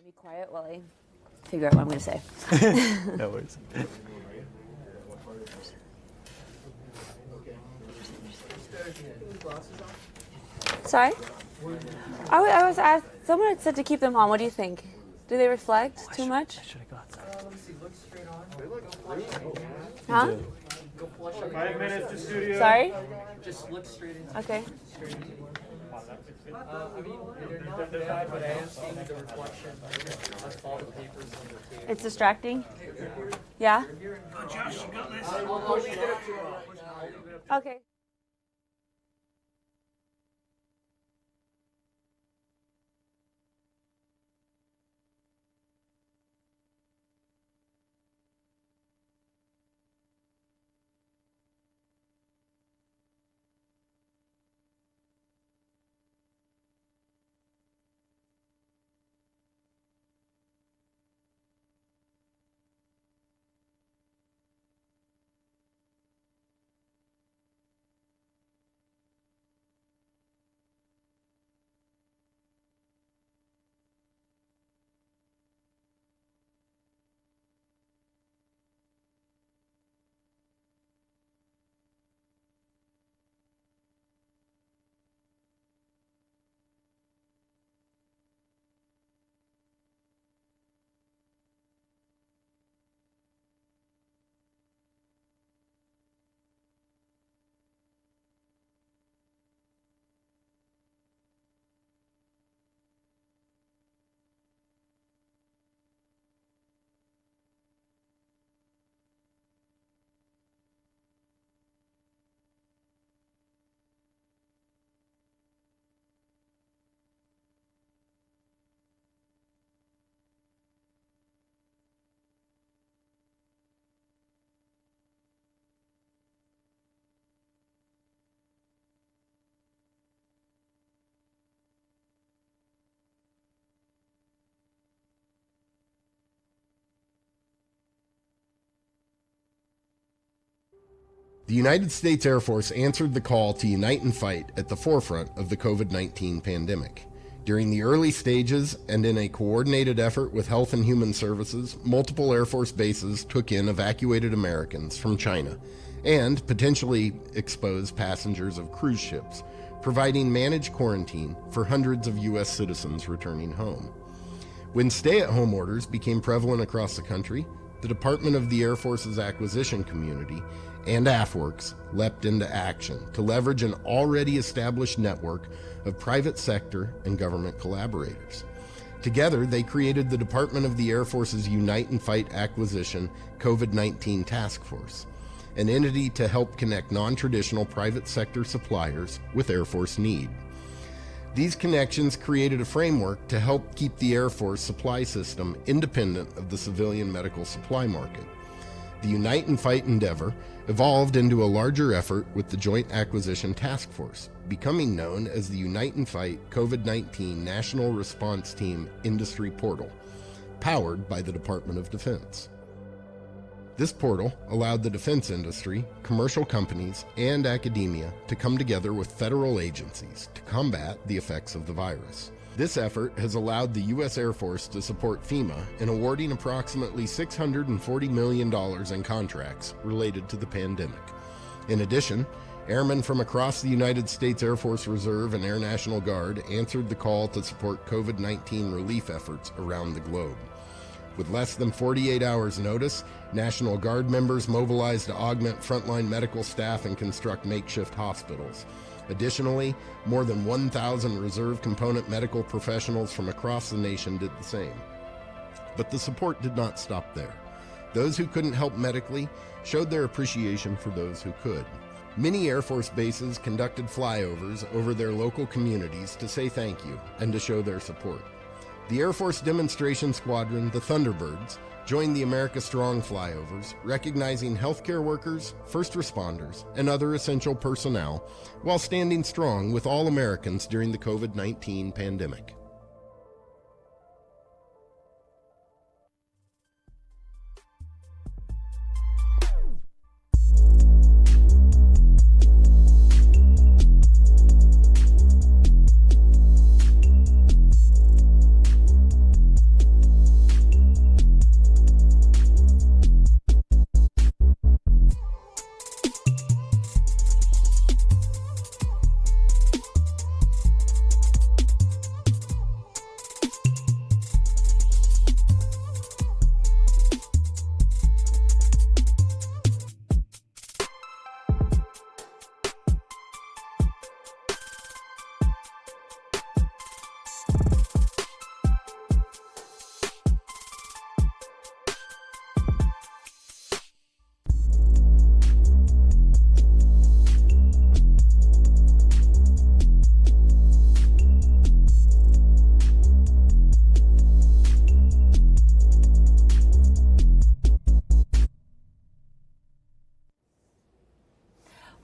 be quiet while I figure out what I'm going to say. No worries. Sorry? I was asked, someone had said to keep them on. What do you think? Do they reflect too much? I should have got some. Let me see, look straight on. Huh? Go flush it. 5 minutes to studio. Sorry? Just look straight into Okay. straight into it. I mean, they're not bad, but I am seeing the reflection of all the papers on the table. It's distracting? Yeah? Oh, Josh, you got this. I'll leave it up to you. Okay. The United States Air Force answered the call to unite and fight at the forefront of the COVID-19 pandemic. During the early stages and in a coordinated effort with Health and Human Services, multiple Air Force bases took in evacuated Americans from China and potentially exposed passengers of cruise ships, providing managed quarantine for hundreds of U.S. citizens returning home. When stay-at-home orders became prevalent across the country, the Department of the Air Force's acquisition community and AFWERX leapt into action to leverage an already established network of private sector and government collaborators. Together, they created the Department of the Air Force's Unite and Fight Acquisition COVID-19 Task Force, an entity to help connect non-traditional private sector suppliers with Air Force need. These connections created a framework to help keep the Air Force supply system independent of the civilian medical supply market. The Unite and Fight endeavor evolved into a larger effort with the Joint Acquisition Task Force, becoming known as the Unite and Fight COVID-19 National Response Team Industry Portal, powered by the Department of Defense. This portal allowed the defense industry, commercial companies, and academia to come together with federal agencies to combat the effects of the virus. This effort has allowed the U.S. Air Force to support FEMA in awarding approximately $640 million in contracts related to the pandemic. In addition, airmen from across the United States Air Force Reserve and Air National Guard answered the call to support COVID-19 relief efforts around the globe. With less than 48 hours notice, National Guard members mobilized to augment frontline medical staff and construct makeshift hospitals. Additionally, more than 1,000 reserve component medical professionals from across the nation did the same. But the support did not stop there. Those who couldn't help medically showed their appreciation for those who could. Many Air Force bases conducted flyovers over their local communities to say thank you and to show their support. The Air Force demonstration squadron, the Thunderbirds, joined the America Strong flyovers, recognizing healthcare workers, first responders, and other essential personnel, while standing strong with all Americans during the COVID-19 pandemic.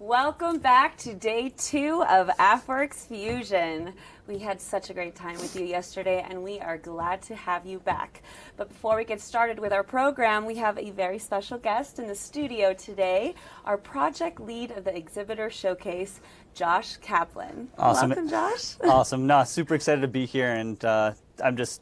Welcome back to day 2 of AFWERX Fusion. We had such a great time with you yesterday, and we are glad to have you back. But before we get started with our program, we have a very special guest in the studio today, our project lead of the exhibitor showcase, Josh Kaplan. Awesome. Welcome, Josh. Awesome. No, super excited to be here, and I've just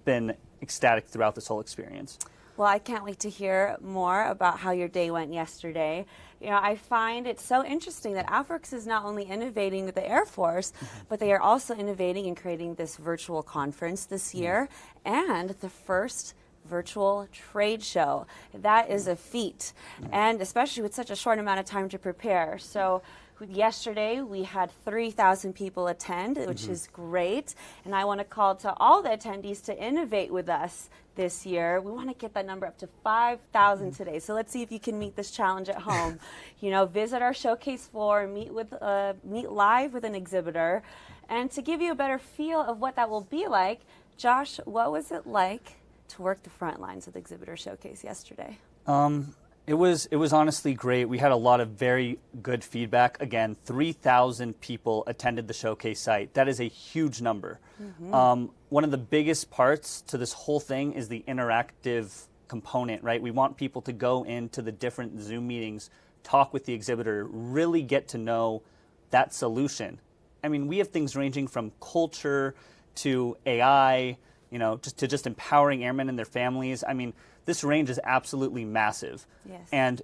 been ecstatic throughout this whole experience. Well, I can't wait to hear more about how your day went yesterday. You know, I find it so interesting that AFWERX is not only innovating with the Air Force, but they are also innovating and creating this virtual conference this year and the first virtual trade show. That is a feat, and especially with such a short amount of time to prepare. So yesterday we had 3,000 people attend, which is great, and I want to call to all the attendees to innovate with us this year. We want to get that number up to 5,000 today. So let's see if you can meet this challenge at home. You know, visit our showcase floor, meet live with an exhibitor, and to give you a better feel of what that will be like, Josh, what was it like to work the front lines of the exhibitor showcase yesterday? It was honestly great. We had a lot of very good feedback. Again, 3,000 people attended the showcase site. That is a huge number. One of the biggest parts to this whole thing is the interactive component, right? We want people to go into the different Zoom meetings, talk with the exhibitor, really get to know that solution. I mean, we have things ranging from culture to AI, you know, just empowering airmen and their families. I mean, this range is absolutely massive. Yes. And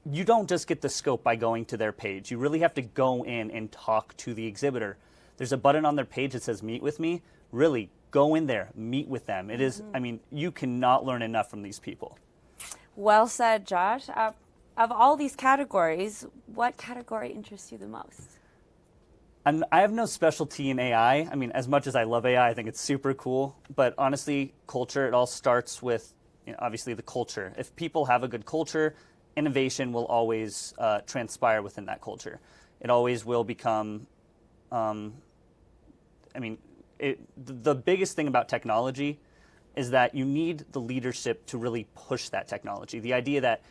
you don't just get the scope by going to their page. You really have to go in and talk to the exhibitor. There's a button on their page that says meet with me. Really, go in there, meet with them. It is, I mean, you cannot learn enough from these people. Well said, Josh. Of all these categories, what category interests you the most? I have no specialty in AI. I mean, as much as I love AI, I think it's super cool. But honestly, culture, it all starts with, you know, obviously the culture. If people have a good culture, innovation will always transpire within that culture. It always will become, the biggest thing about technology is that you need the leadership to really push that technology. The idea that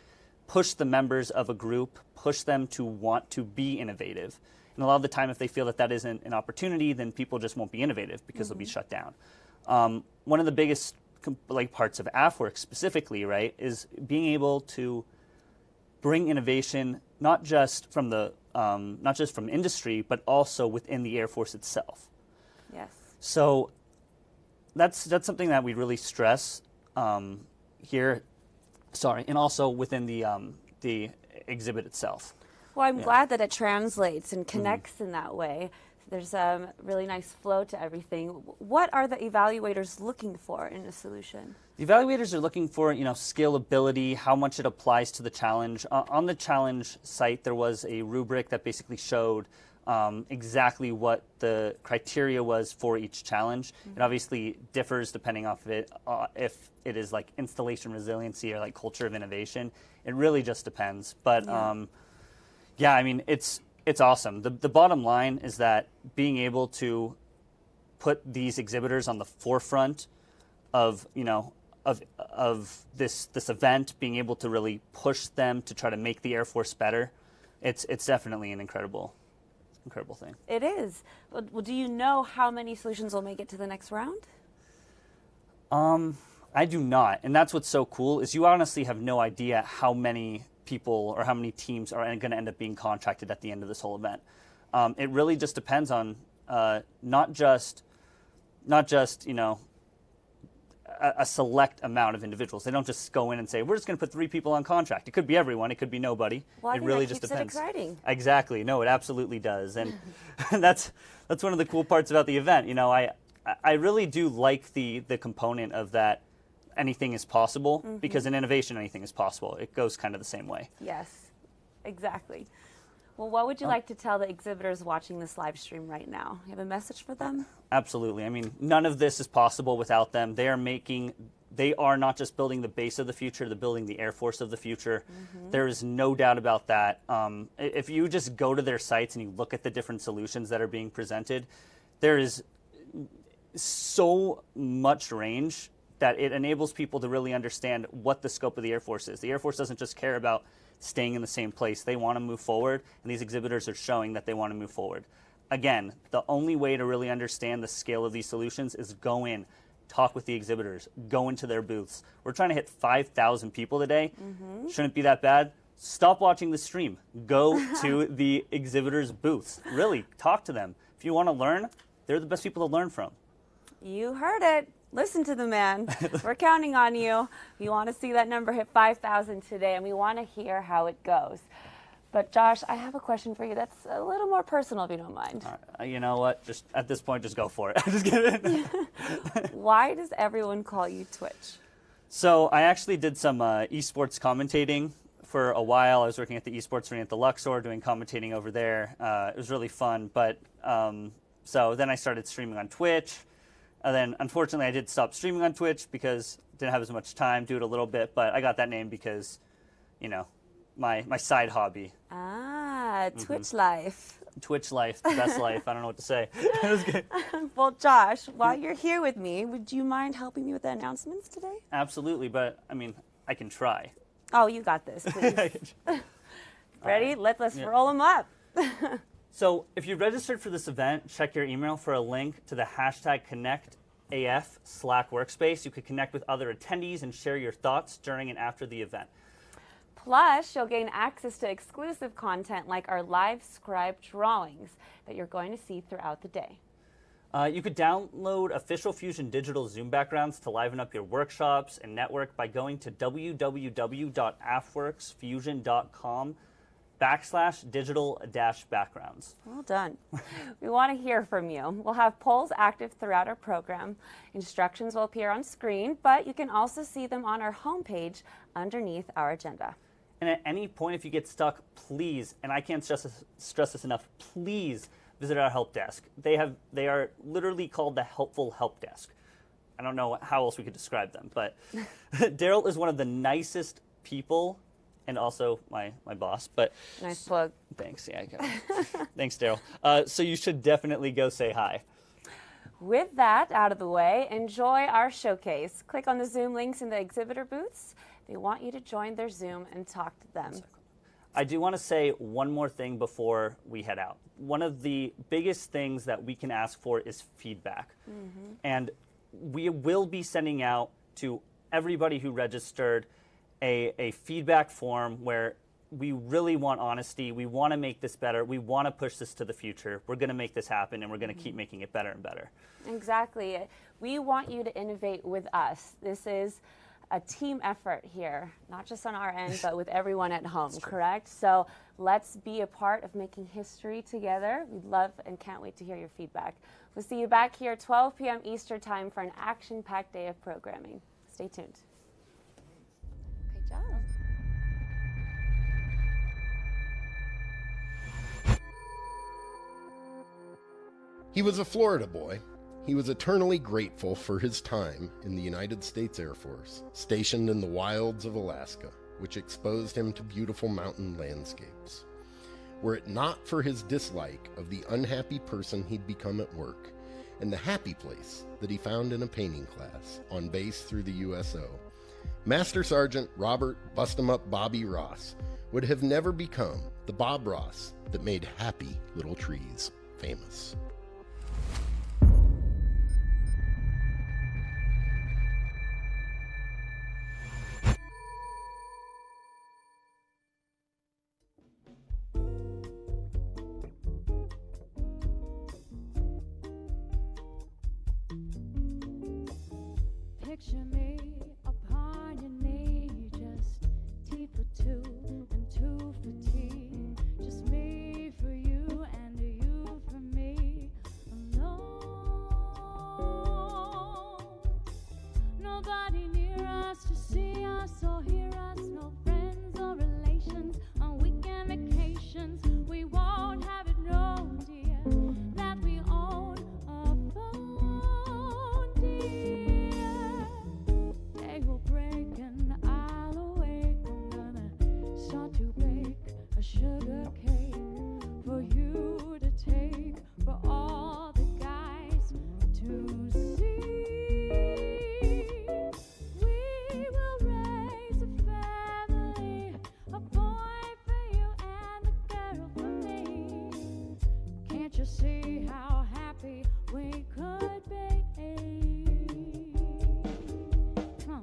push the members of a group, push them to want to be innovative. And a lot of the time, if they feel that that isn't an opportunity, then people just won't be innovative because they'll be shut down. One of the biggest parts of AFWERX specifically, right, is being able to bring innovation not just from industry, but also within the Air Force itself. Yes. So that's something that we really stress here. Sorry, and also within the exhibit itself. Well, I'm glad that it translates and connects in that way. There's a really nice flow to everything. What are the evaluators looking for in a solution? The evaluators are looking for, you know, scalability, how much it applies to the challenge. On the challenge site, there was a rubric that basically showed exactly what the criteria was for each challenge. It obviously differs depending off of it, if it is like installation resiliency or like culture of innovation. It really just depends. But yeah, I mean, it's awesome. The bottom line is that being able to put these exhibitors on the forefront of, you know, of this event, being able to really push them to try to make the Air Force better, it's definitely an incredible thing. It is. Well, do you know how many solutions will make it to the next round? I do not, and that's what's so cool is you honestly have no idea how many people or how many teams are going to end up being contracted at the end of this whole event. It really just depends on not just you know, a select amount of individuals. They don't just go in and say, we're just going to put 3 people on contract. It could be everyone. It could be nobody. Well, I it think really that just keeps depends. it exciting. Exactly. No, it absolutely does. And that's one of the cool parts about the event. You know, I really do like the component of that anything is possible, because in innovation, anything is possible. It goes kind of the same way. Yes, exactly. Well, what would you like to tell the exhibitors watching this live stream right now? You have a message for them? Absolutely. I mean, none of this is possible without them. They are not just building the base of the future, they're building the Air Force of the future. There is no doubt about that. If you just go to their sites and you look at the different solutions that are being presented, there is so much range that it enables people to really understand what the scope of the Air Force is. The Air Force doesn't just care about staying in the same place. They want to move forward, and these exhibitors are showing that they want to move forward. Again, the only way to really understand the scale of these solutions is go in, talk with the exhibitors, go into their booths. We're trying to hit 5,000 people today. Shouldn't be that bad. Stop watching the stream. Go to the exhibitors' booths. Really, talk to them. If you want to learn, they're the best people to learn from. You heard it. Listen to the man. We're counting on you. We want to see that number hit 5,000 today, and we want to hear how it goes. But Josh, I have a question for you that's a little more personal, if you don't mind. You know what? Just at this point, just go for it. Just kidding. Why does everyone call you Twitch? So I actually did some esports commentating for a while. I was working at the esports arena at the Luxor, doing commentating over there. It was really fun. But so then I started streaming on Twitch. And then, unfortunately, I did stop streaming on Twitch because I didn't have as much time, do it a little bit. But I got that name because, you know, my side hobby. Twitch life. Twitch life, the best life. I don't know what to say. It was good. Well, Josh, while you're here with me, would you mind helping me with the announcements today? Absolutely, but I mean, I can try. Oh, you got this, please. Ready? Let's roll them up. So if you registered for this event, check your email for a link to the hashtag ConnectAF Slack workspace. You could connect with other attendees and share your thoughts during and after the event. Plus, you'll gain access to exclusive content like our live scribe drawings that you're going to see throughout the day. You could download official Fusion Digital Zoom backgrounds to liven up your workshops and network by going to www.afwerxfusion.com/digital-backgrounds. Well done. We want to hear from you. We'll have polls active throughout our program. Instructions will appear on screen, but you can also see them on our homepage underneath our agenda. And at any point, if you get stuck, please, and I can't stress this enough, please visit our help desk. They are literally called the Helpful Help Desk. I don't know how else we could describe them, but Daryl is one of the nicest people, and also my boss. But nice plug. Thanks. Yeah, thanks, Daryl. So you should definitely go say hi. With that out of the way, enjoy our showcase. Click on the Zoom links in the exhibitor booths. They want you to join their Zoom and talk to them. I do want to say one more thing before we head out. One of the biggest things that we can ask for is feedback. And we will be sending out to everybody who registered a feedback form where we really want honesty. We want to make this better. We want to push this to the future. We're going to make this happen, and we're going to keep making it better and better. Exactly. We want you to innovate with us. This is a team effort here, not just on our end, but with everyone at home, correct? So let's be a part of making history together. We'd love and can't wait to hear your feedback. We'll see you back here 12 p.m. Eastern Time for an action-packed day of programming. Stay tuned. Great job. He was a Florida boy. He was eternally grateful for his time in the United States Air Force, stationed in the wilds of Alaska, which exposed him to beautiful mountain landscapes. Were it not for his dislike of the unhappy person he'd become at work, and the happy place that he found in a painting class on base through the USO, Master Sergeant Robert Bust-em-Up Bobby Ross would have never become the Bob Ross that made Happy Little Trees famous. Picture me upon your knee, just tea for two and two for tea, just me for you and you for me alone. Nobody near us to see us or hear us, no friends or relations on weekend vacations. We won't have it known, dear, that we own a phone, dear. you see how happy we could be? Come on.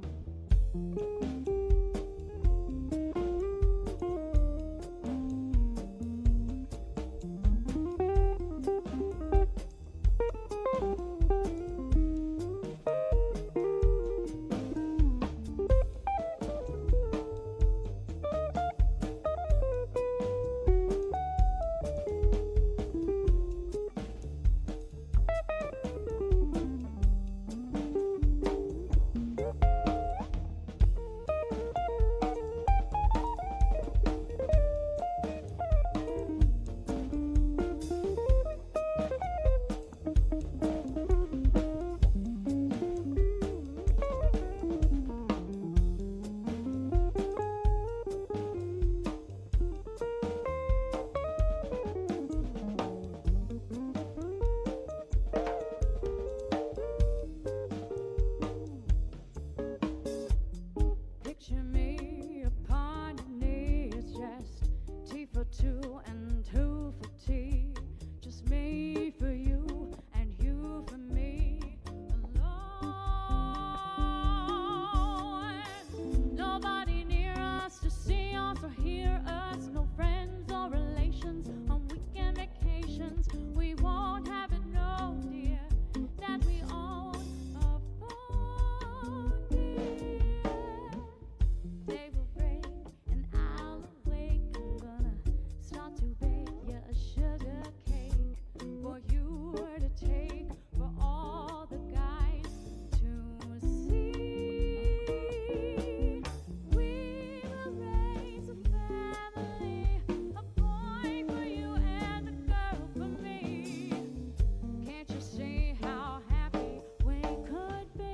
Picture me upon your knee. It's just tea for two and two for tea. Just me for you and you for me alone. Nobody near us to see us or hear us. No friends or relations on weekend vacations. We won't have it, no dear, that we own a phone, dear. Day will break and I'll awake. I'm gonna start to bake you a sugar cake for you to take for all the guys to see. We will raise a family, a boy for you and a girl for me. Can't you see how happy we could be?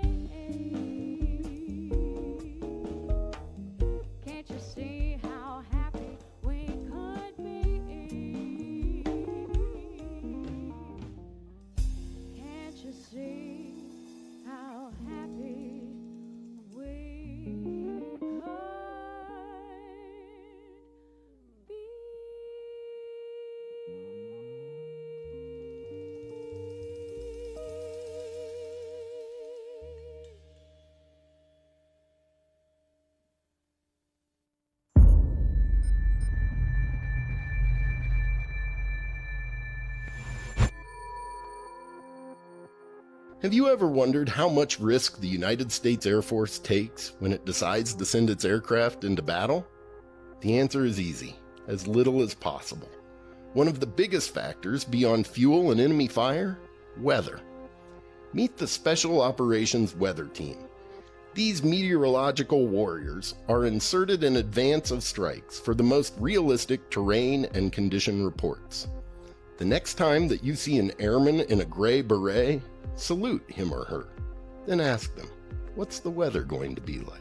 Can't you see how happy we could be? Can't you see how happy we could be? Have you ever wondered how much risk the United States Air Force takes when it decides to send its aircraft into battle? The answer is easy: as little as possible. One of the biggest factors beyond fuel and enemy fire? Weather. Meet the Special Operations Weather Team. These meteorological warriors are inserted in advance of strikes for the most realistic terrain and condition reports. The next time that you see an airman in a gray beret, salute him or her. Then ask them, what's the weather going to be like?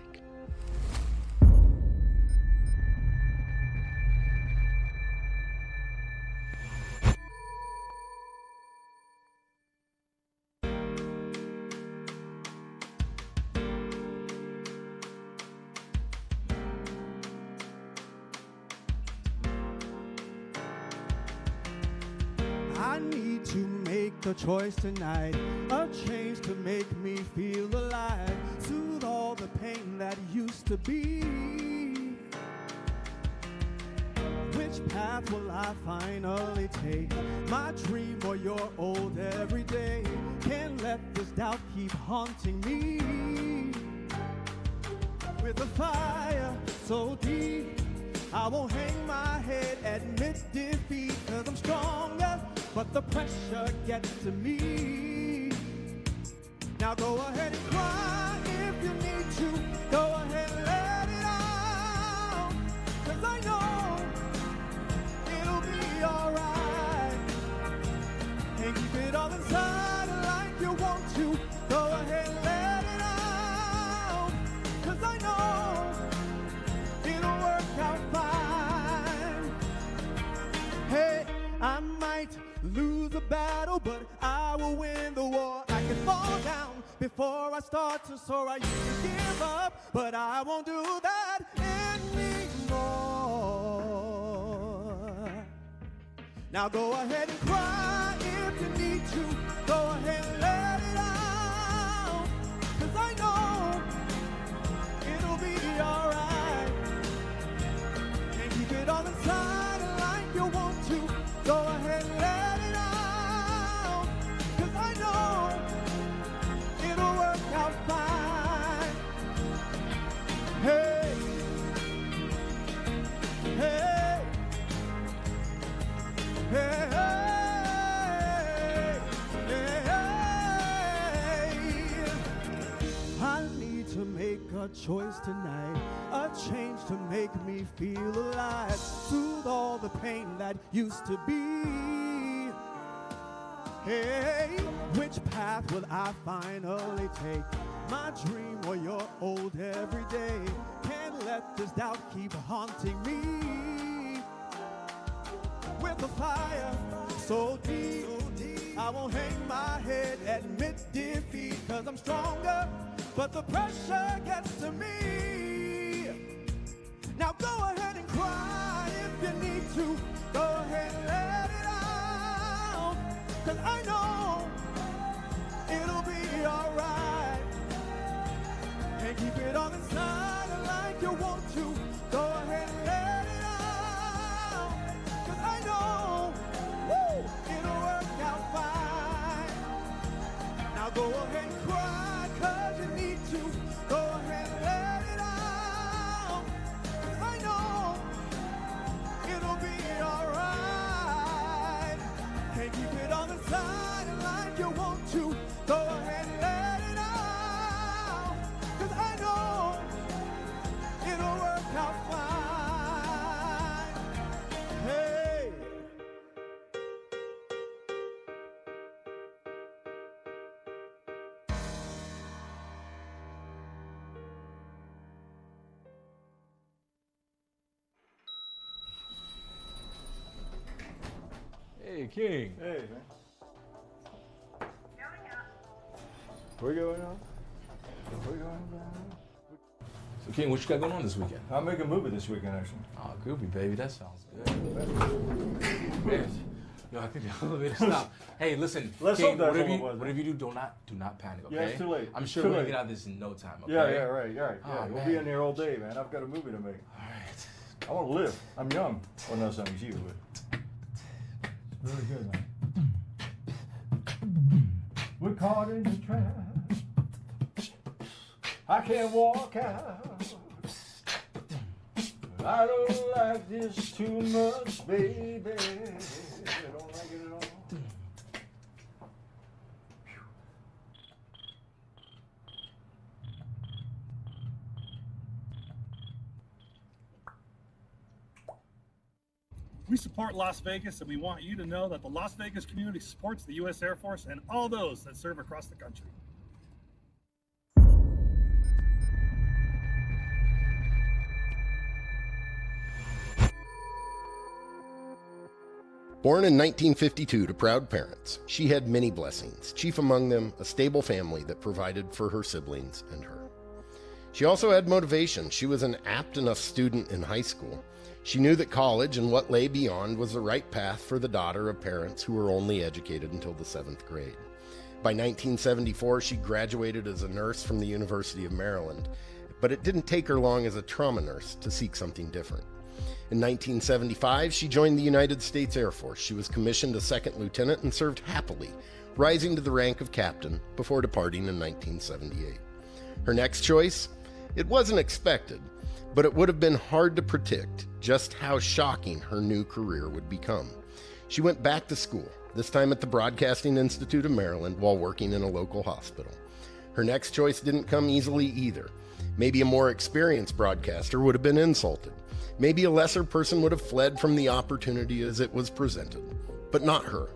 I need to make a choice tonight, a change to make me feel alive, soothe all the pain that used to be. Which path will I finally take? My dream or your old everyday? Can't let this doubt keep haunting me. With a fire so deep, I won't hang my head, admit defeat, 'cause I'm stronger, but the pressure gets to me. Now go ahead and cry if you need to. Go ahead and let it out, 'cause I know it'll be alright. And keep it all inside like you want to. Go ahead and let it out, 'cause I know it'll work out fine. Hey, I might lose a battle, but I will win the war. I can fall down before I start to soar. I used to give up, but I won't do that anymore. Now go ahead and cry you need to, go ahead and let it out. 'Cause I know it'll be alright. Can't keep it on the side like you want to, go ahead and let it out. 'Cause I know it'll work out fine. Hey, hey, hey, hey, hey. I need to make a choice tonight, a change to make me feel alive, soothe all the pain that used to be. Hey, which path will I finally take? My dream or your old everyday? Can't let this doubt keep haunting me. With a fire so deep, I won't hang my head, admit defeat, 'cause I'm stronger, but the pressure gets to me. Now go ahead and cry if you need to, go ahead and let it out, 'cause I know it'll be alright. Can't keep it on the side like you want to, go ahead and let it out, 'cause I know, woo, it'll work out fine. Now go ahead and cry 'cause you need to, go ahead and let it out, 'cause I know it'll be alright. Can't keep it on the side like you want to, go ahead and let it out, 'cause I know it'll work out fine. Hey. Hey, King. Hey, man. We're going on. We're going on. So, King, what you got going on this weekend? I'll make a movie this weekend, actually. Oh, groovy, baby. That sounds good. Man. Yo, I think the elevator stopped. Hey, listen, Let's King, hope that's whatever all you, it was, whatever you do not panic, okay? Yeah, it's too late. I'm sure Too we'll late. get out of this in no time, okay? Yeah, right. Yeah, Oh, we'll man. be in there all day, man. I've got a movie to make. All right. I want to live. I'm young. Well, no, something's you, but it's really good, man. We're caught in the trap. I can't walk out. I don't like this too much, baby. I don't like it at all. We support Las Vegas, and we want you to know that the Las Vegas community supports the U.S. Air Force and all those that serve across the country. Born in 1952 to proud parents, she had many blessings, chief among them a stable family that provided for her siblings and her. She also had motivation. She was an apt enough student in high school. She knew that college and what lay beyond was the right path for the daughter of parents who were only educated until the 7th grade. By 1974, she graduated as a nurse from the University of Maryland, but it didn't take her long as a trauma nurse to seek something different. In 1975, she joined the United States Air Force. She was commissioned a second lieutenant and served happily, rising to the rank of captain before departing in 1978. Her next choice? It wasn't expected, but it would have been hard to predict just how shocking her new career would become. She went back to school, this time at the Broadcasting Institute of Maryland while working in a local hospital. Her next choice didn't come easily either. Maybe a more experienced broadcaster would have been insulted. Maybe a lesser person would have fled from the opportunity as it was presented, but not her.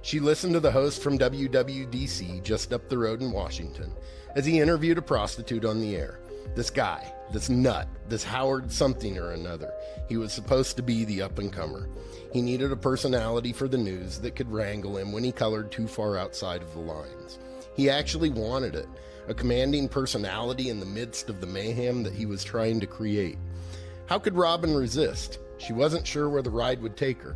She listened to the host from WWDC just up the road in Washington as he interviewed a prostitute on the air. This guy, this nut, this Howard something or another, he was supposed to be the up-and-comer. He needed a personality for the news that could wrangle him when he colored too far outside of the lines. He actually wanted it, a commanding personality in the midst of the mayhem that he was trying to create. How could Robin resist? She wasn't sure where the ride would take her.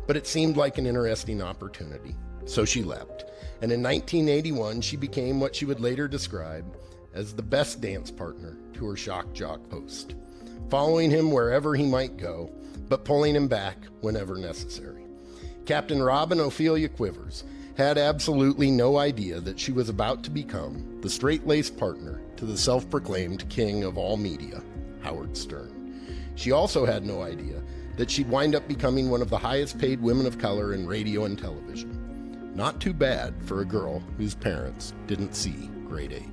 but it seemed like an interesting opportunity, so she leapt. And in 1981, she became what she would later describe as the best dance partner to her shock jock host, following him wherever he might go, but pulling him back whenever necessary. Captain Robin Ophelia Quivers had absolutely no idea that she was about to become the straight-laced partner to the self-proclaimed king of all media, Howard Stern. She also had no idea that she'd wind up becoming one of the highest-paid women of color in radio and television. Not too bad for a girl whose parents didn't see grade 8.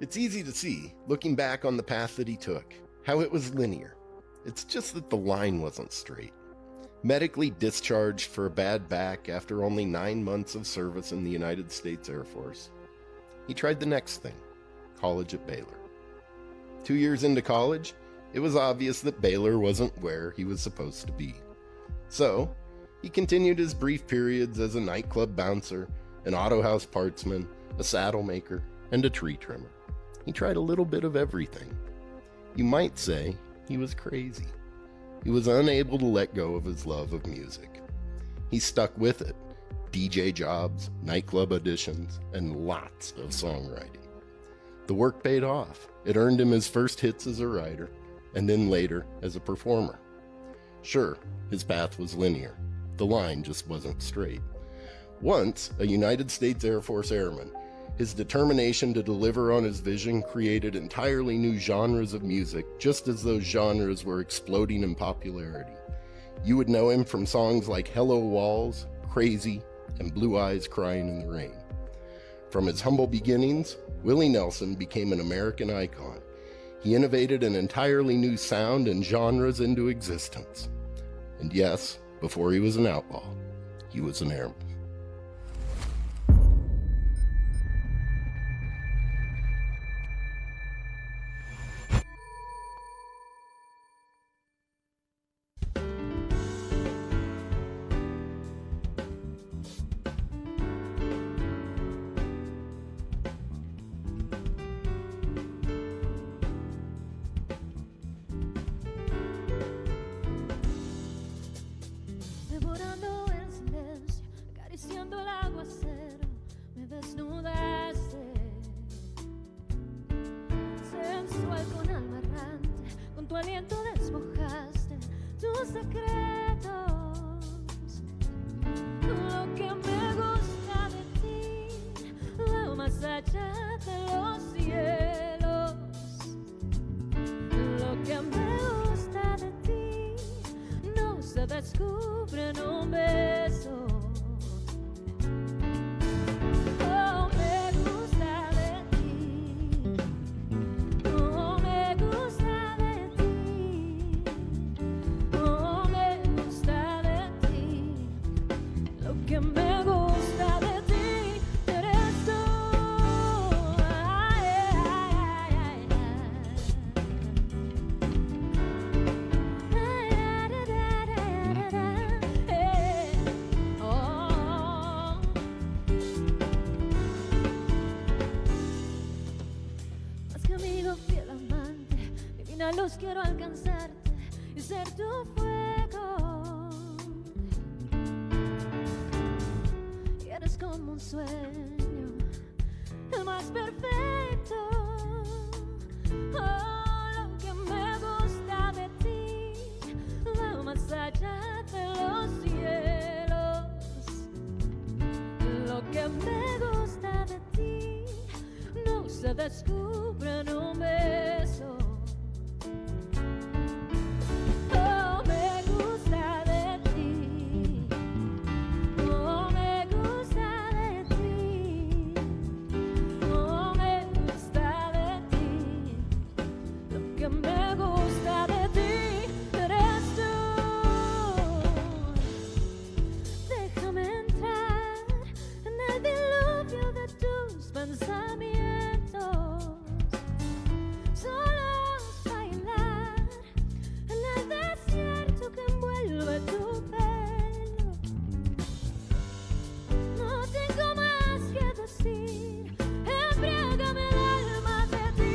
It's easy to see, looking back on the path that he took, how it was linear. It's just that the line wasn't straight. Medically discharged for a bad back after only 9 months of service in the United States Air Force, he tried the next thing, college at Baylor. 2 years into college, it was obvious that Baylor wasn't where he was supposed to be. So, he continued his brief periods as a nightclub bouncer, an auto house partsman, a saddle maker, and a tree trimmer. He tried a little bit of everything. You might say he was crazy. He was unable to let go of his love of music. He stuck with it. DJ jobs, nightclub auditions, and lots of songwriting. The work paid off. It earned him his first hits as a writer, and then later as a performer. Sure, his path was linear. The line just wasn't straight. Once a United States Air Force airman, his determination to deliver on his vision created entirely new genres of music, just as those genres were exploding in popularity. You would know him from songs like Hello Walls, Crazy, and Blue Eyes Crying in the Rain. From his humble beginnings, Willie Nelson became an American icon. He innovated an entirely new sound and genres into existence. And yes, before he was an outlaw, he was an airman. Devorando el silencio, acariciando el aguacero, me desnudaste. Sensual con alma errante, con tu aliento despojaste tus secretos. Lo que me gusta de ti, lo más allá de los cielos. Lo que me gusta de ti no se descubre en un beso. Oh, me gusta de ti. Oh, me gusta de ti. Oh, me gusta de ti. Lo que me gusta de ti eres tú. Ay, ay, ay, Más que amigo, fiel amante, divina luz, quiero alcanzarte y ser tu fuego. Y eres como un sueño, el más perfecto. Oh, lo que me gusta de ti, lo más allá de los cielos. Lo que me gusta de ti no se descubre en un beso. Oh, me gusta de ti. Oh, me gusta de ti. Oh, me gusta de ti. Lo que me gusta de ti eres tú. Déjame entrar en el diluvio de tus pensamientos. Solo bailar en el desierto que envuelve tu pelo. No tengo más que decir, embriágame el alma de ti.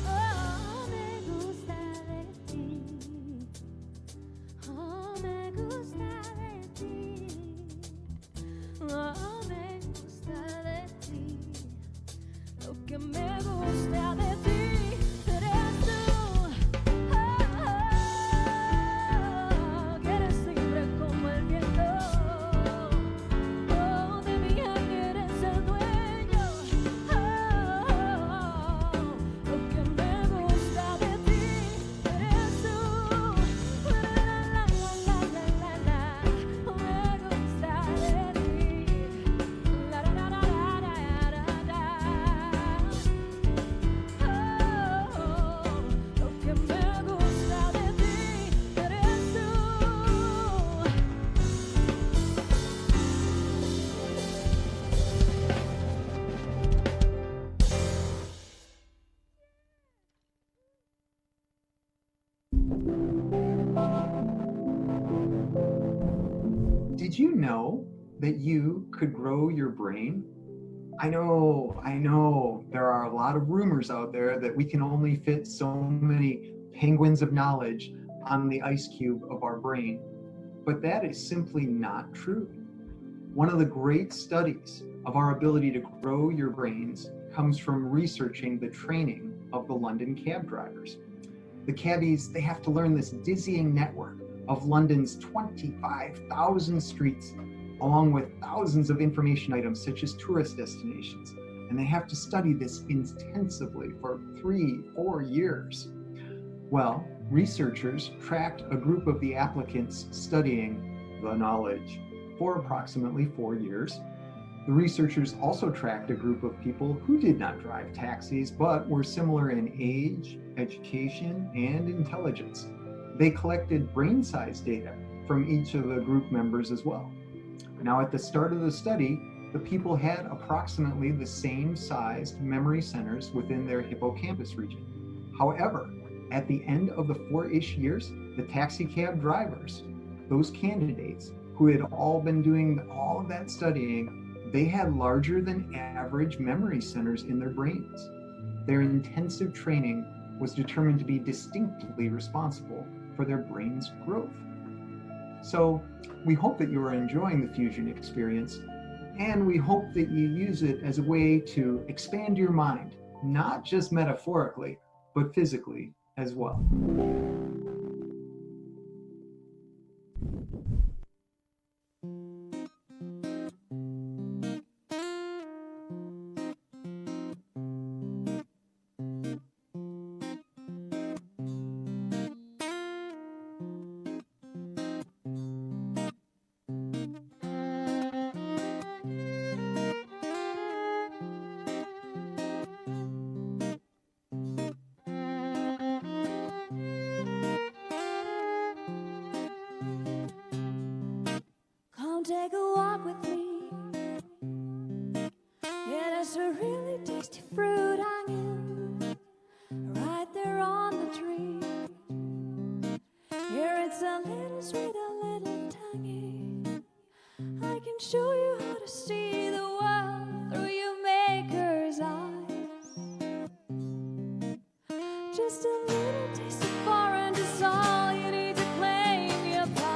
Oh, me gusta de ti. Oh, me gusta de ti. Oh, me gusta de ti. Lo que me gusta de ti eres tú. Que eres libre como el viento. Oh, de mi alma eres el dueño. Lo que me gusta de ti eres tú. La, la, la, la, la, la. Me gusta de ti. know that you could grow your brain? I know, there are a lot of rumors out there that we can only fit so many penguins of knowledge on the ice cube of our brain, but that is simply not true. One of the great studies of our ability to grow your brains comes from researching the training of the London cab drivers. The cabbies, they have to learn this dizzying network of London's 25,000 streets, along with thousands of information items such as tourist destinations. And they have to study this intensively for 3-4 years. Well, researchers tracked a group of the applicants studying the knowledge for approximately 4 years. The researchers also tracked a group of people who did not drive taxis, but were similar in age, education, and intelligence. They collected brain size data from each of the group members as well. Now, at the start of the study, the people had approximately the same sized memory centers within their hippocampus region. However, at the end of the 4-ish years, the taxi cab drivers, those candidates who had all been doing all of that studying, they had larger than average memory centers in their brains. Their intensive training was determined to be distinctly responsible for their brain's growth. So we hope that you are enjoying the fusion experience, and we hope that you use it as a way to expand your mind, not just metaphorically, but physically as well. Take a walk with me. Yeah, there's a really tasty fruit hanging right there on the tree. Here it's a little sweet, a little tangy. I can show you how to see the world through your maker's eyes. Just a little taste of foreign is all you need to claim your prize.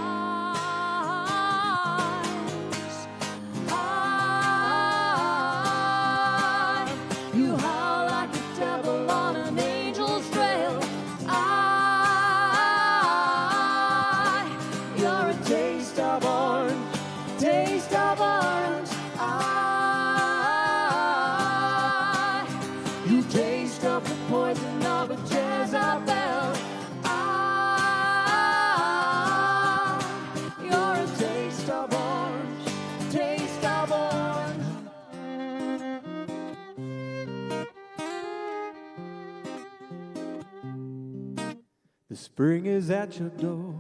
Spring is at your door,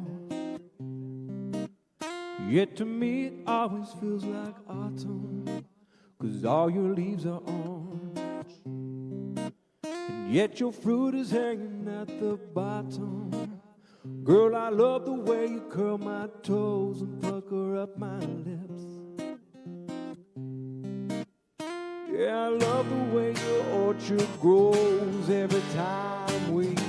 yet to me it always feels like autumn, 'cause all your leaves are orange, and yet your fruit is hanging at the bottom. Girl, I love the way you curl my toes and pucker up my lips. Yeah, I love the way your orchard grows every time we kiss.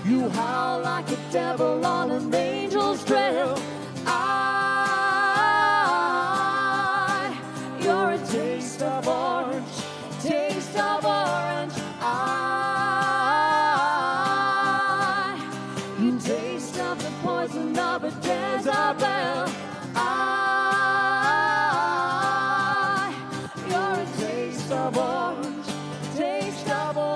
You howl like a devil on an angel's trail. You're a taste of orange, taste of orange. You taste of the poison of a Jezebel. You're a taste of orange, taste of orange.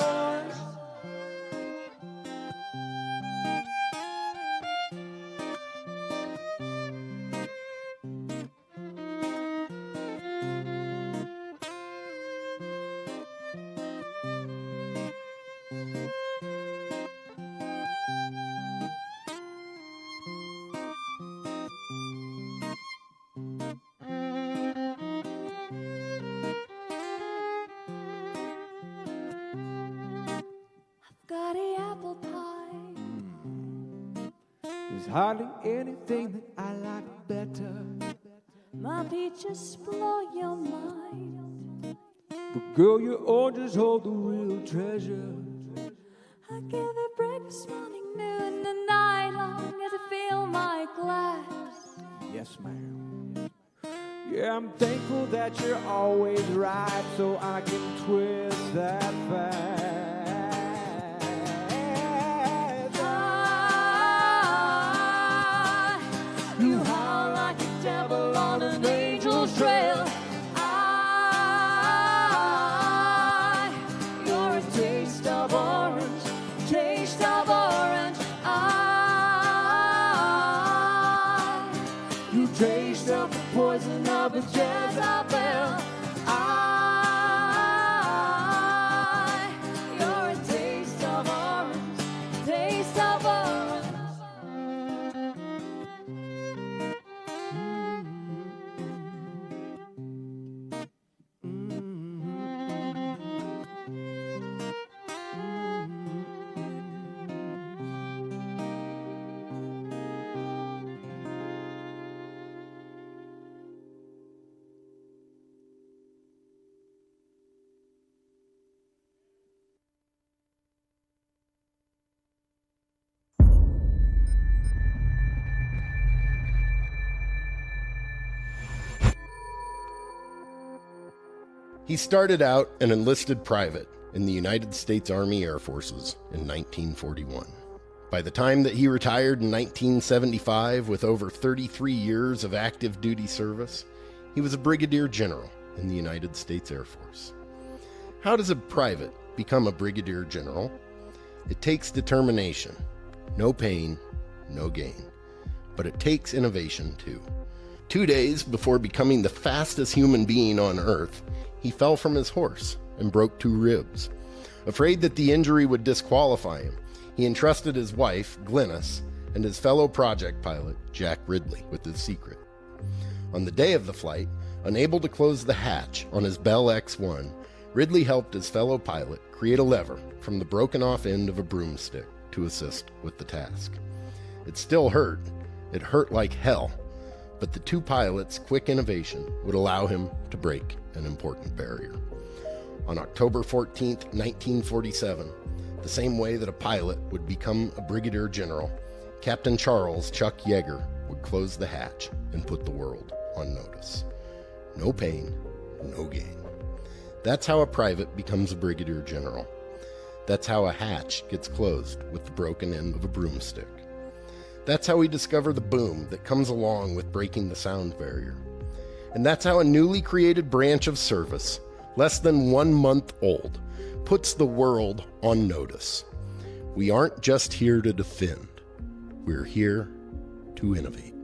There's hardly anything that I like better. My peaches blow your mind. But girl, your oranges hold the real treasure. I give it breakfast, morning, noon, and night long as I fill my glass. Yes, ma'am. Yeah, I'm thankful that you're always right, so I can twist that fast. You howl like a devil on an angel's trail. You're a taste of orange, taste of orange. You taste of the poison of a Jezebel. You're a taste of orange, taste of orange. He started out an enlisted private in the United States Army Air Forces in 1941. By the time that he retired in 1975 with over 33 years of active duty service, he was a brigadier general in the United States Air Force. How does a private become a brigadier general? It takes determination. No pain, no gain. But it takes innovation too. 2 days before becoming the fastest human being on Earth, he fell from his horse and broke 2 ribs. Afraid that the injury would disqualify him, he entrusted his wife, Glynis, and his fellow project pilot, Jack Ridley, with his secret. On the day of the flight, unable to close the hatch on his Bell X-1, Ridley helped his fellow pilot create a lever from the broken off end of a broomstick to assist with the task. It still hurt. It hurt like hell. But the 2 pilots' quick innovation would allow him to break an important barrier. On October 14, 1947, the same way that a pilot would become a brigadier general, Captain Charles Chuck Yeager would close the hatch and put the world on notice. No pain, no gain. That's how a private becomes a brigadier general. That's how a hatch gets closed with the broken end of a broomstick. That's how we discover the boom that comes along with breaking the sound barrier. And that's how a newly created branch of service, less than 1 month old, puts the world on notice. We aren't just here to defend. We're here to innovate.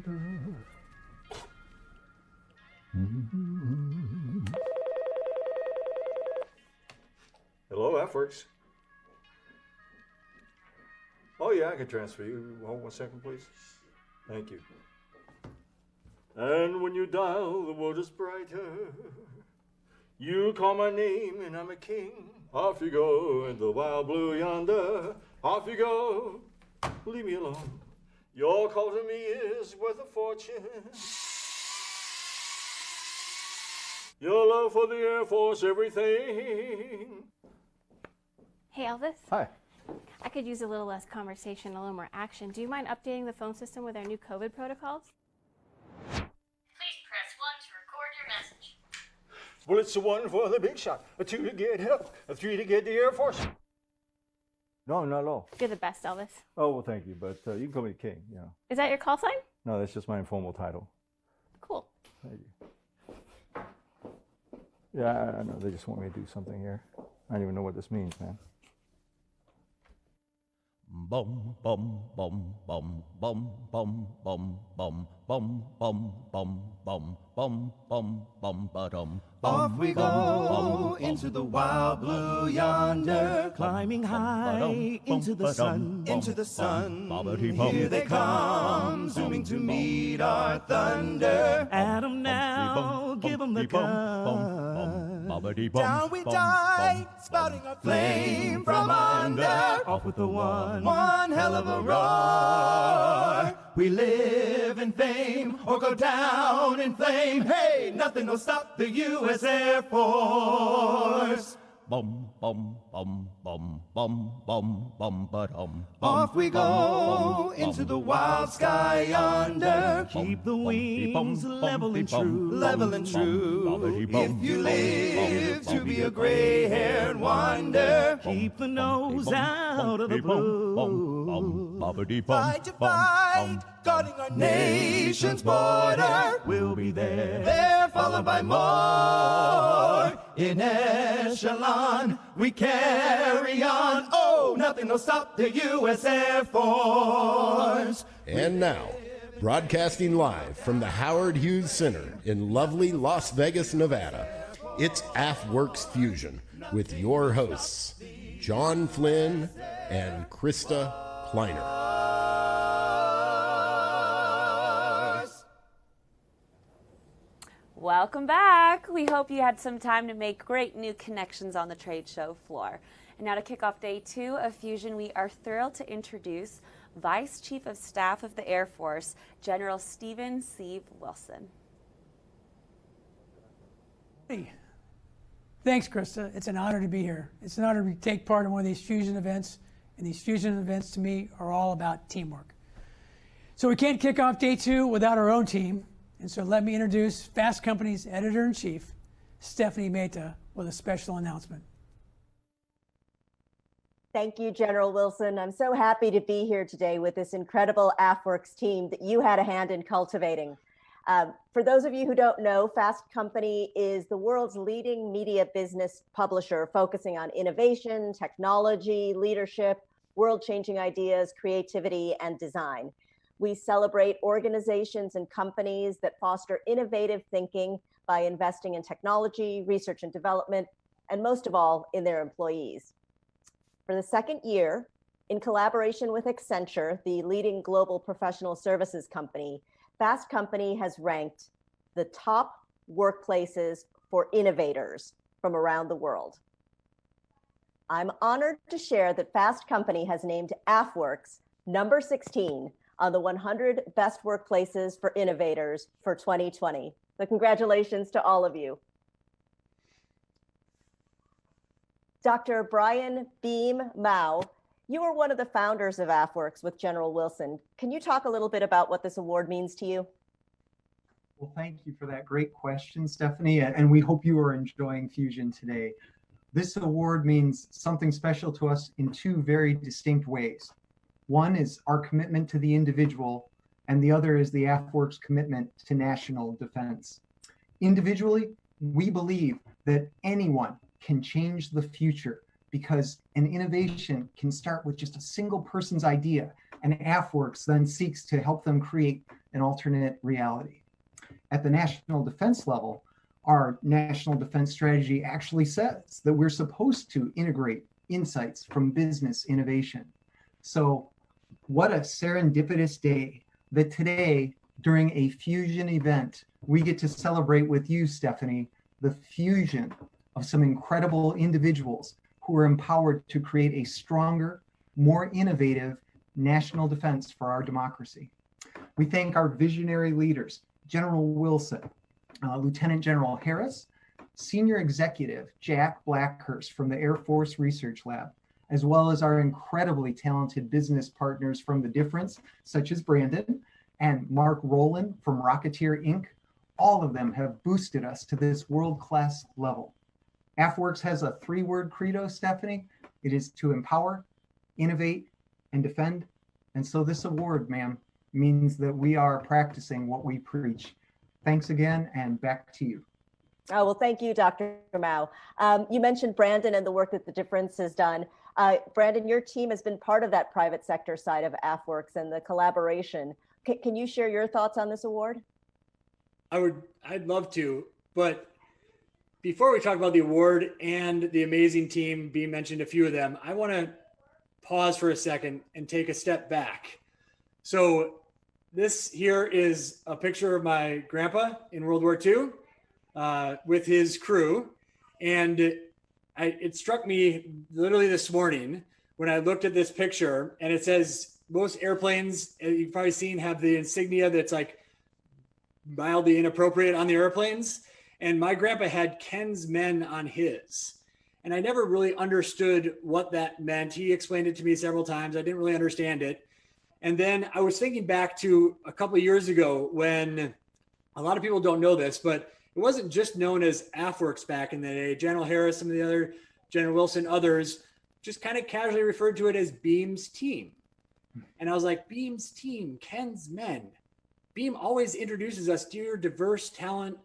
Hello, AFWERX. Oh yeah, I can transfer you. Hold 1 second, please. Thank you. And when you dial, the world is brighter. You call my name and I'm a king. Off you go in the wild blue yonder. Off you go, leave me alone. Your call to me is worth a fortune. Your love for the Air Force, everything. Hey, Elvis. Hi. I could use a little less conversation, a little more action. Do you mind updating the phone system with our new COVID protocols? Please press 1 to record your message. Well, it's a 1 for the big shot, a 2 to get help, a 3 to get the Air Force. No, not at all. You're the best, Elvis. Oh, well, thank you, but you can call me King, you know. Is that your call sign? No, that's just my informal title. Cool. Thank you. Yeah, I know. They just want me to do something here. I don't even know what this means, man. Bum bum bum bum bum bum bum bum bum bum bum bum bum bum bum ba-dum. Off we go into the wild blue yonder, climbing high into the sun, into the sun. Here they come, zooming to meet our thunder. Adam now, give them the gun. Down we die, spouting a flame from under. Off with the one hell of a roar. We live in fame or go down in flame. Hey, nothing will stop the U.S. Air Force. Bum bum bum bum bum bum bum ba-dum. Off we go into the wild sky yonder. Keep the wings level and true, level and true. If you live to be a gray-haired wonder, keep the nose out of the blue. Fight to fight, guarding our nation's border. We'll be there followed by more. In echelon, we carry on. Oh, nothing will stop the U.S. Air Force. And now, broadcasting live from the Howard Hughes Center in lovely Las Vegas, Nevada, it's AFWERX Fusion with your hosts, John Flynn and Krista Kleiner. Welcome back. We hope you had some time to make great new connections on the trade show floor. And now to kick off day 2 of Fusion, we are thrilled to introduce Vice Chief of Staff of the Air Force, General Stephen C. Wilson. Hey. Thanks, Krista. It's an honor to be here. It's an honor to take part in one of these Fusion events. And these Fusion events, to me, are all about teamwork. So we can't kick off day 2 without our own team. And so let me introduce Fast Company's Editor-in-Chief, Stephanie Mehta, with a special announcement. Thank you, General Wilson. I'm so happy to be here today with this incredible AFWERX team that you had a hand in cultivating. For those of you who don't know, Fast Company is the world's leading media business publisher focusing on innovation, technology, leadership, world-changing ideas, creativity, and design. We celebrate organizations and companies that foster innovative thinking by investing in technology, research and development, and most of all, in their employees. For the second year, in collaboration with Accenture, the leading global professional services company, Fast Company has ranked the top workplaces for innovators from around the world. I'm honored to share that Fast Company has named AFWERX number 16 on the 100 best workplaces for innovators for 2020. So congratulations to all of you. Dr. Brian Beam Mao, you are one of the founders of AFWERX with General Wilson. Can you talk a little bit about what this award means to you? Well, thank you for that great question, Stephanie, and we hope you are enjoying Fusion today. This award means something special to us in 2 very distinct ways. One is our commitment to the individual, and the other is the AFWERX commitment to national defense. Individually, we believe that anyone can change the future because an innovation can start with just a single person's idea, and AFWERX then seeks to help them create an alternate reality. At the national defense level, our national defense strategy actually says that we're supposed to integrate insights from business innovation. So what a serendipitous day that today, during a fusion event, we get to celebrate with you, Stephanie, the fusion of some incredible individuals who are empowered to create a stronger, more innovative national defense for our democracy. We thank our visionary leaders, General Wilson, Lieutenant General Harris, Senior Executive Jack Blackhurst from the Air Force Research Lab, as well as our incredibly talented business partners from The Difference, such as Brandon and Mark Rowland from Rocketeer Inc. All of them have boosted us to this world-class level. AFWERX has a 3-word credo, Stephanie. It is to empower, innovate, and defend. And so this award, ma'am, means that we are practicing what we preach. Thanks again, and back to you. Oh, well, thank you, Dr. Mao. You mentioned Brandon and the work that The Difference has done. Brandon, your team has been part of that private sector side of AFWERX and the collaboration. Can you share your thoughts on this award? I'd love to, but before we talk about the award and the amazing team, Beam mentioned a few of them, I want to pause for a second and take a step back. So this here is a picture of my grandpa in World War II with his crew. And it struck me literally this morning when I looked at this picture, and it says most airplanes, you've probably seen, have the insignia that's like mildly inappropriate on the airplanes. And my grandpa had Ken's Men on his. And I never really understood what that meant. He explained it to me several times. I didn't really understand it. And then I was thinking back to a couple of years ago when a lot of people don't know this, but it wasn't just known as AFWERX back in the day. General Harris, some of the other, General Wilson, others, just kind of casually referred to it as Beam's team. And I was like, Beam's team, Ken's Men. Beam always introduces us to your diverse talent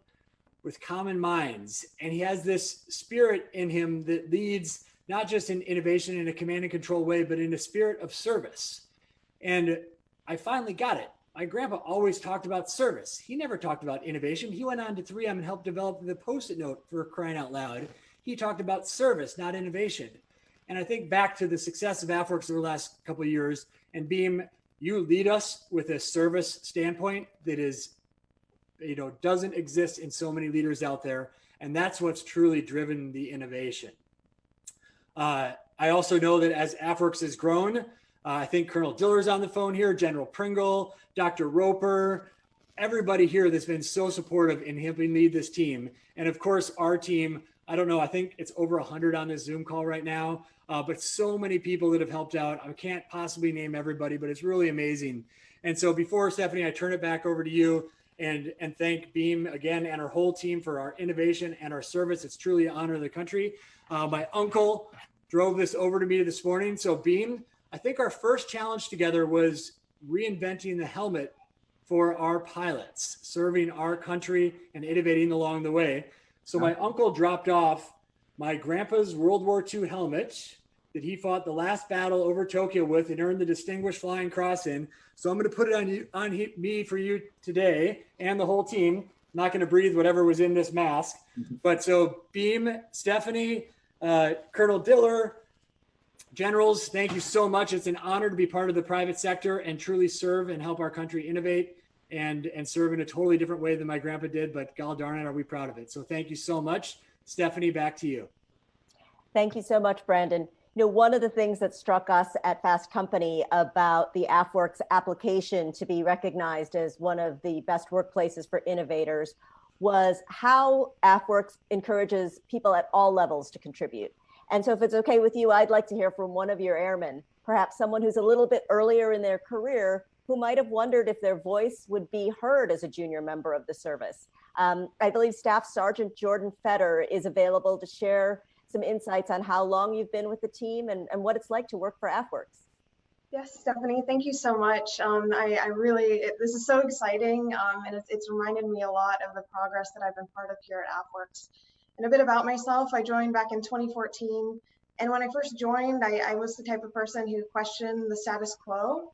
with common minds. And he has this spirit in him that leads not just in innovation in a command and control way, but in a spirit of service. And I finally got it. My grandpa always talked about service. He never talked about innovation. He went on to 3M and helped develop the Post-it note, for crying out loud. He talked about service, not innovation. And I think back to the success of AFWERX over the last couple of years, and Beam, you lead us with a service standpoint that is, doesn't exist in so many leaders out there. And that's what's truly driven the innovation. I also know that as AFWERX has grown, I think Colonel Diller's on the phone here, General Pringle, Dr. Roper, everybody here that's been so supportive in helping lead this team. And of course, our team, I don't know, I think it's over 100 on this Zoom call right now, but so many people that have helped out. I can't possibly name everybody, but it's really amazing. And so before, Stephanie, I turn it back over to you and thank Beam again and our whole team for our innovation and our service. It's truly an honor of the country. My uncle drove this over to me this morning. So Beam, I think our first challenge together was reinventing the helmet for our pilots, serving our country and innovating along the way. So my uncle dropped off my grandpa's World War II helmet that he fought the last battle over Tokyo with and earned the Distinguished Flying Cross in. So I'm going to put it on me for you today and the whole team. I'm not going to breathe whatever was in this mask. But so Beam, Stephanie, Colonel Diller, generals, thank you so much. It's an honor to be part of the private sector and truly serve and help our country innovate and serve in a totally different way than my grandpa did, but God darn it, are we proud of it. So thank you so much. Stephanie, back to you. Thank you so much, Brandon. One of the things that struck us at Fast Company about the AFWERX application to be recognized as one of the best workplaces for innovators was how AFWERX encourages people at all levels to contribute. And so if it's okay with you, I'd like to hear from one of your airmen, perhaps someone who's a little bit earlier in their career who might have wondered if their voice would be heard as a junior member of the service. I believe Staff Sergeant Jordan Fetter is available to share some insights on how long you've been with the team and what it's like to work for AFWERX. Yes, Stephanie, thank you so much. This is so exciting, and it's reminded me a lot of the progress that I've been part of here at AFWERX. And a bit about myself, I joined back in 2014. And when I first joined, I was the type of person who questioned the status quo.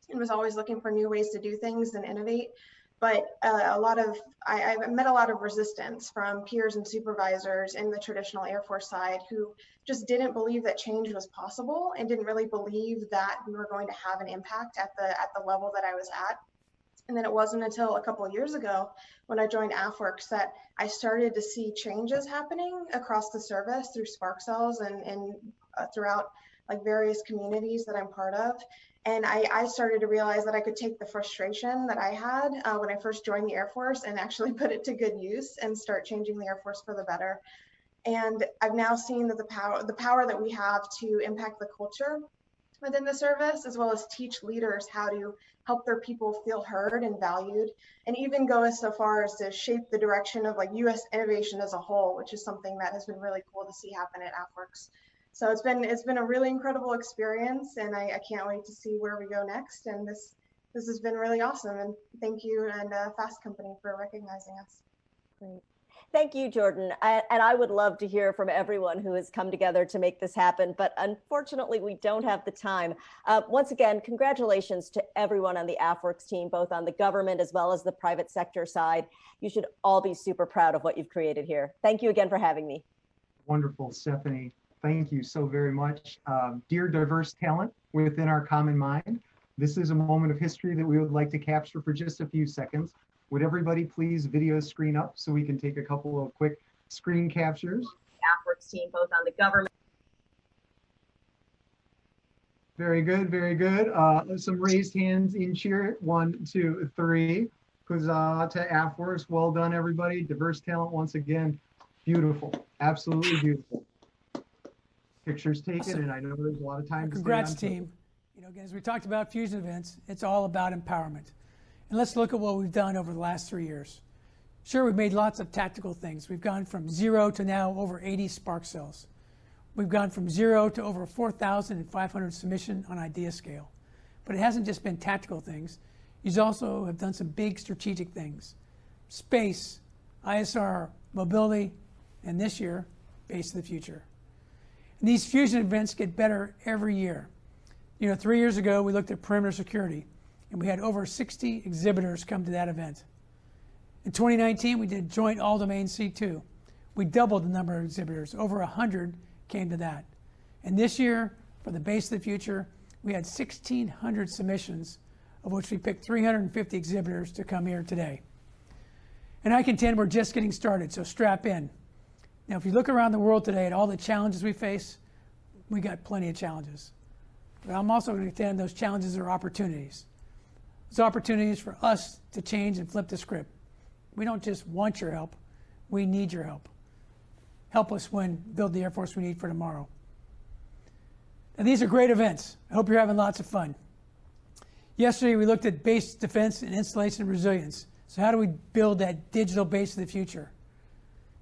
and was always looking for new ways to do things and innovate. But I met a lot of resistance from peers and supervisors in the traditional Air Force side who just didn't believe that change was possible and didn't really believe that we were going to have an impact at the level that I was at. And then it wasn't until a couple of years ago when I joined AFWERX that I started to see changes happening across the service through Spark Cells and throughout like various communities that I'm part of. And I started to realize that I could take the frustration that I had when I first joined the Air Force and actually put it to good use and start changing the Air Force for the better. And I've now seen that the power that we have to impact the culture within the service, as well as teach leaders how to help their people feel heard and valued, and even go as so far as to shape the direction of like U.S. innovation as a whole, which is something that has been really cool to see happen at AFWERX. So it's been a really incredible experience, and I can't wait to see where we go next. And this has been really awesome. And thank you and Fast Company for recognizing us. Great. Thank you, Jordan. And I would love to hear from everyone who has come together to make this happen, but unfortunately we don't have the time. Once again, congratulations to everyone on the AFWERX team, both on the government as well as the private sector side. You should all be super proud of what you've created here. Thank you again for having me. Wonderful, Stephanie. Thank you so very much. Dear diverse talent within our common mind, this is a moment of history that we would like to capture for just a few seconds. Would everybody please video screen up so we can take a couple of quick screen captures? AFWERX team, both on the government. Very good, very good. Some raised hands in cheer. 1, 2, 3. Huzzah to AFWERX. Well done, everybody. Diverse talent once again. Beautiful, absolutely beautiful. Pictures taken, awesome. And I know there's a lot of time. Congrats, team. You know, again, as we talked about fusion events, it's all about empowerment. And let's look at what we've done over the last 3 years. Sure, we've made lots of tactical things. We've gone from 0 to now over 80 Spark Cells. We've gone from 0 to over 4,500 submission on idea scale. But it hasn't just been tactical things. You also have done some big strategic things. Space, ISR, mobility, and this year, Base of the Future. And these fusion events get better every year. You know, 3 years ago, we looked at perimeter security, and we had over 60 exhibitors come to that event. In 2019, we did joint all-domain C2. We doubled the number of exhibitors. Over 100 came to that. And this year, for the Base of the Future, we had 1,600 submissions, of which we picked 350 exhibitors to come here today. And I contend we're just getting started, so strap in. Now, if you look around the world today at all the challenges we face, we got plenty of challenges. But I'm also going to contend those challenges are opportunities. It's opportunities for us to change and flip the script. We don't just want your help, we need your help. Help us build the Air Force we need for tomorrow. And these are great events. I hope you're having lots of fun. Yesterday, we looked at base defense and installation resilience. So how do we build that digital base of the future?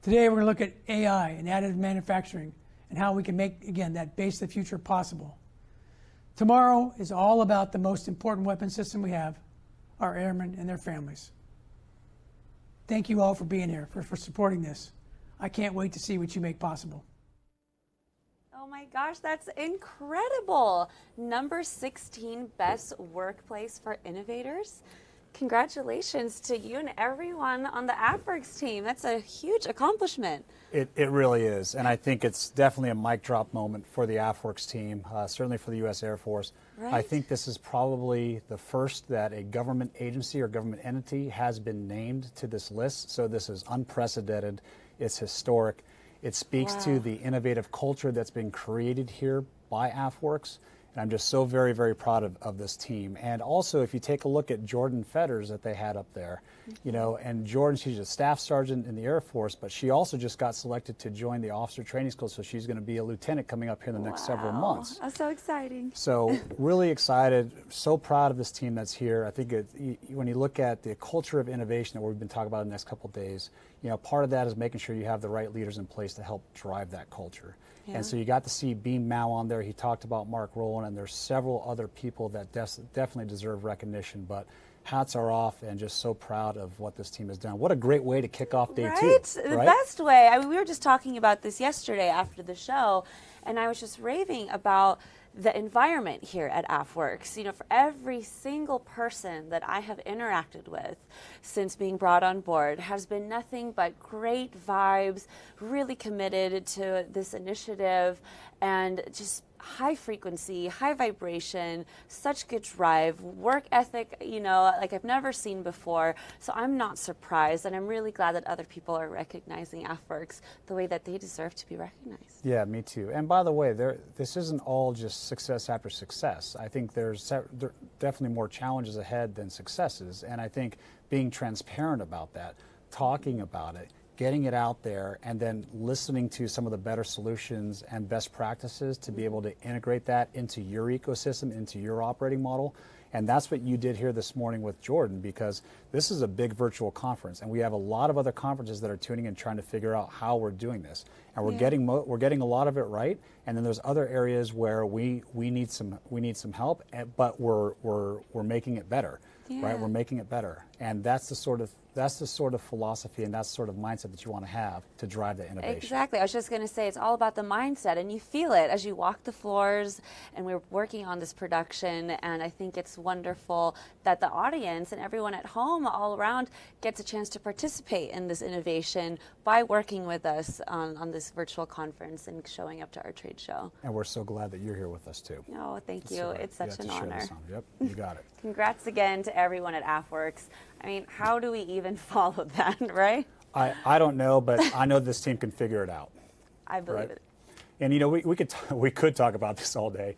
Today, we're going to look at AI and additive manufacturing and how we can make, again, that base of the future possible. Tomorrow is all about the most important weapon system we have, our airmen and their families. Thank you all for being here, for supporting this. I can't wait to see what you make possible. Oh my gosh, that's incredible. Number 16 best workplace for innovators. Congratulations to you and everyone on the AFWERX team. That's a huge accomplishment. It really is, and I think it's definitely a mic drop moment for the AFWERX team, certainly for the U.S. Air Force. Right. I think this is probably the first that a government agency or government entity has been named to this list, so this is unprecedented. It's historic. It speaks to the innovative culture that's been created here by AFWERX. And I'm just so very, very proud of this team. And also, if you take a look at Jordan Fetters that they had up there, you know, and Jordan, she's a staff sergeant in the Air Force, but she also just got selected to join the officer training school, so she's going to be a lieutenant coming up here in the next several months. That's so exciting. So really excited, so proud of this team that's here. I think when you look at the culture of innovation that we've been talking about in the next couple of days, you know, part of that is making sure you have the right leaders in place to help drive that culture. Yeah. And so you got to see Beam Mao on there. He talked about Mark Rowland, and there's several other people that definitely deserve recognition. But hats are off, and just so proud of what this team has done. What a great way to kick off day two. The best way. I mean, we were just talking about this yesterday after the show, and I was just raving about the environment here at AFWERX. You know, for every single person that I have interacted with since being brought on board has been nothing but great vibes, really committed to this initiative, and just high frequency, high vibration, such good drive, work ethic, you know, like I've never seen before. So I'm not surprised, and I'm really glad that other people are recognizing AFWERX the way that they deserve to be recognized. Yeah, me too. And by the way, this isn't all just success after success. I think there definitely more challenges ahead than successes, and I think being transparent about that, talking about it, getting it out there, and then listening to some of the better solutions and best practices to be able to integrate that into your ecosystem, into your operating model. And that's what you did here this morning with Jordan, because this is a big virtual conference, and we have a lot of other conferences that are tuning in trying to figure out how we're doing this. And we're getting a lot of it right, and then there's other areas where we need some help, but we're making it better. Right? We're making it better. And that's the sort of philosophy and that's the sort of mindset that you want to have to drive the innovation. Exactly. I was just going to say, it's all about the mindset, and you feel it as you walk the floors, and we're working on this production, and I think it's wonderful that the audience and everyone at home all around gets a chance to participate in this innovation by working with us on this virtual conference and showing up to our trade show. And we're so glad that you're here with us too. Oh, thank you. It's such an honor. Yep, you got it. Congrats again to everyone at AFWERX. I mean, how do we even follow that, right? I don't know, but I know this team can figure it out. I believe it. And you know, we could talk about this all day,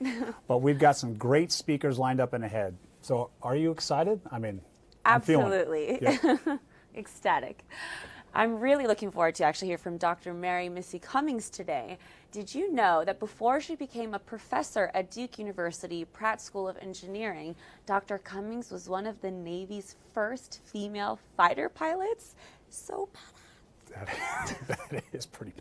but we've got some great speakers lined up in ahead. So are you excited? I mean, absolutely. I'm feeling it. Yep. Ecstatic. I'm really looking forward to actually hear from Dr. Mary Missy Cummings today. Did you know that before she became a professor at Duke University Pratt School of Engineering, Dr. Cummings was one of the Navy's first female fighter pilots? So badass. That is pretty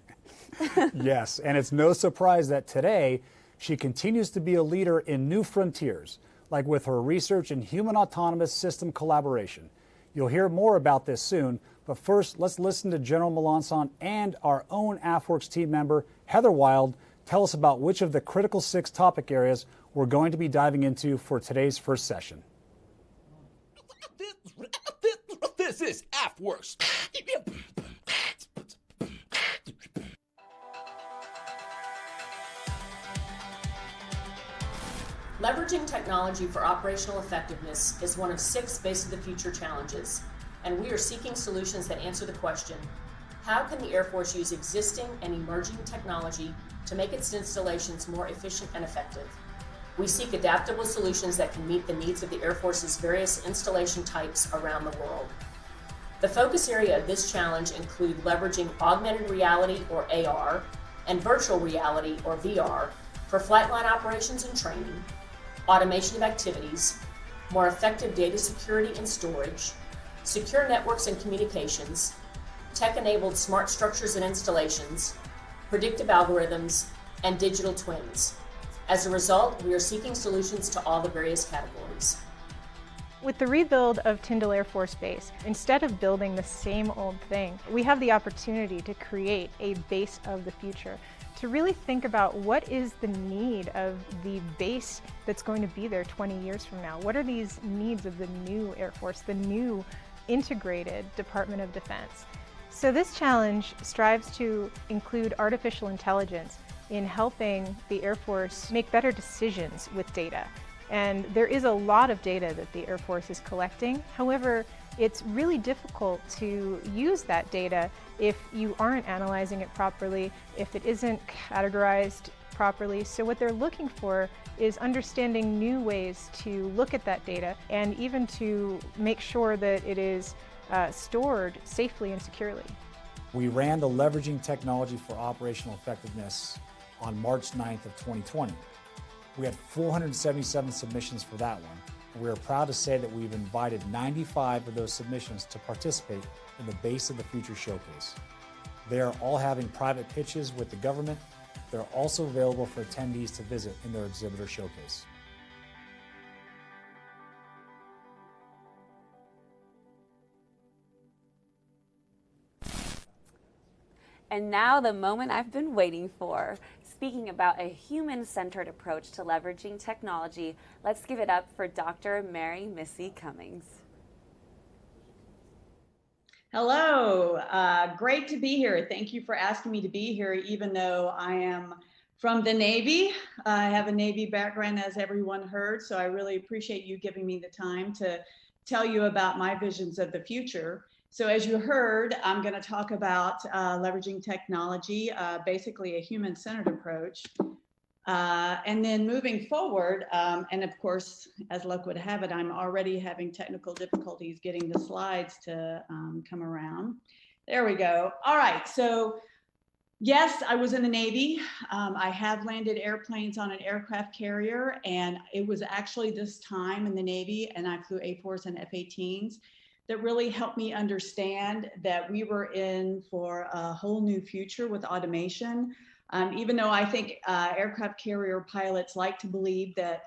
bad. Yes, and it's no surprise that today she continues to be a leader in new frontiers, like with her research in human autonomous system collaboration. You'll hear more about this soon, but first let's listen to General Melanson and our own AFWERX team member, Heather Wild, tell us about which of the critical 6 topic areas we're going to be diving into for today's first session. This is AFWERX. Leveraging technology for operational effectiveness is one of 6 Base of the Future challenges, and we are seeking solutions that answer the question, how can the Air Force use existing and emerging technology to make its installations more efficient and effective? We seek adaptable solutions that can meet the needs of the Air Force's various installation types around the world. The focus area of this challenge include leveraging augmented reality, or AR, and virtual reality, or VR, for flight line operations and training, automation of activities, more effective data security and storage, secure networks and communications, tech-enabled smart structures and installations, predictive algorithms, and digital twins. As a result, we are seeking solutions to all the various categories. With the rebuild of Tyndall Air Force Base, instead of building the same old thing, we have the opportunity to create a base of the future, to really think about what is the need of the base that's going to be there 20 years from now. What are these needs of the new Air Force, the new integrated Department of Defense? So this challenge strives to include artificial intelligence in helping the Air Force make better decisions with data. And there is a lot of data that the Air Force is collecting. However, it's really difficult to use that data if you aren't analyzing it properly, if it isn't categorized properly. So what they're looking for is understanding new ways to look at that data and even to make sure that it is stored safely and securely. We ran the Leveraging Technology for Operational Effectiveness on March 9th of 2020. We had 477 submissions for that one. And we are proud to say that we've invited 95 of those submissions to participate in the Base of the Future Showcase. They are all having private pitches with the government. They're also available for attendees to visit in their exhibitor showcase. And now the moment I've been waiting for. speaking about a human-centered approach to leveraging technology. Let's give it up for Dr. Mary Missy Cummings. Hello, great to be here. Thank you for asking me to be here, even though I am from the Navy. I have a Navy background, as everyone heard, so I really appreciate you giving me the time to tell you about my visions of the future. So as you heard, I'm going to talk about leveraging technology, basically a human-centered approach. And then moving forward, and of course, as luck would have it, I'm already having technical difficulties getting the slides to come around. There we go. All right, so yes, I was in the Navy. I have landed airplanes on an aircraft carrier, and it was actually this time in the Navy, and I flew A4s and F-18s, that really helped me understand that we were in for a whole new future with automation. Even though I think aircraft carrier pilots like to believe that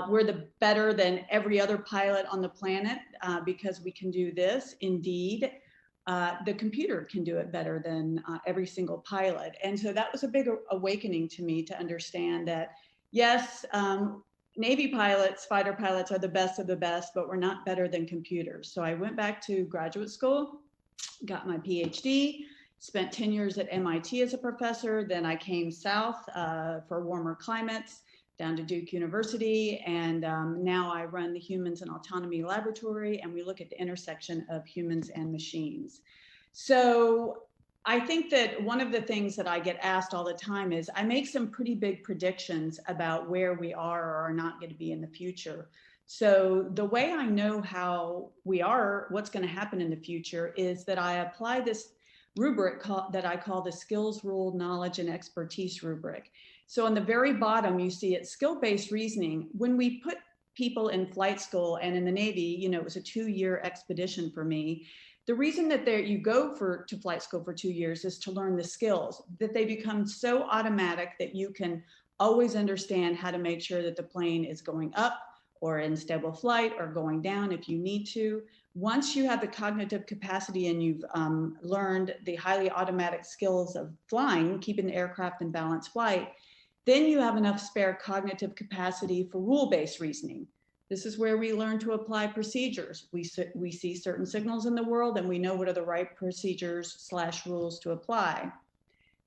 we're better than every other pilot on the planet because we can do this, indeed, the computer can do it better than every single pilot. And so that was a big awakening to me to understand that, yes, Navy pilots, fighter pilots are the best of the best, but we're not better than computers. So I went back to graduate school, got my PhD, spent 10 years at MIT as a professor. Then I came south for warmer climates, down to Duke University. And now I run the Humans and Autonomy Laboratory, and we look at the intersection of humans and machines. So I think that one of the things that I get asked all the time is I make some pretty big predictions about where we are or are not going to be in the future. So the way I know how we are, what's going to happen in the future, is that I apply this rubric that I call the skills, rule, knowledge, and expertise rubric. So on the very bottom, you see it's skill-based reasoning. When we put people in flight school and in the Navy, you know, it was a 2-year expedition for me. The reason that you go to flight school for 2 years is to learn the skills, that they become so automatic that you can always understand how to make sure that the plane is going up or in stable flight or going down if you need to. Once you have the cognitive capacity and you've learned the highly automatic skills of flying, keeping the aircraft in balanced flight, then you have enough spare cognitive capacity for rule-based reasoning. This is where we learn to apply procedures. We see certain signals in the world and we know what are the right procedures / rules to apply.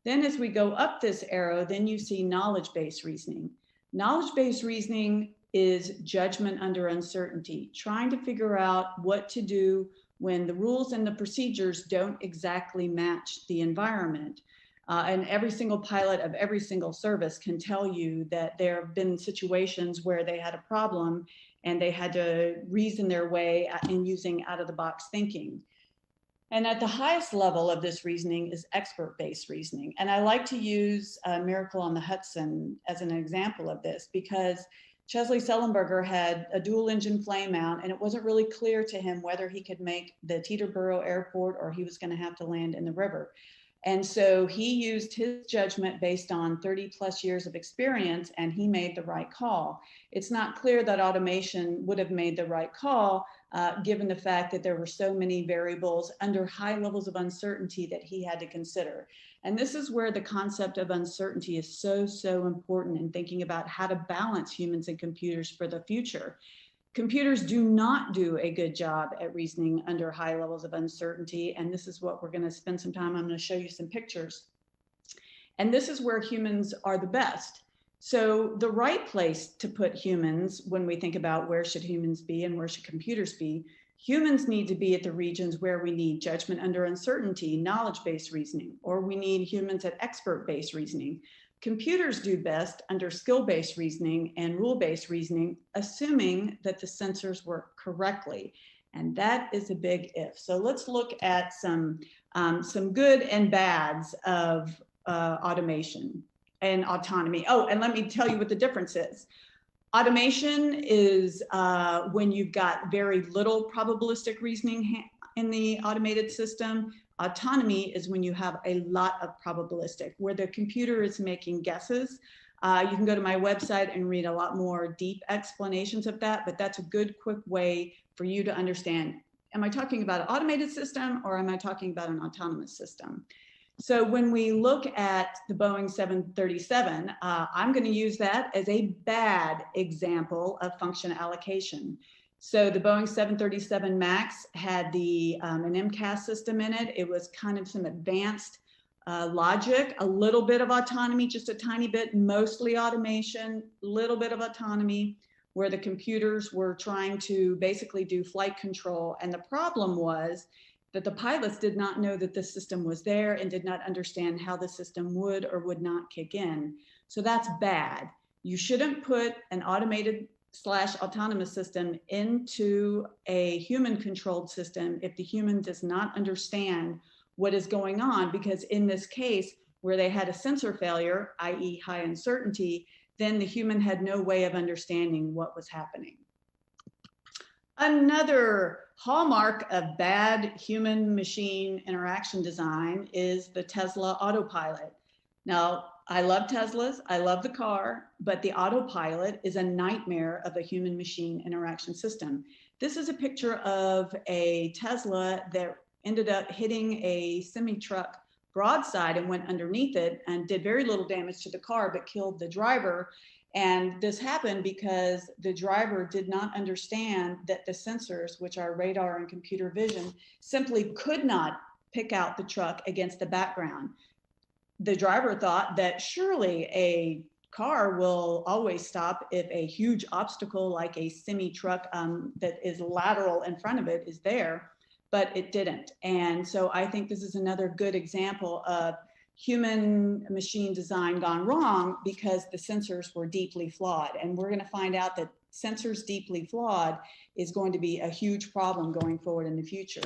Then as we go up this arrow, then you see knowledge-based reasoning. Knowledge-based reasoning is judgment under uncertainty, trying to figure out what to do when the rules and the procedures don't exactly match the environment. And every single pilot of every single service can tell you that there have been situations where they had a problem and they had to reason their way in using out-of-the-box thinking. And at the highest level of this reasoning is expert-based reasoning. And I like to use Miracle on the Hudson as an example of this because Chesley Sullenberger had a dual-engine flame-out, and it wasn't really clear to him whether he could make the Teterboro Airport or he was going to have to land in the river. And so he used his judgment based on 30+ years of experience, and he made the right call. It's not clear that automation would have made the right call, given the fact that there were so many variables under high levels of uncertainty that he had to consider. And this is where the concept of uncertainty is so, so important in thinking about how to balance humans and computers for the future. Computers do not do a good job at reasoning under high levels of uncertainty. And this is what we're going to spend some time. I'm going to show you some pictures. And this is where humans are the best. So the right place to put humans when we think about where should humans be and where should computers be, humans need to be at the regions where we need judgment under uncertainty, knowledge-based reasoning, or we need humans at expert-based reasoning. Computers do best under skill-based reasoning and rule-based reasoning, assuming that the sensors work correctly. And that is a big if. So let's look at some good and bads of automation and autonomy. Oh, and let me tell you what the difference is. Automation is when you've got very little probabilistic reasoning in the automated system. Autonomy is when you have a lot of probabilistic, where the computer is making guesses. You can go to my website and read a lot more deep explanations of that, but that's a good, quick way for you to understand. Am I talking about an automated system or am I talking about an autonomous system? So when we look at the Boeing 737, I'm going to use that as a bad example of function allocation. So the Boeing 737 MAX had an MCAS system in it. It was kind of some advanced logic, a little bit of autonomy, just a tiny bit, mostly automation, little bit of autonomy, where the computers were trying to basically do flight control. And the problem was that the pilots did not know that this system was there and did not understand how the system would or would not kick in. So that's bad. You shouldn't put an automated / autonomous system into a human controlled system if the human does not understand what is going on, because in this case where they had a sensor failure, i.e. high uncertainty, then the human had no way of understanding what was happening. Another hallmark of bad human-machine interaction design is the Tesla autopilot. Now, I love Teslas, I love the car, but the autopilot is a nightmare of a human-machine interaction system. This is a picture of a Tesla that ended up hitting a semi-truck broadside and went underneath it and did very little damage to the car, but killed the driver. And this happened because the driver did not understand that the sensors, which are radar and computer vision, simply could not pick out the truck against the background. The driver thought that surely a car will always stop if a huge obstacle like a semi-truck that is lateral in front of it is there, but it didn't. And so I think this is another good example of human machine design gone wrong because the sensors were deeply flawed. And we're going to find out that sensors deeply flawed is going to be a huge problem going forward in the future.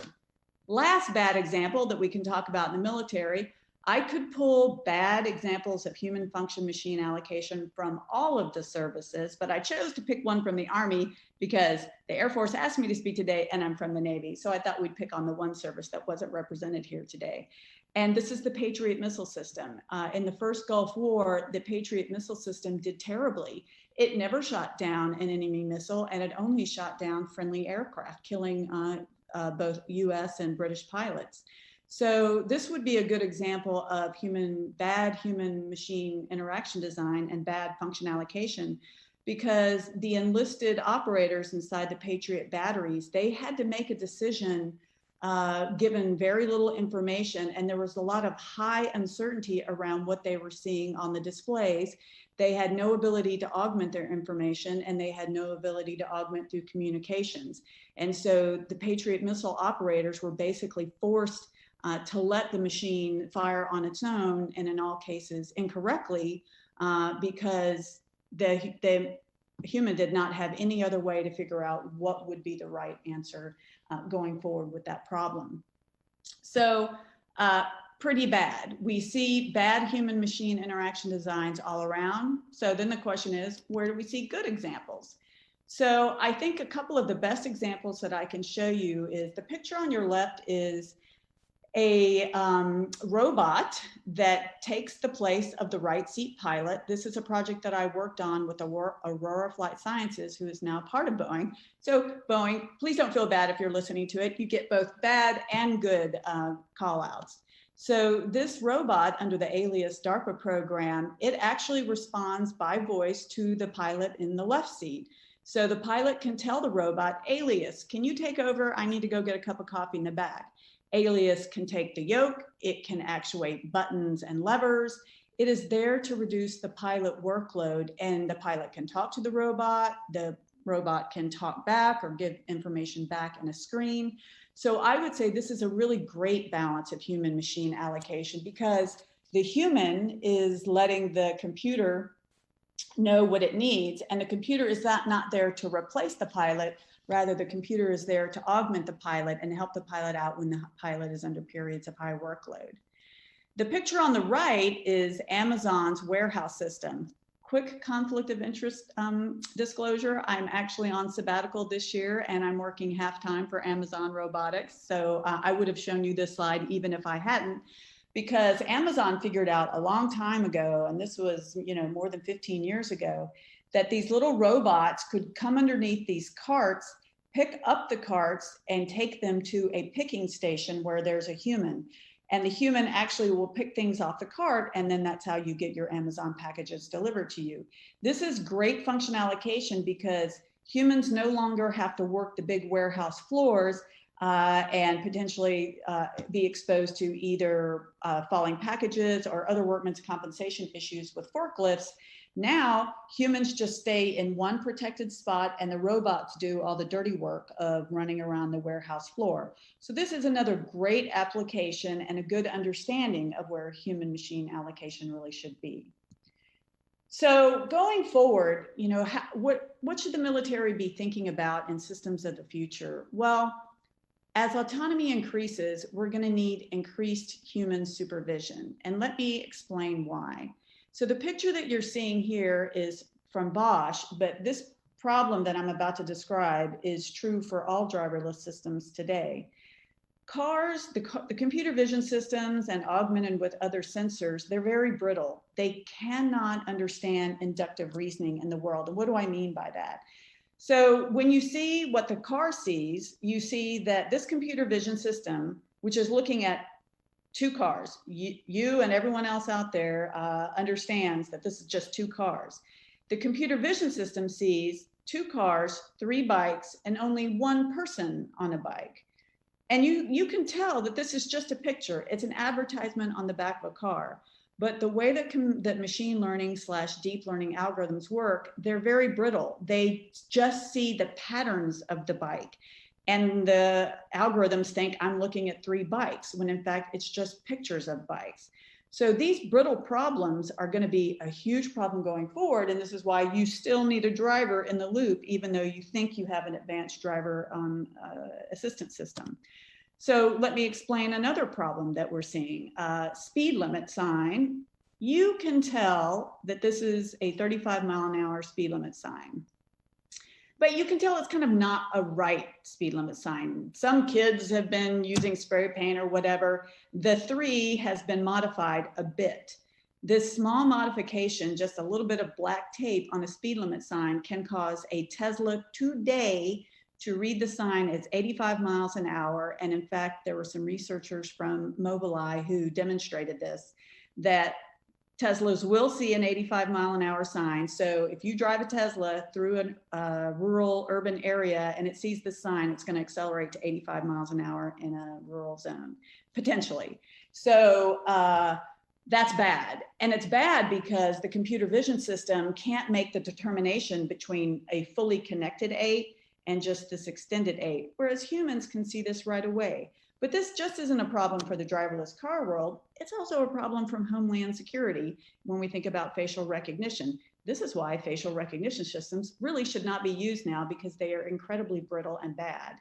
Last bad example that we can talk about in the military, I could pull bad examples of human function machine allocation from all of the services, but I chose to pick one from the Army because the Air Force asked me to speak today and I'm from the Navy. So I thought we'd pick on the one service that wasn't represented here today. And this is the Patriot missile system. In the first Gulf War, the Patriot missile system did terribly. It never shot down an enemy missile and it only shot down friendly aircraft, killing both US and British pilots. So this would be a good example of bad human-machine interaction design and bad function allocation, because the enlisted operators inside the Patriot batteries, they had to make a decision given very little information, and there was a lot of high uncertainty around what they were seeing on the displays. They had no ability to augment their information, and they had no ability to augment through communications. And so the Patriot missile operators were basically forced to let the machine fire on its own, and in all cases incorrectly, because the human did not have any other way to figure out what would be the right answer going forward with that problem. So pretty bad. We see bad human-machine interaction designs all around. So then the question is, where do we see good examples? So I think a couple of the best examples that I can show you is the picture on your left is a robot that takes the place of the right seat pilot. This is a project that I worked on with Aurora Flight Sciences, who is now part of Boeing. So Boeing, please don't feel bad if you're listening to it. You get both bad and good call outs. So this robot under the Alias DARPA program, it actually responds by voice to the pilot in the left seat. So the pilot can tell the robot, Alias, can you take over? I need to go get a cup of coffee in the back. Alias can take the yoke, it can actuate buttons and levers. It is there to reduce the pilot workload, and the pilot can talk to the robot can talk back or give information back in a screen. So I would say this is a really great balance of human-machine allocation, because the human is letting the computer know what it needs, and the computer is not there to replace the pilot. Rather, the computer is there to augment the pilot and help the pilot out when the pilot is under periods of high workload. The picture on the right is Amazon's warehouse system. Quick conflict of interest disclosure. I'm actually on sabbatical this year and I'm working half-time for Amazon Robotics. So I would have shown you this slide even if I hadn't, because Amazon figured out a long time ago, and this was more than 15 years ago, that these little robots could come underneath these carts, pick up the carts and take them to a picking station where there's a human. and the human actually will pick things off the cart, and then that's how you get your Amazon packages delivered to you. This is great function allocation because humans no longer have to work the big warehouse floors and potentially be exposed to either falling packages or other workman's compensation issues with forklifts. Now, humans just stay in one protected spot and the robots do all the dirty work of running around the warehouse floor. So this is another great application and a good understanding of where human machine allocation really should be. So going forward, you know, what should the military be thinking about in systems of the future? Well, as autonomy increases, we're going to need increased human supervision. And let me explain why. So the picture that you're seeing here is from Bosch, but this problem that I'm about to describe is true for all driverless systems today. Cars, the computer vision systems and augmented with other sensors, they're very brittle. They cannot understand inductive reasoning in the world. And what do I mean by that? So when you see what the car sees, you see that this computer vision system, which is looking at two cars, you and everyone else out there understands that this is just two cars. The computer vision system sees two cars, three bikes, and only one person on a bike. And you can tell that this is just a picture. It's an advertisement on the back of a car. But the way that machine learning / deep learning algorithms work, they're very brittle. They just see the patterns of the bike. And the algorithms think I'm looking at three bikes, when in fact, it's just pictures of bikes. So these brittle problems are going to be a huge problem going forward. And this is why you still need a driver in the loop, even though you think you have an advanced driver assistance system. So let me explain another problem that we're seeing. Speed limit sign. You can tell that this is a 35-mile-an-hour speed limit sign. But you can tell it's kind of not a right speed limit sign. Some kids have been using spray paint or whatever. The 3 has been modified a bit. This small modification, just a little bit of black tape on a speed limit sign, can cause a Tesla today to read the sign as 85 miles an hour. And in fact, there were some researchers from Mobileye who demonstrated this, that Teslas will see an 85-mile-an-hour sign. So if you drive a Tesla through a rural urban area and it sees this sign, it's going to accelerate to 85 miles an hour in a rural zone, potentially. So that's bad. And it's bad because the computer vision system can't make the determination between a fully connected 8 and just this extended 8, whereas humans can see this right away. But this just isn't a problem for the driverless car world. It's also a problem from Homeland Security when we think about facial recognition. This is why facial recognition systems really should not be used now, because they are incredibly brittle and bad.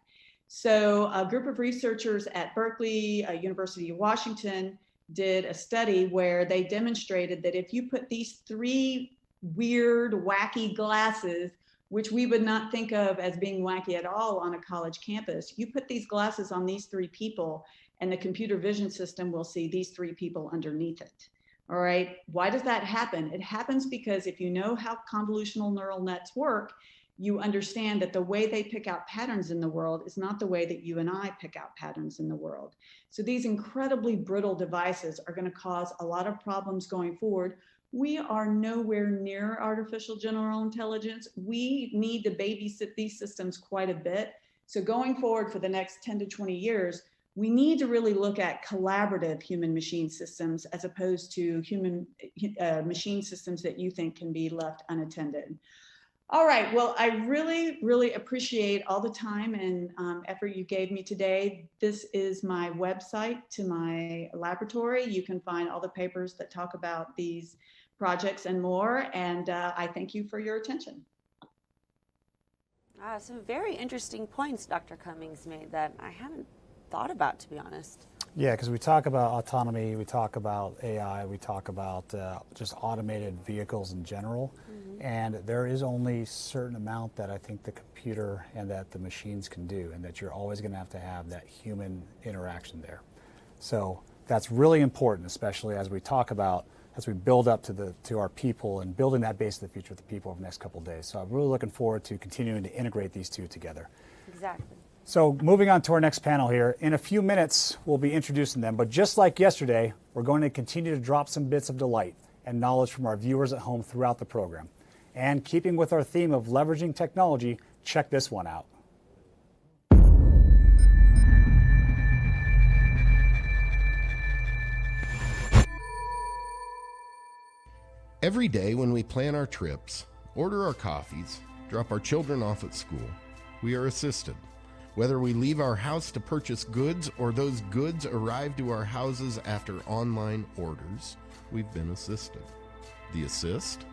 So a group of researchers at Berkeley, University of Washington, did a study where they demonstrated that if you put these 3 weird, wacky glasses, which we would not think of as being wacky at all on a college campus, you put these glasses on these 3 people and the computer vision system will see these 3 people underneath it. All right, why does that happen? It happens because if you know how convolutional neural nets work, you understand that the way they pick out patterns in the world is not the way that you and I pick out patterns in the world. So these incredibly brittle devices are going to cause a lot of problems going forward. We are nowhere near artificial general intelligence. We need to babysit these systems quite a bit. So going forward for the next 10 to 20 years, we need to really look at collaborative human-machine systems as opposed to human machine systems that you think can be left unattended. All right, well, I really, really appreciate all the time and effort you gave me today. This is my website to my laboratory. You can find all the papers that talk about these projects and more, and I thank you for your attention. Some very interesting points Dr. Cummings made that I haven't thought about, to be honest. Yeah, because we talk about autonomy, we talk about AI, we talk about just automated vehicles in general, and there is only a certain amount that I think the computer and that the machines can do, and that you're always going to have that human interaction there. So that's really important, especially as we talk about, as we build up to our people and building that base of the future with the people over the next couple of days. So I'm really looking forward to continuing to integrate these two together. Exactly. So moving on to our next panel here, in a few minutes we'll be introducing them, but just like yesterday, we're going to continue to drop some bits of delight and knowledge from our viewers at home throughout the program. And keeping with our theme of leveraging technology, check this one out. Every day when we plan our trips, order our coffees, drop our children off at school, we are assisted. Whether we leave our house to purchase goods or those goods arrive to our houses after online orders, we've been assisted. The assist?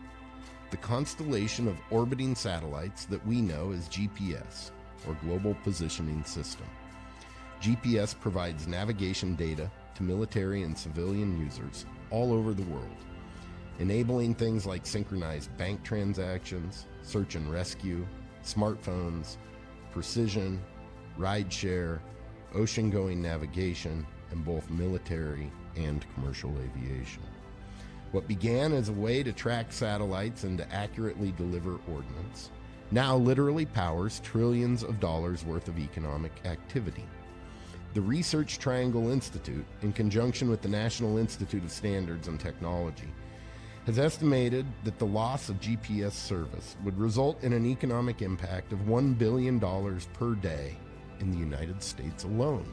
The constellation of orbiting satellites that we know as GPS, or Global Positioning System. GPS provides navigation data to military and civilian users all over the world, enabling things like synchronized bank transactions, search and rescue, smartphones, precision, rideshare, ocean-going navigation, and both military and commercial aviation. What began as a way to track satellites and to accurately deliver ordnance now literally powers trillions of dollars worth of economic activity. The Research Triangle Institute, in conjunction with the National Institute of Standards and Technology, has estimated that the loss of GPS service would result in an economic impact of $1 billion per day in the United States alone.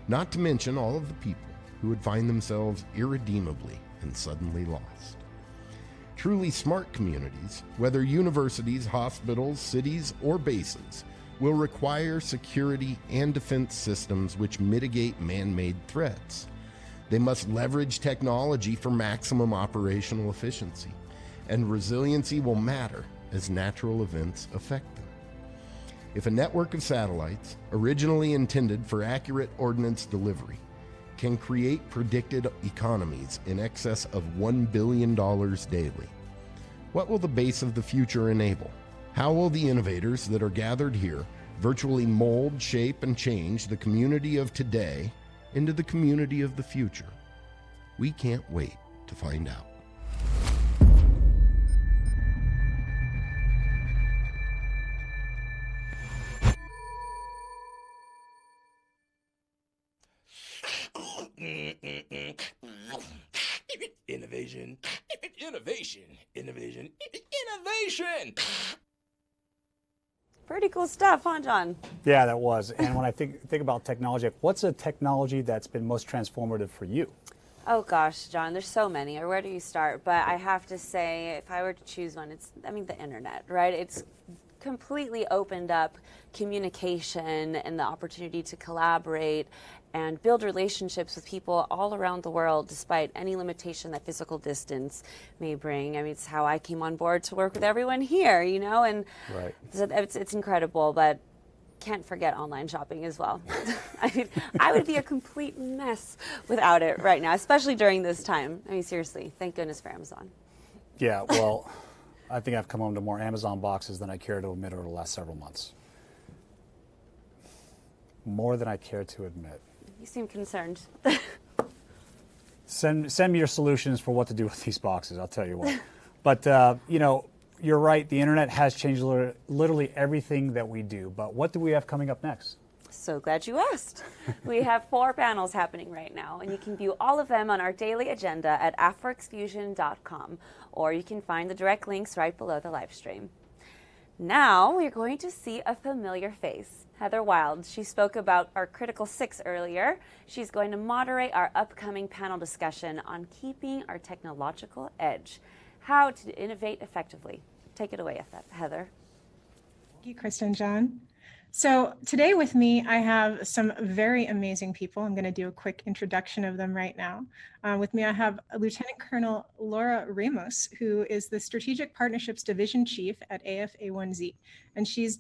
Not to mention all of the people who would find themselves irredeemably and suddenly lost. Truly smart communities, whether universities, hospitals, cities, or bases, will require security and defense systems which mitigate man-made threats. They must leverage technology for maximum operational efficiency, and resiliency will matter as natural events affect them. If a network of satellites, originally intended for accurate ordnance delivery, can create predicted economies in excess of $1 billion daily, what will the base of the future enable? How will the innovators that are gathered here virtually mold, shape, and change the community of today into the community of the future? We can't wait to find out. Innovation, innovation, innovation, innovation. Pretty cool stuff, huh, John? Yeah, that was. And when I think about technology, what's a technology that's been most transformative for you? Oh gosh, John, there's so many. Where do you start? But I have to say, if I were to choose one, the internet, right? It's completely opened up communication and the opportunity to collaborate and build relationships with people all around the world despite any limitation that physical distance may bring. I mean, it's how I came on board to work with everyone here, you know, and right. It's incredible, but can't forget online shopping as well. I mean, I would be a complete mess without it right now, especially during this time. I mean, seriously, thank goodness for Amazon. Yeah, well, I think I've come home to more Amazon boxes than I care to admit over the last several months. More than I care to admit. You seem concerned. Send me your solutions for what to do with these boxes, I'll tell you what. But, you know, you're right, the internet has changed literally everything that we do. But what do we have coming up next? So glad you asked. We have 4 panels happening right now, and you can view all of them on our daily agenda at AFWERXfusion.com, or you can find the direct links right below the live stream. Now we're going to see a familiar face, Heather Wild. She spoke about our Critical 6 earlier. She's going to moderate our upcoming panel discussion on keeping our technological edge, how to innovate effectively. Take it away, Heather. Thank you, Krista and John. So today with me, I have some very amazing people. I'm going to do a quick introduction of them right now. With me, I have Lieutenant Colonel Laura Ramos, who is the Strategic Partnerships Division Chief at AFWERX, and she's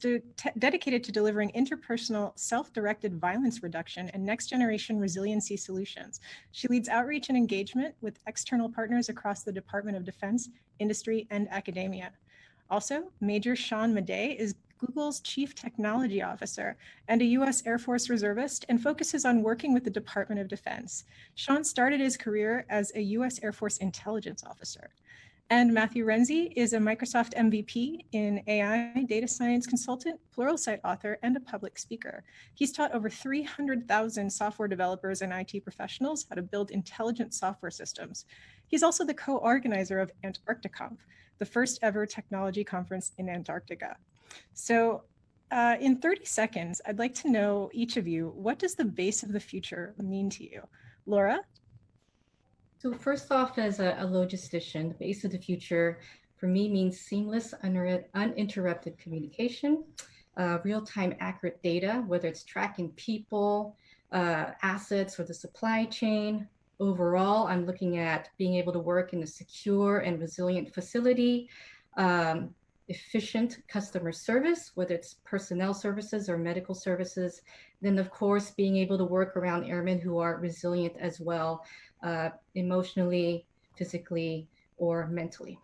dedicated to delivering interpersonal self-directed violence reduction and next-generation resiliency solutions. She leads outreach and engagement with external partners across the Department of Defense, industry, and academia. Also, Major Sean Madej is Google's Chief Technology Officer and a U.S. Air Force reservist and focuses on working with the Department of Defense. Sean started his career as a U.S. Air Force intelligence officer. And Matthew Renzi is a Microsoft MVP in AI, data science consultant, Pluralsight author, and a public speaker. He's taught over 300,000 software developers and IT professionals how to build intelligent software systems. He's also the co-organizer of Antarcticonf, the first ever technology conference in Antarctica. So in 30 seconds, I'd like to know each of you, what does the base of the future mean to you? Laura? So first off, as a logistician, the base of the future for me means seamless, uninterrupted communication, real-time accurate data, whether it's tracking people, assets, or the supply chain. Overall, I'm looking at being able to work in a secure and resilient facility, efficient customer service, whether it's personnel services or medical services. Then, of course, being able to work around airmen who are resilient as well, emotionally, physically, or mentally.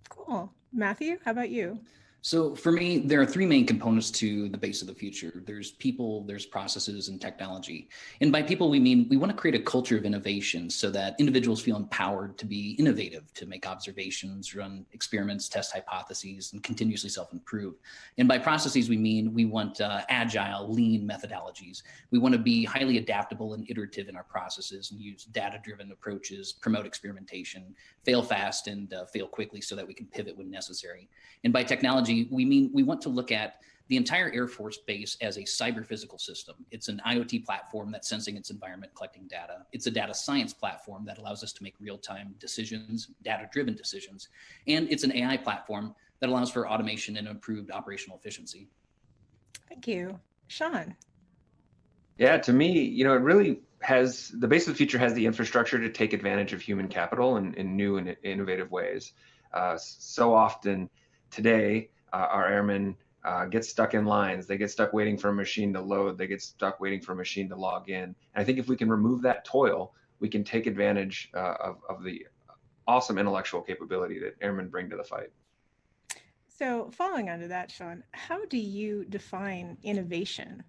Cool. Matthew, how about you? So for me, there are three main components to the base of the future. There's people, there's processes, and technology. And by people, we mean we want to create a culture of innovation so that individuals feel empowered to be innovative, to make observations, run experiments, test hypotheses, and continuously self-improve. And by processes, we mean we want agile, lean methodologies. We want to be highly adaptable and iterative in our processes and use data-driven approaches, promote experimentation, fail fast and fail quickly so that we can pivot when necessary. And by technology, we mean we want to look at the entire Air Force base as a cyber physical system. It's an IoT platform that's sensing its environment, collecting data. It's a data science platform that allows us to make real-time decisions, data-driven decisions. And it's an AI platform that allows for automation and improved operational efficiency. Thank you. Sean? Yeah, to me, it really has, the base of the future has the infrastructure to take advantage of human capital in new and innovative ways. So often today, our airmen get stuck in lines. They get stuck waiting for a machine to load. They get stuck waiting for a machine to log in. And I think if we can remove that toil, we can take advantage of the awesome intellectual capability that airmen bring to the fight. So following on to that, Sean, how do you define innovation?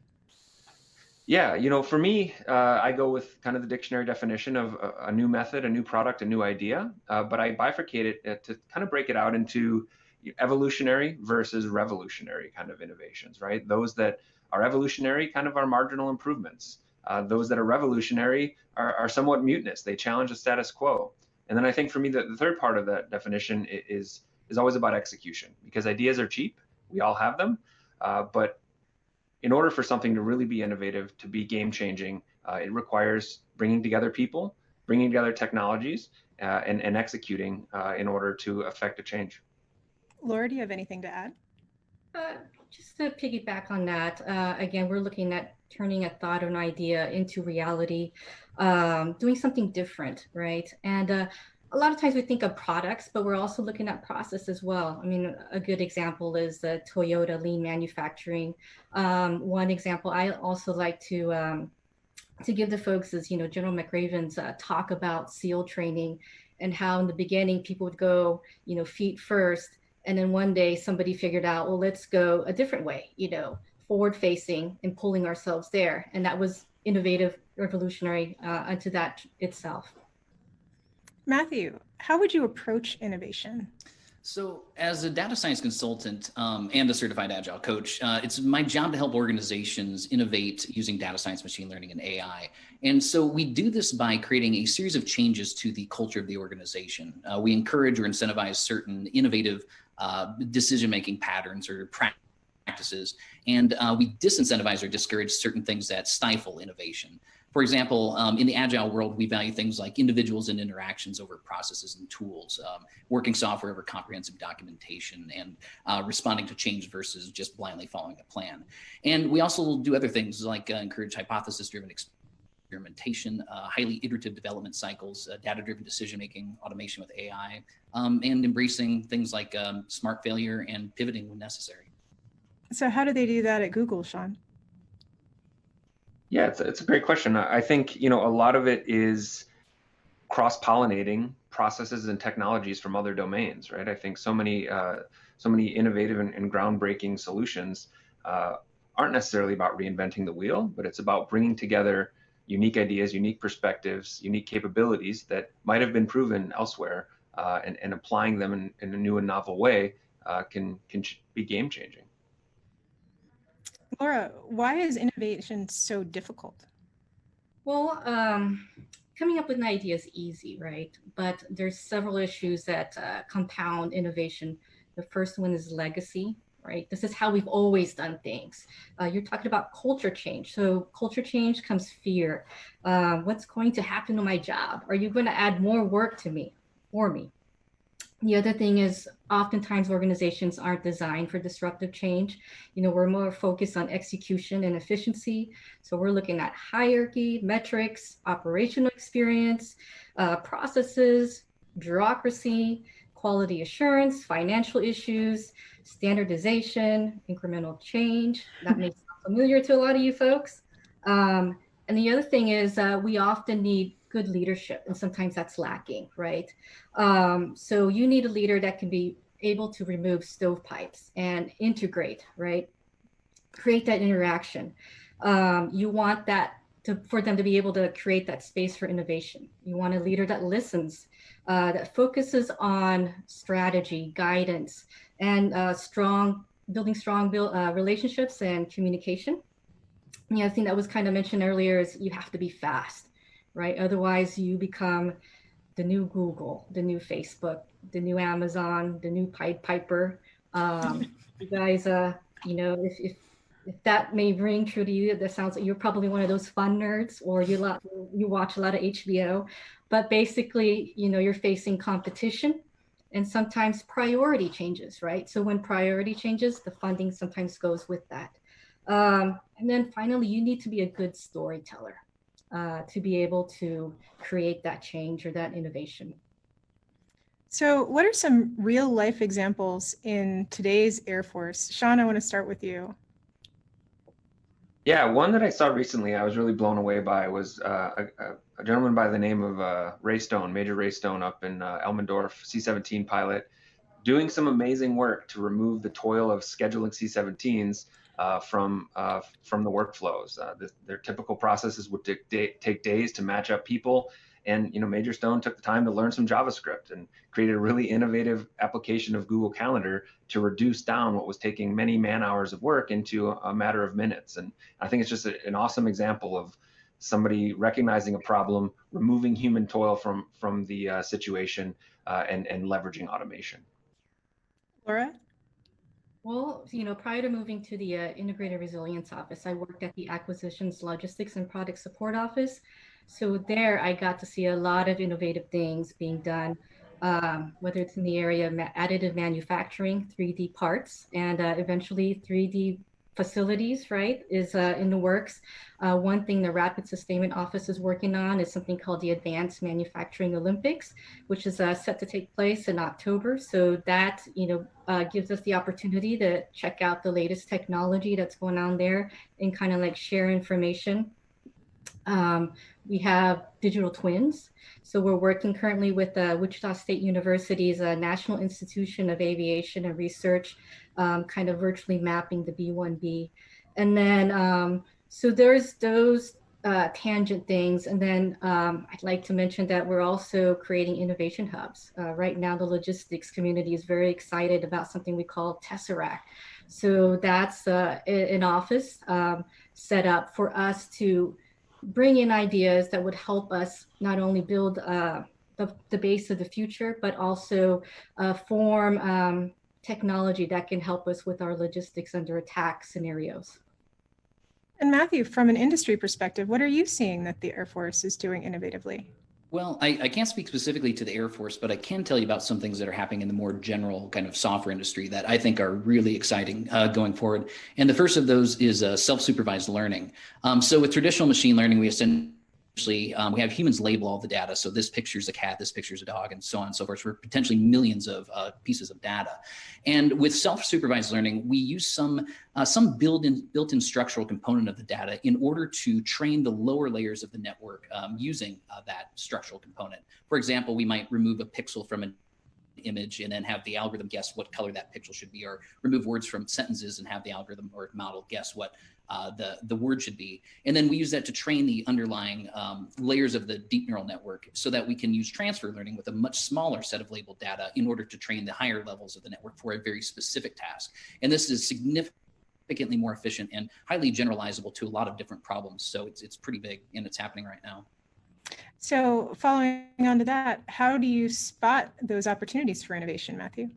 Yeah, for me, I go with kind of the dictionary definition of a new method, a new product, a new idea, but I bifurcate it to kind of break it out into evolutionary versus revolutionary kind of innovations, right? Those that are evolutionary kind of are marginal improvements. Those that are revolutionary are somewhat mutinous. They challenge the status quo. And then I think for me, the third part of that definition is always about execution, because ideas are cheap. We all have them. But in order for something to really be innovative, to be game changing, it requires bringing together people, bringing together technologies, and executing in order to affect a change. Laura, do you have anything to add? Just to piggyback on that, again, we're looking at turning a thought or an idea into reality, doing something different, right? And a lot of times we think of products, but we're also looking at process as well. I mean, a good example is the Toyota lean manufacturing. One example I also like to give the folks is, General McRaven's talk about SEAL training and how in the beginning people would go, feet first. And then one day somebody figured out, well, let's go a different way, forward facing and pulling ourselves there. And that was innovative, revolutionary unto that itself. Matthew, how would you approach innovation? So as a data science consultant and a certified agile coach, it's my job to help organizations innovate using data science, machine learning, and AI. And so we do this by creating a series of changes to the culture of the organization. We encourage or incentivize certain innovative decision-making patterns or practices, and we disincentivize or discourage certain things that stifle innovation. For example, in the agile world, we value things like individuals and interactions over processes and tools, working software over comprehensive documentation, and responding to change versus just blindly following a plan. And we also do other things like encourage hypothesis-driven experimentation, highly iterative development cycles, data-driven decision-making, automation with AI, and embracing things like smart failure and pivoting when necessary. So how do they do that at Google, Sean? Yeah, it's a great question. I think, a lot of it is cross-pollinating processes and technologies from other domains, right? I think so many innovative and groundbreaking solutions aren't necessarily about reinventing the wheel, but it's about bringing together unique ideas, unique perspectives, unique capabilities that might have been proven elsewhere and applying them in a new and novel way can be game changing. Laura, why is innovation so difficult? Well, coming up with an idea is easy, right? But there's several issues that compound innovation. The first one is legacy, right? This is how we've always done things. You're talking about culture change. So culture change comes fear. What's going to happen to my job? Are you going to add more work to me, for me? The other thing is oftentimes organizations aren't designed for disruptive change. You know, we're more focused on execution and efficiency. So we're looking at hierarchy, metrics, operational experience, processes, bureaucracy, quality assurance, financial issues, standardization, incremental change. That may sound familiar to a lot of you folks. And the other thing is we often need good leadership, and sometimes that's lacking, right? So you need a leader that can be able to remove stovepipes and integrate, right? Create that interaction. You want that for them to be able to create that space for innovation. You want a leader that listens, that focuses on strategy, guidance, and building strong relationships and communication. The other thing that was kind of mentioned earlier is you have to be fast, right? Otherwise you become the new Google, the new Facebook, the new Amazon, the new Pied Piper. You guys, you know, if that may ring true to you, that sounds like you're probably one of those fun nerds, or you watch a lot of HBO. But basically, you know, you're facing competition, and sometimes priority changes, right? So when priority changes, the funding sometimes goes with that. And then finally, you need to be a good storyteller to be able to create that change or that innovation. So what are some real life examples in today's Air Force? Sean, I want to start with you. Yeah, one that I saw recently I was really blown away by was a gentleman by the name of Ray Stone, Major Ray Stone up in Elmendorf, C-17 pilot, doing some amazing work to remove the toil of scheduling C-17s from the workflows. Their typical processes would take days to match up people. And, you know, Major Stone took the time to learn some JavaScript and created a really innovative application of Google Calendar to reduce down what was taking many man-hours of work into a matter of minutes. And I think it's just an awesome example of somebody recognizing a problem, removing human toil from the situation, and leveraging automation. Laura? Well, you know, prior to moving to the Integrated Resilience Office, I worked at the Acquisitions, Logistics, and Product Support Office. So there I got to see a lot of innovative things being done, whether it's in the area of additive manufacturing, 3D parts, and eventually 3D facilities, right, is in the works. One thing the Rapid Sustainment Office is working on is something called the Advanced Manufacturing Olympics, which is set to take place in October. So that, you know, gives us the opportunity to check out the latest technology that's going on there and kind of like share information. We have digital twins. So we're working currently with Wichita State University's National Institution of Aviation and Research, kind of virtually mapping the B-1B. And then, so there's those tangent things. And then I'd like to mention that we're also creating innovation hubs. Right now, the logistics community is very excited about something we call Tesseract. So that's an office set up for us to bring in ideas that would help us not only build the base of the future, but also form technology that can help us with our logistics under attack scenarios. And Matthew, from an industry perspective, what are you seeing that the Air Force is doing innovatively? Well, I can't speak specifically to the Air Force, but I can tell you about some things that are happening in the more general kind of software industry that I think are really exciting going forward. And the first of those is self-supervised learning. So with traditional machine learning, we essentially we have humans label all the data. So this picture's a cat, this picture's a dog, and so on and so forth for potentially millions of pieces of data. And with self-supervised learning, we use some built-in structural component of the data in order to train the lower layers of the network using that structural component. For example, we might remove a pixel from an image and then have the algorithm guess what color that pixel should be, or remove words from sentences and have the algorithm or model guess what the word should be. And then we use that to train the underlying layers of the deep neural network so that we can use transfer learning with a much smaller set of labeled data in order to train the higher levels of the network for a very specific task. And this is significantly more efficient and highly generalizable to a lot of different problems. So it's pretty big, and it's happening right now. So following on to that, how do you spot those opportunities for innovation, Matthew?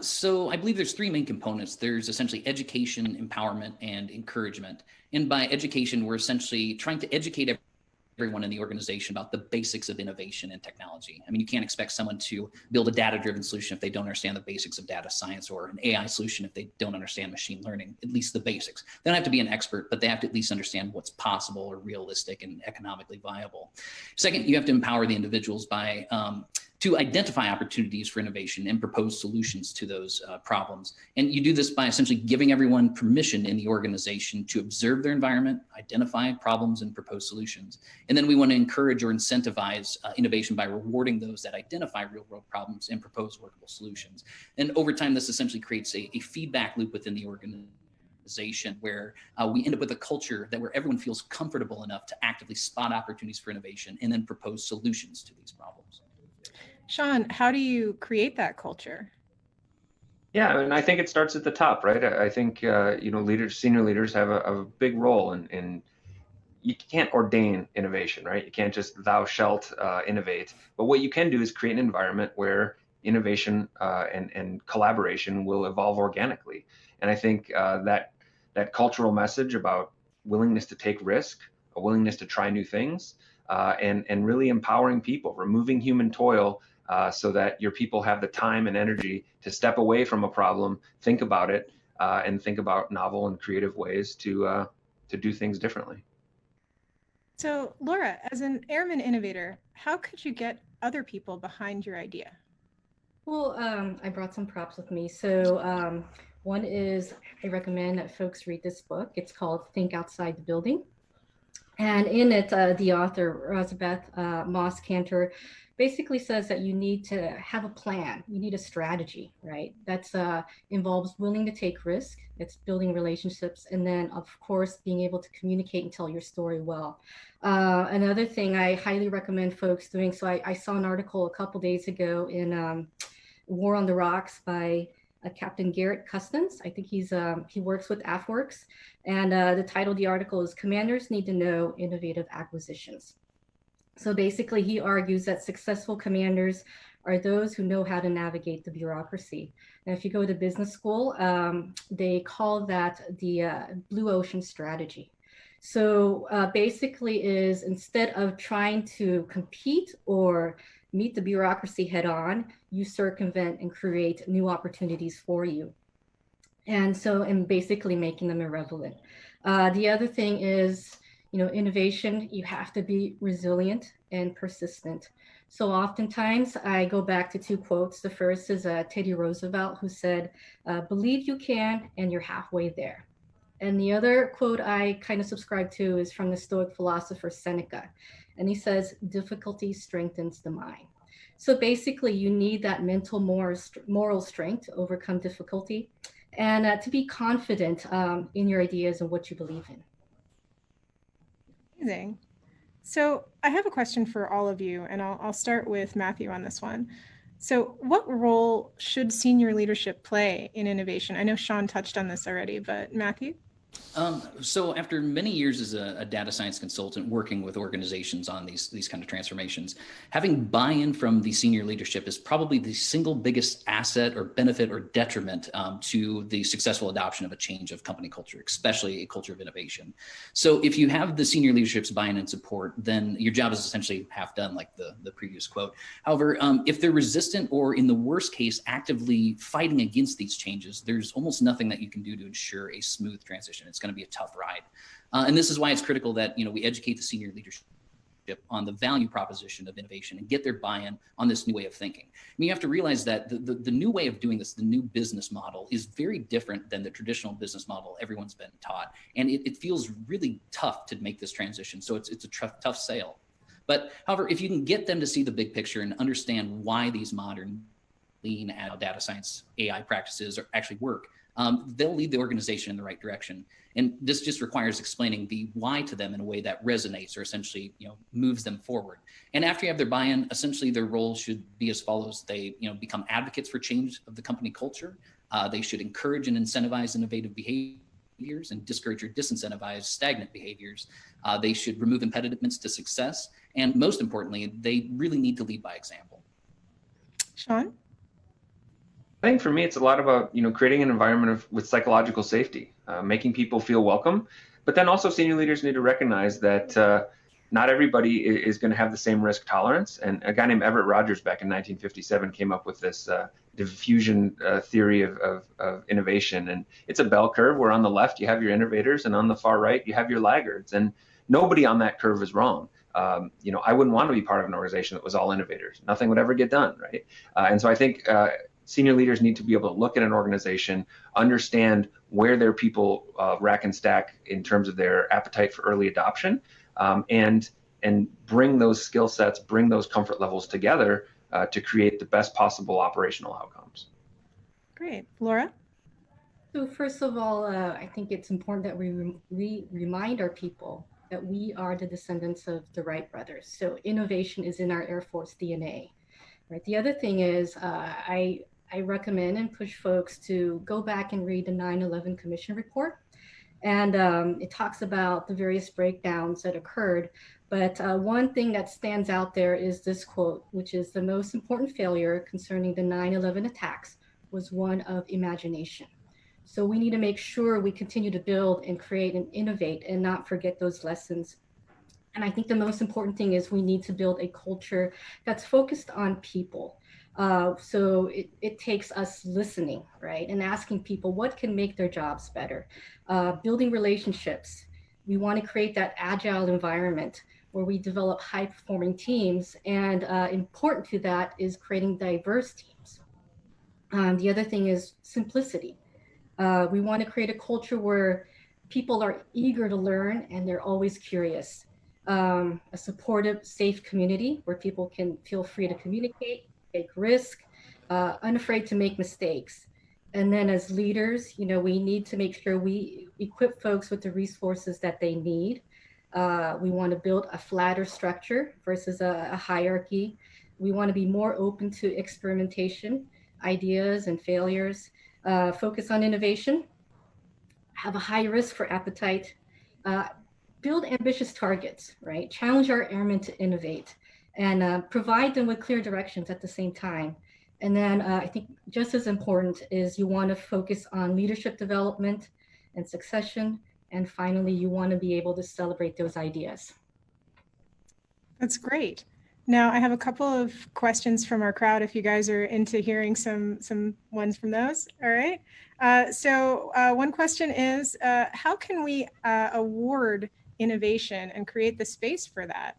So I believe there's three main components. There's essentially education, empowerment, and encouragement. And by education, we're essentially trying to educate everyone in the organization about the basics of innovation and technology. I mean, you can't expect someone to build a data-driven solution if they don't understand the basics of data science, or an AI solution if they don't understand machine learning, at least the basics. They don't have to be an expert, but they have to at least understand what's possible or realistic and economically viable. Second, you have to empower the individuals by to identify opportunities for innovation and propose solutions to those problems. And you do this by essentially giving everyone permission in the organization to observe their environment, identify problems, and propose solutions. And then we want to encourage or incentivize innovation by rewarding those that identify real-world problems and propose workable solutions. And over time, this essentially creates a feedback loop within the organization where we end up with a culture that where everyone feels comfortable enough to actively spot opportunities for innovation and then propose solutions to these problems. Sean, how do you create that culture? Yeah, and I think it starts at the top, right? I think leaders, senior leaders, have a big role in. You can't ordain innovation, right? You can't just thou shalt innovate. But what you can do is create an environment where innovation and collaboration will evolve organically. And I think that cultural message about willingness to take risk, a willingness to try new things, and really empowering people, removing human toil. So that your people have the time and energy to step away from a problem, think about it, and think about novel and creative ways to do things differently. So, Laura, as an airman innovator, how could you get other people behind your idea? Well, I brought some props with me. So one is I recommend that folks read this book. It's called Think Outside the Building. And in it, the author, Elizabeth Moss Cantor, basically says that you need to have a plan. You need a strategy, right? That's involves willing to take risk. It's building relationships. And then, of course, being able to communicate and tell your story well. Another thing I highly recommend folks doing. So I saw an article a couple days ago in War on the Rocks by Captain Garrett Custance. I think he works with AFWERX. And the title of the article is Commanders Need to Know Innovative Acquisitions. So basically, he argues that successful commanders are those who know how to navigate the bureaucracy. And if you go to business school, they call that the blue ocean strategy. So basically is instead of trying to compete or meet the bureaucracy head on, you circumvent and create new opportunities for you. And basically making them irrelevant. The other thing is, innovation, you have to be resilient and persistent. So oftentimes I go back to two quotes. The first is Teddy Roosevelt, who said, believe you can, and you're halfway there. And the other quote I kind of subscribe to is from the Stoic philosopher Seneca. And he says, difficulty strengthens the mind. So basically you need that mental moral strength to overcome difficulty and to be confident in your ideas and what you believe in. Amazing. So I have a question for all of you, and I'll start with Matthew on this one. So what role should senior leadership play in innovation? I know Sean touched on this already, but Matthew? So after many years as a data science consultant working with organizations on these kind of transformations, having buy-in from the senior leadership is probably the single biggest asset or benefit or detriment to the successful adoption of a change of company culture, especially a culture of innovation. So if you have the senior leadership's buy-in and support, then your job is essentially half done, like the previous quote. However, if they're resistant or in the worst case, actively fighting against these changes, there's almost nothing that you can do to ensure a smooth transition. It's going to be a tough ride. And this is why it's critical that we educate the senior leadership on the value proposition of innovation and get their buy-in on this new way of thinking. I mean, you have to realize that the new way of doing this, the new business model, is very different than the traditional business model everyone's been taught. And it feels really tough to make this transition. So it's a tough sale. But however, if you can get them to see the big picture and understand why these modern lean, agile data science, AI practices actually work, they'll lead the organization in the right direction. And this just requires explaining the why to them in a way that resonates or essentially, moves them forward. And after you have their buy-in, essentially their role should be as follows. They, become advocates for change of the company culture. They should encourage and incentivize innovative behaviors and discourage or disincentivize stagnant behaviors. They should remove impediments to success. And most importantly, they really need to lead by example. Sean? I think for me, it's a lot about, creating an environment with psychological safety, making people feel welcome, but then also senior leaders need to recognize that not everybody is going to have the same risk tolerance. And a guy named Everett Rogers back in 1957 came up with this diffusion theory of innovation. And it's a bell curve where on the left, you have your innovators, and on the far right, you have your laggards. And nobody on that curve is wrong. I wouldn't want to be part of an organization that was all innovators. Nothing would ever get done, right? And so I think senior leaders need to be able to look at an organization, understand where their people rack and stack in terms of their appetite for early adoption, and bring those skill sets, bring those comfort levels together to create the best possible operational outcomes. Great. Laura? So first of all, I think it's important that we remind our people that we are the descendants of the Wright brothers. So innovation is in our Air Force DNA. Right. The other thing is I recommend and push folks to go back and read the 9/11 Commission report. And it talks about the various breakdowns that occurred. But one thing that stands out there is this quote, which is the most important failure concerning the 9/11 attacks was one of imagination. So we need to make sure we continue to build and create and innovate and not forget those lessons. And I think the most important thing is we need to build a culture that's focused on people. So it takes us listening, right? And asking people what can make their jobs better. Building relationships. We want to create that agile environment where we develop high performing teams. And important to that is creating diverse teams. The other thing is simplicity. We want to create a culture where people are eager to learn and they're always curious. A supportive, safe community where people can feel free to communicate, take risk, unafraid to make mistakes. And then as leaders, we need to make sure we equip folks with the resources that they need. We want to build a flatter structure versus a hierarchy. We want to be more open to experimentation, ideas and failures, focus on innovation, have a high risk for appetite, build ambitious targets, right? Challenge our airmen to innovate and provide them with clear directions at the same time. And then I think just as important is you want to focus on leadership development and succession. And finally, you want to be able to celebrate those ideas. That's great. Now I have a couple of questions from our crowd if you guys are into hearing some ones from those. All right. So one question is, how can we award innovation and create the space for that?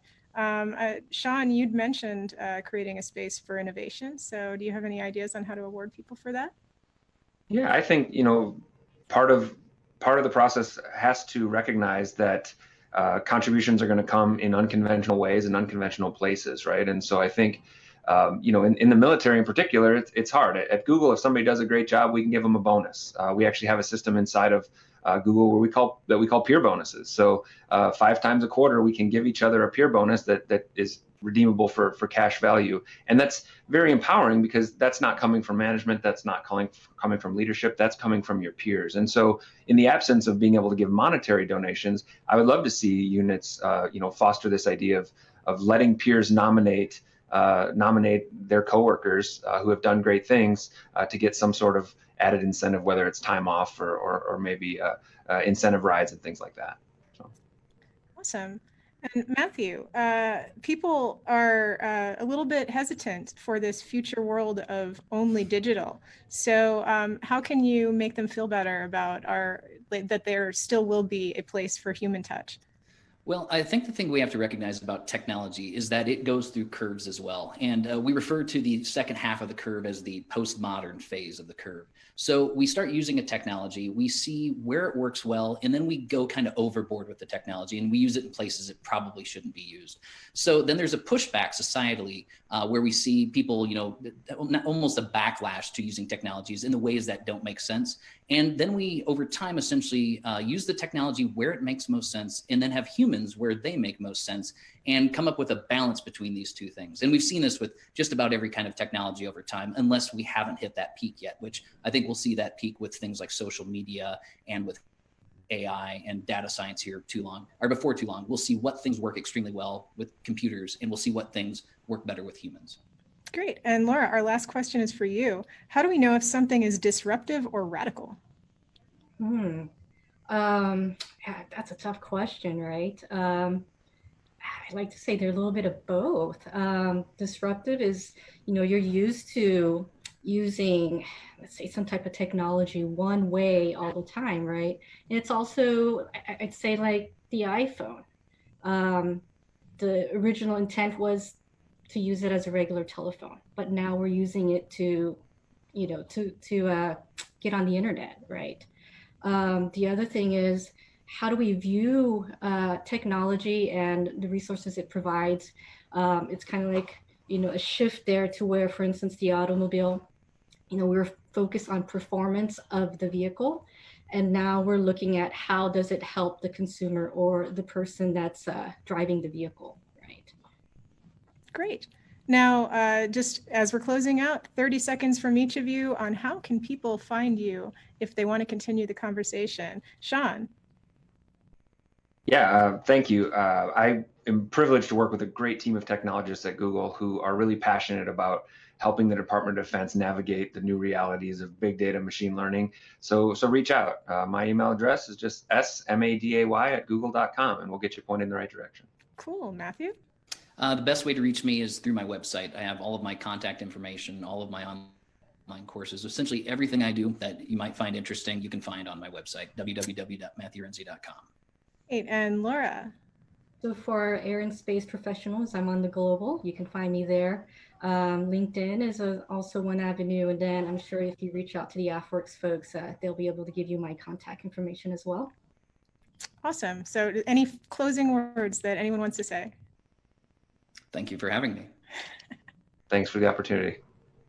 Sean, you'd mentioned creating a space for innovation. So do you have any ideas on how to award people for that? Yeah, I think, part of the process has to recognize that contributions are going to come in unconventional ways and unconventional places, right? And so I think, in the military in particular, it's hard. At Google, if somebody does a great job, we can give them a bonus. We actually have a system inside of Google where we call peer bonuses. So 5 times a quarter, we can give each other a peer bonus that is redeemable for cash value. And that's very empowering because that's not coming from management, that's not coming from leadership, that's coming from your peers. And so in the absence of being able to give monetary donations, I would love to see units foster this idea of letting peers nominate their coworkers who have done great things to get some sort of added incentive, whether it's time off or maybe incentive rides and things like that. So. Awesome. And Matthew, people are a little bit hesitant for this future world of only digital. So how can you make them feel better about that there still will be a place for human touch? Well, I think the thing we have to recognize about technology is that it goes through curves as well. And we refer to the second half of the curve as the postmodern phase of the curve. So we start using a technology, we see where it works well, and then we go kind of overboard with the technology and we use it in places it probably shouldn't be used. So then there's a pushback societally where we see people, almost a backlash to using technologies in the ways that don't make sense. And then we, over time, essentially use the technology where it makes most sense and then have humans where they make most sense and come up with a balance between these two things. And we've seen this with just about every kind of technology over time, unless we haven't hit that peak yet, which I think we'll see that peak with things like social media and with AI and data science here before too long. We'll see what things work extremely well with computers, and we'll see what things work better with humans. Great. And Laura, our last question is for you. How do we know if something is disruptive or radical? That's a tough question, right? I like to say they're a little bit of both. Disruptive is, you're used to using, let's say, some type of technology one way all the time, right? And it's also, I'd say, like the iPhone. The original intent was to use it as a regular telephone, but now we're using it to get on the internet, right? The other thing is, how do we view technology and the resources it provides? It's kind of like, a shift there to where, for instance, the automobile, we're focused on performance of the vehicle. And now we're looking at how does it help the consumer or the person that's driving the vehicle, right? Great. Now, just as we're closing out, 30 seconds from each of you on how can people find you if they want to continue the conversation. Sean. Yeah, thank you. I am privileged to work with a great team of technologists at Google who are really passionate about helping the Department of Defense navigate the new realities of big data machine learning. So reach out. My email address is just smaday@google.com, and we'll get you pointed in the right direction. Cool. Matthew? The best way to reach me is through my website. I have all of my contact information, all of my online courses, essentially everything I do that you might find interesting, you can find on my website, www.matthewrenze.com. Great. And Laura? So for air and space professionals, I'm on the Global. You can find me there. LinkedIn is also one avenue. And then I'm sure if you reach out to the AFWERX folks, they'll be able to give you my contact information as well. Awesome. So any closing words that anyone wants to say? Thank you for having me. Thanks for the opportunity.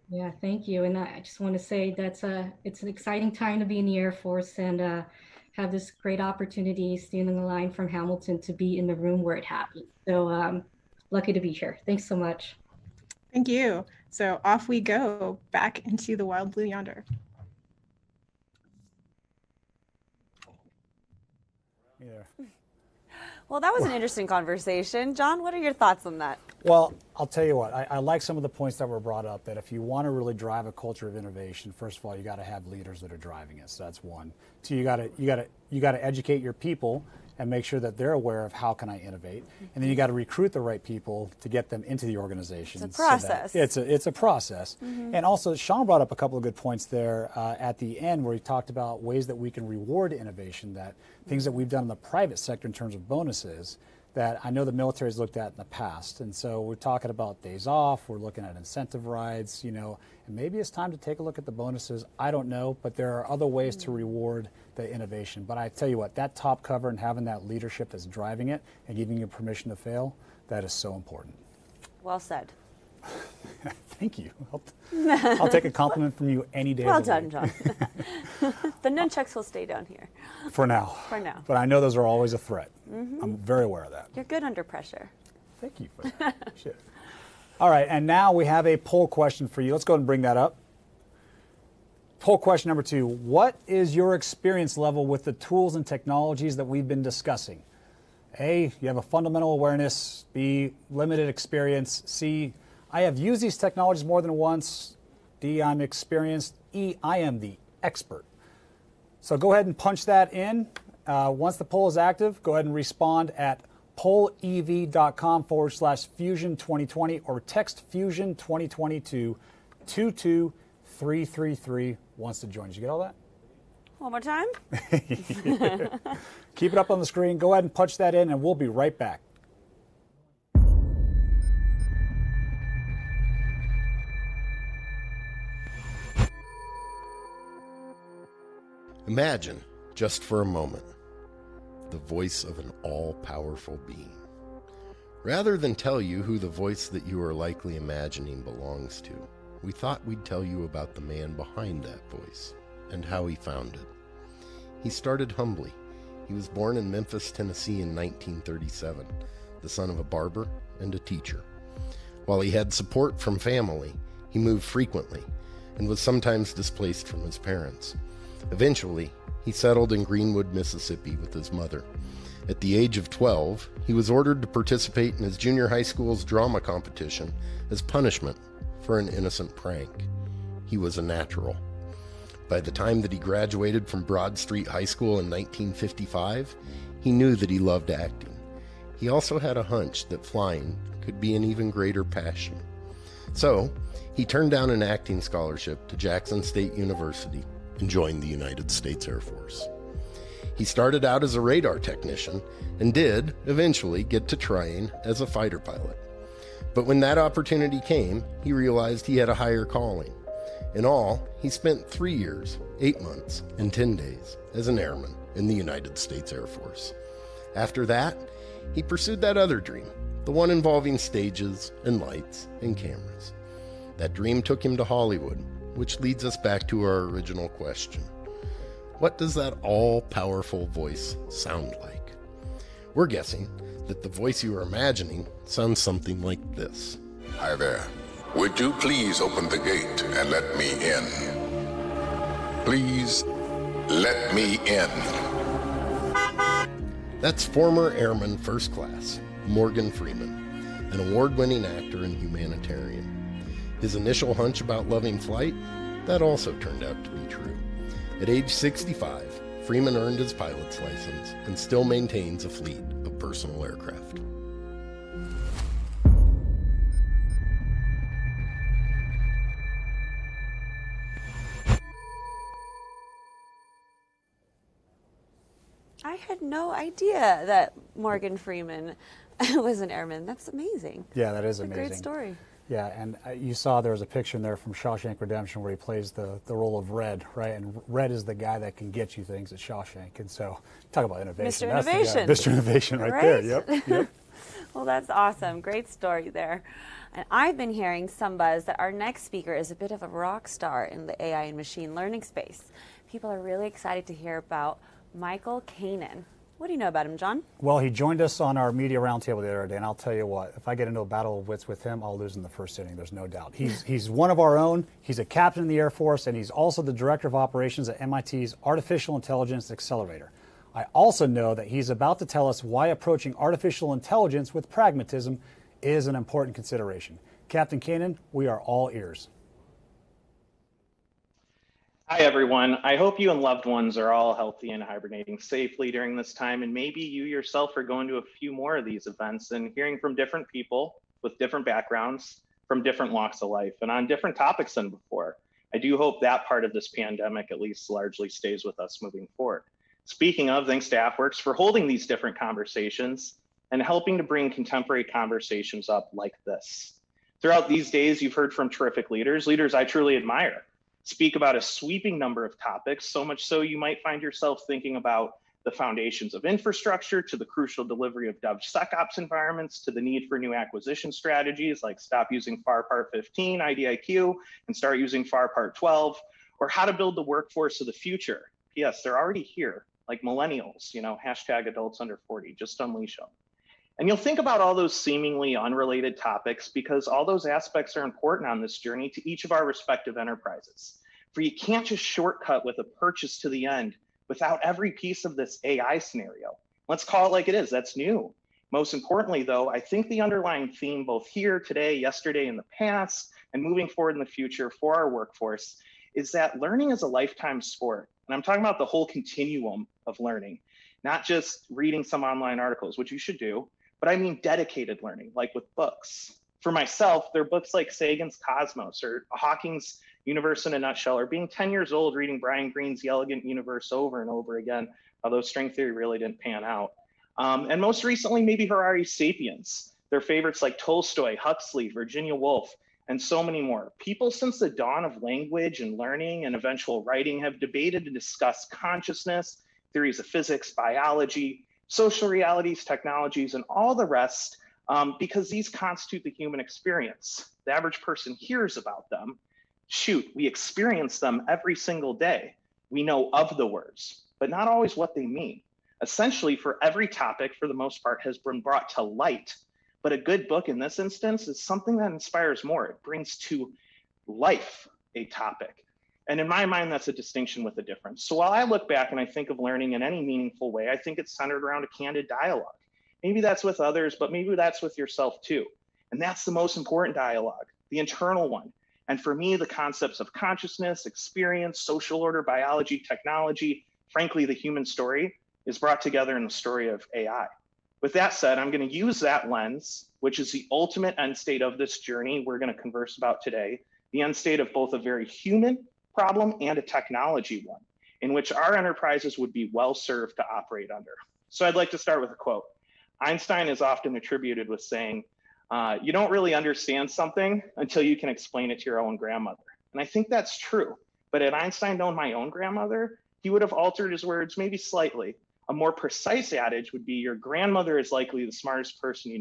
Yeah, thank you. And I just want to say it's an exciting time to be in the Air Force and have this great opportunity standing in the line from Hamilton to be in the room where it happened. So lucky to be here. Thanks so much. Thank you. So off we go back into the wild blue yonder. Yeah. Well, that was an interesting conversation. John, what are your thoughts on that? Well, I'll tell you what, I like some of the points that were brought up, that if you want to really drive a culture of innovation, first of all, you got to have leaders that are driving it. So that's one. Two, you got to educate your people and make sure that they're aware of how can I innovate. And then you got to recruit the right people to get them into the organization. It's a process. So it's a process. And also, Sean brought up a couple of good points there at the end where he talked about ways that we can reward innovation, that things that we've done in the private sector in terms of bonuses that I know the military has looked at in the past. And so we're talking about days off, we're looking at incentive rides, and maybe it's time to take a look at the bonuses. I don't know, but there are other ways to reward the innovation. But I tell you what, that top cover and having that leadership that's driving it and giving you permission to fail, that is so important. Well said. Thank you. I'll take a compliment from you any day. Well done, John. The nunchucks will stay down here. For now. For now. But I know those are always a threat. I'm very aware of that. You're good under pressure. Thank you for that. Shit. All right, and now we have a poll question for you. Let's go ahead and bring that up. Poll question number 2. What is your experience level with the tools and technologies that we've been discussing? A, you have a fundamental awareness. B, limited experience. C, I have used these technologies more than once. D, I'm experienced. E, I am the expert. So go ahead and punch that in. Once the poll is active, go ahead and respond at pollev.com/fusion2020 or text fusion 2020 to 22333 wants to join. Did you get all that? One more time. Keep it up on the screen. Go ahead and punch that in, and we'll be right back. Imagine, just for a moment, the voice of an all-powerful being. Rather than tell you who the voice that you are likely imagining belongs to, we thought we'd tell you about the man behind that voice and how he found it. He started humbly. He was born in Memphis, Tennessee in 1937, the son of a barber and a teacher. While he had support from family, he moved frequently and was sometimes displaced from his parents. Eventually, he settled in Greenwood, Mississippi with his mother. At the age of 12, he was ordered to participate in his junior high school's drama competition as punishment for an innocent prank. He was a natural. By the time that he graduated from Broad Street High School in 1955, he knew that he loved acting. He also had a hunch that flying could be an even greater passion. So, he turned down an acting scholarship to Jackson State University and joined the United States Air Force. He started out as a radar technician and did eventually get to trying as a fighter pilot. But when that opportunity came, he realized he had a higher calling. In all, he spent 3 years, 8 months, and 10 days as an airman in the United States Air Force. After that, he pursued that other dream, the one involving stages and lights and cameras. That dream took him to Hollywood, which leads us back to our original question. What does that all-powerful voice sound like? We're guessing that the voice you are imagining sounds something like this. Hi there. Would you please open the gate and let me in? Please let me in. That's former Airman First Class, Morgan Freeman, an award-winning actor and humanitarian. His initial hunch about loving flight, that also turned out to be true. At age 65, Freeman earned his pilot's license and still maintains a fleet of personal aircraft. I had no idea that Morgan Freeman was an airman. That's amazing. Yeah, that is That's amazing. A great story. Yeah, and you saw there was a picture in there from Shawshank Redemption where he plays the role of Red, right? And Red is the guy that can get you things at Shawshank. And so, talk about innovation. Mr. Innovation. Mr. Innovation right there. Yep. Well, that's awesome. Great story there. And I've been hearing some buzz that our next speaker is a bit of a rock star in the AI and machine learning space. People are really excited to hear about Michael Kanan. What do you know about him, John? Well, he joined us on our media roundtable the other day, and I'll tell you what, if I get into a battle of wits with him, I'll lose in the first inning, there's no doubt. He's one of our own, he's a captain in the Air Force, and he's also the director of operations at MIT's Artificial Intelligence Accelerator. I also know that he's about to tell us why approaching artificial intelligence with pragmatism is an important consideration. Captain Kanan, we are all ears. Hi, everyone. I hope you and loved ones are all healthy and hibernating safely during this time, and maybe you yourself are going to a few more of these events and hearing from different people with different backgrounds from different walks of life and on different topics than before. I do hope that part of this pandemic at least largely stays with us moving forward. Speaking of, thanks to AFWERX for holding these different conversations and helping to bring contemporary conversations up like this. Throughout these days, you've heard from terrific leaders I truly admire, speak about a sweeping number of topics, so much so you might find yourself thinking about the foundations of infrastructure to the crucial delivery of DevSecOps environments to the need for new acquisition strategies like stop using FAR Part 15 IDIQ and start using FAR Part 12, or how to build the workforce of the future. Yes, they're already here, like millennials, hashtag adults under 40, just unleash them. And you'll think about all those seemingly unrelated topics because all those aspects are important on this journey to each of our respective enterprises. For you can't just shortcut with a purchase to the end without every piece of this AI scenario. Let's call it like it is, that's new. Most importantly though, I think the underlying theme both here today, yesterday, in the past, and moving forward in the future for our workforce is that learning is a lifetime sport. And I'm talking about the whole continuum of learning, not just reading some online articles, which you should do, but I mean dedicated learning, like with books. For myself, they're books like Sagan's Cosmos or Hawking's Universe in a Nutshell, or being 10 years old reading Brian Greene's The Elegant Universe over and over again although string theory really didn't pan out. And most recently, maybe Harari's Sapiens, their favorites like Tolstoy, Huxley, Virginia Woolf, and so many more. People since the dawn of language and learning and eventual writing have debated and discussed consciousness, theories of physics, biology, social realities, technologies, and all the rest, because these constitute the human experience. The average person hears about them. Shoot, we experience them every single day. We know of the words, but not always what they mean. Essentially, for every topic, for the most part, has been brought to light. But a good book in this instance is something that inspires more. It brings to life a topic. And in my mind, that's a distinction with a difference. So while I look back and I think of learning in any meaningful way, I think it's centered around a candid dialogue. Maybe that's with others, but maybe that's with yourself too. And that's the most important dialogue, the internal one. And for me, the concepts of consciousness, experience, social order, biology, technology, frankly, the human story is brought together in the story of AI. With that said, I'm going to use that lens, which is the ultimate end state of this journey we're going to converse about today, the end state of both a very human problem and a technology one, in which our enterprises would be well served to operate under. So I'd like to start with a quote. Einstein is often attributed with saying, you don't really understand something until you can explain it to your own grandmother. And I think that's true. But had Einstein known my own grandmother, he would have altered his words maybe slightly. A more precise adage would be your grandmother is likely the smartest person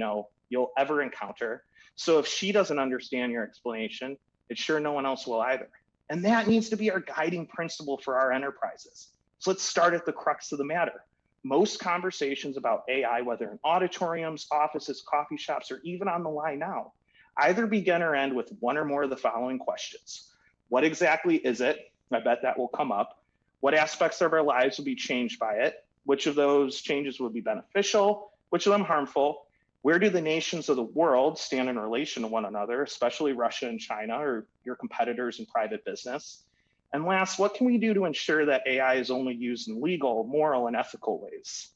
you'll ever encounter. So if she doesn't understand your explanation, it's sure no one else will either. And that needs to be our guiding principle for our enterprises. So let's start at the crux of the matter. Most conversations about AI, whether in auditoriums, offices, coffee shops, or even on the line now, either begin or end with one or more of the following questions. What exactly is it? I bet that will come up. What aspects of our lives will be changed by it? Which of those changes will be beneficial? Which of them harmful? Where do the nations of the world stand in relation to one another, especially Russia and China, or your competitors in private business? And last, what can we do to ensure that AI is only used in legal, moral, and ethical ways?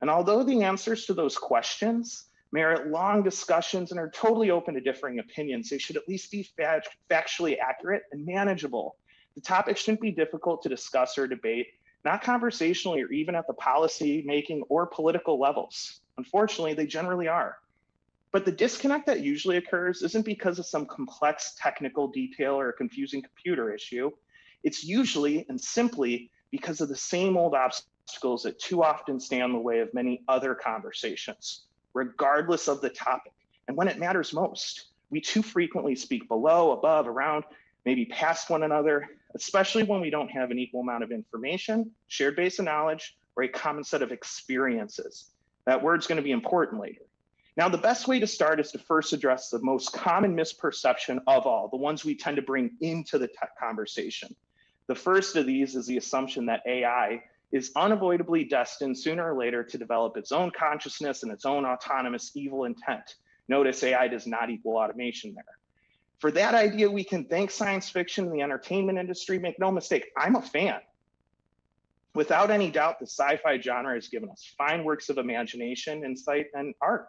And although the answers to those questions merit long discussions and are totally open to differing opinions, they should at least be factually accurate and manageable. The topic shouldn't be difficult to discuss or debate, not conversationally or even at the policy making or political levels. Unfortunately, they generally are. But the disconnect that usually occurs isn't because of some complex technical detail or a confusing computer issue. It's usually and simply because of the same old obstacles that too often stand in the way of many other conversations, regardless of the topic. And when it matters most, we too frequently speak below, above, around, maybe past one another, especially when we don't have an equal amount of information, shared base of knowledge, or a common set of experiences. That word's going to be important later. Now, the best way to start is to first address the most common misperception of all, the ones we tend to bring into the tech conversation. The first of these is the assumption that AI is unavoidably destined sooner or later to develop its own consciousness and its own autonomous evil intent. Notice AI does not equal automation there. For that idea, we can thank science fiction and the entertainment industry. Make no mistake, I'm a fan. Without any doubt, the sci-fi genre has given us fine works of imagination, insight, and art.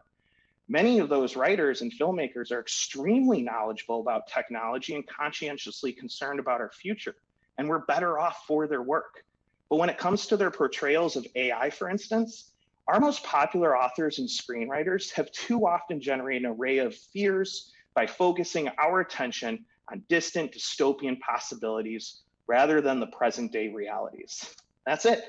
Many of those writers and filmmakers are extremely knowledgeable about technology and conscientiously concerned about our future, and we're better off for their work. But when it comes to their portrayals of AI, for instance, our most popular authors and screenwriters have too often generated an array of fears by focusing our attention on distant dystopian possibilities rather than the present day realities. That's it.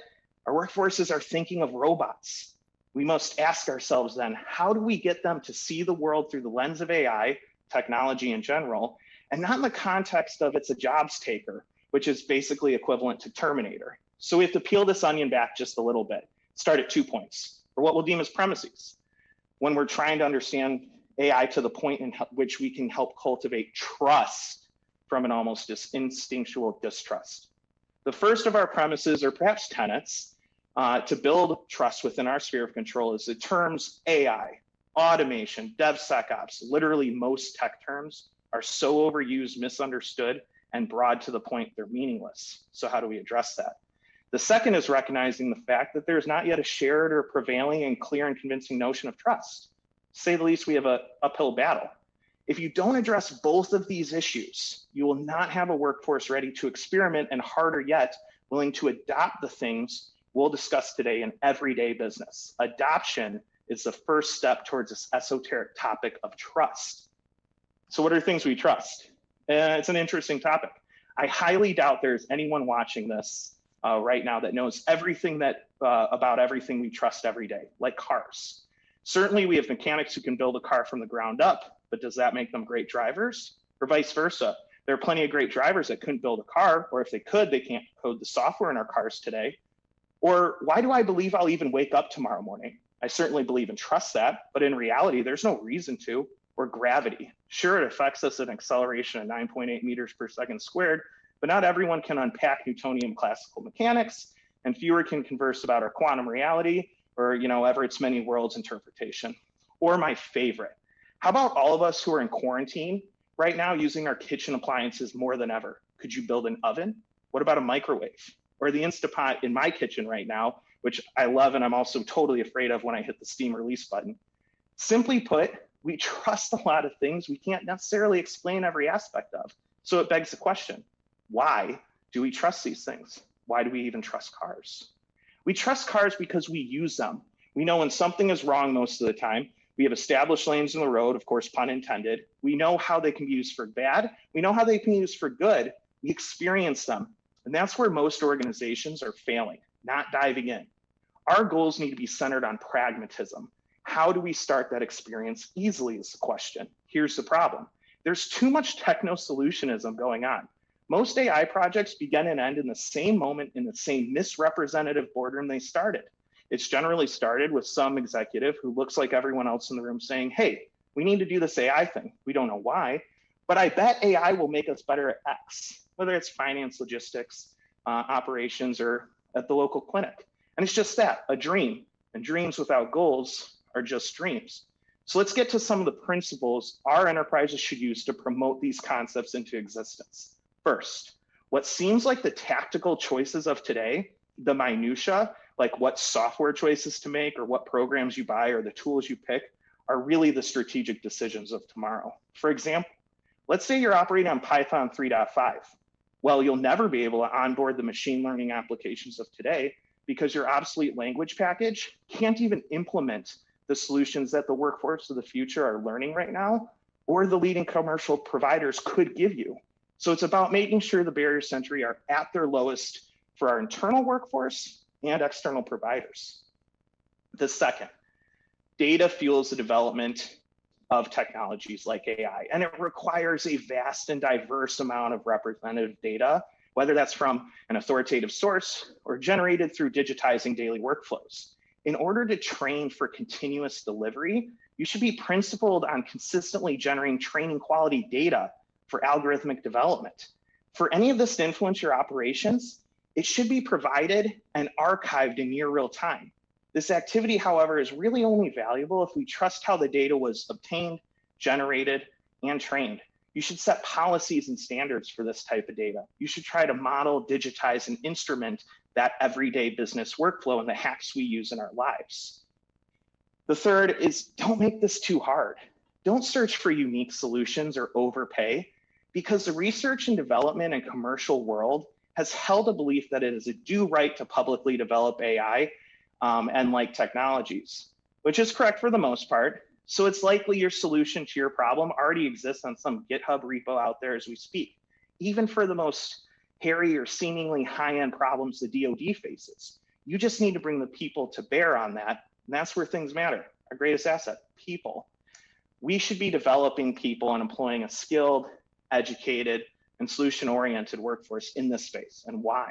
Our workforces are thinking of robots. We must ask ourselves then, how do we get them to see the world through the lens of AI, technology in general, and not in the context of it's a jobs taker, which is basically equivalent to Terminator. So we have to peel this onion back just a little bit. Start at 2 points, or what we'll deem as premises. When we're trying to understand AI to the point in which we can help cultivate trust from an almost instinctual distrust. The first of our premises, or perhaps tenets, to build trust within our sphere of control is the terms AI, automation, DevSecOps, literally most tech terms are so overused, misunderstood, and broad to the point they're meaningless. So how do we address that? The second is recognizing the fact that there's not yet a shared or prevailing and clear and convincing notion of trust. To say the least, we have an uphill battle. If you don't address both of these issues, you will not have a workforce ready to experiment and, harder yet, willing to adopt the things we'll discuss today in everyday business. Adoption is the first step towards this esoteric topic of trust. So what are things we trust? It's an interesting topic. I highly doubt there's anyone watching this right now that knows everything about everything we trust every day, like cars. Certainly we have mechanics who can build a car from the ground up, but does that make them great drivers? Or vice versa? There are plenty of great drivers that couldn't build a car, or if they could, they can't code the software in our cars today. Or why do I believe I'll even wake up tomorrow morning? I certainly believe and trust that, but in reality, there's no reason to. Or gravity. Sure, it affects us at an acceleration of 9.8 meters per second squared, but not everyone can unpack Newtonian classical mechanics, and fewer can converse about our quantum reality or, Everett's many worlds interpretation. Or my favorite, how about all of us who are in quarantine right now using our kitchen appliances more than ever? Could you build an oven? What about a microwave? Or the Instapot in my kitchen right now, which I love and I'm also totally afraid of when I hit the Steam release button. Simply put, we trust a lot of things we can't necessarily explain every aspect of. So it begs the question, why do we trust these things? Why do we even trust cars? We trust cars because we use them. We know when something is wrong most of the time. We have established lanes in the road, of course, pun intended. We know how they can be used for bad. We know how they can be used for good. We experience them. And that's where most organizations are failing, not diving in. Our goals need to be centered on pragmatism. How do we start that experience easily is the question. Here's the problem. There's too much techno-solutionism going on. Most AI projects begin and end in the same moment in the same misrepresentative boardroom they started. It's generally started with some executive who looks like everyone else in the room saying, hey, we need to do this AI thing. We don't know why, but I bet AI will make us better at X, whether it's finance, logistics, operations, or at the local clinic. And it's just that, a dream. And dreams without goals are just dreams. So let's get to some of the principles our enterprises should use to promote these concepts into existence. First, what seems like the tactical choices of today, the minutia, like what software choices to make or what programs you buy or the tools you pick, are really the strategic decisions of tomorrow. For example, let's say you're operating on Python 3.5. Well, you'll never be able to onboard the machine learning applications of today because your obsolete language package can't even implement the solutions that the workforce of the future are learning right now, or the leading commercial providers could give you. So it's about making sure the barriers to entry are at their lowest for our internal workforce and external providers. The second, data fuels the development of technologies like AI, and it requires a vast and diverse amount of representative data, whether that's from an authoritative source or generated through digitizing daily workflows. In order to train for continuous delivery, you should be principled on consistently generating training quality data for algorithmic development. For any of this to influence your operations, it should be provided and archived in near real time. This activity, however, is really only valuable if we trust how the data was obtained, generated, and trained. You should set policies and standards for this type of data. You should try to model, digitize, and instrument that everyday business workflow and the hacks we use in our lives. The third is don't make this too hard. Don't search for unique solutions or overpay, because the research and development and commercial world has held a belief that it is a due right to publicly develop AI and like technologies, which is correct for the most part. So it's likely your solution to your problem already exists on some GitHub repo out there as we speak, even for the most hairy or seemingly high-end problems the DoD faces. You just need to bring the people to bear on that, and that's where things matter. Our greatest asset, people. We should be developing people and employing a skilled, educated, and solution-oriented workforce in this space. And why?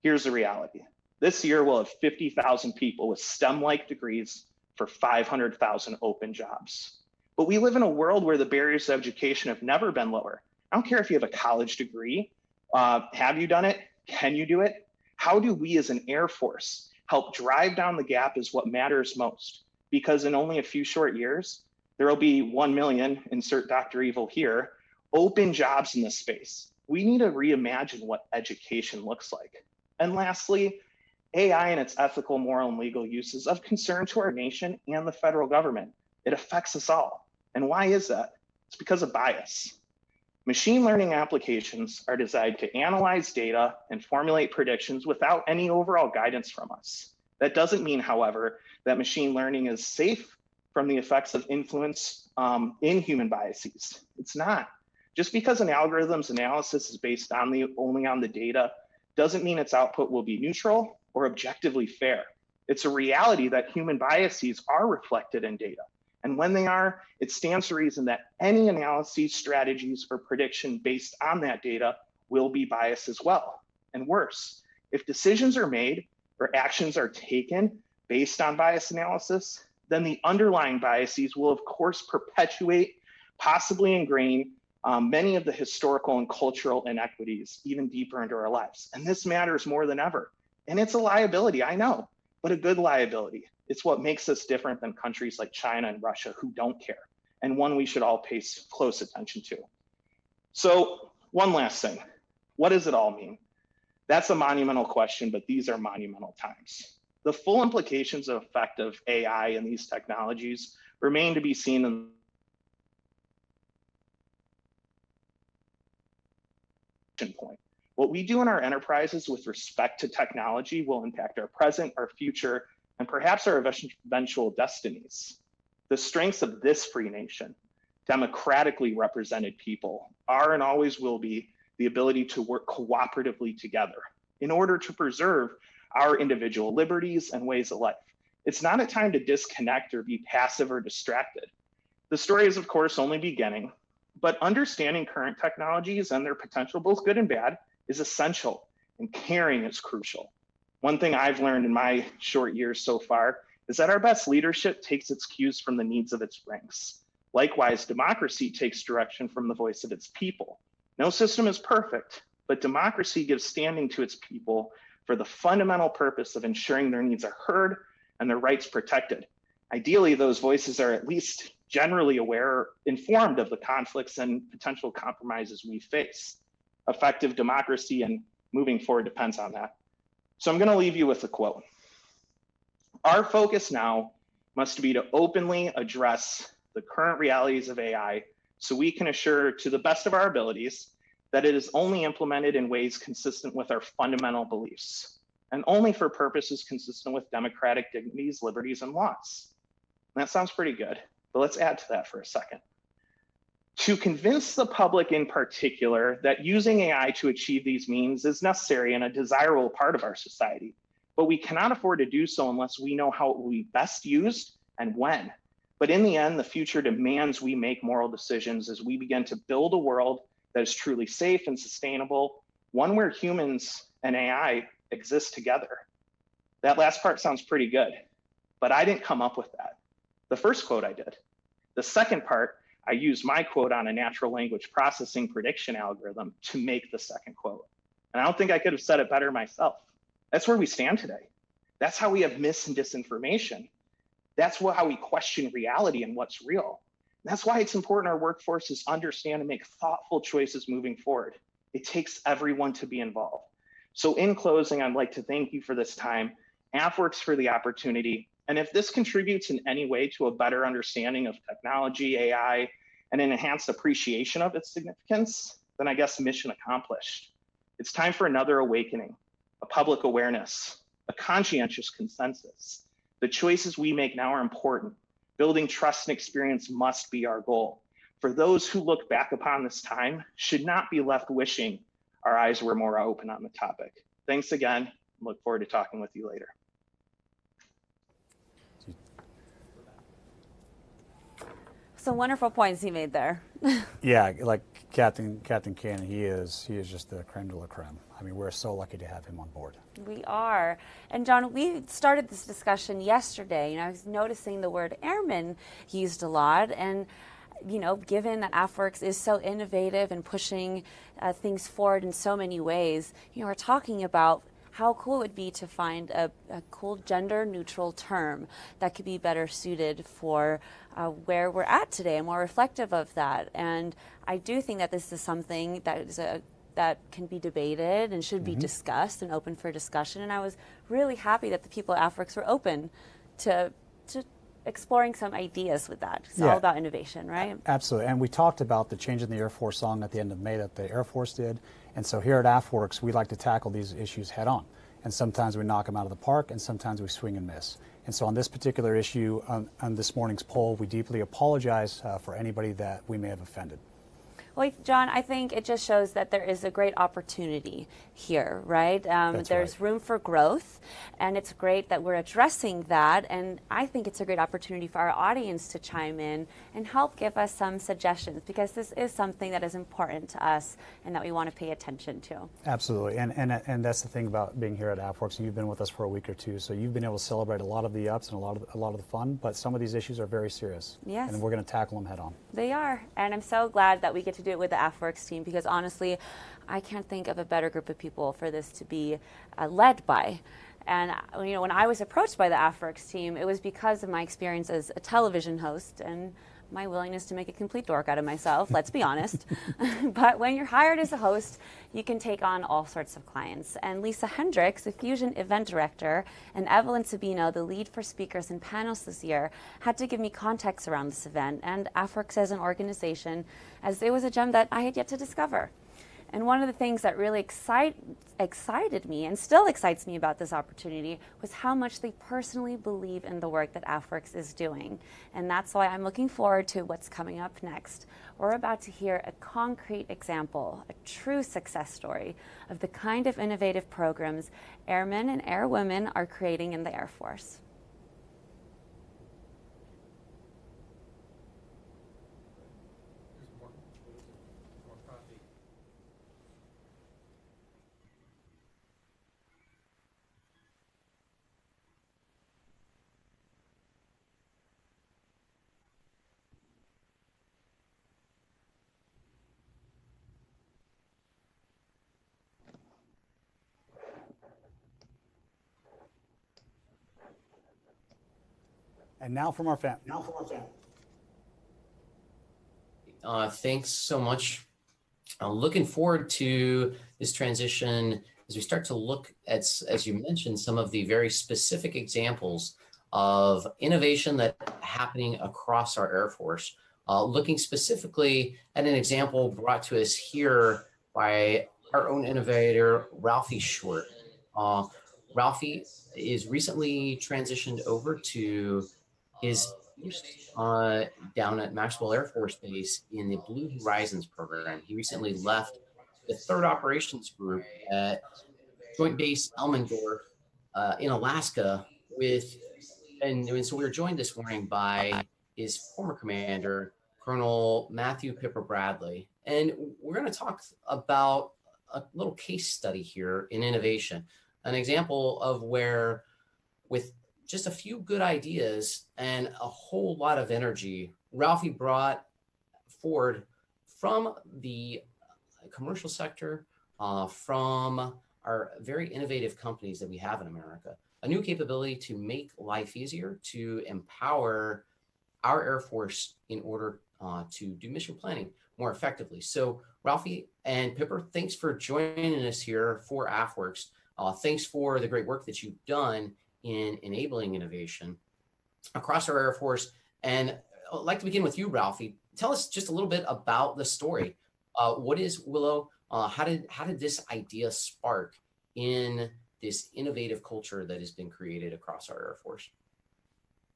Here's the reality. This year, we'll have 50,000 people with STEM-like degrees for 500,000 open jobs. But we live in a world where the barriers to education have never been lower. I don't care if you have a college degree. Have you done it? Can you do it? How do we as an Air Force help drive down the gap is what matters most? Because in only a few short years, there will be 1 million, insert Dr. Evil here, open jobs in this space. We need to reimagine what education looks like. And lastly, AI and its ethical, moral, and legal use is of concern to our nation and the federal government. It affects us all. And why is that? It's because of bias. Machine learning applications are designed to analyze data and formulate predictions without any overall guidance from us. That doesn't mean, however, that machine learning is safe from the effects of influence in human biases. It's not. Just because an algorithm's analysis is based on only on the data doesn't mean its output will be neutral or objectively fair. It's a reality that human biases are reflected in data. And when they are, it stands to reason that any analyses, strategies, or prediction based on that data will be biased as well. And worse, if decisions are made or actions are taken based on bias analysis, then the underlying biases will of course perpetuate, possibly ingrain many of the historical and cultural inequities even deeper into our lives. And this matters more than ever. And it's a liability, I know, but a good liability. It's what makes us different than countries like China and Russia who don't care, and one we should all pay close attention to. So one last thing, what does it all mean? That's a monumental question, but these are monumental times. The full implications of effect of AI and these technologies remain to be seen in point. What we do in our enterprises with respect to technology will impact our present, our future, and perhaps our eventual destinies. The strengths of this free nation, democratically represented people, are and always will be the ability to work cooperatively together in order to preserve our individual liberties and ways of life. It's not a time to disconnect or be passive or distracted. The story is, of course, only beginning, but understanding current technologies and their potential, both good and bad, is essential, and caring is crucial. One thing I've learned in my short years so far is that our best leadership takes its cues from the needs of its ranks. Likewise, democracy takes direction from the voice of its people. No system is perfect, but democracy gives standing to its people for the fundamental purpose of ensuring their needs are heard and their rights protected. Ideally, those voices are at least generally aware or informed of the conflicts and potential compromises we face. Effective democracy and moving forward depends on that. So I'm going to leave you with a quote. Our focus now must be to openly address the current realities of AI so we can assure to the best of our abilities that it is only implemented in ways consistent with our fundamental beliefs and only for purposes consistent with democratic dignities, liberties, and laws. And that sounds pretty good, but let's add to that for a second. To convince the public in particular that using AI to achieve these means is necessary and a desirable part of our society, but we cannot afford to do so unless we know how it will be best used and when. But in the end, the future demands we make moral decisions as we begin to build a world that is truly safe and sustainable, one where humans and AI exist together. That last part sounds pretty good, but I didn't come up with that. The first quote I did. The second part, I used my quote on a natural language processing prediction algorithm to make the second quote. And I don't think I could have said it better myself. That's where we stand today. That's how we have mis and disinformation. That's how we question reality and what's real. And that's why it's important our workforces understand and make thoughtful choices moving forward. It takes everyone to be involved. So in closing, I'd like to thank you for this time, AFWERX for the opportunity. And if this contributes in any way to a better understanding of technology, AI, and an enhanced appreciation of its significance, then I guess mission accomplished. It's time for another awakening, a public awareness, a conscientious consensus. The choices we make now are important. Building trust and experience must be our goal. For those who look back upon this time, should not be left wishing our eyes were more open on the topic. Thanks again. Look forward to talking with you later. Some wonderful points he made there. Yeah, like Captain Cannon, he is just the creme de la creme. I mean, we're so lucky to have him on board. We are. And John, we started this discussion yesterday. I was noticing the word airman used a lot. And, given that AFWERX is so innovative and pushing things forward in so many ways, we're talking about how cool it would be to find a cool gender-neutral term that could be better suited for where we're at today and more reflective of that. And I do think that this is something that can be debated and should be discussed and open for discussion. And I was really happy that the people at AFWERX were open to exploring some ideas with that. It's Yeah. all about innovation, right? Absolutely. And we talked about the Change in the Air Force song at the end of May that the Air Force did. And so here at AFWERX, we like to tackle these issues head on. And sometimes we knock them out of the park, and sometimes we swing and miss. And so on this particular issue, on this morning's poll, we deeply apologize for anybody that we may have offended. Well, John, I think it just shows that there is a great opportunity here, right? There's room for growth, and it's great that we're addressing that. And I think it's a great opportunity for our audience to chime in and help give us some suggestions, because this is something that is important to us and that we want to pay attention to. Absolutely. And that's the thing about being here at AFWERX. You've been with us for a week or two, so you've been able to celebrate a lot of the ups and a lot of the fun, but some of these issues are very serious. Yes. And we're going to tackle them head on. They are. And I'm so glad that we get to do it with the AFWERX team, because honestly, I can't think of a better group of people for this to be led by. And you know, when I was approached by the AFWERX team, it was because of my experience as a television host and my willingness to make a complete dork out of myself, let's be honest. But when you're hired as a host, you can take on all sorts of clients. And Lisa Hendricks, the Fusion event director, and Evelyn Sabino, the lead for speakers and panels this year, had to give me context around this event and AFWERX as an organization, as it was a gem that I had yet to discover. And one of the things that really excited me and still excites me about this opportunity was how much they personally believe in the work that AFWERX is doing. And that's why I'm looking forward to what's coming up next. We're about to hear a concrete example, a true success story of the kind of innovative programs airmen and airwomen are creating in the Air Force. And now from our family. Thanks so much. I'm looking forward to this transition as we start to look at, as you mentioned, some of the very specific examples of innovation that happening across our Air Force. Looking specifically at an example brought to us here by our own innovator, Ralphie Short. Ralphie is recently transitioned over to his down at Maxwell Air Force Base in the Blue Horizons program. He recently left the 3rd Operations Group at Joint Base Elmendorf in Alaska and so we were joined this morning by his former commander, Colonel Matthew Pipper Bradley. And we're going to talk about a little case study here in innovation, an example of where with just a few good ideas and a whole lot of energy, Ralphie brought forward from the commercial sector, from our very innovative companies that we have in America, a new capability to make life easier, to empower our Air Force in order to do mission planning more effectively. So Ralphie and Pipper, thanks for joining us here for AFWERX. Thanks for the great work that you've done in enabling innovation across our Air Force. And I'd like to begin with you, Ralphie. Tell us just a little bit about the story. What is Willow? How did this idea spark in this innovative culture that has been created across our Air Force?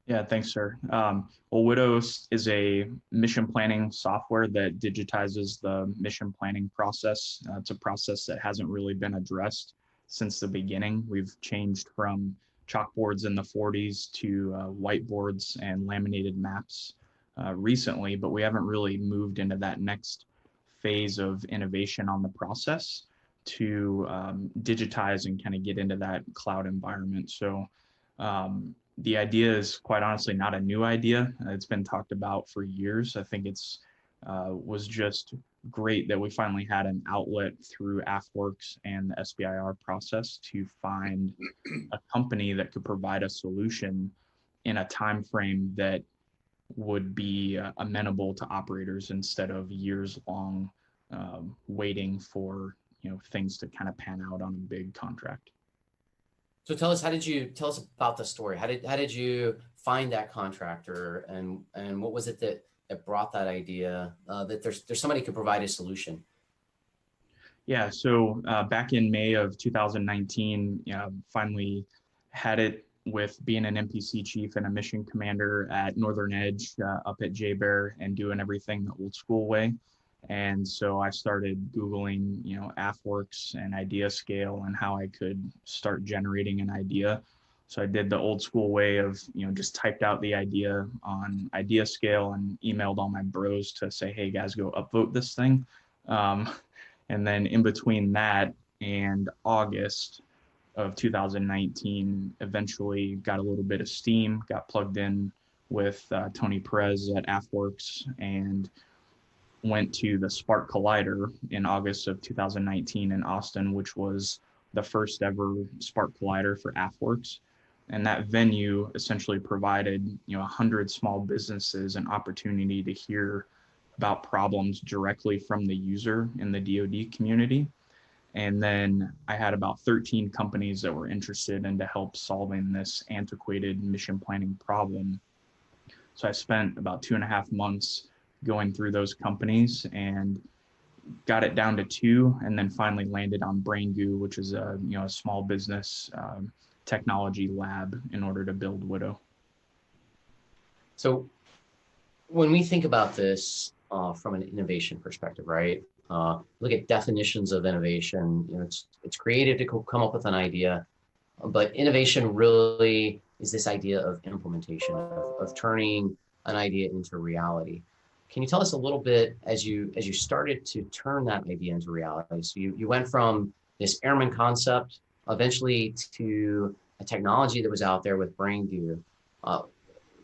Yeah, thanks, sir. Well, Widow is a mission planning software that digitizes the mission planning process. It's a process that hasn't really been addressed since the beginning. We've changed from chalkboards in the 40s to whiteboards and laminated maps recently, but we haven't really moved into that next phase of innovation on the process to digitize and kind of get into that cloud environment. So the idea is quite honestly not a new idea. It's been talked about for years. I think it's was just great that we finally had an outlet through AFWERX and the SBIR process to find a company that could provide a solution in a time frame that would be amenable to operators instead of years long waiting for things to kind of pan out on a big contract. So tell us about the story. How did you find that contractor, and what was it that brought that idea that there's somebody who could provide a solution? Yeah, so back in May of 2019, finally had it with being an MPC chief and a mission commander at Northern Edge up at JBear and doing everything the old school way. And so I started Googling, AFWERX and idea scale and how I could start generating an idea. So I did the old school way of, just typed out the idea on idea scale and emailed all my bros to say, hey guys, go upvote this thing. And then in between that and August of 2019, eventually got a little bit of steam, got plugged in with Tony Perez at AFWERX, and went to the Spark Collider in August of 2019 in Austin, which was the first ever Spark Collider for AFWERX. And that venue essentially provided 100 small businesses an opportunity to hear about problems directly from the user in the DoD community. And then I had about 13 companies that were interested in to help solving this antiquated mission planning problem. So I spent about 2.5 months going through those companies and got it down to 2, and then finally landed on BrainGoo, which is a small business technology lab in order to build Widow. So when we think about this from an innovation perspective, right? Look at definitions of innovation. It's creative to come up with an idea, but innovation really is this idea of implementation, of turning an idea into reality. Can you tell us a little bit as you started to turn that idea into reality? So you went from this airman concept eventually to a technology that was out there with BrainGoo.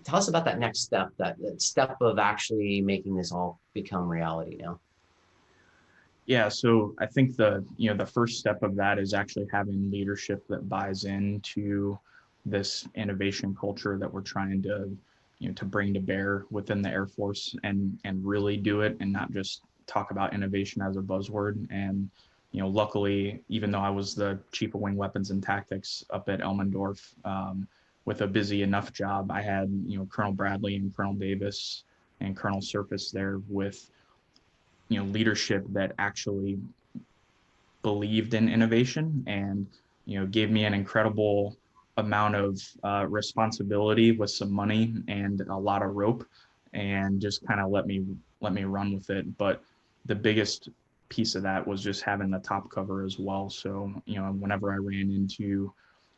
Tell us about that next step, that step of actually making this all become reality now. Yeah, so I think the first step of that is actually having leadership that buys into this innovation culture that we're trying to to bring to bear within the Air Force and really do it, and not just talk about innovation as a buzzword. And luckily, even though I was the chief of wing weapons and tactics up at Elmendorf, with a busy enough job, I had Colonel Bradley and Colonel Davis and Colonel Surface there with leadership that actually believed in innovation and gave me an incredible amount of responsibility with some money and a lot of rope, and just kind of let me run with it. But the biggest piece of that was just having the top cover as well. So whenever I ran into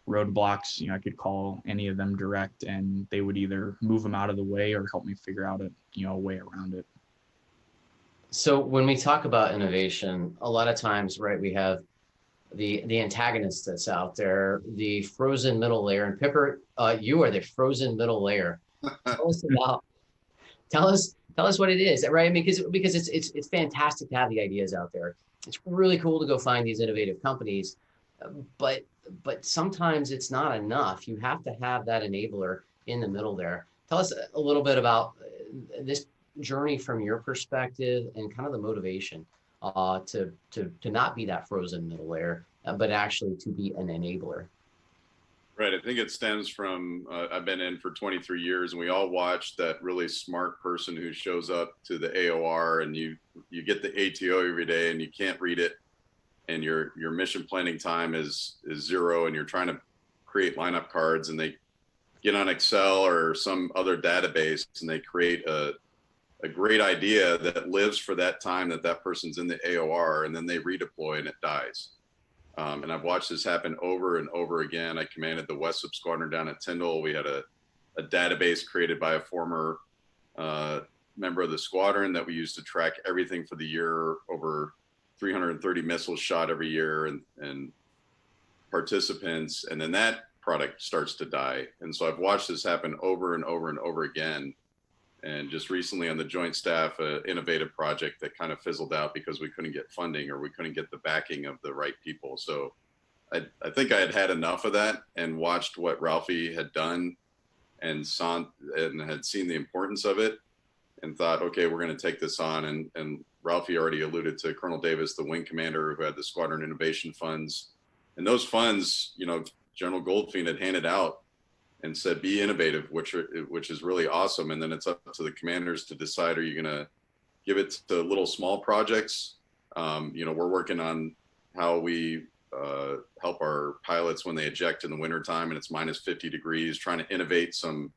roadblocks, I could call any of them direct, and they would either move them out of the way or help me figure out a way around it. So when we talk about innovation, a lot of times, right, we have the antagonist that's out there, the frozen middle layer. And Pipper, you are the frozen middle layer. Tell us what it is, right? Because it's fantastic to have the ideas out there. It's really cool to go find these innovative companies, but sometimes it's not enough. You have to have that enabler in the middle there. Tell us a little bit about this journey from your perspective and kind of the motivation to not be that frozen middle layer, but actually to be an enabler. Right. I think it stems from, I've been in for 23 years, and we all watch that really smart person who shows up to the AOR, and you get the ATO every day and you can't read it, and your mission planning time is 0, and you're trying to create lineup cards, and they get on Excel or some other database and they create a great idea that lives for that time that person's in the AOR, and then they redeploy and it dies. And I've watched this happen over and over again. I commanded the West Sub Squadron down at Tyndall. We had a database created by a former member of the squadron that we used to track everything for the year, over 330 missiles shot every year, and participants. And then that product starts to die. And so I've watched this happen over and over and over again. And just recently on the Joint Staff, an innovative project that kind of fizzled out because we couldn't get funding, or we couldn't get the backing of the right people. So I think I had enough of that, and watched what Ralphie had done and had seen the importance of it, and thought, okay, we're going to take this on. And Ralphie already alluded to Colonel Davis, the wing commander who had the squadron innovation funds. And those funds, General Goldfein had handed out and said, be innovative, which is really awesome. And then it's up to the commanders to decide, are you going to give it to little small projects? You know, we're working on how we help our pilots when they eject in the wintertime and it's minus 50 degrees, trying to innovate some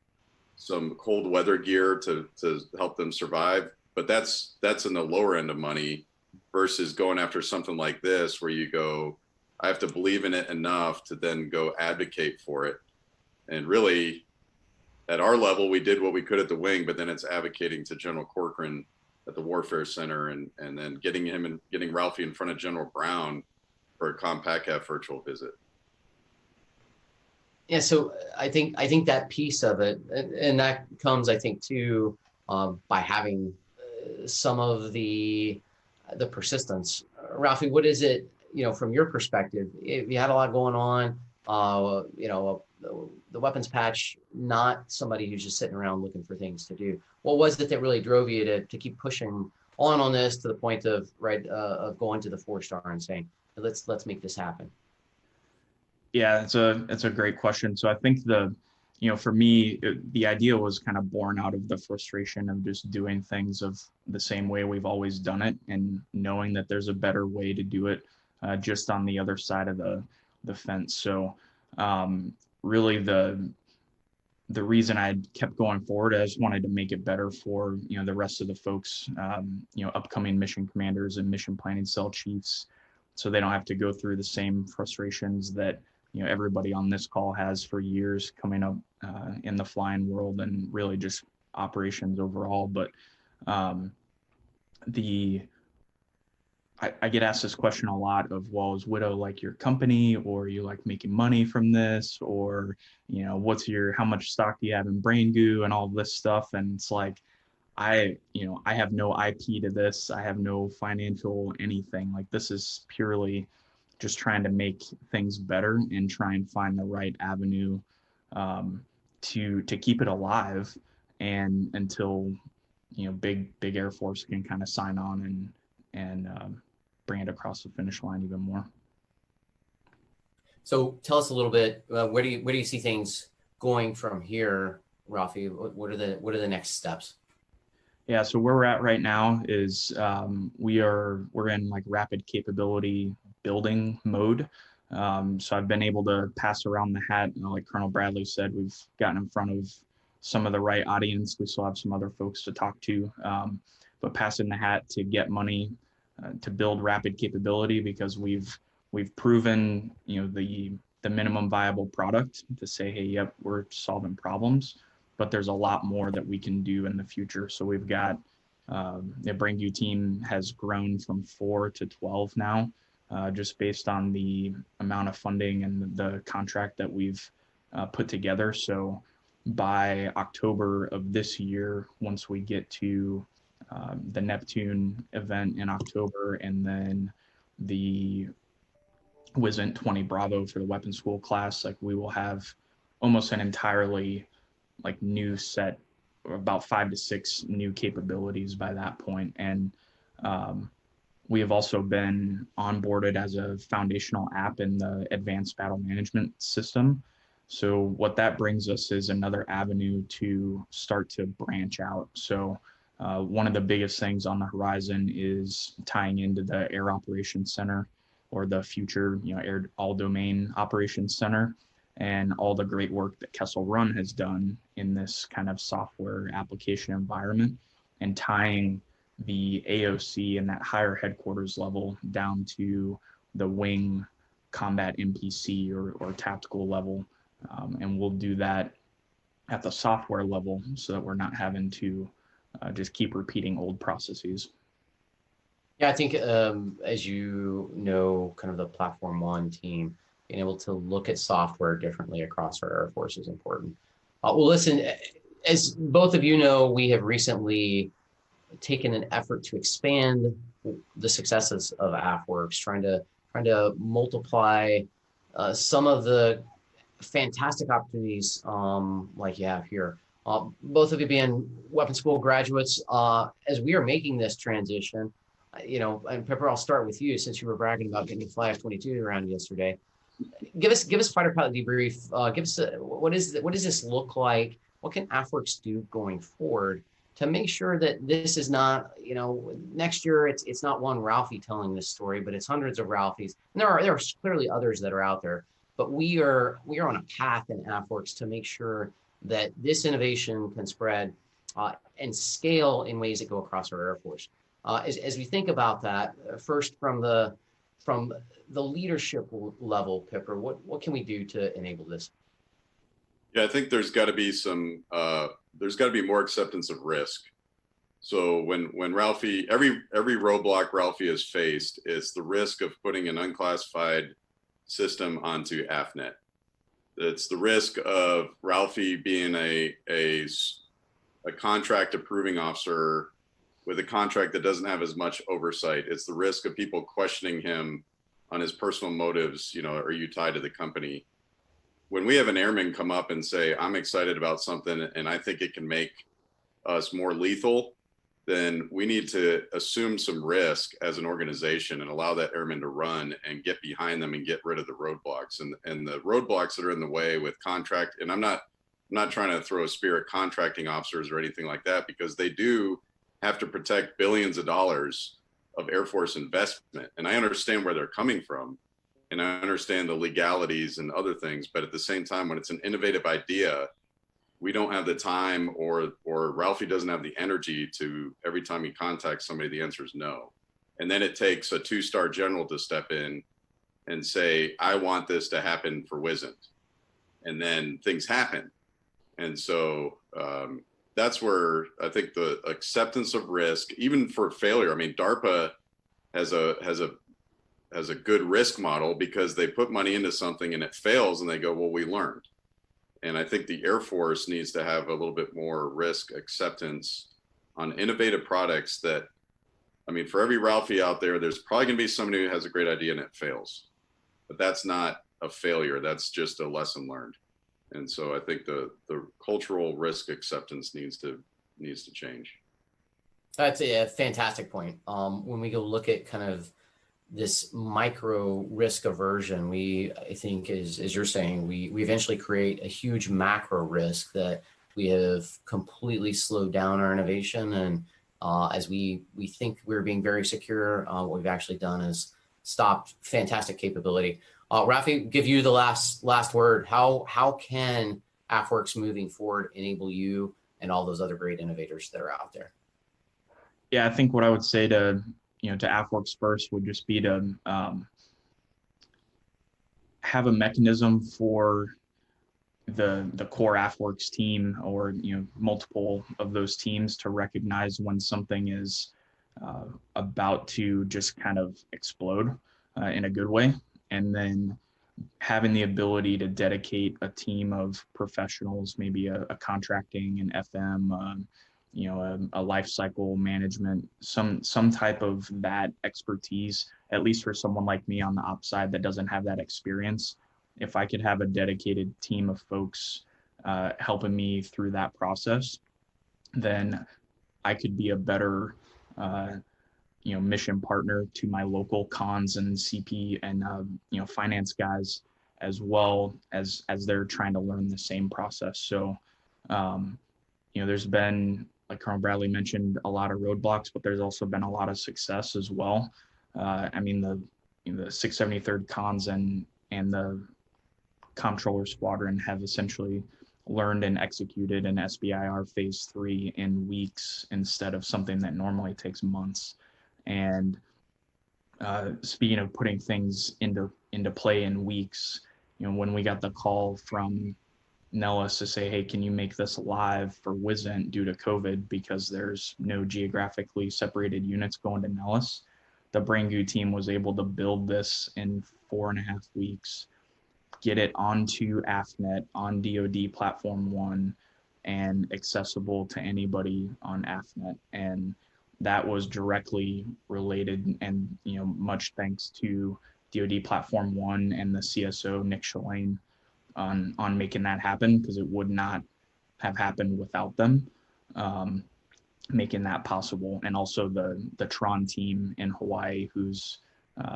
cold weather gear to help them survive. But that's in the lower end of money versus going after something like this, where you go, I have to believe in it enough to then go advocate for it. And really, at our level, we did what we could at the wing, but then it's advocating to General Corcoran at the Warfare Center, and then getting Ralphie in front of General Brown for a COMPACAF virtual visit. Yeah, so I think that piece of it, and that comes, I think, too, by having some of the persistence. Ralphie, what is it, you know, from your perspective? If you had a lot going on, you know, the weapons patch, not somebody who's just sitting around looking for things to do. What was it that really drove you to keep pushing on this to the point of of going to the 4-star and saying, let's make this happen? Yeah, it's a great question. So I think for me, the idea was kind of born out of the frustration of just doing things of the same way we've always done it, and knowing that there's a better way to do it just on the other side of the fence. So really the reason I kept going forward, I just wanted to make it better for, you know, the rest of the folks, you know, upcoming mission commanders and mission planning cell chiefs, so they don't have to go through the same frustrations that, you know, everybody on this call has for years coming up in the flying world and really just operations overall. But I get asked this question a lot of, well, is Widow like your company, or are you like making money from this, or, you know, how much stock do you have in Brain Goo and all this stuff? And it's like, I have no IP to this. I have no financial anything. Like, this is purely just trying to make things better and try and find the right avenue to keep it alive, and until, you know, big Air Force can kind of sign on and bring it across the finish line even more. So tell us a little bit, where do you see things going from here, Ralphie? What are the next steps? Yeah, so where we're at right now is we're in like rapid capability building mode. So I've been able to pass around the hat, you know, like Colonel Bradley said, we've gotten in front of some of the right audience. We still have some other folks to talk to, but passing the hat to get money to build rapid capability, because we've proven, you know, the minimum viable product to say, hey, yep, we're solving problems, but there's a lot more that we can do in the future. So we've got the Brain Goo team has grown from 4 to 12 now, just based on the amount of funding and the contract that we've put together. So by October of this year, once we get to the Neptune event in October, and then the WISNT 20 Bravo for the weapons school class, like, we will have almost an entirely like new set, about 5 to 6 new capabilities by that point. And we have also been onboarded as a foundational app in the advanced battle management system. So what that brings us is another avenue to start to branch out. So one of the biggest things on the horizon is tying into the Air Operations Center, or the future, you know, Air All Domain Operations Center, and all the great work that Kessel Run has done in this kind of software application environment, and tying the AOC and that higher headquarters level down to the wing combat MPC or tactical level. And we'll do that at the software level, so that we're not having to just keep repeating old processes. Yeah, I think as you know, kind of the Platform One team, being able to look at software differently across our Air Force is important. Well, listen, as both of you know, we have recently taken an effort to expand the successes of AFWERX, trying to multiply some of the fantastic opportunities like you have here. Both of you being weapons school graduates, as we are making this transition, you know, and Pepper, I'll start with you, since you were bragging about getting to fly F-22 around yesterday. give us fighter pilot debrief. Give us what does this look like? What can AFWERX do going forward to make sure that this is not, next year it's not one Ralphie telling this story, but it's hundreds of Ralphies. And there are clearly others that are out there, but we are on a path in AFWERX to make sure that this innovation can spread and scale in ways that go across our Air Force. As we think about that, first from the leadership level, Pipper, what can we do to enable this? Yeah, I think there's got to be more acceptance of risk. So when Ralphie, every roadblock Ralphie has faced, it's the risk of putting an unclassified system onto AFNet. It's the risk of Ralphie being a contract approving officer with a contract that doesn't have as much oversight. It's the risk of people questioning him on his personal motives. Are you tied to the company? When we have an airman come up and say, I'm excited about something and I think it can make us more lethal, then we need to assume some risk as an organization and allow that airman to run and get behind them and get rid of the roadblocks. And the roadblocks that are in the way with contract, and I'm not trying to throw a spear at contracting officers or anything like that, because they do have to protect billions of dollars of Air Force investment. And I understand where they're coming from. And I understand the legalities and other things, but at the same time, when it's an innovative idea, we don't have the time, or Ralphie doesn't have the energy to, every time he contacts somebody, the answer is no. And then it takes a 2-star general to step in and say, I want this to happen for WISNT. And then things happen. And so that's where I think the acceptance of risk, even for failure, I mean, DARPA has a good risk model because they put money into something and it fails and they go, well, we learned. And I think the Air Force needs to have a little bit more risk acceptance on innovative products that, I mean, for every Ralphie out there, there's probably gonna be somebody who has a great idea and it fails, but that's not a failure. That's just a lesson learned. And so I think the cultural risk acceptance needs to change. That's a fantastic point. When we go look at kind of this micro risk aversion, I think, as you're saying, we eventually create a huge macro risk that we have completely slowed down our innovation. And as we think we're being very secure, what we've actually done is stopped fantastic capability. Rafi, give you the last word. How can AFWERX moving forward enable you and all those other great innovators that are out there? Yeah, I think what I would say to AFWERX first would just be to have a mechanism for the core AFWERX team, or multiple of those teams, to recognize when something is about to just kind of explode in a good way, and then having the ability to dedicate a team of professionals, maybe a contracting, an FM, a life cycle management, some type of that expertise, at least for someone like me on the ops side that doesn't have that experience. If I could have a dedicated team of folks helping me through that process, then I could be a better mission partner to my local cons and CP and finance guys, as well as they're trying to learn the same process. So there's been, like Colonel Bradley mentioned, a lot of roadblocks, but there's also been a lot of success as well. I mean, the 673rd cons and the Comptroller Squadron have essentially learned and executed an SBIR phase 3 in weeks instead of something that normally takes months. And speaking of putting things into play in weeks, when we got the call from Nellis to say, hey, can you make this live for WISNT due to COVID because there's no geographically separated units going to Nellis, the BrainGoo team was able to build this in 4.5 weeks, get it onto AFNet on DoD Platform 1 and accessible to anybody on AFNet. And that was directly related, and much thanks to DoD Platform 1 and the CSO Nick Shalane on making that happen, because it would not have happened without them making that possible. And also the Tron team in Hawaii, who's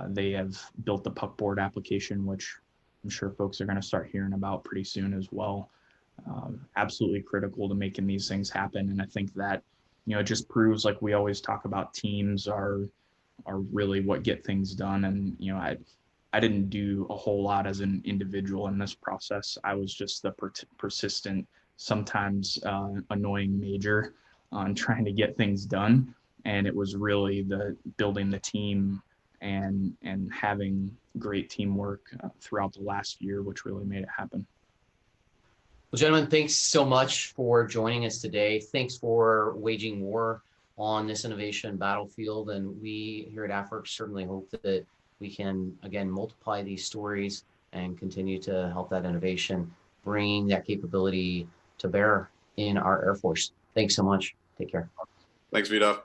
they have built the puckboard application, which I'm sure folks are going to start hearing about pretty soon as well. Absolutely critical to making these things happen. And I think that, it just proves, like we always talk about, teams are really what get things done. And, I didn't do a whole lot as an individual in this process. I was just the persistent, sometimes annoying major on trying to get things done. And it was really the building the team and having great teamwork throughout the last year, which really made it happen. Well, gentlemen, thanks so much for joining us today. Thanks for waging war on this innovation battlefield. And we here at AFWERX certainly hope that we can, again, multiply these stories and continue to help that innovation, bring that capability to bear in our Air Force. Thanks so much. Take care. Thanks, Vito.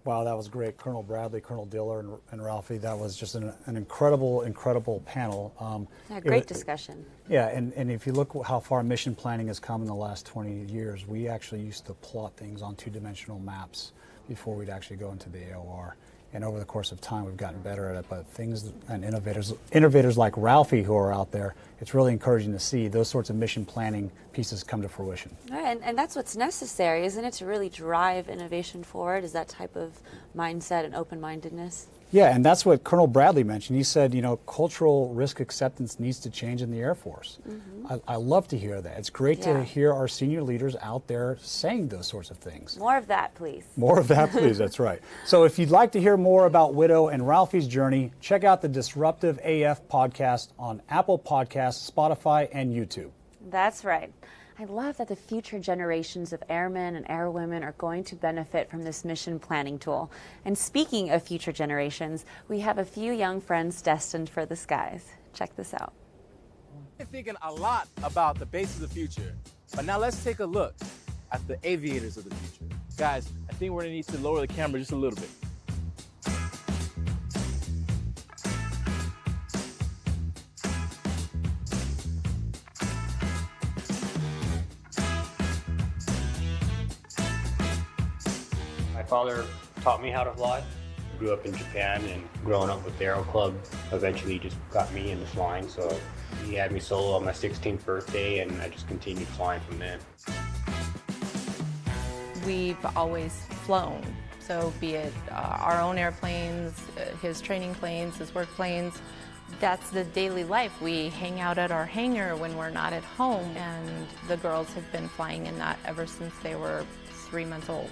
Wow, that was great. Colonel Bradley, Colonel Diller, and Ralphie, that was just an incredible panel. Great discussion. Yeah, and if you look how far mission planning has come in the last 20 years, we actually used to plot things on two-dimensional maps before we'd actually go into the AOR. And over the course of time, we've gotten better at it. But things and innovators like Ralphie who are out there, it's really encouraging to see those sorts of mission planning pieces come to fruition. Right, and that's what's necessary, isn't it, to really drive innovation forward, is that type of mindset and open-mindedness? Yeah, and that's what Colonel Bradley mentioned. He said, cultural risk acceptance needs to change in the Air Force. Mm-hmm. I love to hear that. It's great to hear our senior leaders out there saying those sorts of things. More of that, please. More of that, please. That's right. So if you'd like to hear more about Widow and Ralphie's journey, check out the Disruptive AF podcast on Apple Podcasts, Spotify, and YouTube. That's right. I love that the future generations of airmen and airwomen are going to benefit from this mission planning tool. And speaking of future generations, we have a few young friends destined for the skies. Check this out. I'm thinking a lot about the bases of the future, but now let's take a look at the aviators of the future. Guys, I think we're gonna need to lower the camera just a little bit. My father taught me how to fly. I grew up in Japan, and growing up with the Aero Club eventually just got me into flying. So he had me solo on my 16th birthday, and I just continued flying from then. We've always flown. So be it our own airplanes, his training planes, his work planes. That's the daily life. We hang out at our hangar when we're not at home, and the girls have been flying in that ever since they were 3 months old.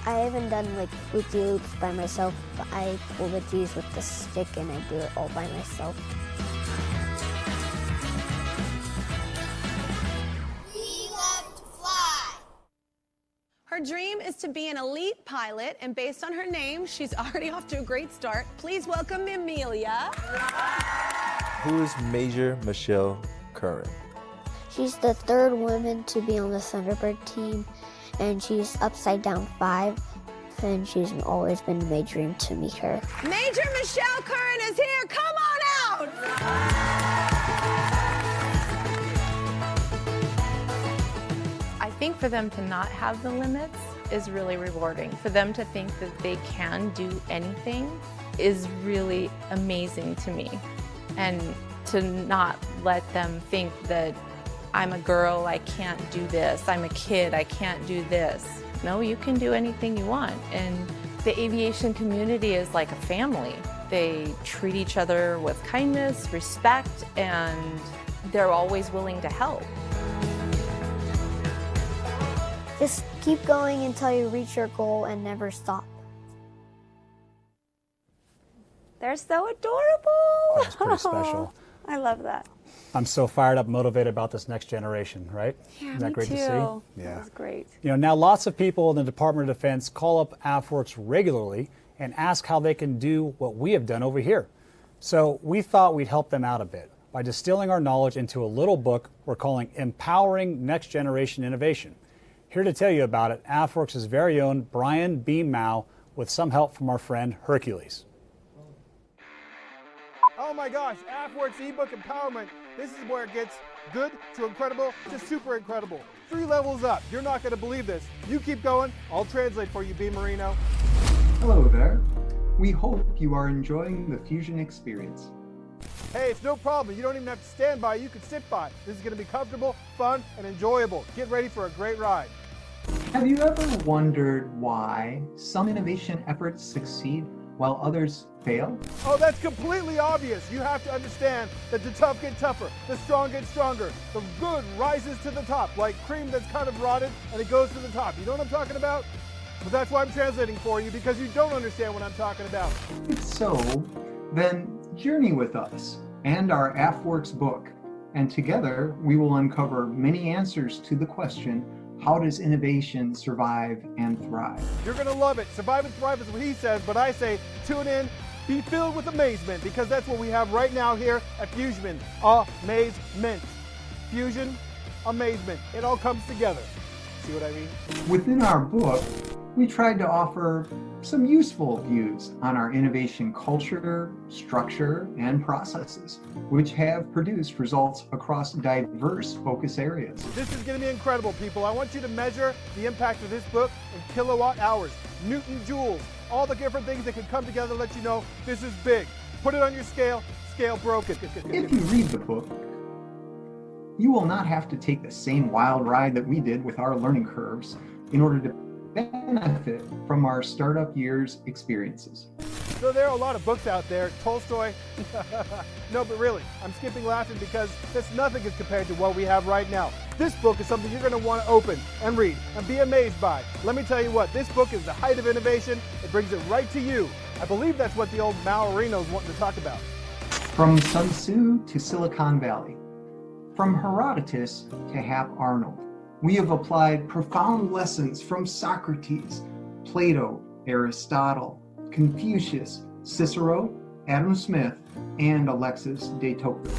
I haven't done like loopy loops by myself, but I pull the G's with the stick and I do it all by myself. We love to fly. Her dream is to be an elite pilot, and based on her name, she's already off to a great start. Please welcome Amelia. Who is Major Michelle Curran? She's the third woman to be on the Thunderbird team, and she's upside down 5, and she's always been my dream to meet her. Major Michelle Curran is here. Come on out. I think for them to not have the limits is really rewarding. For them to think that they can do anything is really amazing to me. And to not let them think that I'm a girl, I can't do this. I'm a kid, I can't do this. No, you can do anything you want. And the aviation community is like a family. They treat each other with kindness, respect, and they're always willing to help. Just keep going until you reach your goal and never stop. They're so adorable. That's pretty special. I love that. I'm so fired up, motivated about this next generation, right? Yeah, Isn't that me great too. to see? Yeah. That was great. Now lots of people in the Department of Defense call up AFWERX regularly and ask how they can do what we have done over here. So we thought we'd help them out a bit by distilling our knowledge into a little book we're calling Empowering Next Generation Innovation. Here to tell you about it, AFWERX's very own Brian B. Mao with some help from our friend Hercules. Oh my gosh, AFWERX ebook empowerment. This is where it gets good to incredible to super incredible. 3 levels up. You're not going to believe this. You keep going. I'll translate for you, B. Marino. Hello there. We hope you are enjoying the Fusion experience. Hey, it's no problem. You don't even have to stand by. You can sit by. This is going to be comfortable, fun, and enjoyable. Get ready for a great ride. Have you ever wondered why some innovation efforts succeed while others fail? Oh, that's completely obvious. You have to understand that the tough get tougher, the strong get stronger, the good rises to the top, like cream that's kind of rotted and it goes to the top. You know what I'm talking about? But that's why I'm translating for you, because you don't understand what I'm talking about. If so, then journey with us and our AFWERX book, and together we will uncover many answers to the question, how does innovation survive and thrive? You're going to love it. Survive and thrive is what he says, but I say tune in, be filled with amazement, because that's what we have right now here at Fusion. Amazement. Fusion, amazement. It all comes together. See what I mean? Within our book, we tried to offer some useful views on our innovation culture, structure, and processes, which have produced results across diverse focus areas. This is going to be incredible, people. I want you to measure the impact of this book in kilowatt hours, Newton joules, all the different things that can come together to let you know this is big. Put it on your scale, scale broken. If you read the book, you will not have to take the same wild ride that we did with our learning curves in order to benefit from our startup years experiences. So there are a lot of books out there, Tolstoy. No, but really, I'm skipping laughing because that's nothing as compared to what we have right now. This book is something you're going to want to open and read and be amazed by. Let me tell you what, this book is the height of innovation. It brings it right to you. I believe that's what the old Maorino's wanting to talk about. From Sun Tzu to Silicon Valley, from Herodotus to Hap Arnold, we have applied profound lessons from Socrates, Plato, Aristotle, Confucius, Cicero, Adam Smith, and Alexis de Tocqueville.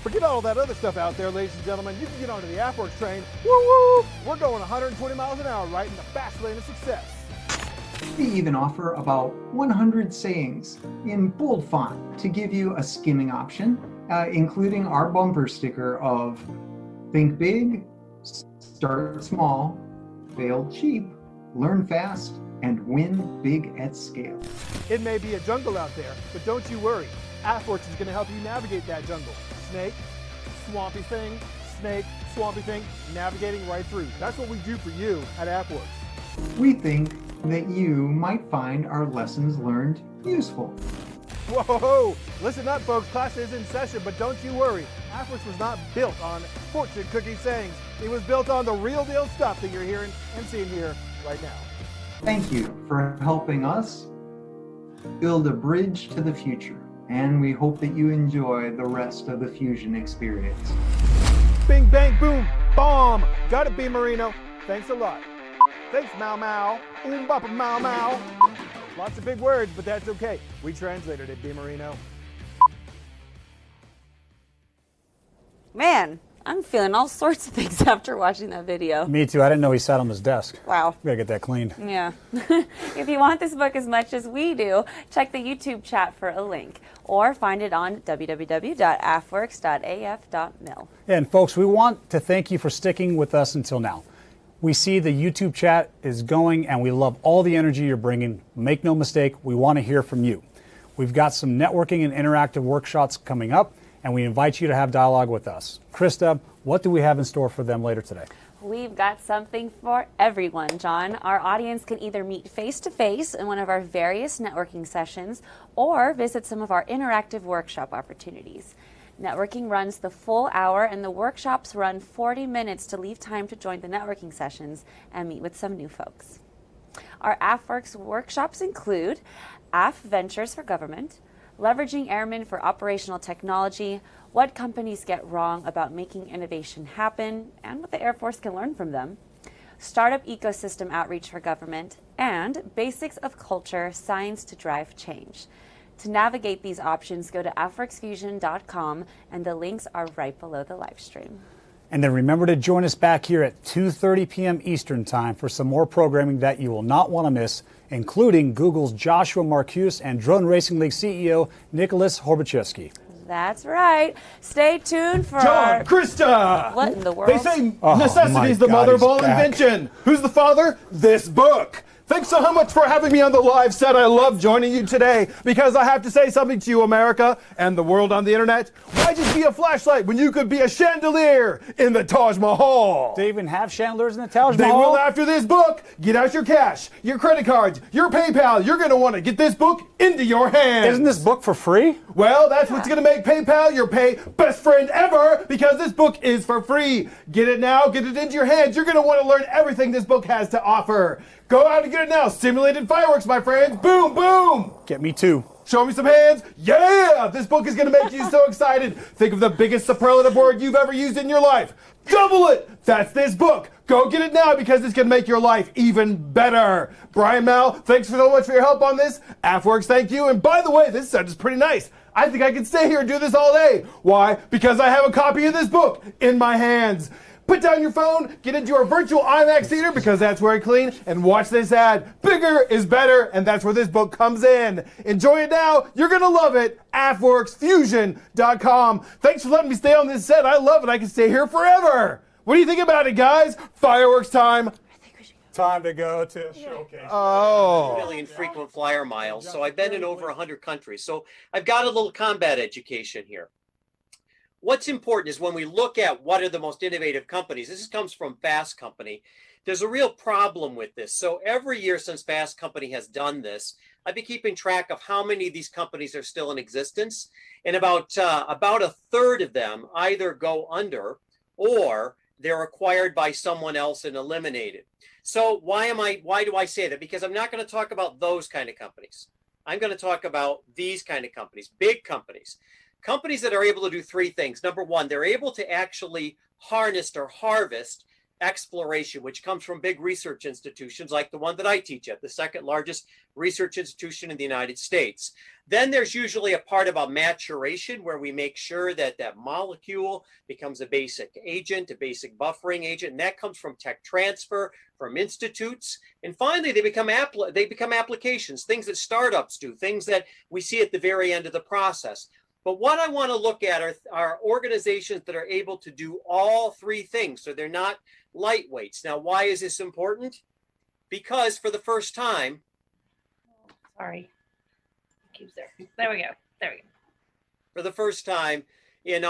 Forget all that other stuff out there, ladies and gentlemen. You can get onto the AFWERX train. Woo woo! We're going 120 miles an hour right in the fast lane of success. We even offer about 100 sayings in bold font to give you a skimming option, including our bumper sticker of think big, start small, fail cheap, learn fast, and win big at scale. It may be a jungle out there, but don't you worry. AFWERX is going to help you navigate that jungle. Snake, swampy thing, snake, swampy thing, navigating right through. That's what we do for you at AFWERX. We think that you might find our lessons learned useful. Whoa! Listen up, folks. Class is in session, but don't you worry. AFWERX was not built on fortune cookie sayings. It was built on the real deal stuff that you're hearing and seeing here right now. Thank you for helping us build a bridge to the future, and we hope that you enjoy the rest of the Fusion experience. Bing, bang, boom, bomb. Got it, B. Marino. Thanks a lot. Thanks, Mau Mau. Bapa Mau Mau. Lots of big words, but that's okay. We translated it, B. Marino. Man, I'm feeling all sorts of things after watching that video. Me too. I didn't know he sat on his desk. Wow. We gotta get that cleaned. Yeah. If you want this book as much as we do, check the YouTube chat for a link or find it on www.afwerx.af.mil. And folks, we want to thank you for sticking with us until now. We see the YouTube chat is going and we love all the energy you're bringing. Make no mistake, we want to hear from you. We've got some networking and interactive workshops coming up, and we invite you to have dialogue with us. Krista, what do we have in store for them later today? We've got something for everyone, John. Our audience can either meet face-to-face in one of our various networking sessions or visit some of our interactive workshop opportunities. Networking runs the full hour, and the workshops run 40 minutes to leave time to join the networking sessions and meet with some new folks. Our AFWERX workshops include AF Ventures for Government, Leveraging Airmen for Operational Technology, What Companies Get Wrong About Making Innovation Happen, and what the Air Force can learn from them, Startup Ecosystem Outreach for Government, and Basics of Culture, Science to Drive Change. To navigate these options, go to afwerxfusion.com, and the links are right below the live stream. And then remember to join us back here at 2:30 p.m. Eastern Time for some more programming that you will not want to miss, including Google's Joshua Marcuse and Drone Racing League CEO Nicholas Horbachevsky. That's right. Stay tuned for John, Krista! What in the world? They say necessity is the mother of all invention. Who's the father? This book. Thanks so much for having me on the live set. I love joining you today because I have to say something to you, America and the world on the internet. Why just be a flashlight when you could be a chandelier in the Taj Mahal? They even have chandeliers in the Taj Mahal? They will after this book. Get out your cash, your credit cards, your PayPal. You're going to want to get this book into your hands. Isn't this book for free? Well, that's what's going to make PayPal your best friend ever, because this book is for free. Get it now. Get it into your hands. You're going to want to learn everything this book has to offer. Go out and get it now. Simulated fireworks, my friends. Boom, boom. Get me too. Show me some hands. Yeah! This book is going to make you so excited. Think of the biggest superlative word you've ever used in your life. Double it. That's this book. Go get it now because it's going to make your life even better. Brian Mal, thanks so much for your help on this. AFWERX, thank you. And by the way, this set is pretty nice. I think I can stay here and do this all day. Why? Because I have a copy of this book in my hands. Put down your phone, get into your virtual IMAX theater because that's very clean, and watch this ad. Bigger is better, and that's where this book comes in. Enjoy it now. You're going to love it. AFWERXfusion.com. Thanks for letting me stay on this set. I love it. I can stay here forever. What do you think about it, guys? Fireworks time. Time to go to showcase. Oh. Million frequent flyer miles, so I've been in over 100 countries. So I've got a little combat education here. What's important is when we look at what are the most innovative companies, this comes from Fast Company, there's a real problem with this. So every year since Fast Company has done this, I've been keeping track of how many of these companies are still in existence. And about a third of them either go under or they're acquired by someone else and eliminated. So why do I say that? Because I'm not going to talk about those kind of companies. I'm going to talk about these kind of companies, big companies. Companies that are able to do three things. Number one, they're able to actually harness or harvest exploration, which comes from big research institutions like the one that I teach at, the second largest research institution in the United States. Then there's usually a part about maturation where we make sure that that molecule becomes a basic agent, a basic buffering agent, and that comes from tech transfer, from institutes. And finally, they become applications, things that startups do, things that we see at the very end of the process. But what I want to look at are organizations that are able to do all three things. So they're not lightweights. Now, why is this important? Because for the first time, sorry, keeps there. There we go. There we go. For the first time in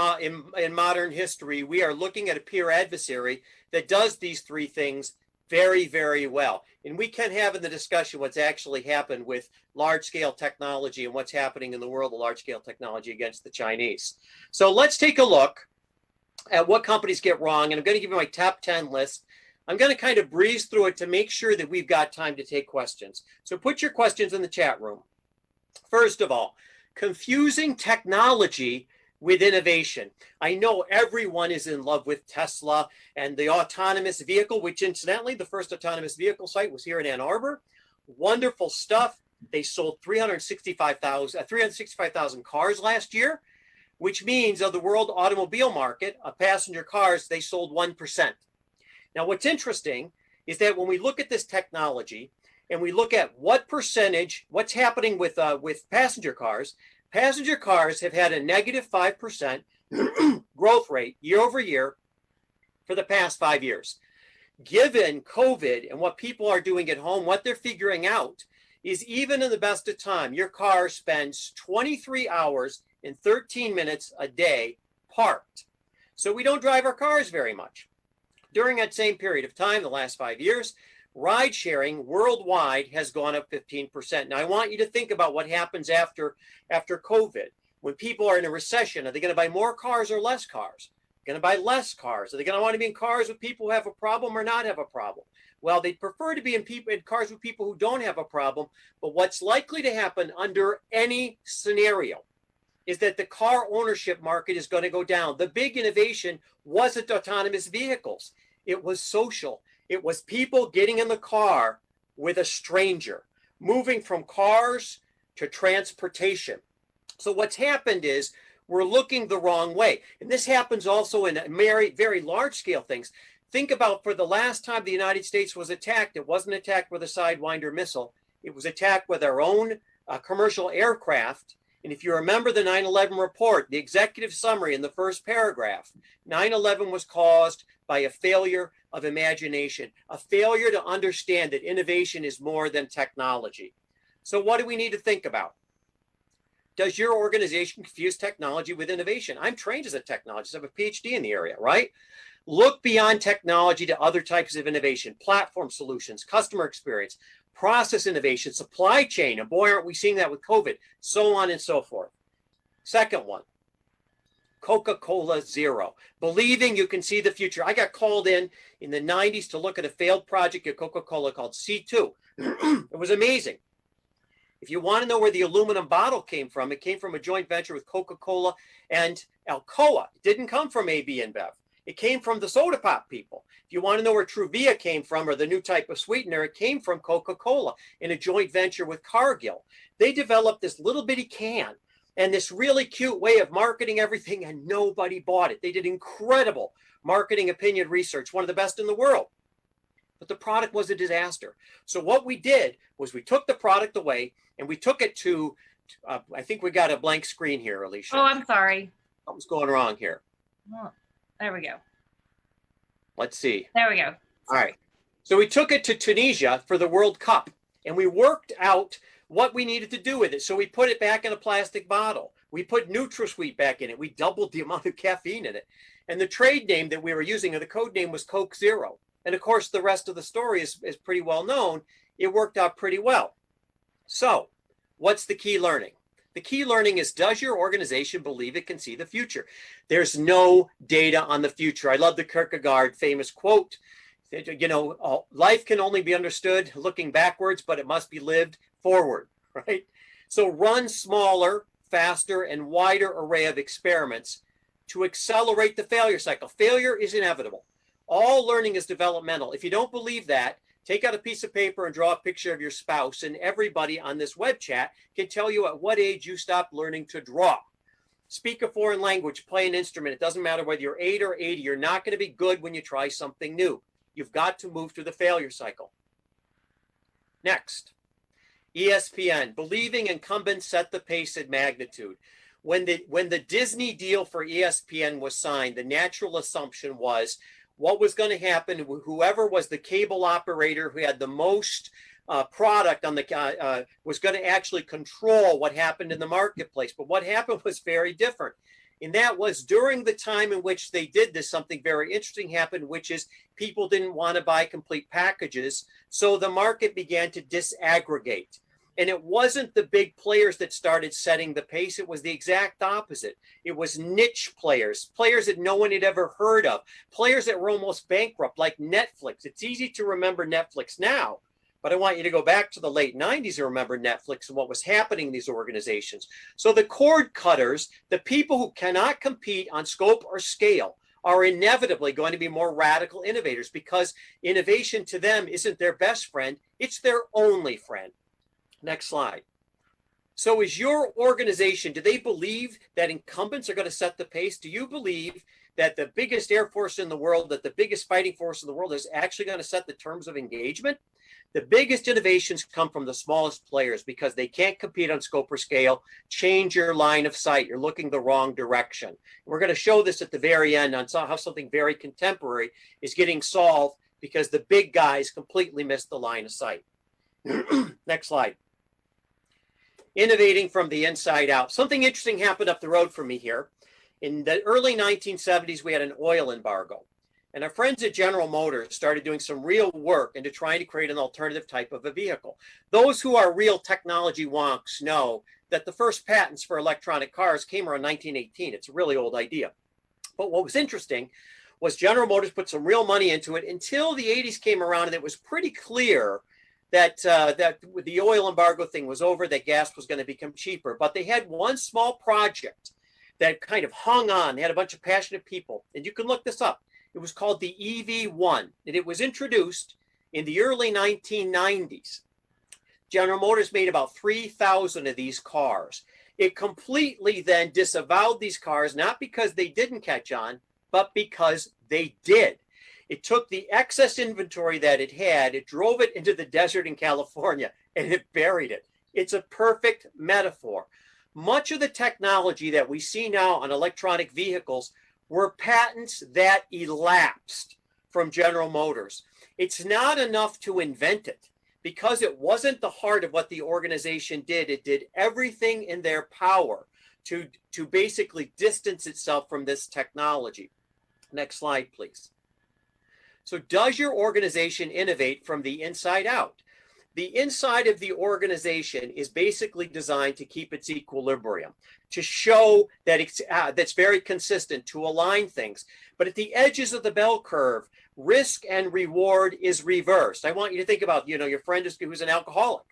modern history, we are looking at a peer adversary that does these three things very, very well. And we can have in the discussion what's actually happened with large-scale technology and what's happening in the world of large-scale technology against the Chinese. So let's take a look at what companies get wrong. And I'm going to give you my top 10 list. I'm going to kind of breeze through it to make sure that we've got time to take questions. So put your questions in the chat room. First of all, confusing technology with innovation. I know everyone is in love with Tesla and the autonomous vehicle, which incidentally, the first autonomous vehicle site was here in Ann Arbor. Wonderful stuff. They sold 365,000 cars last year, which means of the world automobile market, of passenger cars, they sold 1%. Now, what's interesting is that when we look at this technology and we look at what percentage, what's happening with passenger cars have had a negative 5% growth rate year over year for the past 5 years. Given COVID and what people are doing at home, what they're figuring out is even in the best of time, your car spends 23 hours and 13 minutes a day parked. So we don't drive our cars very much. During that same period of time, the last 5 years, ride sharing worldwide has gone up 15%. Now, I want you to think about what happens after COVID. When people are in a recession, are they going to buy more cars or less cars? Going to buy less cars? Are they going to want to be in cars with people who have a problem or not have a problem? Well, they'd prefer to be in cars with people who don't have a problem. But what's likely to happen under any scenario is that the car ownership market is going to go down. The big innovation wasn't autonomous vehicles. It was social. It was people getting in the car with a stranger, moving from cars to transportation. So what's happened is We're looking the wrong way. And this happens also in very, very large scale things. Think about for the last time the United States was attacked, it wasn't attacked with a Sidewinder missile. It was attacked with our own commercial aircraft. And if you remember the 9/11 report, the executive summary in the first paragraph, 9/11 was caused by a failure of imagination, a failure to understand that innovation is more than technology. So what do we need to think about? Does your organization confuse technology with innovation? I'm trained as a technologist. I have a PhD in the area, right? Look beyond technology to other types of innovation, platform solutions, customer experience, process innovation, supply chain. And boy, aren't we seeing that with COVID, so on and so forth. Second one, Coca-Cola Zero, believing you can see the future. I got called in the 90s to look at a failed project at Coca-Cola called C2. It was amazing. If you want to know where the aluminum bottle came from, it came from a joint venture with Coca-Cola and Alcoa. It didn't come from AB InBev. It came from the soda pop people. If you want to know where Truvia came from, or the new type of sweetener, it came from Coca-Cola in a joint venture with Cargill. They developed this little bitty can and this really cute way of marketing everything, and nobody bought it. They did incredible marketing opinion research, one of the best in the world. But the product was a disaster. So what we did was we took the product away and we took it to, I think we got a blank screen here, Alicia. Oh, I'm sorry. What was going wrong here? Oh, there we go. Let's see. There we go. All right. So we took it to Tunisia for the World Cup and we worked out what we needed to do with it. So we put it back in a plastic bottle. We put NutraSweet back in it. We doubled the amount of caffeine in it. And the trade name that we were using, or the code name, was Coke Zero. And of course, the rest of the story is pretty well known. It worked out pretty well. So what's the key learning? The key learning is, does your organization believe it can see the future? There's no data on the future. I love the Kierkegaard famous quote, you know, life can only be understood looking backwards, but it must be lived forward, right? So run smaller, faster, and wider array of experiments to accelerate the failure cycle. Failure is inevitable. All learning is developmental. If you don't believe that, take out a piece of paper and draw a picture of your spouse, and everybody on this web chat can tell you at what age you stopped learning to draw. Speak a foreign language, play an instrument. It doesn't matter whether you're 8 or 80. You're not going to be good when you try something new. You've got to move through the failure cycle. Next, ESPN, believing incumbents set the pace at magnitude. When the Disney deal for ESPN was signed, the natural assumption was what was going to happen. Whoever was the cable operator who had the most product on the was going to actually control what happened in the marketplace. But what happened was very different. And that was during the time in which they did this, something very interesting happened, which is people didn't want to buy complete packages. So the market began to disaggregate. And it wasn't the big players that started setting the pace. It was the exact opposite. It was niche players, players that no one had ever heard of, players that were almost bankrupt, like Netflix. It's easy to remember Netflix now, but I want you to go back to the late 90s and remember Netflix and what was happening in these organizations. So the cord cutters, the people who cannot compete on scope or scale, are inevitably going to be more radical innovators, because innovation to them isn't their best friend, it's their only friend. Next slide. So is your organization, do they believe that incumbents are going to set the pace? Do you believe that the biggest air force in the world, that the biggest fighting force in the world is actually going to set the terms of engagement? The biggest innovations come from the smallest players because they can't compete on scope or scale. Change your line of sight. You're looking the wrong direction. We're going to show this at the very end on how something very contemporary is getting solved because the big guys completely missed the line of sight. Next slide. Innovating from the inside out. Something interesting happened up the road from me here. In the early 1970s, we had an oil embargo. And our friends at General Motors started doing some real work into trying to create an alternative type of a vehicle. Those who are real technology wonks know that the first patents for electronic cars came around 1918. It's a really old idea. But what was interesting was General Motors put some real money into it until the 80s came around, and it was pretty clear that the oil embargo thing was over, that gas was going to become cheaper. But they had one small project that kind of hung on. They had a bunch of passionate people, and you can look this up. It was called the EV1, and it was introduced in the early 1990s. General Motors made about 3,000 of these cars, It completely then disavowed these cars, not because they didn't catch on, but because they did. It took the excess inventory that it had, it drove it into the desert in California, and it buried it. It's a perfect metaphor. Much of the technology that we see now on electronic vehicles were patents that elapsed from General Motors. It's not enough to invent it. Because it wasn't the heart of what the organization did, it did everything in their power to basically distance itself from this technology. Next slide, please. So does your organization innovate from the inside out? The inside of the organization is basically designed to keep its equilibrium, to show that it's that's very consistent, to align things. But at the edges of the bell curve, risk and reward is reversed. I want you to think about, your friend who's an alcoholic.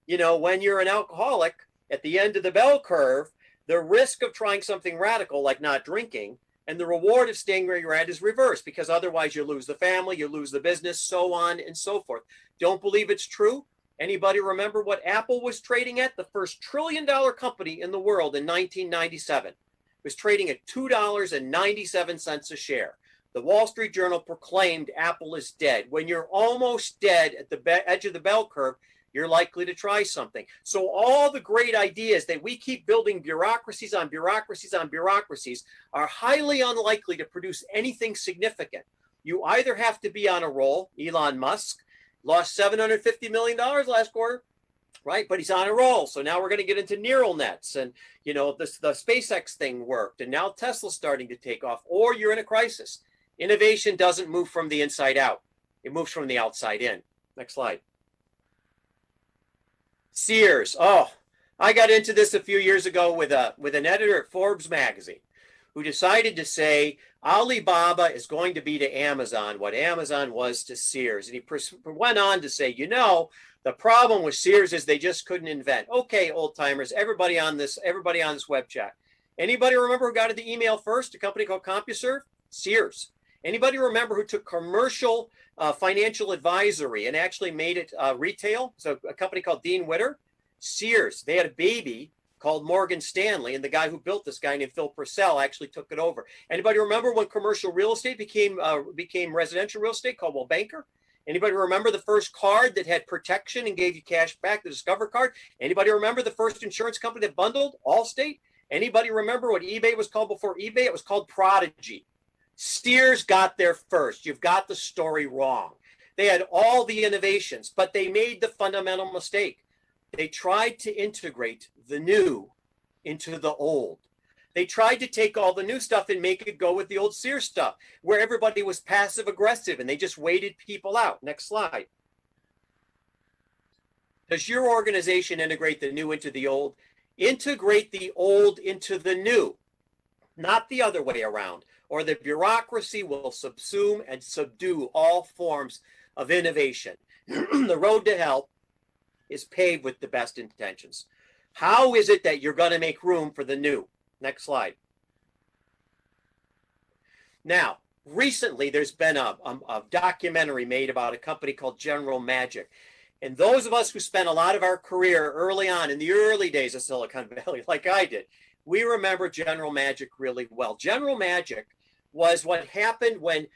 When you're an alcoholic, at the end of the bell curve, the risk of trying something radical like not drinking and the reward of staying where you're at is reversed, because otherwise you lose the family, you lose the business, so on and so forth. Don't believe it's true? Anybody remember what Apple was trading at? The first $1 trillion company in the world in 1997 was trading at $2.97 a share. The Wall Street Journal proclaimed Apple is dead. When you're almost dead at the edge of the bell curve, you're likely to try something. So all the great ideas that we keep building bureaucracies on bureaucracies on bureaucracies are highly unlikely to produce anything significant. You either have to be on a roll. Elon Musk lost $750 million last quarter, right? But he's on a roll. So now we're going to get into neural nets, and the SpaceX thing worked, and now Tesla's starting to take off, or you're in a crisis. Innovation doesn't move from the inside out. It moves from the outside in. Next slide. Sears. Oh, I got into this a few years ago with an editor at Forbes magazine who decided to say Alibaba is going to be to Amazon what Amazon was to Sears. And he went on to say, the problem with Sears is they just couldn't invent. Okay, old timers, everybody on this web chat. Anybody remember who got the email first? A company called CompuServe? Sears. Anybody remember who took commercial financial advisory and actually made it retail? So a company called Dean Witter? Sears. They had a baby called Morgan Stanley, and the guy who built this guy named Phil Purcell actually took it over. Anybody remember when commercial real estate became residential real estate, called Banker? Anybody remember the first card that had protection and gave you cash back, the Discover card? Anybody remember the first insurance company that bundled? Allstate? Anybody remember what eBay was called before eBay? It was called Prodigy. Sears got there first. You've got the story wrong. They had all the innovations, but they made the fundamental mistake. They tried to integrate the new into the old. They tried to take all the new stuff and make it go with the old Sears stuff, where everybody was passive aggressive and they just waited people out. Next slide. Does your organization integrate the new into the old? Integrate the old into the new, not the other way around, or the bureaucracy will subsume and subdue all forms of innovation. The road to hell is paved with the best intentions. How is it that you're going to make room for the new? Next slide. Now, recently there's been a documentary made about a company called General Magic. And those of us who spent a lot of our career early on in the early days of Silicon Valley, like I did, we remember General Magic really well. General Magic was what happened when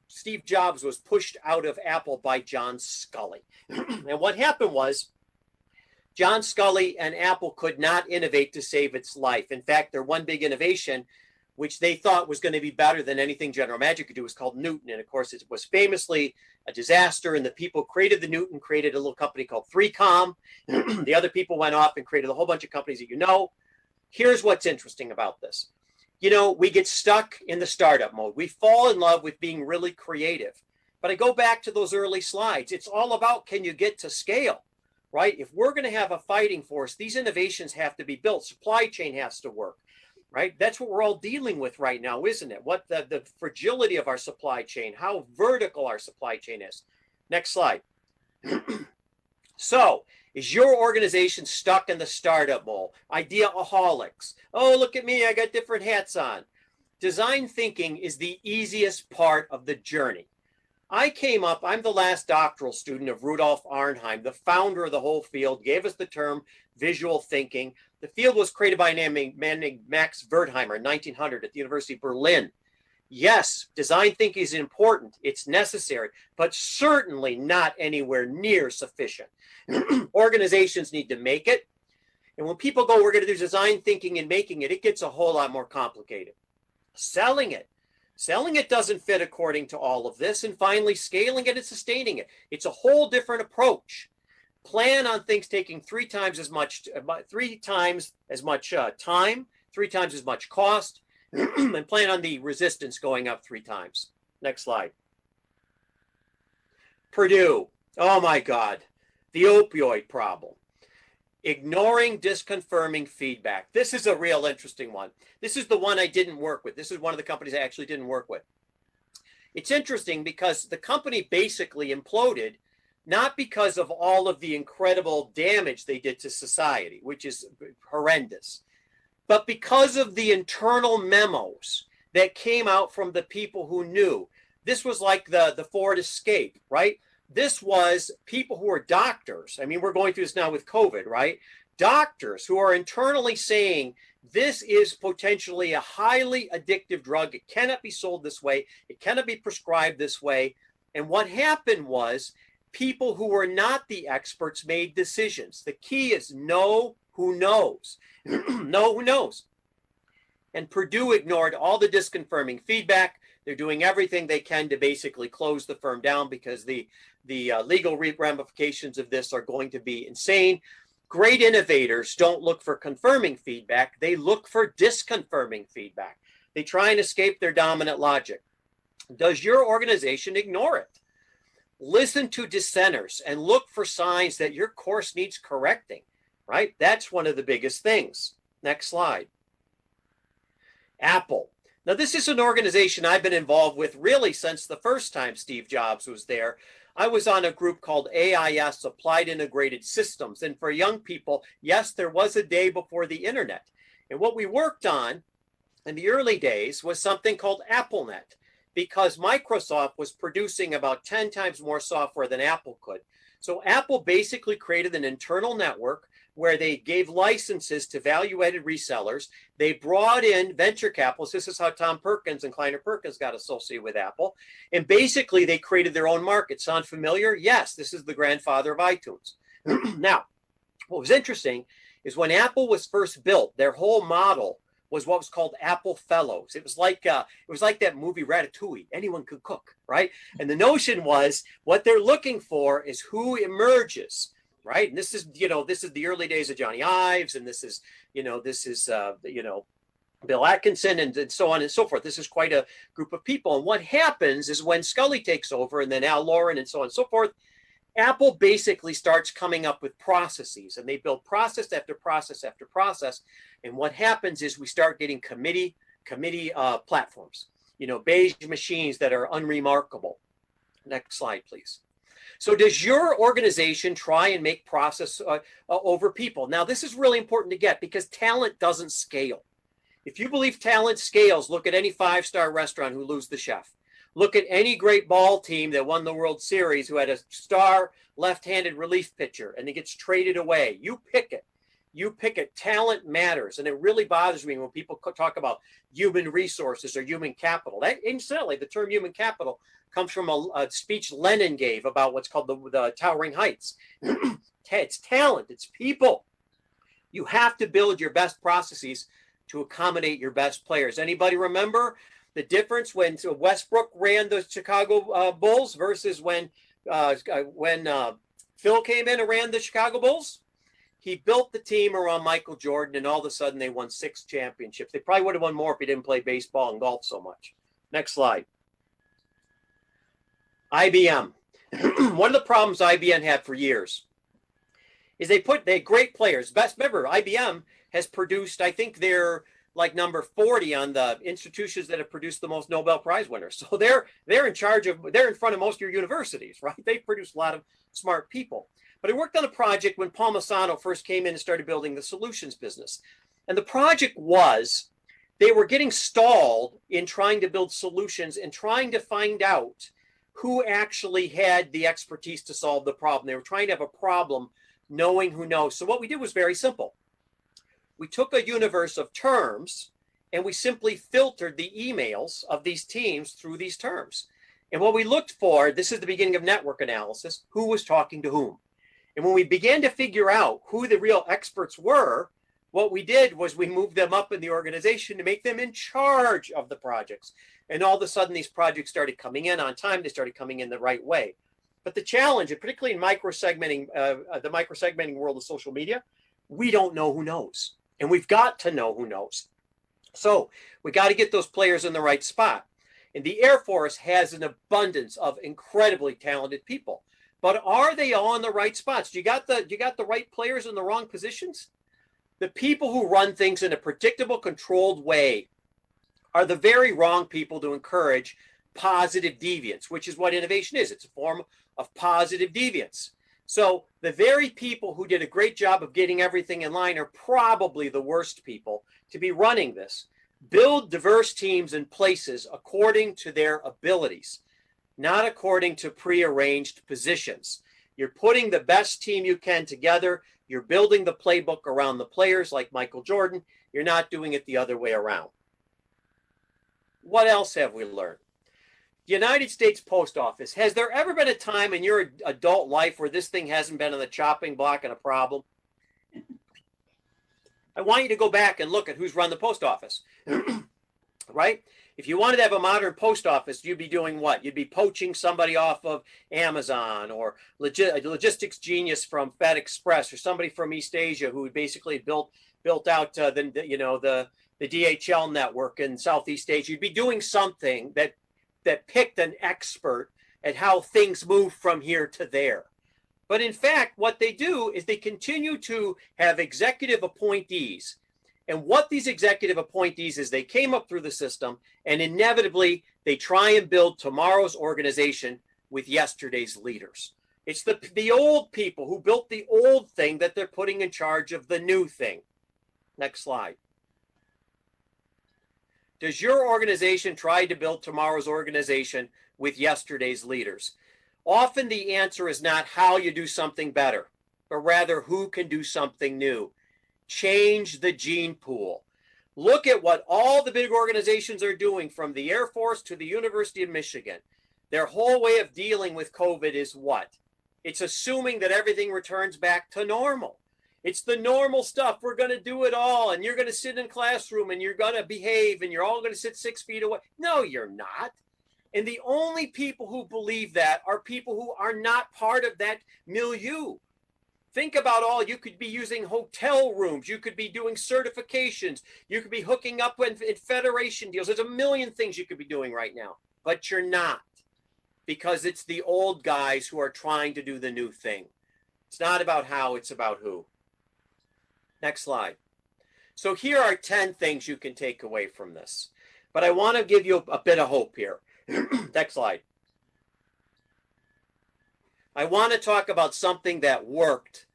Steve Jobs was pushed out of Apple by John Sculley. And what happened was John Sculley and Apple could not innovate to save its life. In fact, their one big innovation, which they thought was going to be better than anything General Magic could do, was called Newton. And of course, it was famously a disaster. And the people created the Newton, created a little company called 3Com. The other people went off and created a whole bunch of companies that you know. Here's what's interesting about this. We get stuck in the startup mode. We fall in love with being really creative. But I go back to those early slides. It's all about, can you get to scale, right? If we're going to have a fighting force, these innovations have to be built. Supply chain has to work, right? That's what we're all dealing with right now, isn't it? What the fragility of our supply chain, how vertical our supply chain is. Next slide. So, is your organization stuck in the startup mode? Ideaaholics. Oh, look at me, I got different hats on. Design thinking is the easiest part of the journey. I'm the last doctoral student of Rudolf Arnheim, the founder of the whole field, gave us the term visual thinking. The field was created by a man named Max Wertheimer in 1900 at the University of Berlin. Yes, design thinking is important. It's necessary, but certainly not anywhere near sufficient. Organizations need to make it. And when people go, we're going to do design thinking and making it, it gets a whole lot more complicated. Selling it doesn't fit according to all of this. And finally, scaling it and sustaining it. It's a whole different approach. Plan on things taking 3 times as much time, 3 times as much cost, and plan on the resistance going up 3 times. Next slide. Purdue. Oh my God. The opioid problem. Ignoring disconfirming feedback. This is a real interesting one. This is the one I didn't work with. This is one of the companies I actually didn't work with. It's interesting because the company basically imploded, not because of all of the incredible damage they did to society, which is horrendous, but because of the internal memos that came out from the people who knew. This was like the Ford Escape, right? This was people who are doctors. I mean, we're going through this now with COVID, right? Doctors who are internally saying, this is potentially a highly addictive drug. It cannot be sold this way. It cannot be prescribed this way. And what happened was people who were not the experts made decisions. The key is know who knows. Know who knows. And Purdue ignored all the disconfirming feedback. They're doing everything they can to basically close the firm down because the legal ramifications of this are going to be insane. Great innovators don't look for confirming feedback. They look for disconfirming feedback. They try and escape their dominant logic. Does your organization ignore it? Listen to dissenters and look for signs that your course needs correcting, right? That's one of the biggest things. Next slide. Apple. Now, this is an organization I've been involved with really since the first time Steve Jobs was there. I was on a group called AIS, Applied Integrated Systems. And for young people, yes, there was a day before the internet. And what we worked on in the early days was something called AppleNet, because Microsoft was producing about 10 times more software than Apple could. So Apple basically created an internal network where they gave licenses to value-added resellers. They brought in venture capitalists. This is how Tom Perkins and Kleiner Perkins got associated with Apple. And basically, they created their own market. Sound familiar? Yes, this is the grandfather of iTunes. Now, what was interesting is when Apple was first built, their whole model was what was called Apple Fellows. It was like that movie Ratatouille. Anyone could cook, right? And the notion was what they're looking for is who emerges, right? And this is the early days of Johnny Ives, and this is Bill Atkinson, and so on and so forth. This is quite a group of people. And what happens is when Scully takes over, and then Al Lauren, and so on and so forth, Apple basically starts coming up with processes, and they build process after process after process. And what happens is we start getting committee platforms, beige machines that are unremarkable. Next slide, please. So does your organization try and make process over people? Now, this is really important to get because talent doesn't scale. If you believe talent scales, look at any 5-star restaurant who lose the chef. Look at any great ball team that won the World Series who had a star left-handed relief pitcher and it gets traded away. You pick it. You pick it. Talent matters. And it really bothers me when people talk about human resources or human capital. That, incidentally, the term human capital comes from a speech Lenin gave about what's called the Towering Heights. It's talent. It's people. You have to build your best processes to accommodate your best players. Anybody remember the difference when Westbrook ran the Chicago Bulls versus when Phil came in and ran the Chicago Bulls? He built the team around Michael Jordan, and all of a sudden they won 6 championships. They probably would have won more if he didn't play baseball and golf so much. Next slide. IBM. One of the problems IBM had for years is they had great players. Remember, IBM has produced, I think they're like number 40 on the institutions that have produced the most Nobel Prize winners. So they're in front of most of your universities, right? They produce a lot of smart people. But I worked on a project when Paul Massano first came in and started building the solutions business. And the project was they were getting stalled in trying to build solutions and trying to find out who actually had the expertise to solve the problem. They were trying to have a problem knowing who knows. So what we did was very simple. We took a universe of terms and we simply filtered the emails of these teams through these terms. And what we looked for, this is the beginning of network analysis, who was talking to whom. And when we began to figure out who the real experts were, what we did was we moved them up in the organization to make them in charge of the projects. And all of a sudden, these projects started coming in on time. They started coming in the right way. But the challenge, and particularly in microsegmenting, the microsegmenting world of social media, we don't know who knows. And we've got to know who knows. So we got to get those players in the right spot. And the Air Force has an abundance of incredibly talented people. But are they all in the right spots? You got the right players in the wrong positions? The people who run things in a predictable, controlled way are the very wrong people to encourage positive deviance, which is what innovation is. It's a form of positive deviance. So the very people who did a great job of getting everything in line are probably the worst people to be running this. Build diverse teams and places according to their abilities, not according to prearranged positions. You're putting the best team you can together. You're building the playbook around the players like Michael Jordan. You're not doing it the other way around. What else have we learned? The United States Post Office. Has there ever been a time in your adult life where this thing hasn't been on the chopping block and a problem? I want you to go back and look at who's run the post office, right? If you wanted to have a modern post office, you'd be doing what? You'd be poaching somebody off of Amazon or a logistics genius from FedExpress or somebody from East Asia who basically built out the DHL network in Southeast Asia. You'd be doing something that picked an expert at how things move from here to there. But in fact, what they do is they continue to have executive appointees. And what these executive appointees is, they came up through the system and inevitably they try and build tomorrow's organization with yesterday's leaders. It's the old people who built the old thing that they're putting in charge of the new thing. Next slide. Does your organization try to build tomorrow's organization with yesterday's leaders? Often the answer is not how you do something better, but rather who can do something new. Change the gene pool. Look at what all the big organizations are doing, from the Air Force to the University of Michigan. Their whole way of dealing with COVID is what? It's assuming that everything returns back to normal. It's the normal stuff. We're going to do it all, and you're going to sit in a classroom, and you're going to behave, and you're all going to sit 6 feet away. No, you're not. And the only people who believe that are people who are not part of that milieu. Think about all you could be using: hotel rooms. You could be doing certifications. You could be hooking up in federation deals. There's a million things you could be doing right now, but you're not, because it's the old guys who are trying to do the new thing. It's not about how, it's about who. Next slide. So here are 10 things you can take away from this, but I want to give you a bit of hope here. Next slide. I want to talk about something that worked,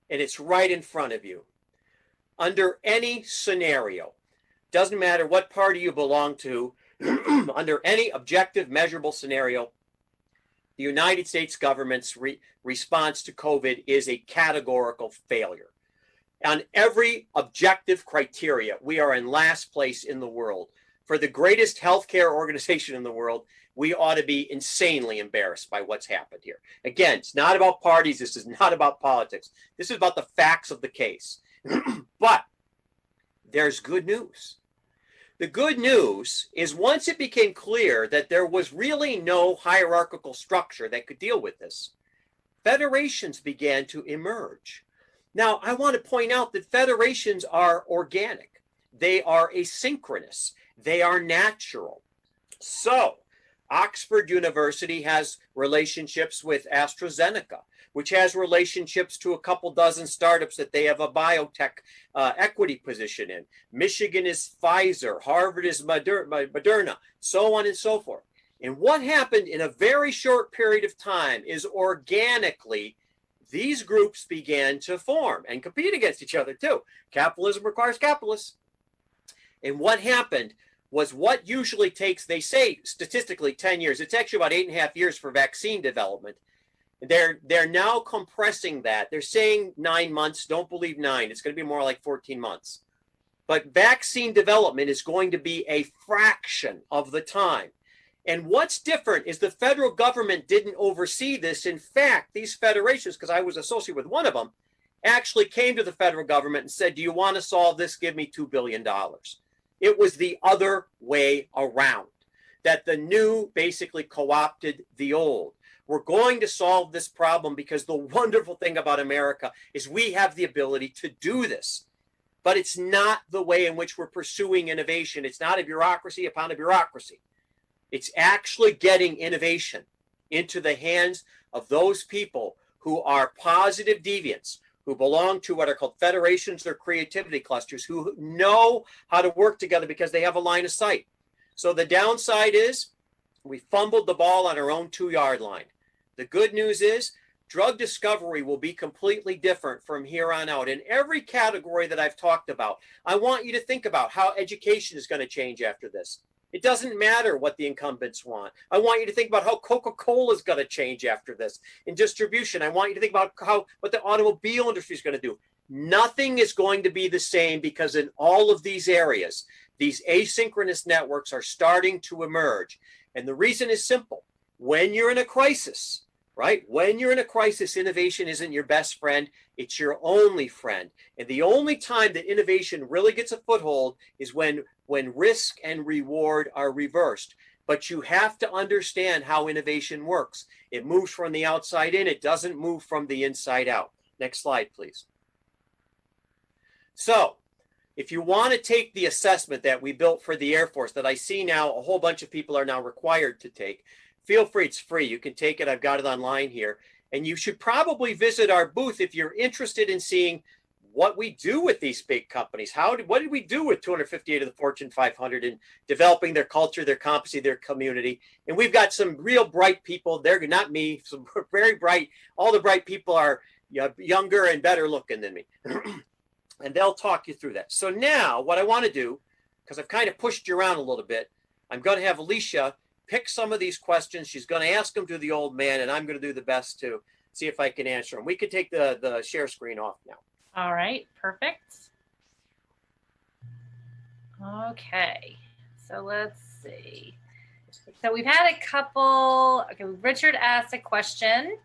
and it's right in front of you. Under any scenario, doesn't matter what party you belong to, under any objective, measurable scenario, the United States government's response to COVID is a categorical failure. On every objective criteria, we are in last place in the world. For the greatest healthcare organization in the world, we ought to be insanely embarrassed by what's happened here. Again, it's not about parties. This is not about politics. This is about the facts of the case. But there's good news. The good news is, once it became clear that there was really no hierarchical structure that could deal with this, federations began to emerge. Now, I want to point out that federations are organic. They are asynchronous. They are natural. So, Oxford University has relationships with AstraZeneca, which has relationships to a couple dozen startups that they have a biotech equity position in. Michigan is Pfizer, Harvard is Moderna, so on and so forth. And what happened in a very short period of time is, organically, these groups began to form and compete against each other too. Capitalism requires capitalists. And what happened was what usually takes, they say statistically 10 years. It's actually about 8.5 years for vaccine development. They're now compressing that. They're saying 9 months. Don't believe 9. It's going to be more like 14 months. But vaccine development is going to be a fraction of the time. And what's different is the federal government didn't oversee this. In fact, these federations, because I was associated with one of them, actually came to the federal government and said, do you want to solve this? Give me $2 billion. It was the other way around, that the new basically co-opted the old. We're going to solve this problem because the wonderful thing about America is we have the ability to do this. But it's not the way in which we're pursuing innovation. It's not a bureaucracy upon a bureaucracy. It's actually getting innovation into the hands of those people who are positive deviants, who belong to what are called federations or creativity clusters, who know how to work together because they have a line of sight. So the downside is we fumbled the ball on our own 2-yard line. The good news is drug discovery will be completely different from here on out. In every category that I've talked about, I want you to think about how education is going to change after this. It doesn't matter what the incumbents want. I want you to think about how Coca-Cola is going to change after this. In distribution, I want you to think about what the automobile industry is going to do. Nothing is going to be the same because in all of these areas, these asynchronous networks are starting to emerge. And the reason is simple. When you're in a crisis, right? When you're in a crisis, innovation isn't your best friend. It's your only friend. And the only time that innovation really gets a foothold is when risk and reward are reversed. But you have to understand how innovation works. It moves from the outside in. It doesn't move from the inside out. Next slide, please. So if you want to take the assessment that we built for the Air Force that I see now a whole bunch of people are now required to take, feel free, it's free. You can take it. I've got it online here. And you should probably visit our booth if you're interested in seeing what we do with these big companies. What did we do with 258 of the Fortune 500 in developing their culture, their competency, their community? And we've got some real bright people. They're not me, some very bright. All the bright people are younger and better looking than me. And they'll talk you through that. So now what I want to do, because I've kind of pushed you around a little bit, I'm going to have Alicia pick some of these questions. She's going to ask them to the old man, and I'm going to do the best to see if I can answer them. We can take the share screen off now. All right, perfect. Okay, so let's see. So we've had a couple, okay, Richard asked a question.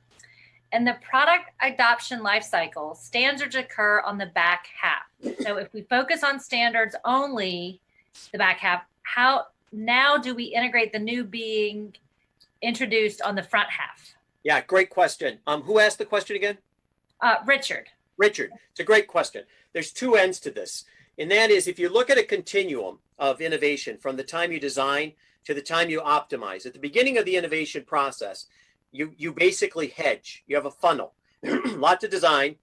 In the product adoption life cycle, standards occur on the back half. So if we focus on standards only, the back half, how now do we integrate the new being introduced on the front half? Yeah, great question. Who asked the question again? Richard. Richard, it's a great question. There's two ends to this. And that is, if you look at a continuum of innovation from the time you design to the time you optimize, at the beginning of the innovation process, you basically hedge. You have a funnel, a lot to design.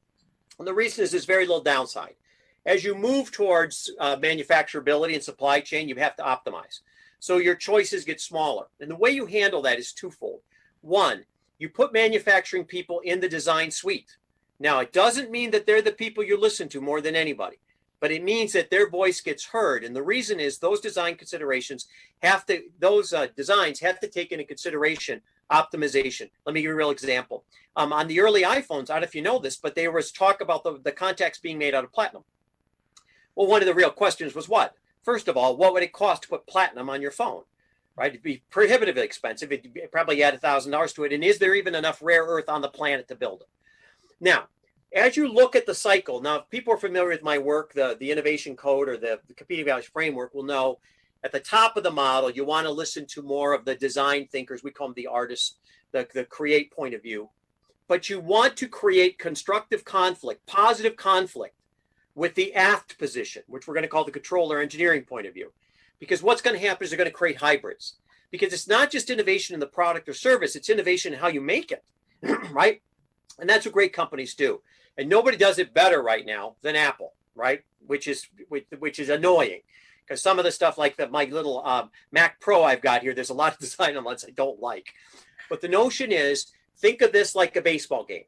And the reason is there's very little downside. As you move towards manufacturability and supply chain, you have to optimize. So your choices get smaller. And the way you handle that is twofold. One, you put manufacturing people in the design suite. Now, it doesn't mean that they're the people you listen to more than anybody, but it means that their voice gets heard. And the reason is those design considerations designs have to take into consideration optimization. Let me give you a real example. On the early iPhones, I don't know if you know this, but there was talk about the contacts being made out of platinum. Well, one of the real questions was what? First of all, what would it cost to put platinum on your phone? Right? It'd be prohibitively expensive. It'd probably add $1,000 to it. And is there even enough rare earth on the planet to build it? Now, as you look at the cycle, now, if people are familiar with my work, the innovation code or the competing values framework will know at the top of the model, you want to listen to more of the design thinkers. We call them the artists, the create point of view. But you want to create constructive conflict, positive conflict with the aft position, which we're going to call the controller engineering point of view. Because what's going to happen is they're going to create hybrids. Because it's not just innovation in the product or service, it's innovation in how you make it, right? And that's what great companies do. And nobody does it better right now than Apple, right? Which is annoying. Because some of the stuff like my little Mac Pro I've got here, there's a lot of design elements I don't like. But the notion is, think of this like a baseball game.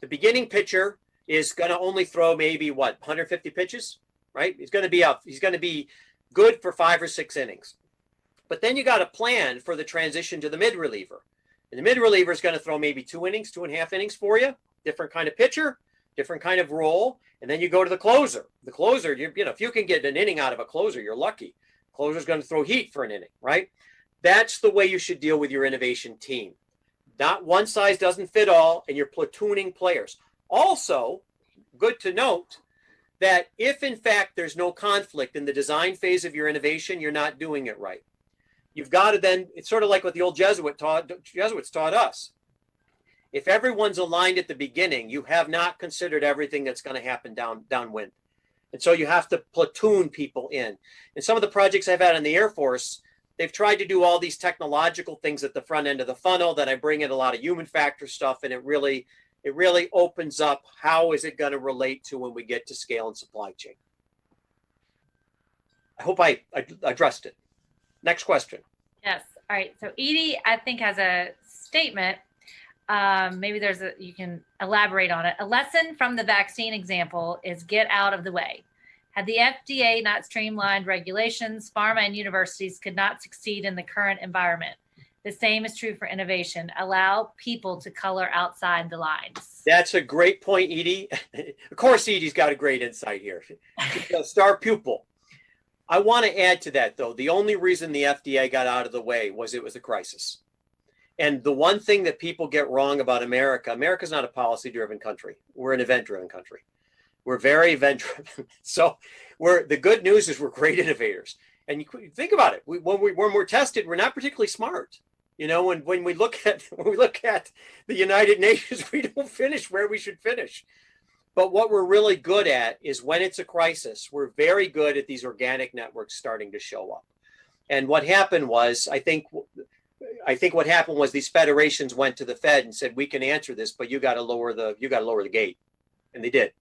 The beginning pitcher is going to only throw maybe 150 pitches, right? He's going to be good for 5 or 6 innings. But then you got to plan for the transition to the mid reliever. And the mid reliever is going to throw maybe 2 innings, 2.5 innings for you, different kind of pitcher, different kind of role. And then you go to the closer. The closer, you know, if you can get an inning out of a closer, you're lucky. Closer's going to throw heat for an inning, right? That's the way you should deal with your innovation team. Not one size doesn't fit all, and you're platooning players. Also, good to note that if in fact there's no conflict in the design phase of your innovation, you're not doing it right. You've got to then, it's sort of like what the old Jesuits taught us. If everyone's aligned at the beginning, you have not considered everything that's going to happen downwind. And so you have to platoon people in. And some of the projects I've had in the Air Force, they've tried to do all these technological things at the front end of the funnel. Then I bring in a lot of human factor stuff, and it really opens up how is it going to relate to when we get to scale and supply chain. I hope I addressed it. Next question. Yes. All right. So Edie, I think, has a statement. Maybe you can elaborate on it. A lesson from the vaccine example is get out of the way. Had the FDA not streamlined regulations, pharma and universities could not succeed in the current environment. The same is true for innovation. Allow people to color outside the lines. That's a great point, Edie. Of course, Edie's got a great insight here. She's a star pupil. I want to add to that, though. The only reason the FDA got out of the way was it was a crisis. And the one thing that people get wrong about America, America's not a policy-driven country. We're an event-driven country. We're very event-driven. So the good news is we're great innovators. And you think about it. When we're tested, we're not particularly smart. You know, when we look at the United Nations, we don't finish where we should finish. But what we're really good at is when it's a crisis, we're very good at these organic networks starting to show up. And what happened was, I think what happened was these federations went to the Fed and said, we can answer this, but you got to lower the gate. And they did.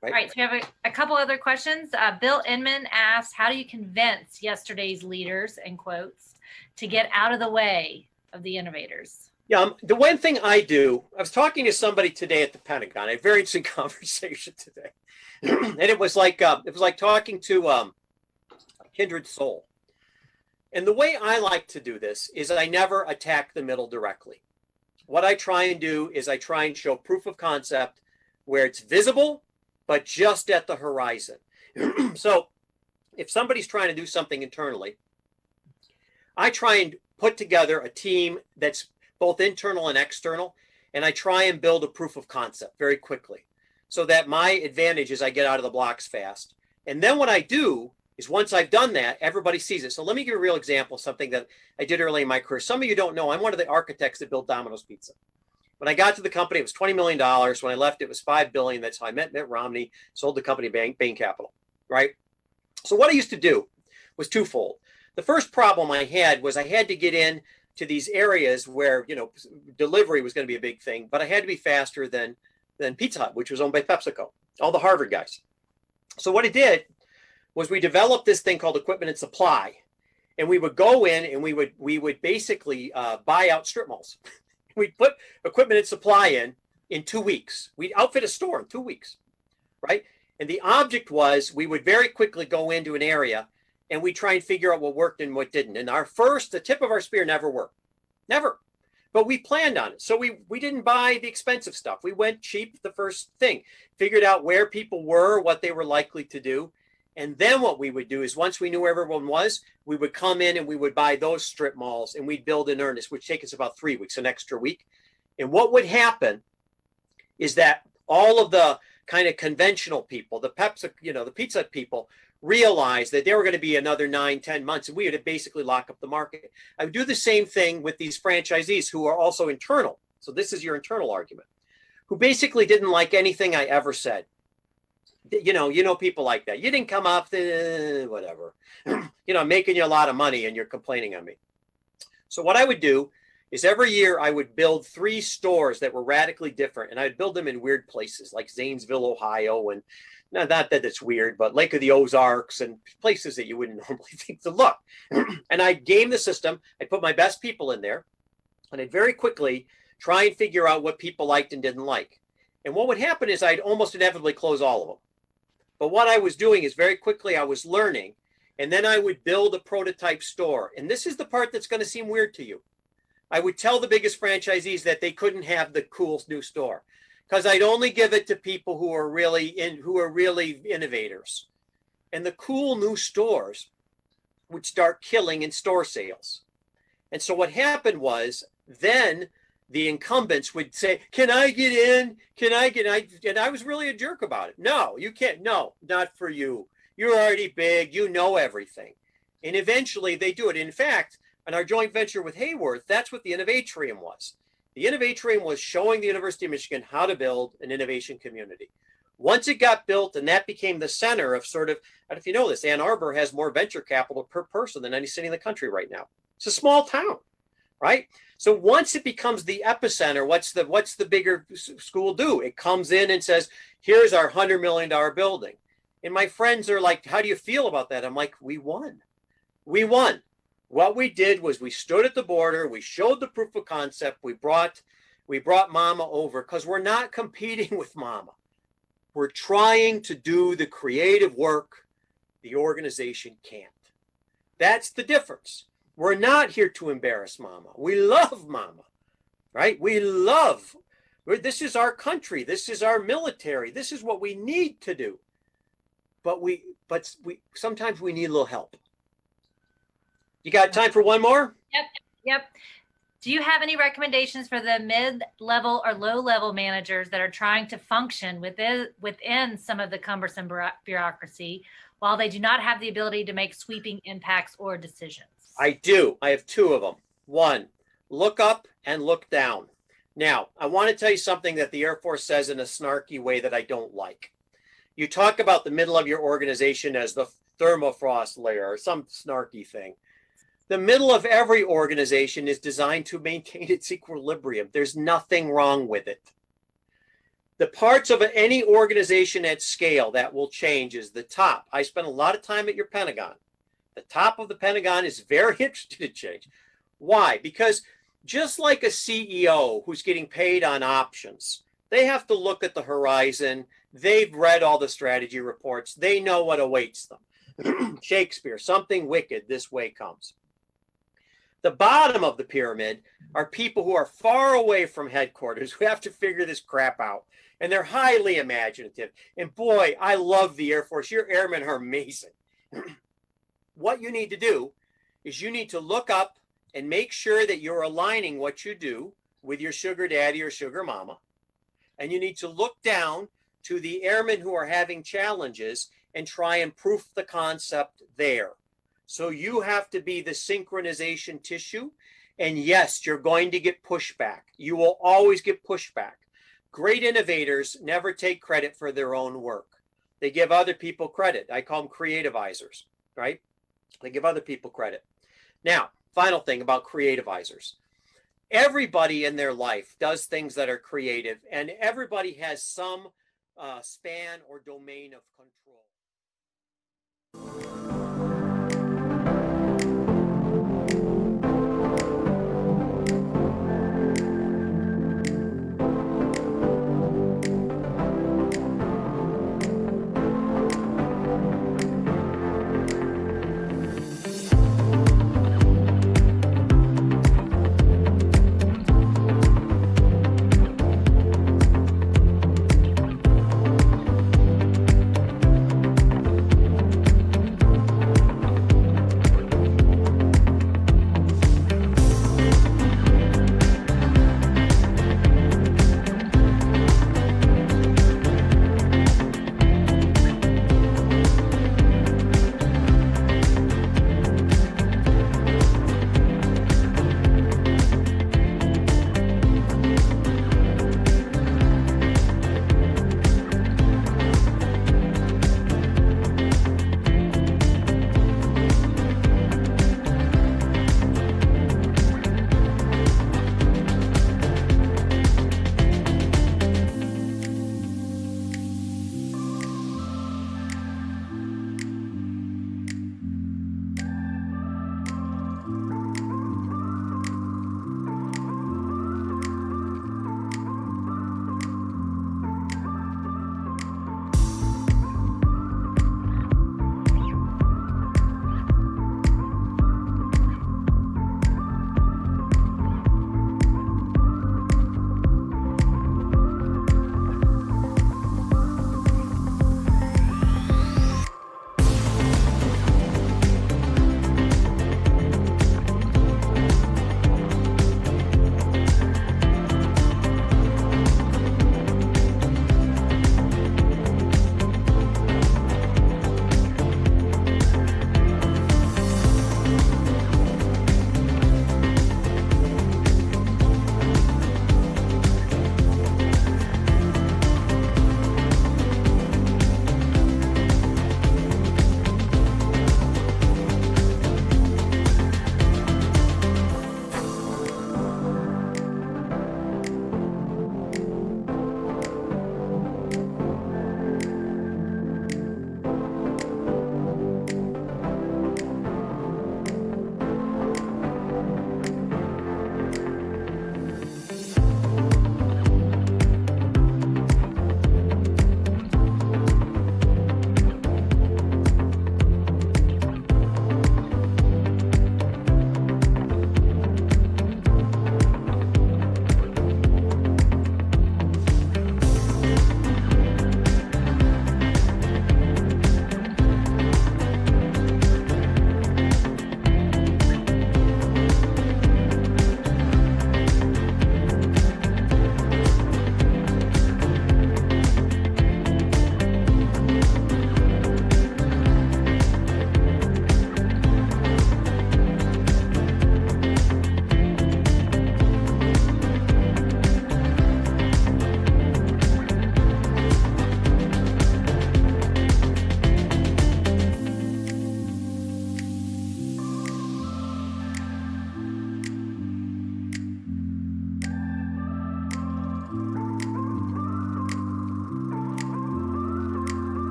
Right? All right, so we have a couple other questions. Bill Inman asks, how do you convince yesterday's leaders, in quotes, to get out of the way of the innovators? Yeah, the one thing I do, I was talking to somebody today at the Pentagon. I had a very interesting conversation today. And it was like talking to a kindred soul. And the way I like to do this is I never attack the middle directly. What I try and do is I try and show proof of concept where it's visible, but just at the horizon. So if somebody's trying to do something internally, I try and put together a team that's both internal and external, and I try and build a proof of concept very quickly so that my advantage is I get out of the blocks fast. And then what I do is once I've done that, everybody sees it. So let me give a real example of something that I did early in my career. Some of you don't know, I'm one of the architects that built Domino's Pizza. When I got to the company, it was $20 million. When I left, it was $5 billion. That's how I met Mitt Romney, sold the company Bain Capital, right? So what I used to do was twofold. The first problem I had was I had to get in to these areas where, you know, delivery was going to be a big thing, but I had to be faster than Pizza Hut, which was owned by PepsiCo, all the Harvard guys. So what I did was we developed this thing called equipment and supply, and we would go in and we would basically buy out strip malls. We'd put equipment and supply in 2 weeks. We'd outfit a store in 2 weeks, right? And the object was we would very quickly go into an area and we try and figure out what worked and what didn't. And the tip of our spear never worked. Never. But we planned on it. So we didn't buy the expensive stuff. We went cheap the first thing, figured out where people were, what they were likely to do. And then what we would do is once we knew where everyone was, we would come in and we would buy those strip malls and we'd build in earnest, which take us about 3 weeks, an extra week. And what would happen is that all of the kind of conventional people, the pizza people, realized that there were going to be another 9-10 months and we would basically lock up the market. I would do the same thing with these franchisees who are also internal. So this is your internal argument, who basically didn't like anything I ever said. You know, people like that. You didn't come up, whatever. I'm making you a lot of money and you're complaining on me. So what I would do is every year I would build 3 stores that were radically different. And I'd build them in weird places like Zanesville, Ohio. And not that it's weird, but Lake of the Ozarks and places that you wouldn't normally think to look. And I'd game the system. I'd put my best people in there. And I'd very quickly try and figure out what people liked and didn't like. And what would happen is I'd almost inevitably close all of them. But what I was doing is very quickly I was learning, and then I would build a prototype store. And this is the part that's going to seem weird to you. I would tell the biggest franchisees that they couldn't have the cool new store because I'd only give it to people who are really innovators. And the cool new stores would start killing in store sales. And so what happened was then the incumbents would say, can I get in? Can I get in? And I was really a jerk about it. No, you can't. No, not for you. You're already big. You know everything. And eventually they do it. In fact, in our joint venture with Haworth, that's what the Innovatorium was. The Innovatorium was showing the University of Michigan how to build an innovation community. Once it got built and that became the center of sort of, I don't know if you know this, Ann Arbor has more venture capital per person than any city in the country right now. It's a small town, right? So once it becomes the epicenter, what's the bigger school do? It comes in and says, here's our $100 million building. And my friends are like, how do you feel about that? I'm like, we won. We won. What we did was we stood at the border. We showed the proof of concept. We brought Mama over because we're not competing with Mama. We're trying to do the creative work the organization can't. That's the difference. We're not here to embarrass Mama. We love Mama, right? This is our country. This is our military. This is what we need to do. But sometimes we need a little help. You got time for one more? Yep. Do you have any recommendations for the mid-level or low-level managers that are trying to function within some of the cumbersome bureaucracy while they do not have the ability to make sweeping impacts or decisions? I do. I have two of them. One, look up and look down. Now, I want to tell you something that the Air Force says in a snarky way that I don't like. You talk about the middle of your organization as the thermofrost layer or some snarky thing. The middle of every organization is designed to maintain its equilibrium. There's nothing wrong with it. The parts of any organization at scale that will change is the top. I spent a lot of time at your Pentagon. The top of the Pentagon is very interested in change. Why? Because just like a CEO who's getting paid on options, they have to look at the horizon. They've read all the strategy reports. They know what awaits them. Shakespeare, something wicked this way comes. The bottom of the pyramid are people who are far away from headquarters who have to figure this crap out. And they're highly imaginative. And boy, I love the Air Force. Your airmen are amazing. What you need to do is you need to look up and make sure that you're aligning what you do with your sugar daddy or sugar mama. And you need to look down to the airmen who are having challenges and try and proof the concept there. So you have to be the synchronization tissue. And yes, you're going to get pushback. You will always get pushback. Great innovators never take credit for their own work. They give other people credit. I call them creativizers, right? They give other people credit. Now, final thing about creativizers. Everybody in their life does things that are creative, and everybody has some span or domain of control.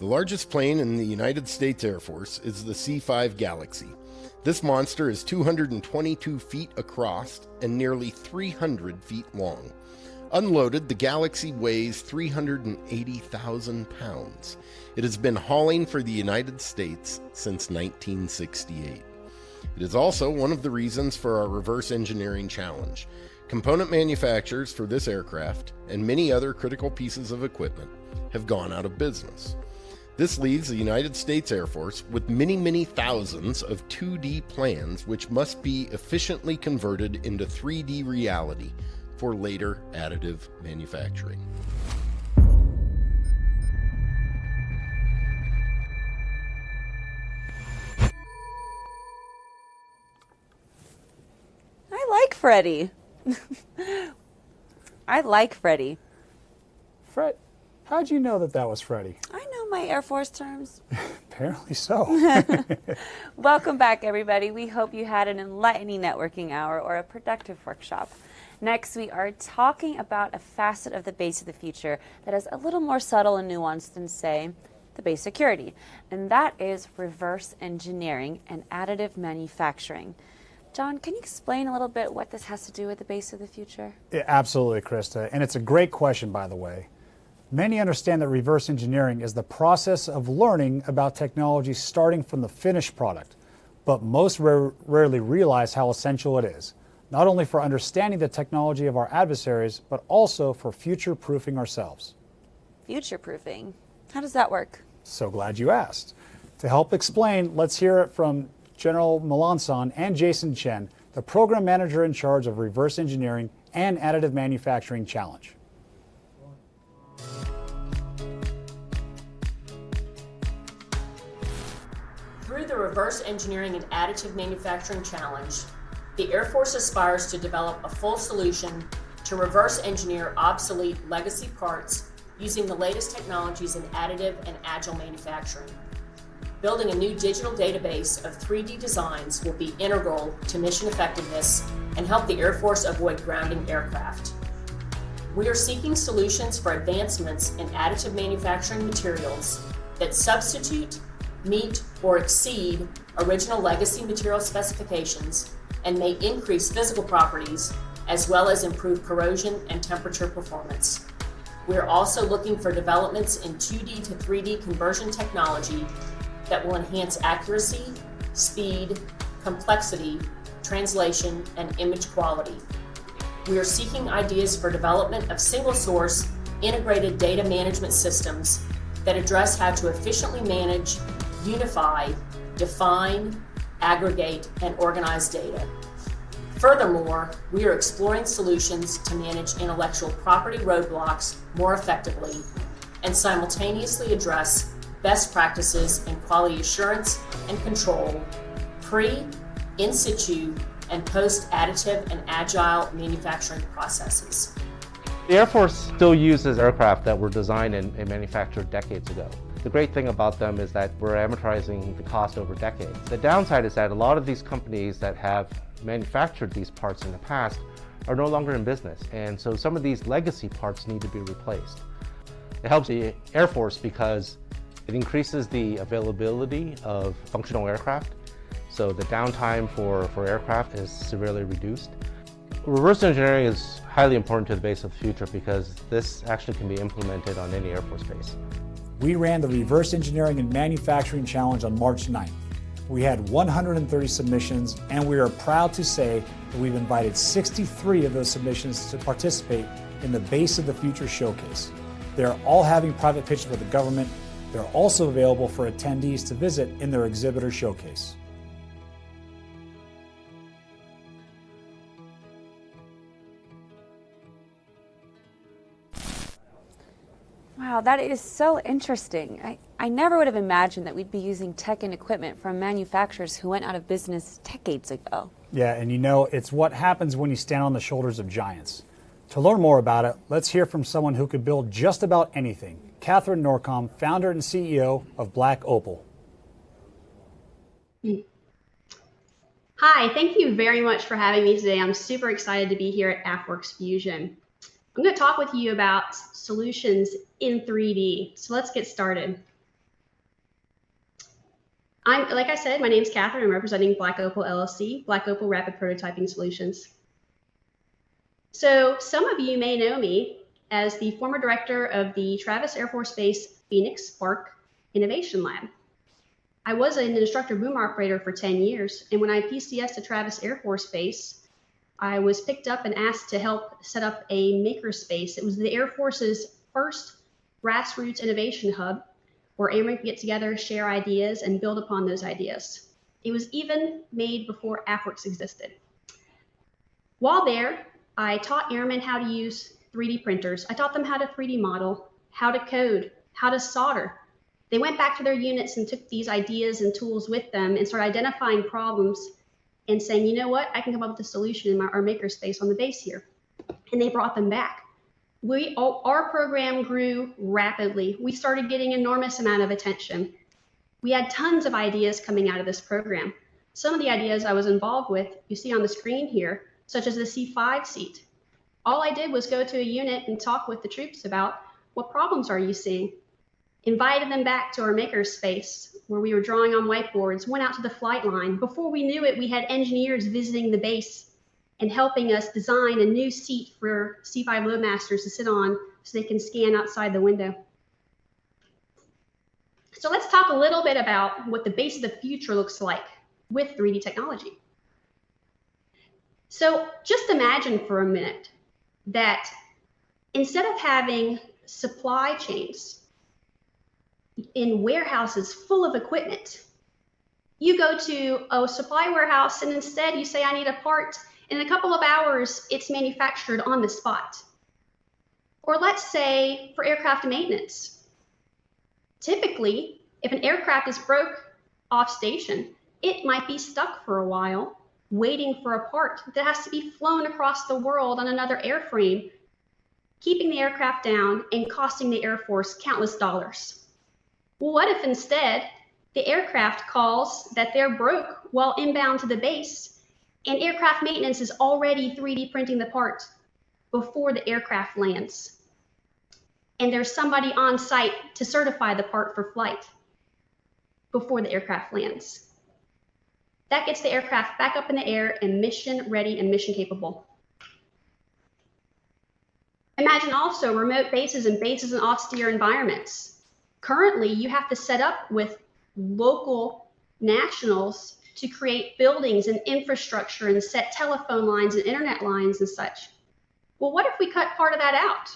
The largest plane in the United States Air Force is the C-5 Galaxy. This monster is 222 feet across and nearly 300 feet long. Unloaded, the Galaxy weighs 380,000 pounds. It has been hauling for the United States since 1968. It is also one of the reasons for our reverse engineering challenge. Component manufacturers for this aircraft and many other critical pieces of equipment have gone out of business. This leaves the United States Air Force with many, many thousands of 2D plans which must be efficiently converted into 3D reality for later additive manufacturing. I like Freddie. I like Freddie. Fred, how'd you know that that was Freddie? I know my Air Force terms. Apparently so. Welcome back, everybody. We hope you had an enlightening networking hour or a productive workshop. Next, we are talking about a facet of the base of the future that is a little more subtle and nuanced than, say, the base security, and that is reverse engineering and additive manufacturing. John, can you explain a little bit what this has to do with the base of the future? Yeah, absolutely, Krista, and it's a great question, by the way. Many understand that reverse engineering is the process of learning about technology starting from the finished product, but most rarely realize how essential it is, not only for understanding the technology of our adversaries, but also for future-proofing ourselves. Future-proofing? How does that work? So glad you asked. To help explain, let's hear it from General Melanson and Jason Chen, the program manager in charge of reverse engineering and additive manufacturing challenge. Through the Reverse Engineering and Additive Manufacturing Challenge, the Air Force aspires to develop a full solution to reverse engineer obsolete legacy parts using the latest technologies in additive and agile manufacturing. Building a new digital database of 3D designs will be integral to mission effectiveness and help the Air Force avoid grounding aircraft. We are seeking solutions for advancements in additive manufacturing materials that substitute, meet, or exceed original legacy material specifications and may increase physical properties as well as improve corrosion and temperature performance. We are also looking for developments in 2D to 3D conversion technology that will enhance accuracy, speed, complexity, translation, and image quality. We are seeking ideas for development of single-source, integrated data management systems that address how to efficiently manage, unify, define, aggregate, and organize data. Furthermore, we are exploring solutions to manage intellectual property roadblocks more effectively and simultaneously address best practices in quality assurance and control, pre, in situ, and post-additive and agile manufacturing processes. The Air Force still uses aircraft that were designed and manufactured decades ago. The great thing about them is that we're amortizing the cost over decades. The downside is that a lot of these companies that have manufactured these parts in the past are no longer in business, and so some of these legacy parts need to be replaced. It helps the Air Force because it increases the availability of functional aircraft, so the downtime for aircraft is severely reduced. Reverse engineering is highly important to the base of the future because this actually can be implemented on any Air Force base. We ran the Reverse Engineering and Manufacturing Challenge on March 9th. We had 130 submissions, and we are proud to say that we've invited 63 of those submissions to participate in the Base of the Future Showcase. They're all having private pitches with the government. They're also available for attendees to visit in their exhibitor showcase. Wow, that is so interesting. I never would have imagined that we'd be using tech and equipment from manufacturers who went out of business decades ago. Yeah, and you know, it's what happens when you stand on the shoulders of giants. To learn more about it, let's hear from someone who could build just about anything. Catherine Norcom, founder and CEO of Black Opal. Hi, thank you very much for having me today. I'm super excited to be here at AFWERX Fusion. I'm going to talk with you about solutions in 3D. So let's get started. Like I said, my name's Catherine. I'm representing Black Opal LLC, Black Opal Rapid Prototyping Solutions. So some of you may know me as the former director of the Travis Air Force Base Phoenix Spark Innovation Lab. I was an instructor boom operator for 10 years, and when I PCS to Travis Air Force Base, I was picked up and asked to help set up a makerspace. It was the Air Force's first grassroots innovation hub where airmen could get together, share ideas, and build upon those ideas. It was even made before AFWERX existed. While there, I taught airmen how to use 3D printers. I taught them how to 3D model, how to code, how to solder. They went back to their units and took these ideas and tools with them and started identifying problems and saying, you know what, I can come up with a solution in our makerspace on the base here. And they brought them back. Our program grew rapidly. We started getting enormous amount of attention. We had tons of ideas coming out of this program. Some of the ideas I was involved with, you see on the screen here, such as the C5 seat. All I did was go to a unit and talk with the troops about what problems are you seeing? Invited them back to our makerspace where we were drawing on whiteboards, went out to the flight line. Before we knew it, we had engineers visiting the base and helping us design a new seat for C5 loadmasters to sit on so they can scan outside the window. So let's talk a little bit about what the base of the future looks like with 3D technology. So just imagine for a minute that instead of having supply chains in warehouses full of equipment, you go to a supply warehouse and instead you say, I need a part. In a couple of hours, it's manufactured on the spot. Or let's say for aircraft maintenance. Typically, if an aircraft is broke off station, it might be stuck for a while, waiting for a part that has to be flown across the world on another airframe, keeping the aircraft down and costing the Air Force countless dollars. Well, what if instead the aircraft calls that they're broke while inbound to the base, and aircraft maintenance is already 3D printing the part before the aircraft lands? And there's somebody on site to certify the part for flight before the aircraft lands. That gets the aircraft back up in the air and mission ready and mission capable. Imagine also remote bases and bases in austere environments. Currently, you have to set up with local nationals to create buildings and infrastructure and set telephone lines and internet lines and such. Well, what if we cut part of that out?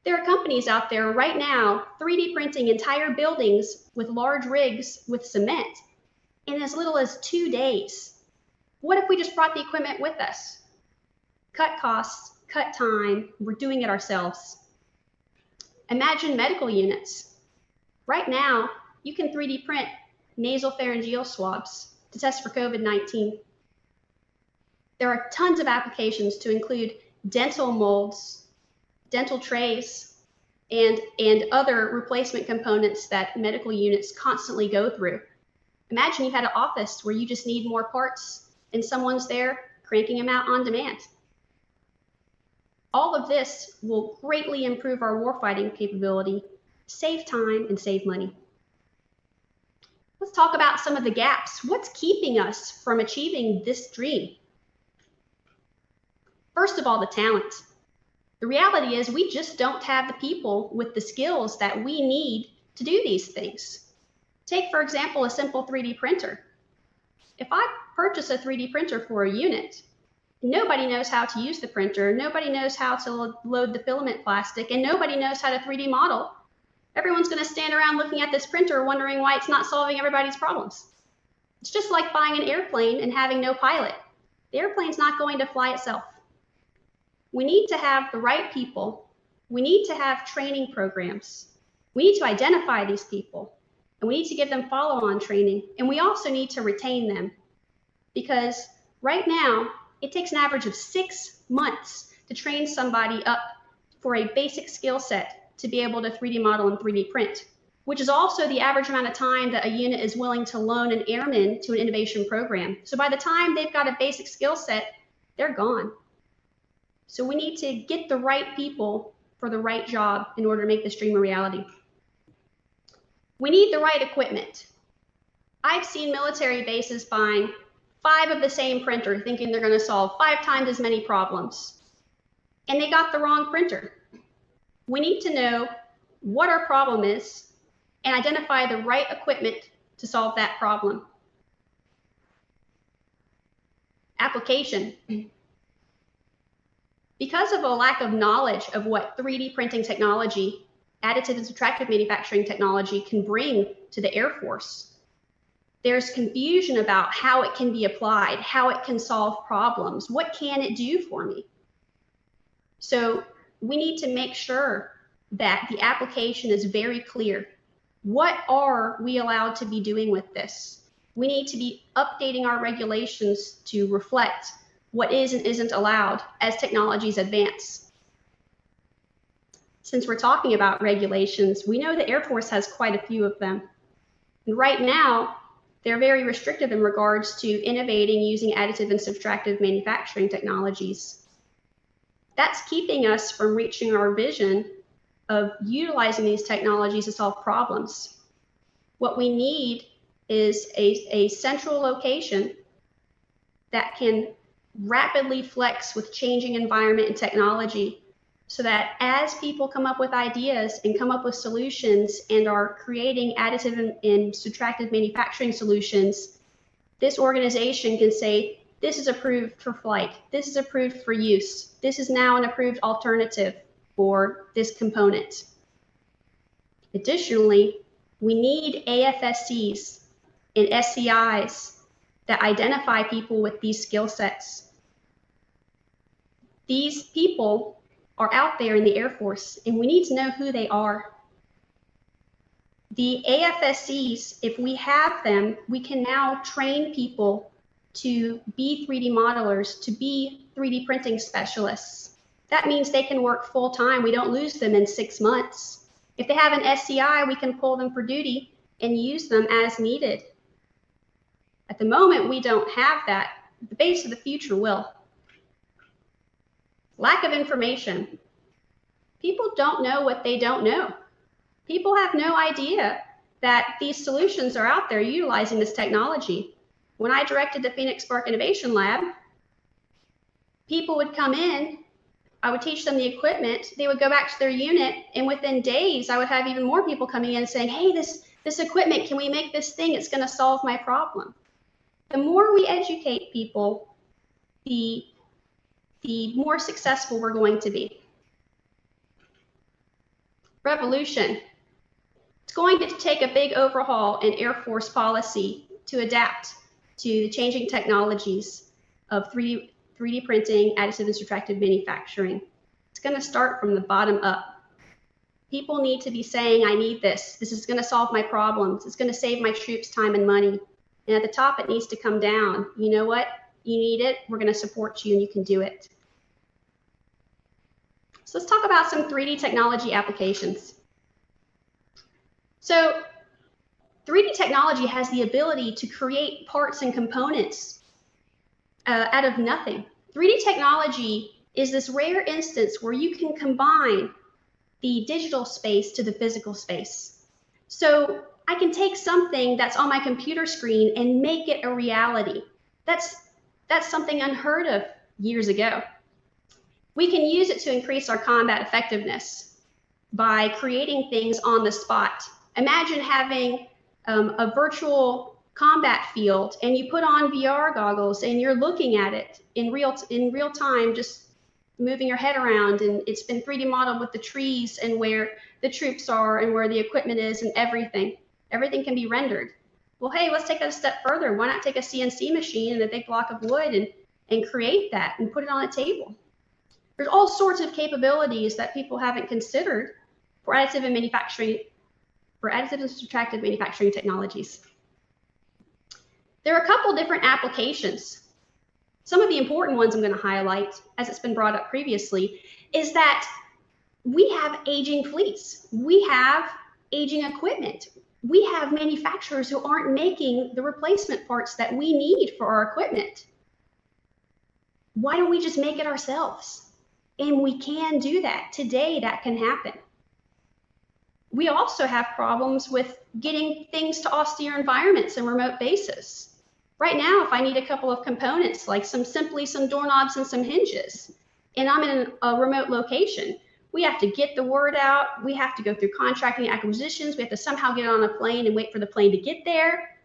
There are companies out there right now 3D printing entire buildings with large rigs with cement in as little as 2 days. What if we just brought the equipment with us? Cut costs, cut time, we're doing it ourselves. Imagine medical units. Right now, you can 3D print nasopharyngeal swabs to test for COVID-19. There are tons of applications to include dental molds, dental trays, and other replacement components that medical units constantly go through. Imagine you had an office where you just need more parts and someone's there cranking them out on demand. All of this will greatly improve our warfighting capability, save time, and save money. Let's talk about some of the gaps. What's keeping us from achieving this dream? First of all, the talent. The reality is we just don't have the people with the skills that we need to do these things. Take, for example, a simple 3D printer. If I purchase a 3D printer for a unit, nobody knows how to use the printer, nobody knows how to load the filament plastic, and nobody knows how to 3D model. Everyone's going to stand around looking at this printer wondering why it's not solving everybody's problems. It's just like buying an airplane and having no pilot. The airplane's not going to fly itself. We need to have the right people. We need to have training programs. We need to identify these people, and we need to give them follow-on training. And we also need to retain them, because right now it takes an average of 6 months to train somebody up for a basic skill set to be able to 3D model and 3D print, which is also the average amount of time that a unit is willing to loan an airman to an innovation program. So by the time they've got a basic skill set, they're gone. So we need to get the right people for the right job in order to make this dream a reality. We need the right equipment. I've seen military bases buying 5 of the same printer, thinking they're going to solve 5 times as many problems. And they got the wrong printer. We need to know what our problem is and identify the right equipment to solve that problem. Application. Because of a lack of knowledge of what 3D printing technology, additive and subtractive manufacturing technology can bring to the Air Force, there's confusion about how it can be applied, how it can solve problems, what can it do for me? So we need to make sure that the application is very clear. What are we allowed to be doing with this? We need to be updating our regulations to reflect what is and isn't allowed as technologies advance. Since we're talking about regulations, we know the Air Force has quite a few of them. And right now, they're very restrictive in regards to innovating using additive and subtractive manufacturing technologies. That's keeping us from reaching our vision of utilizing these technologies to solve problems. What we need is a central location that can rapidly flex with changing environment and technology, so that as people come up with ideas and come up with solutions and are creating additive and subtractive manufacturing solutions, this organization can say, this is approved for flight, this is approved for use, this is now an approved alternative for this component. Additionally, we need AFSCs and SCIs that identify people with these skill sets. These people are out there in the Air Force, and we need to know who they are. The AFSCs, if we have them, we can now train people to be 3D modelers, to be 3D printing specialists. That means they can work full time. We don't lose them in 6 months. If they have an SCI, we can pull them for duty and use them as needed. At the moment, we don't have that. The base of the future will. Lack of information. People don't know what they don't know. People have no idea that these solutions are out there utilizing this technology. When I directed the Phoenix Spark Innovation Lab, people would come in, I would teach them the equipment, they would go back to their unit, and within days, I would have even more people coming in saying, hey, this equipment, can we make this thing? It's gonna solve my problem. The more we educate people, the more successful we're going to be. Revolution. It's going to take a big overhaul in Air Force policy to adapt to the changing technologies of 3D printing, additive and subtractive manufacturing. It's going to start from the bottom up. People need to be saying, I need this. This is going to solve my problems. It's going to save my troops time and money. And at the top, it needs to come down. You know what? You need it. We're going to support you and you can do it. So let's talk about some 3D technology applications. So 3D technology has the ability to create parts and components out of nothing. 3D technology is this rare instance where you can combine the digital space to the physical space. So I can take something that's on my computer screen and make it a reality. That's something unheard of years ago. We can use it to increase our combat effectiveness by creating things on the spot. Imagine having a virtual combat field and you put on VR goggles and you're looking at it in real time, just moving your head around, and it's been 3D modeled with the trees and where the troops are and where the equipment is and everything. Everything can be rendered. Well, hey, let's take it a step further. Why not take a CNC machine and a big block of wood and create that and put it on a table? There's all sorts of capabilities that people haven't considered for additive and subtractive manufacturing technologies. There are a couple different applications. Some of the important ones I'm going to highlight, as it's been brought up previously, is that we have aging fleets. We have aging equipment. We have manufacturers who aren't making the replacement parts that we need for our equipment. Why don't we just make it ourselves? And we can do that. Today, that can happen. We also have problems with getting things to austere environments and remote bases. Right now, if I need a couple of components, like some doorknobs and some hinges, and I'm in a remote location, we have to get the word out. We have to go through contracting acquisitions. We have to somehow get on a plane and wait for the plane to get there.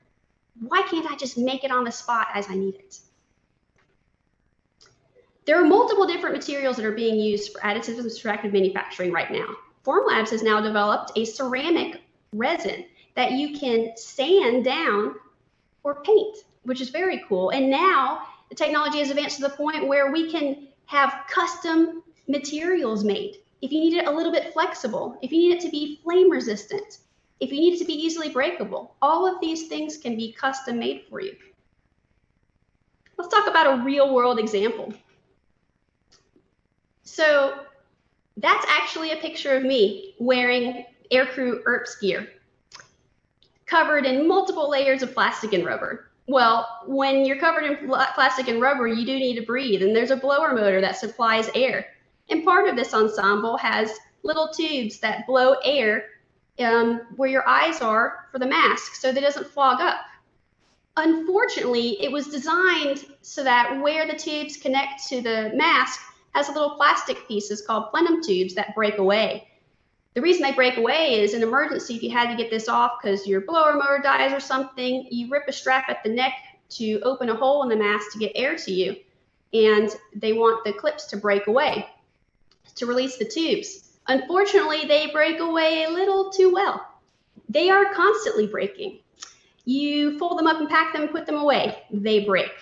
Why can't I just make it on the spot as I need it? There are multiple different materials that are being used for additive and subtractive manufacturing right now. Formlabs has now developed a ceramic resin that you can sand down or paint, which is very cool. And now the technology has advanced to the point where we can have custom materials made. If you need it a little bit flexible, if you need it to be flame resistant, if you need it to be easily breakable, all of these things can be custom made for you. Let's talk about a real world example. So that's actually a picture of me wearing aircrew ERPS gear, covered in multiple layers of plastic and rubber. Well, when you're covered in plastic and rubber, you do need to breathe, and there's a blower motor that supplies air. And part of this ensemble has little tubes that blow air where your eyes are for the mask so that it doesn't fog up. Unfortunately, it was designed so that where the tubes connect to the mask has little plastic pieces called plenum tubes that break away. The reason they break away is in emergency, if you had to get this off because your blower motor dies or something, you rip a strap at the neck to open a hole in the mask to get air to you. And they want the clips to break away to release the tubes. Unfortunately, they break away a little too well. They are constantly breaking. You fold them up and pack them and put them away, they break.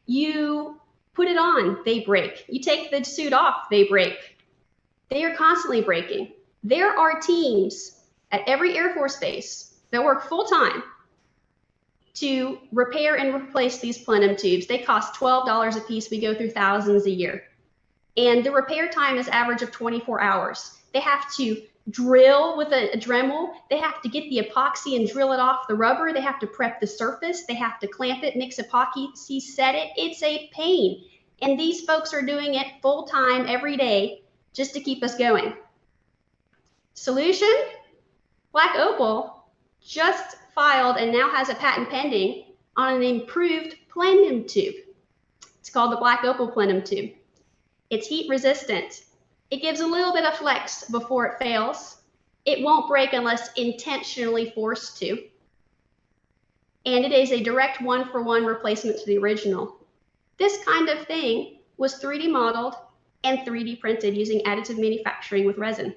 You put it on, they break. You take the suit off, they break. They are constantly breaking. There are teams at every Air Force base that work full-time to repair and replace these plenum tubes. They cost $12 a piece. We go through thousands a year. And the repair time is average of 24 hours. They have to drill with a Dremel. They have to get the epoxy and drill it off the rubber. They have to prep the surface. They have to clamp it, mix epoxy, set it. It's a pain. And these folks are doing it full-time every day just to keep us going. Solution? Black Opal just filed and now has a patent pending on an improved plenum tube. It's called the Black Opal plenum tube. It's heat resistant. It gives a little bit of flex before it fails. It won't break unless intentionally forced to. And it is a direct one-for-one replacement to the original. This kind of thing was 3D modeled and 3D printed using additive manufacturing with resin.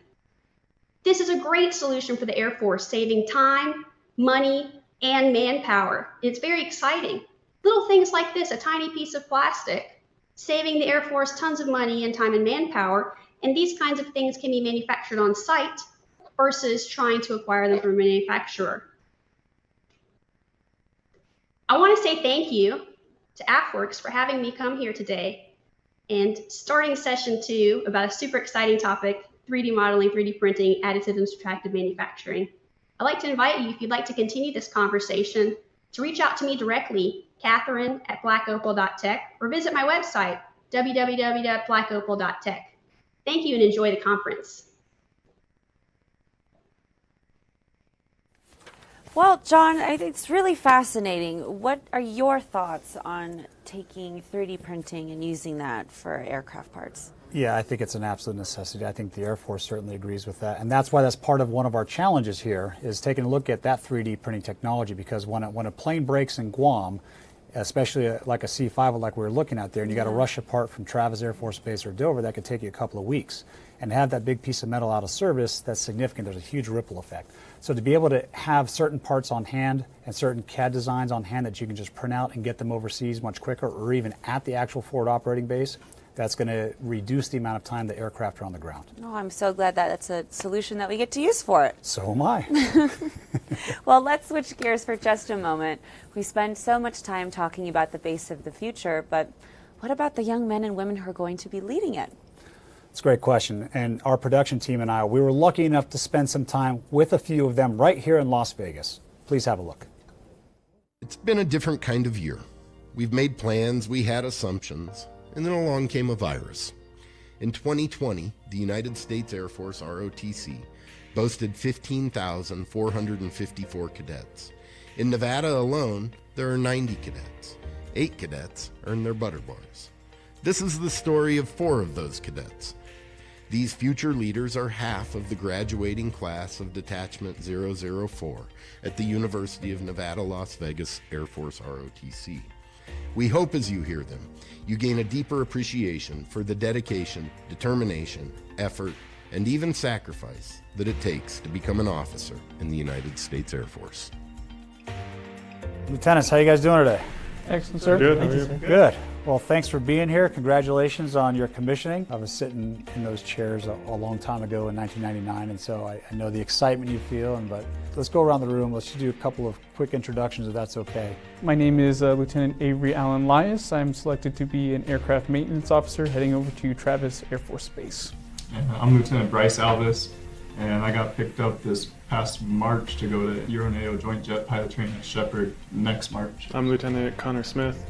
This is a great solution for the Air Force, saving time, money, and manpower. It's very exciting. Little things like this, a tiny piece of plastic, saving the Air Force tons of money and time and manpower. And these kinds of things can be manufactured on site versus trying to acquire them from a manufacturer. I want to say thank you to AFWERX for having me come here today and starting session 2 about a super exciting topic, 3D modeling, 3D printing, additive and subtractive manufacturing. I'd like to invite you, if you'd like to continue this conversation, to reach out to me directly, Catherine@blackopal.tech, or visit my website, www.blackopal.tech. Thank you and enjoy the conference. Well, John, I think it's really fascinating. What are your thoughts on taking 3D printing and using that for aircraft parts? Yeah, I think it's an absolute necessity. I think the Air Force certainly agrees with that. And that's why that's part of one of our challenges here, is taking a look at that 3D printing technology, because when a plane breaks in Guam, especially like a C-5 like we were looking at there, and you got to rush apart from Travis Air Force Base or Dover, that could take you a couple of weeks. And have that big piece of metal out of service, that's significant. There's a huge ripple effect. So to be able to have certain parts on hand and certain CAD designs on hand that you can just print out and get them overseas much quicker, or even at the actual forward operating base, that's going to reduce the amount of time the aircraft are on the ground. Oh, I'm so glad that that's a solution that we get to use for it. So am I. Well, let's switch gears for just a moment. We spend so much time talking about the base of the future, but what about the young men and women who are going to be leading it? It's a great question. And our production team and I, we were lucky enough to spend some time with a few of them right here in Las Vegas. Please have a look. It's been a different kind of year. We've made plans, we had assumptions, and then along came a virus. In 2020, the United States Air Force, ROTC, boasted 15,454 cadets. In Nevada alone, there are 90 cadets. 8 cadets earn their butter bars. This is the story of 4 of those cadets. These future leaders are half of the graduating class of Detachment 004 at the University of Nevada, Las Vegas Air Force ROTC. We hope as you hear them, you gain a deeper appreciation for the dedication, determination, effort, and even sacrifice that it takes to become an officer in the United States Air Force. Lieutenants, how you guys doing today? Excellent, sir. Good. How are you? Good. Well, thanks for being here. Congratulations on your commissioning. I was sitting in those chairs a long time ago in 1999, and so I know the excitement you feel. But let's go around the room. Let's just do a couple of quick introductions, if that's okay. My name is Lieutenant Avery Allen Lias. I'm selected to be an aircraft maintenance officer heading over to Travis Air Force Base. And I'm Lieutenant Bryce Alvis, and I got picked up this past March to go to Euro-NATO Joint Jet Pilot Training at Shepherd next March. I'm Lieutenant Connor Smith.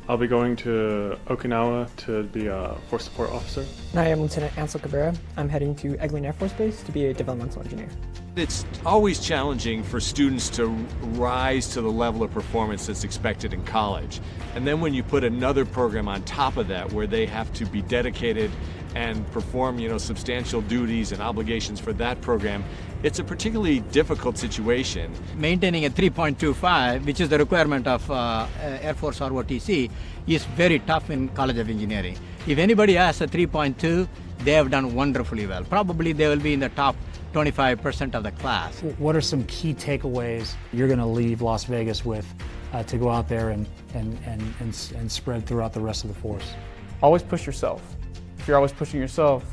I'll be going to Okinawa to be a force support officer. I am Lieutenant Ansel Cabrera. I'm heading to Eglin Air Force Base to be a developmental engineer. It's always challenging for students to rise to the level of performance that's expected in college. And then when you put another program on top of that where they have to be dedicated and perform, substantial duties and obligations for that program, it's a particularly difficult situation. Maintaining a 3.25, which is the requirement of Air Force ROTC, is very tough in College of Engineering. If anybody has a 3.2, they have done wonderfully well. Probably they will be in the top 25% of the class. What are some key takeaways you're going to leave Las Vegas with to go out there and spread throughout the rest of the force? Always push yourself. If you're always pushing yourself,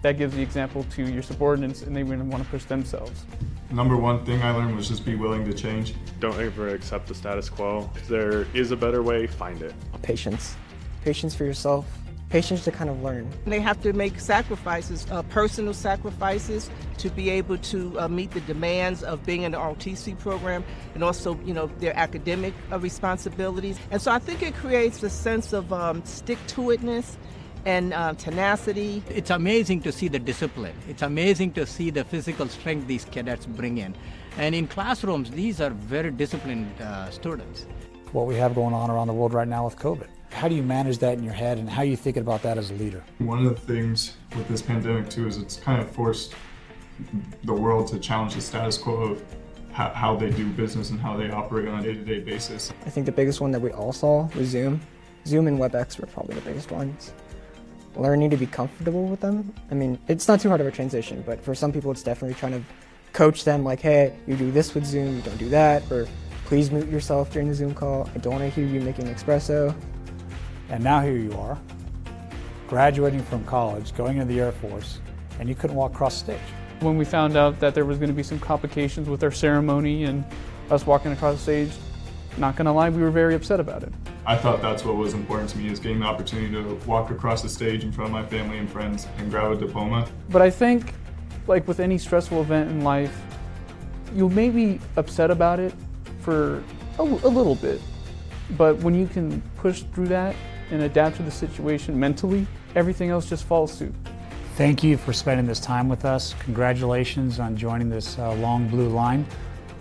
that gives the example to your subordinates, and they want to push themselves. Number one thing I learned was just be willing to change. Don't ever accept the status quo. If there is a better way, find it. Patience. Patience for yourself. Patience to kind of learn. They have to make sacrifices, personal sacrifices, to be able to meet the demands of being in the ROTC program, and also, their academic responsibilities. And so I think it creates a sense of stick-to-itness and tenacity. It's amazing to see the discipline. It's amazing to see the physical strength these cadets bring in. And in classrooms, these are very disciplined students. What we have going on around the world right now with COVID. How do you manage that in your head, and how are you thinking about that as a leader? One of the things with this pandemic too is it's kind of forced the world to challenge the status quo of how they do business and how they operate on a day-to-day basis. I think the biggest one that we all saw was Zoom. Zoom and WebEx were probably the biggest ones. Learning to be comfortable with them. I mean, it's not too hard of a transition, but for some people it's definitely trying to coach them like, hey, you do this with Zoom, you don't do that, or please mute yourself during the Zoom call. I don't want to hear you making espresso. And now here you are, graduating from college, going into the Air Force, and you couldn't walk across the stage. When we found out that there was going to be some complications with our ceremony and us walking across the stage, not going to lie, we were very upset about it. I thought that's what was important to me, is getting the opportunity to walk across the stage in front of my family and friends and grab a diploma. But I think, like with any stressful event in life, you may be upset about it for a little bit, but when you can push through that and adapt to the situation mentally, everything else just follows suit. Thank you for spending this time with us. Congratulations on joining this long blue line.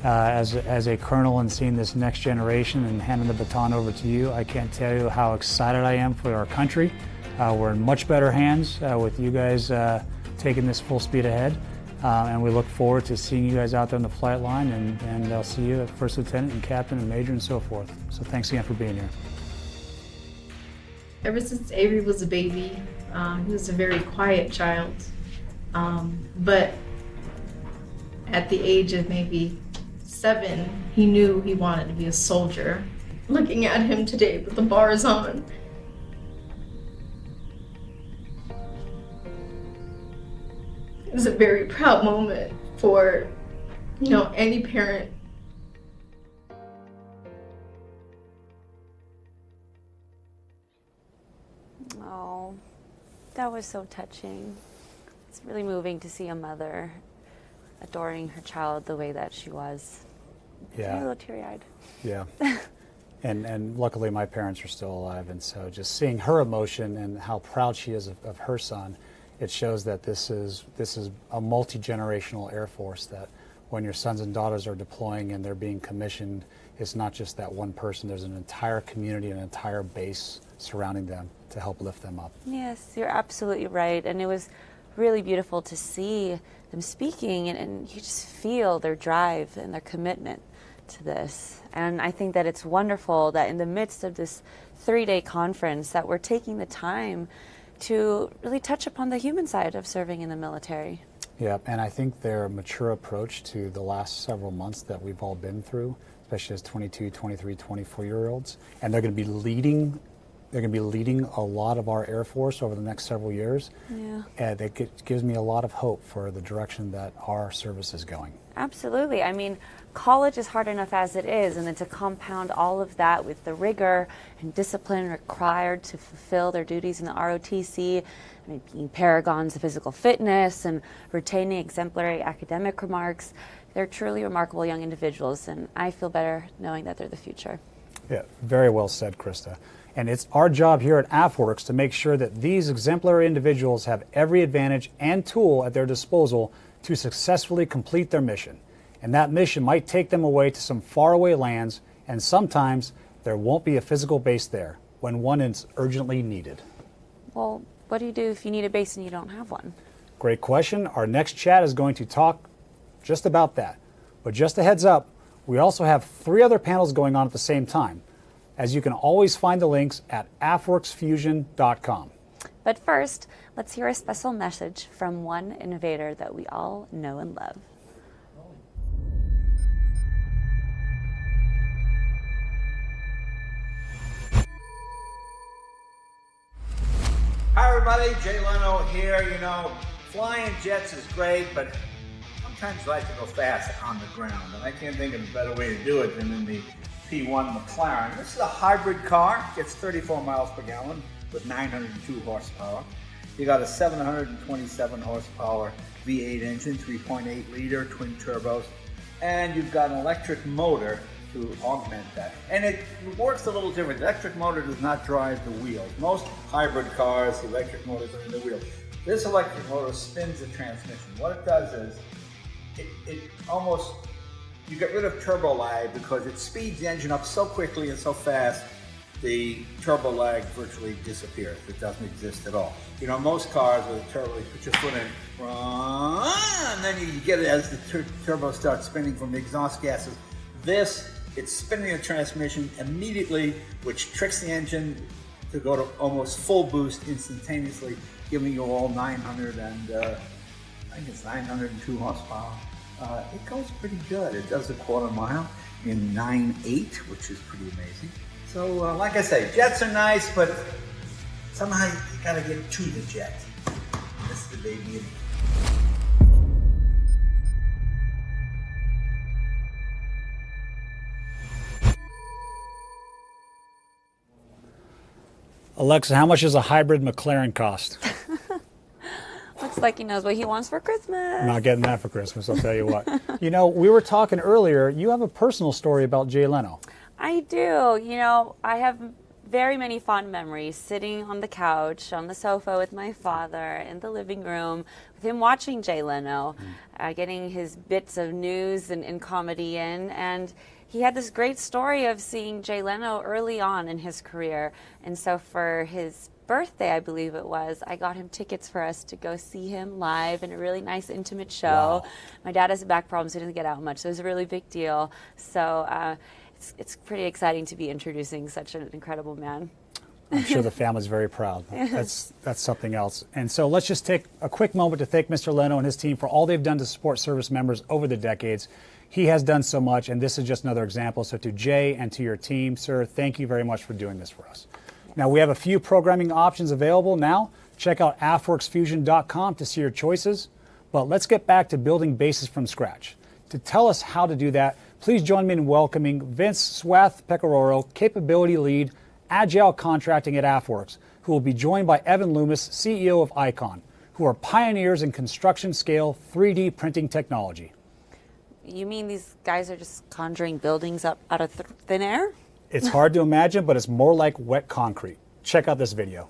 As a colonel and seeing this next generation and handing the baton over to you, I can't tell you how excited I am for our country. We're in much better hands with you guys taking this full speed ahead. And we look forward to seeing you guys out there on the flight line, and I'll see you at First Lieutenant and Captain and Major and so forth. So thanks again for being here. Ever since Avery was a baby, he was a very quiet child. But at the age of maybe 7, he knew he wanted to be a soldier. Looking at him today with the bars on, it was a very proud moment for, any parent. Oh, that was so touching. It's really moving to see a mother adoring her child the way that she was. Yeah. I'm a little teary-eyed. Yeah. And luckily my parents are still alive, and so just seeing her emotion and how proud she is of her son It shows that this is a multi-generational Air Force, that when your sons and daughters are deploying and they're being commissioned, it's not just that one person. There's an entire community, an entire base surrounding them to help lift them up. Yes, you're absolutely right. And it was really beautiful to see them speaking, and you just feel their drive and their commitment to this. And I think that it's wonderful that in the midst of this 3-day conference that we're taking the time to really touch upon the human side of serving in the military. Yeah, and I think their mature approach to the last several months that we've all been through, especially as 22, 23, 24-year-olds, and they're going to be leading a lot of our Air Force over the next several years. Yeah. And it gives me a lot of hope for the direction that our service is going. Absolutely. I mean, college is hard enough as it is, and then to compound all of that with the rigor and discipline required to fulfill their duties in the ROTC, I mean, being paragons of physical fitness and retaining exemplary academic remarks, they're truly remarkable young individuals, and I feel better knowing that they're the future. Yeah, very well said, Krista. And it's our job here at AFWERX to make sure that these exemplary individuals have every advantage and tool at their disposal to successfully complete their mission. And that mission might take them away to some faraway lands, and sometimes there won't be a physical base there when one is urgently needed. Well, what do you do if you need a base and you don't have one? Great question. Our next chat is going to talk just about that. But just a heads up, we also have 3 other panels going on at the same time, as you can always find the links at AFWERXfusion.com. But first, let's hear a special message from one innovator that we all know and love. Hi everybody, Jay Leno here. You know, flying jets is great, but sometimes I like to go fast on the ground, and I can't think of a better way to do it than in the P1 McLaren. This is a hybrid car, gets 34 miles per gallon with 902 horsepower. You got a 727 horsepower V8 engine, 3.8 liter twin turbos, and you've got an electric motor to augment that. And it works a little different. The electric motor does not drive the wheels. Most hybrid cars, the electric motors are in the wheels. This electric motor spins the transmission. What it does is, it almost, you get rid of turbo lag because it speeds the engine up so quickly and so fast, the turbo lag virtually disappears. It doesn't exist at all. You know, most cars with a turbo, you put your foot in, and then you get it as the turbo starts spinning from the exhaust gases. This, it's spinning the transmission immediately, which tricks the engine to go to almost full boost instantaneously, giving you all 900 and, I think it's 902 horsepower. It goes pretty good. It does a quarter mile in 9.8, which is pretty amazing. So, like I say, jets are nice, but somehow you gotta get to the jet. This is the baby. Alexa, how much does a hybrid McLaren cost? Looks like he knows what he wants for Christmas. I'm not getting that for Christmas, I'll tell you what. You know, we were talking earlier, you have a personal story about Jay Leno. I do. You know, I have very many fond memories sitting on the couch, on the sofa with my father, in the living room, with him watching Jay Leno, getting his bits of news and comedy in. And he had this great story of seeing Jay Leno early on in his career. And so for his birthday, I believe it was, I got him tickets for us to go see him live in a really nice, intimate show. Wow. My dad has a back problem, so he doesn't get out much, so it was a really big deal. So it's pretty exciting to be introducing such an incredible man. I'm sure the family's very proud. That's something else. And so let's just take a quick moment to thank Mr. Leno and his team for all they've done to support service members over the decades. He has done so much, and this is just another example. So to Jay and to your team, sir, thank you very much for doing this for us. Now, we have a few programming options available now. Check out AFWERXfusion.com to see your choices. But let's get back to building bases from scratch. To tell us how to do that, please join me in welcoming Vince Swath-Pecoraro, Capability Lead, Agile Contracting at AFWERX, who will be joined by Evan Loomis, CEO of Icon, who are pioneers in construction-scale 3D printing technology. You mean these guys are just conjuring buildings up out of thin air? It's hard to imagine, but it's more like wet concrete. Check out this video.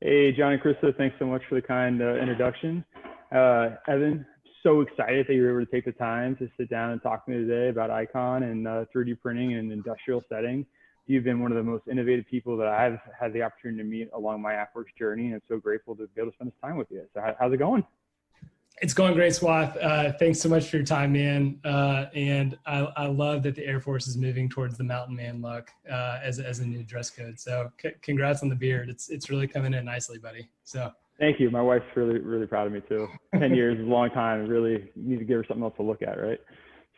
Hey, John and Krista, thanks so much for the kind introduction. Evan, so excited that you were able to take the time to sit down and talk to me today about Icon and 3D printing in an industrial setting. You've been one of the most innovative people that I've had the opportunity to meet along my AFWERX journey, and I'm so grateful to be able to spend this time with you. So how's it going? It's going great, Swath. Thanks so much for your time, man. And I love that the Air Force is moving towards the mountain man look as a new dress code. So congrats on the beard. It's really coming in nicely, buddy. So thank you. My wife's really proud of me too. 10 years is a long time. I really need to give her something else to look at, right?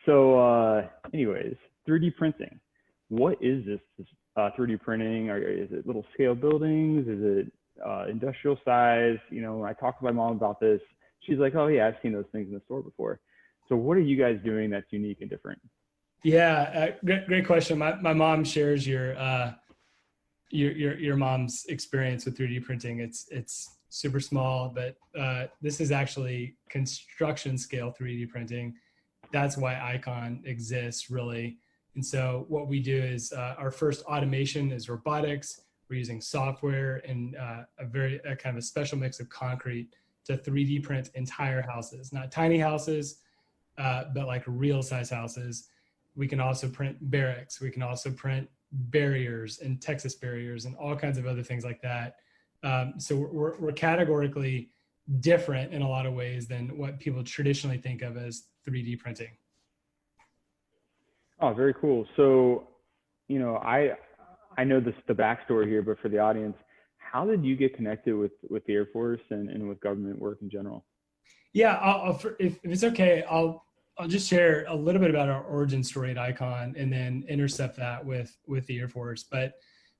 So anyways, 3D printing. What is this 3D printing? Is it little scale buildings? Is it industrial size? You know, when I talked to my mom about this, she's like, oh yeah, I've seen those things in the store before. So what are you guys doing that's unique and different? Yeah, great question. My mom shares your mom's experience with 3D printing. It's super small, but this is actually construction scale 3D printing. That's why Icon exists, really. And so what we do is our first automation is robotics. We're using software and a kind of a special mix of concrete to 3D print entire houses, not tiny houses, but like real size houses. We can also print barracks. We can also print barriers and Texas barriers and all kinds of other things like that. So we're categorically different in a lot of ways than what people traditionally think of as 3D printing. Oh, very cool. So, you know, I know the backstory here, but for the audience, how did you get connected with the Air Force and with government work in general? Yeah, if it's okay, I'll just share a little bit about our origin story at Icon and then intercept that with the Air Force. But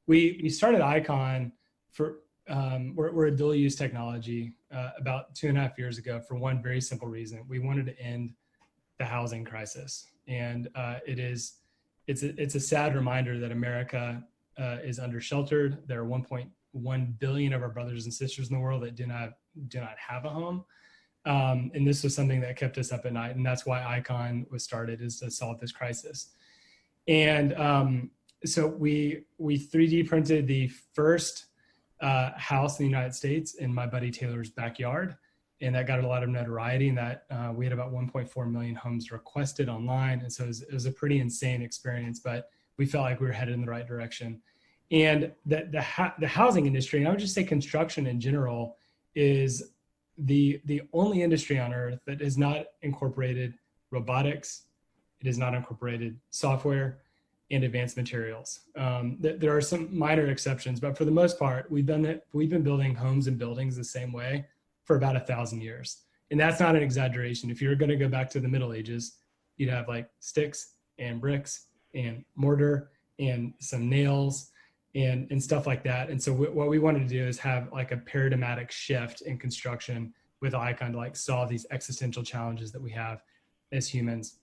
we started Icon for, we're a dual use technology about 2.5 years ago for one very simple reason. We wanted to end the housing crisis. And it's a sad reminder that America is under sheltered. There are 1.1 billion of our brothers and sisters in the world that do not have a home. And this was something that kept us up at night. And that's why Icon was started, is to solve this crisis. And so we 3D printed the first house in the United States in my buddy Taylor's backyard. And that got a lot of notoriety, and that we had about 1.4 million homes requested online. And so it was a pretty insane experience, but we felt like we were headed in the right direction. And the housing industry, and I would just say construction in general, is the only industry on earth that has not incorporated robotics, it has not incorporated software and advanced materials. There are some minor exceptions, but for the most part, we've been building homes and buildings the same way for about 1,000 years. And that's not an exaggeration. If you're going to go back to the Middle Ages, you'd have like sticks and bricks and mortar and some nails and stuff like that. And so what we wanted to do is have like a paradigmatic shift in construction with Icon to like solve these existential challenges that we have as humans.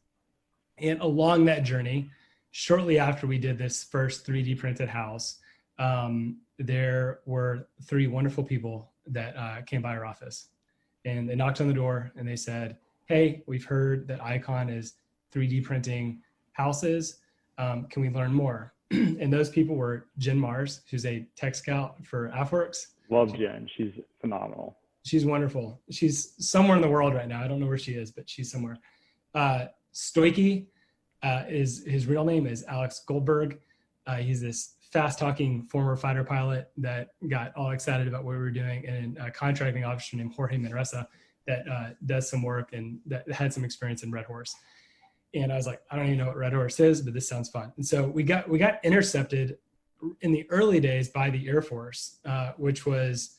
And along that journey, shortly after we did this first 3D printed house, there were 3 wonderful people that came by our office, and they knocked on the door and they said, hey, we've heard that Icon is 3D printing houses. Can we learn more? And those people were Jen Mars, who's a tech scout for AFWERX. Love Jen. She's phenomenal. She's wonderful. She's somewhere in the world right now. I don't know where she is, but she's somewhere. Stoichi, his real name is Alex Goldberg. He's this fast-talking former fighter pilot that got all excited about what we were doing, and a contracting officer named Jorge Manresa that does some work and that had some experience in Red Horse. And I was like, I don't even know what Red Horse is, but this sounds fun. And so we got intercepted in the early days by the Air Force, which was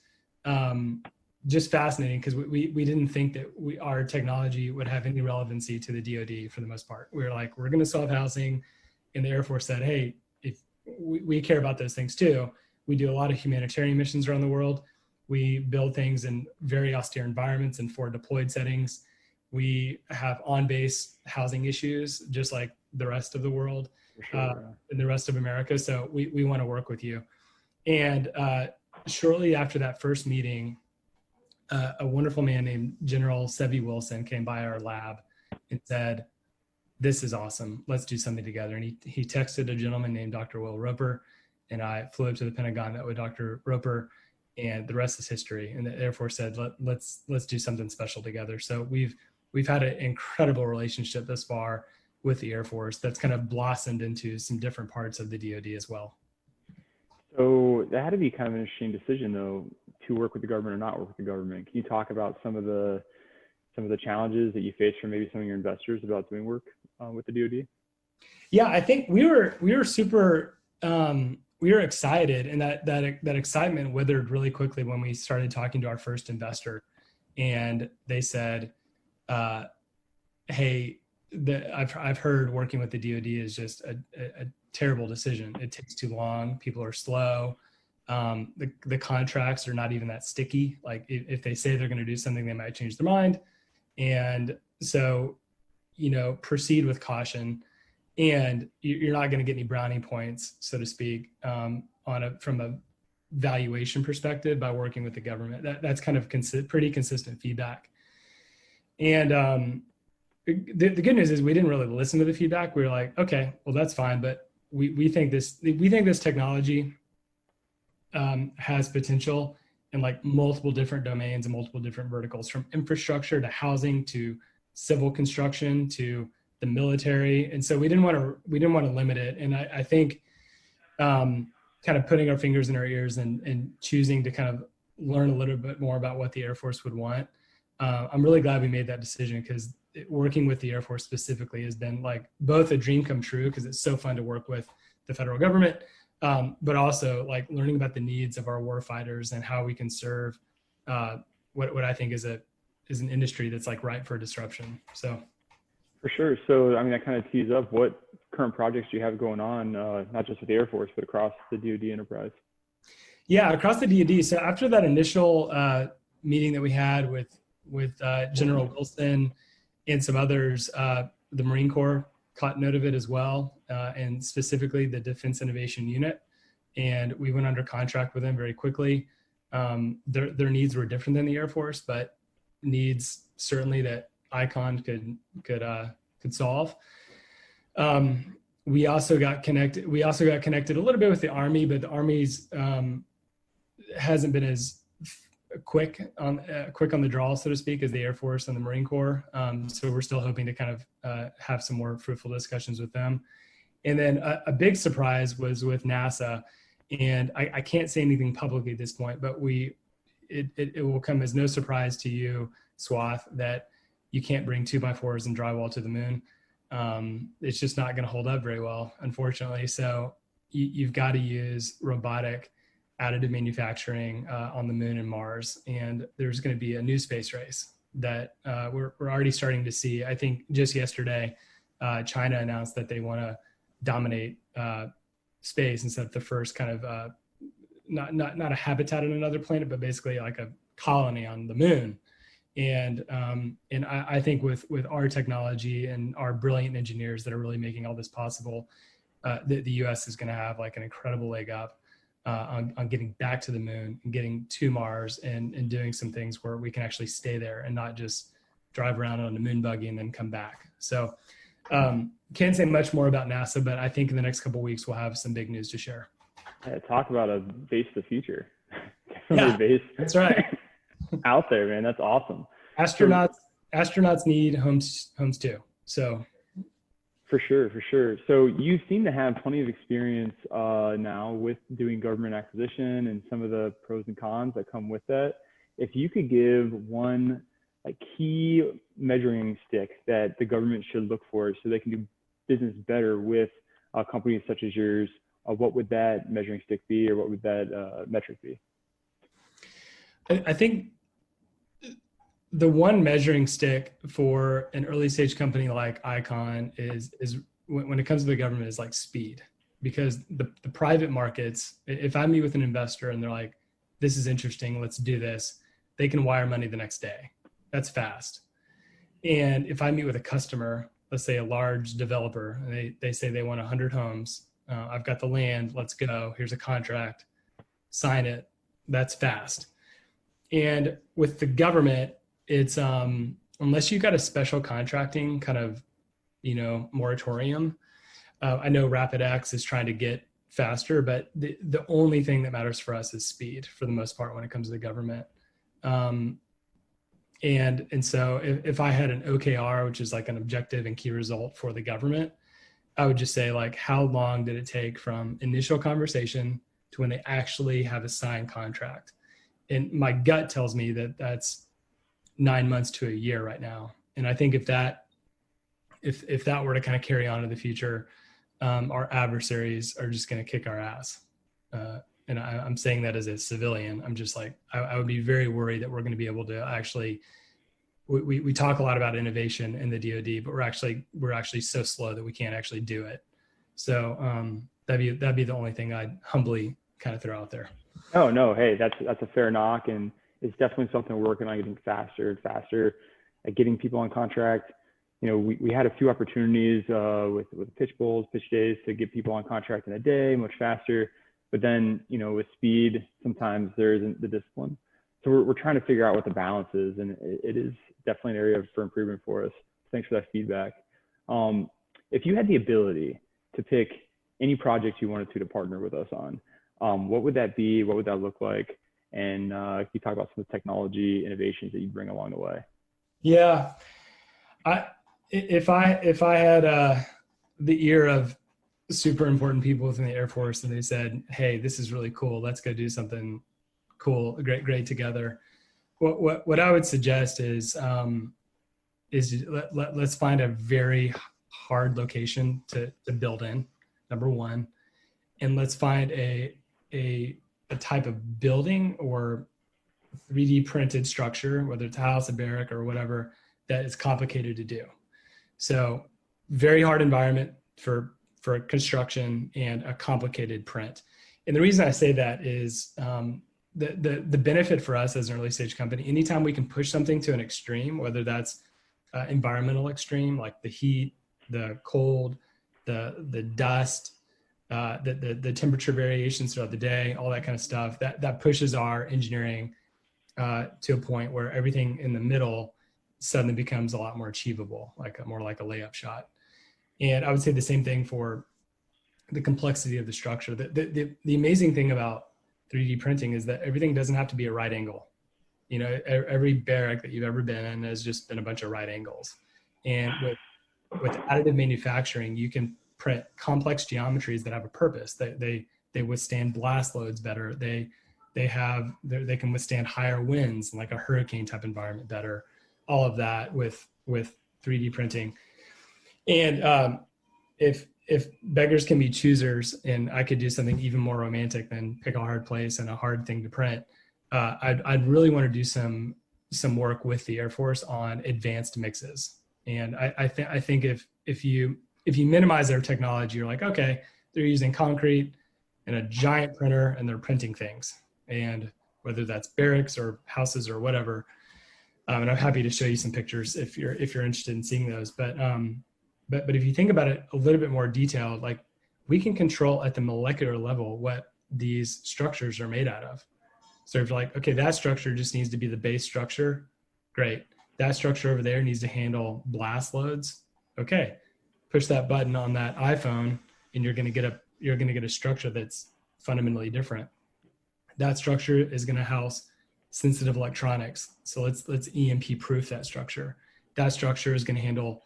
just fascinating because we didn't think that our technology would have any relevancy to the DoD for the most part. We were like, we're going to solve housing. And the Air Force said, hey, if we care about those things too. We do a lot of humanitarian missions around the world. We build things in very austere environments and forward deployed settings. We have on-base housing issues, just like the rest of the world, and the rest of America. So we want to work with you. And shortly after that first meeting, a wonderful man named General Sevi Wilson came by our lab and said, this is awesome. Let's do something together. And he texted a gentleman named Dr. Will Roper, and I flew up to the Pentagon, met with Dr. Roper, and the rest is history. And the Air Force said, let's do something special together. So we've had an incredible relationship thus far with the Air Force that's kind of blossomed into some different parts of the DoD as well. So that had to be kind of an interesting decision, though, to work with the government or not work with the government. Can you talk about some of the challenges that you faced from maybe some of your investors about doing work with the DoD? Yeah, I think we were super we were excited, and that excitement withered really quickly when we started talking to our first investor, and they said, "Hey, I've heard working with the DoD is just a terrible decision. It takes too long. People are slow. The contracts are not even that sticky. Like if they say they're going to do something, they might change their mind. And so, proceed with caution, and you're not going to get any brownie points, so to speak, from a valuation perspective by working with the government. That's kind of pretty consistent feedback. And the good news is we didn't really listen to the feedback. We were like, okay, well, that's fine, but we think this technology has potential in like multiple different domains and multiple different verticals, from infrastructure to housing to civil construction to the military. And so we didn't want to limit it. And I think kind of putting our fingers in our ears and choosing to kind of learn a little bit more about what the Air Force would want. I'm really glad we made that decision, because working with the Air Force specifically has been like both a dream come true, because it's so fun to work with the federal government, but also like learning about the needs of our warfighters and how we can serve what I think is an industry that's like ripe for disruption. So. For sure. So, I mean, that kind of tees up what current projects do you have going on, not just with the Air Force, but across the DoD enterprise? Yeah, across the DoD. So after that initial meeting that we had with General Wilson and some others, the Marine Corps caught note of it as well, and specifically the Defense Innovation Unit. And we went under contract with them very quickly. Their needs were different than the Air Force, but needs certainly that ICON could solve. We also got connected a little bit with the Army, but the Army's hasn't been as quick on the draw, so to speak, as the Air Force and the Marine Corps. So we're still hoping to kind of have some more fruitful discussions with them. And then a big surprise was with NASA, and I can't say anything publicly at this point, but it will come as no surprise to you, Swath, that you can't bring 2x4s and drywall to the moon. It's just not going to hold up very well, unfortunately. So you've got to use robotic additive manufacturing on the moon and Mars. And there's going to be a new space race that we're already starting to see. I think just yesterday, China announced that they want to dominate space and set the first kind of not a habitat on another planet, but basically like a colony on the moon. And I think with our technology and our brilliant engineers that are really making all this possible, the U.S. is going to have like an incredible leg up on getting back to the moon and getting to Mars and doing some things where we can actually stay there and not just drive around on a moon buggy and then come back. So can't say much more about NASA, but I think in the next couple of weeks we'll have some big news to share. Yeah, talk about a base of the future. Definitely Yeah, base. that's right. Out there, man. That's awesome. Astronauts need homes too. So for sure. So you seem to have plenty of experience now with doing government acquisition and some of the pros and cons that come with that. If you could give one key measuring stick that the government should look for so they can do business better with companies such as yours, what would that measuring stick be, or what would that metric be? I think the one measuring stick for an early stage company like ICON is when it comes to the government is like speed, because the private markets, if I meet with an investor and they're like, this is interesting, let's do this, they can wire money the next day. That's fast. And if I meet with a customer, let's say a large developer, and they say they want 100 homes, I've got the land, let's go, here's a contract, sign it, that's fast. And with the government, it's unless you've got a special contracting kind of, moratorium. I know RapidX is trying to get faster, but the only thing that matters for us is speed for the most part when it comes to the government. And so if I had an OKR, which is like an objective and key result for the government, I would just say, like, how long did it take from initial conversation to when they actually have a signed contract? And my gut tells me that that's 9 months to a year right now. And I think if that were to kind of carry on in the future, our adversaries are just going to kick our ass. And I'm saying that as a civilian. I'm just like, I would be very worried that we're going to be able to actually, we talk a lot about innovation in the DoD, but we're actually so slow that we can't actually do it. So that'd be the only thing I'd humbly kind of throw out there. Oh no, hey, that's a fair knock, and it's definitely something we're working on, getting faster and faster at getting people on contract. You know, we had a few opportunities with pitch bowls, pitch days to get people on contract in a day, much faster. But then, you know, with speed, sometimes there isn't the discipline. So we're trying to figure out what the balance is, and it is definitely an area for improvement for us. Thanks for that feedback. If you had the ability to pick any project you wanted to partner with us on, what would that be? What would that look like? And can you talk about some of the technology innovations that you bring along the way? Yeah, if I had the ear of super important people within the Air Force and they said, hey, this is really cool, let's go do something cool, great together, what I would suggest is let's find a very hard location to build in, number one, and let's find a type of building or 3D printed structure, whether it's a house, a barrack, or whatever, that is complicated to do. So very hard environment for construction and a complicated print. And the reason I say that is the benefit for us as an early stage company, anytime we can push something to an extreme, whether that's environmental extreme, like the heat, the cold, the dust, the temperature variations throughout the day, all that kind of stuff, that pushes our engineering to a point where everything in the middle suddenly becomes a lot more achievable, more like a layup shot. And I would say the same thing for the complexity of the structure. The amazing thing about 3D printing is that everything doesn't have to be a right angle. You know, every barrack that you've ever been in has just been a bunch of right angles. And with additive manufacturing, you can print complex geometries that have a purpose. They withstand blast loads better. They can withstand higher winds, like a hurricane type environment better. All of that with 3D printing. And if beggars can be choosers, and I could do something even more romantic than pick a hard place and a hard thing to print, I'd really want to do some work with the Air Force on advanced mixes. And I think if you minimize their technology, you're like, okay, they're using concrete and a giant printer and they're printing things, and whether that's barracks or houses or whatever. And I'm happy to show you some pictures if you're interested in seeing those. But if you think about it a little bit more detailed, like, we can control at the molecular level what these structures are made out of. So if you're like, okay, that structure just needs to be the base structure, great. That structure over there needs to handle blast loads. Okay, push that button on that iPhone, and you're going to get a structure that's fundamentally different. That structure is going to house sensitive electronics. So let's EMP proof that structure. That structure is going to handle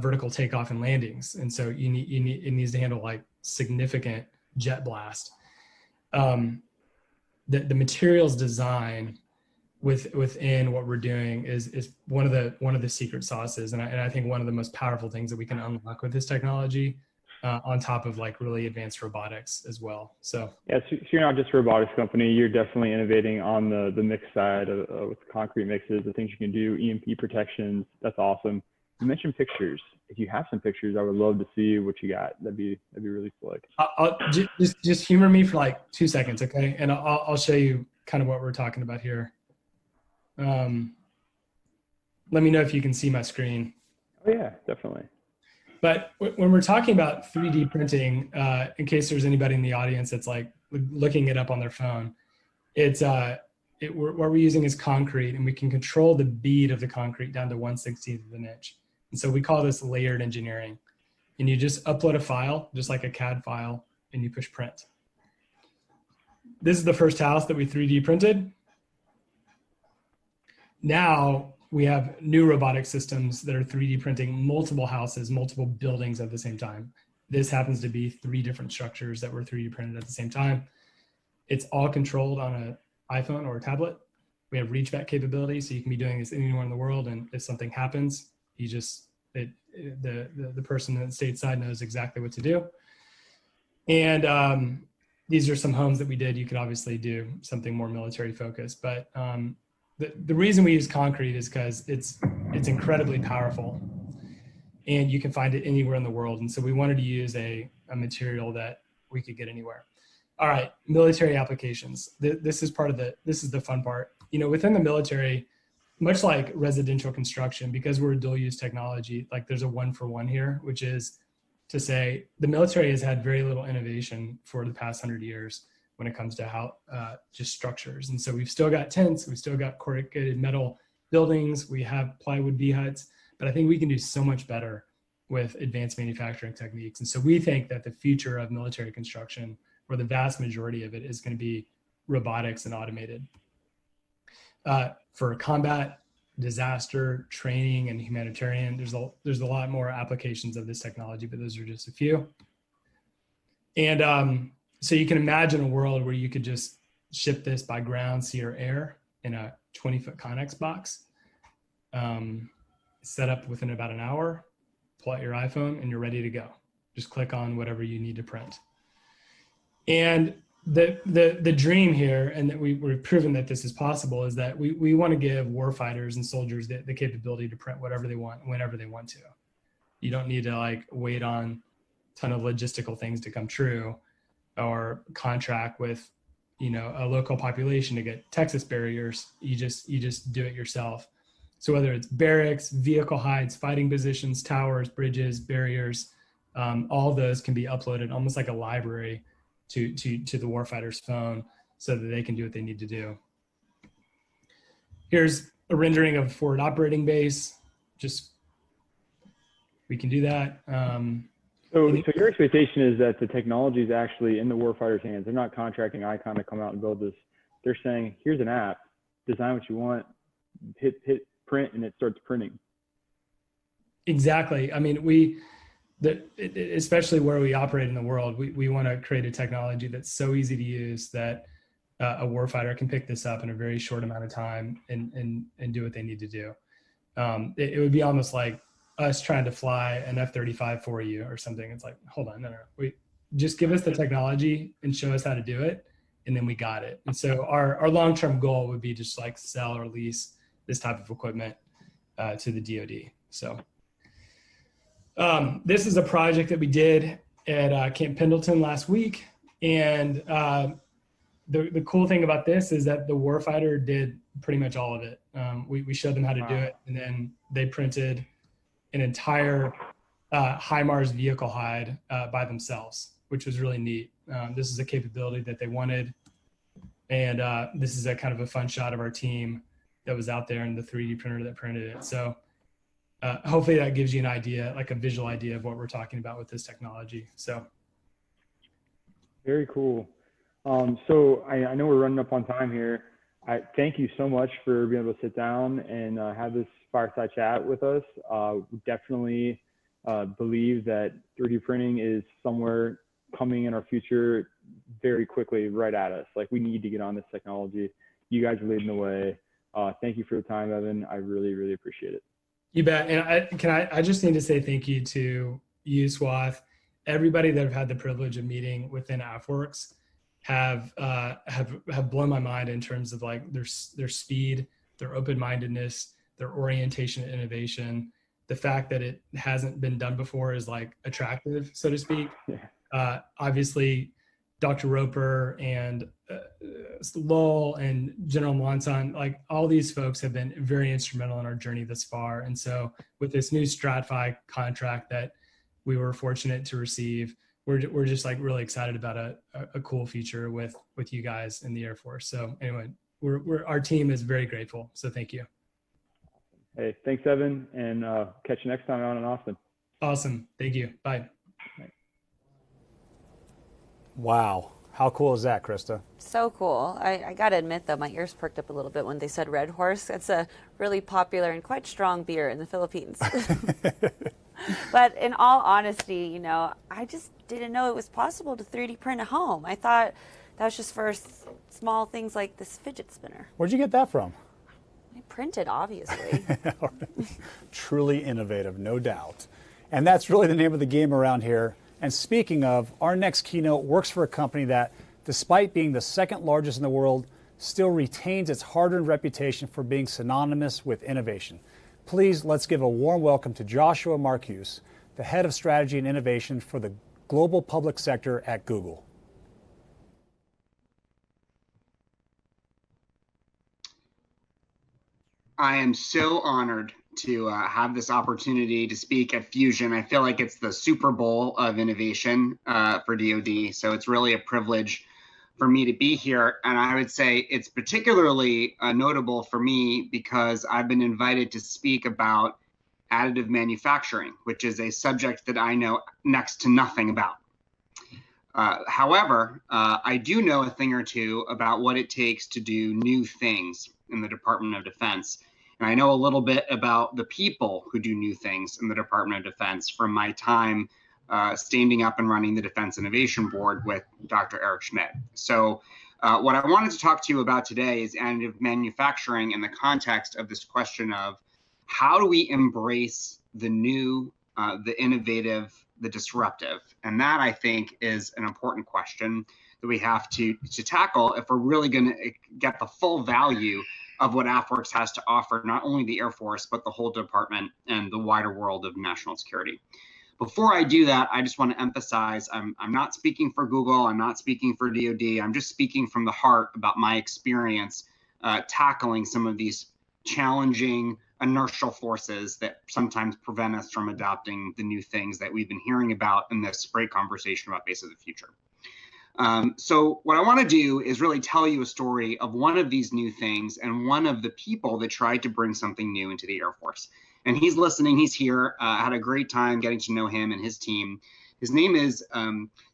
vertical takeoff and landings, and so it needs to handle like significant jet blast. The materials design within what we're doing is one of the secret sauces, and I think one of the most powerful things that we can unlock with this technology, on top of like really advanced robotics as well. So yeah, so you're not just a robotics company, you're definitely innovating on the mix side with concrete mixes, the things you can do, EMP protections. That's awesome. You mentioned pictures. If you have some pictures, I would love to see what you got. That'd be really slick. I'll just humor me for like 2 seconds, okay? And I'll show you kind of what we're talking about here. Let me know if you can see my screen. Oh yeah, definitely. But when we're talking about 3D printing, in case there's anybody in the audience that's like looking it up on their phone, what we're using is concrete, and we can control the bead of the concrete down to 1/16 of an inch. And so we call this layered engineering. And you just upload a file, just like a CAD file, and you push print. This is the first house that we 3D printed. Now we have new robotic systems that are 3D printing multiple houses, multiple buildings at the same time. This happens to be 3 different structures that were 3D printed at the same time. It's all controlled on an iPhone or a tablet. We have reach back capability, so you can be doing this anywhere in the world, and if something happens, you just, the person stateside knows exactly what to do. And these are some homes that we did. You could obviously do something more military focused, but the reason we use concrete is because it's incredibly powerful, and you can find it anywhere in the world. And so we wanted to use a material that we could get anywhere. All right, military applications. This is the fun part. You know, within the military, much like residential construction, because we're a dual use technology, like there's a 1-for-1 here, which is to say the military has had very little innovation for the past 100 years when it comes to how just structures. And so we've still got tents, we've still got corrugated metal buildings, we have plywood V-huts, but I think we can do so much better with advanced manufacturing techniques. And so we think that the future of military construction, or the vast majority of it, is going to be robotics and automated. For combat, disaster, training, and humanitarian, there's a lot more applications of this technology, but those are just a few. And so you can imagine a world where you could just ship this by ground, sea, or air in a 20-foot Connex box, set up within about an hour, pull out your iPhone, and you're ready to go. Just click on whatever you need to print. And the dream here, and that we've proven that this is possible, is that we want to give warfighters and soldiers the capability to print whatever they want, whenever they want to. You don't need to like wait on a ton of logistical things to come true, or contract with, you know, a local population to get Texas barriers. You just do it yourself. So whether it's barracks, vehicle hides, fighting positions, towers, bridges, barriers, all those can be uploaded almost like a library to the warfighter's phone, so that they can do what they need to do. Here's a rendering of a forward operating base. Just, we can do that. So your expectation is that the technology is actually in the warfighter's hands. They're not contracting Icon to come out and build this. They're saying, here's an app, design what you want, hit print, and it starts printing. Exactly. I mean, especially where we operate in the world, we want to create a technology that's so easy to use that a warfighter can pick this up in a very short amount of time and do what they need to do. It would be almost like us trying to fly an F-35 for you or something. It's like, hold on, no. Just give us the technology and show us how to do it, and then we got it. And so our long-term goal would be just like sell or lease this type of equipment to the DoD. So this is a project that we did at Camp Pendleton last week. And the cool thing about this is that the warfighter did pretty much all of it. We showed them how to do it, and then they printed an entire HIMARS vehicle hide by themselves, which was really neat. This is a capability that they wanted. And this is a kind of a fun shot of our team that was out there and the 3D printer that printed it. So hopefully that gives you an idea, like a visual idea of what we're talking about with this technology. So. Very cool. So I know we're running up on time here. I thank you so much for being able to sit down and have this fireside chat with us. We definitely believe that 3D printing is somewhere coming in our future very quickly right at us. Like, we need to get on this technology. You guys are leading the way. Thank you for the time, Evan. I really, really appreciate it. You bet. And I just need to say thank you to you, Swath, everybody that I've had the privilege of meeting within AFWERX have blown my mind in terms of like their speed, their open-mindedness, their orientation to innovation. The fact that it hasn't been done before is like attractive, so to speak. Yeah. Obviously, Dr. Roper and Lowell and General Monson, like all these folks have been very instrumental in our journey this far. And so with this new StratFi contract that we were fortunate to receive, we're just like really excited about a cool future with you guys in the Air Force. So anyway, our team is very grateful. So thank you. Hey, thanks, Evan, and catch you next time out in Austin. Awesome. Thank you. Bye. Wow. How cool is that, Krista? So cool. I got to admit, though, my ears perked up a little bit when they said Red Horse. It's a really popular and quite strong beer in the Philippines. But in all honesty, you know, I just didn't know it was possible to 3D print a home. I thought that was just for small things like this fidget spinner. Where'd you get that from? I printed, obviously. Truly innovative, no doubt. And that's really the name of the game around here. And speaking of, our next keynote works for a company that, despite being the second largest in the world, still retains its hard-earned reputation for being synonymous with innovation. Please, let's give a warm welcome to Joshua Marcuse, the head of strategy and innovation for the global public sector at Google. I am so honored to have this opportunity to speak at Fusion. I feel like it's the Super Bowl of innovation for DoD, so it's really a privilege for me to be here. And I would say it's particularly notable for me because I've been invited to speak about additive manufacturing, which is a subject that I know next to nothing about. However, I do know a thing or two about what it takes to do new things in the Department of Defense. And I know a little bit about the people who do new things in the Department of Defense from my time standing up and running the Defense Innovation Board with Dr. Eric Schmidt. So what I wanted to talk to you about today is additive manufacturing in the context of this question of how do we embrace the new, the innovative, the disruptive? And that, I think, is an important question that we have to tackle if we're really going to get the full value of what AFWERX has to offer, not only the Air Force, but the whole department and the wider world of national security. Before I do that, I just want to emphasize I'm not speaking for Google, I'm not speaking for DoD, I'm just speaking from the heart about my experience tackling some of these challenging inertial forces that sometimes prevent us from adopting the new things that we've been hearing about in this great conversation about Base of the Future. So what I want to do is really tell you a story of one of these new things and one of the people that tried to bring something new into the Air Force. And he's listening, he's here, had a great time getting to know him and his team. His name is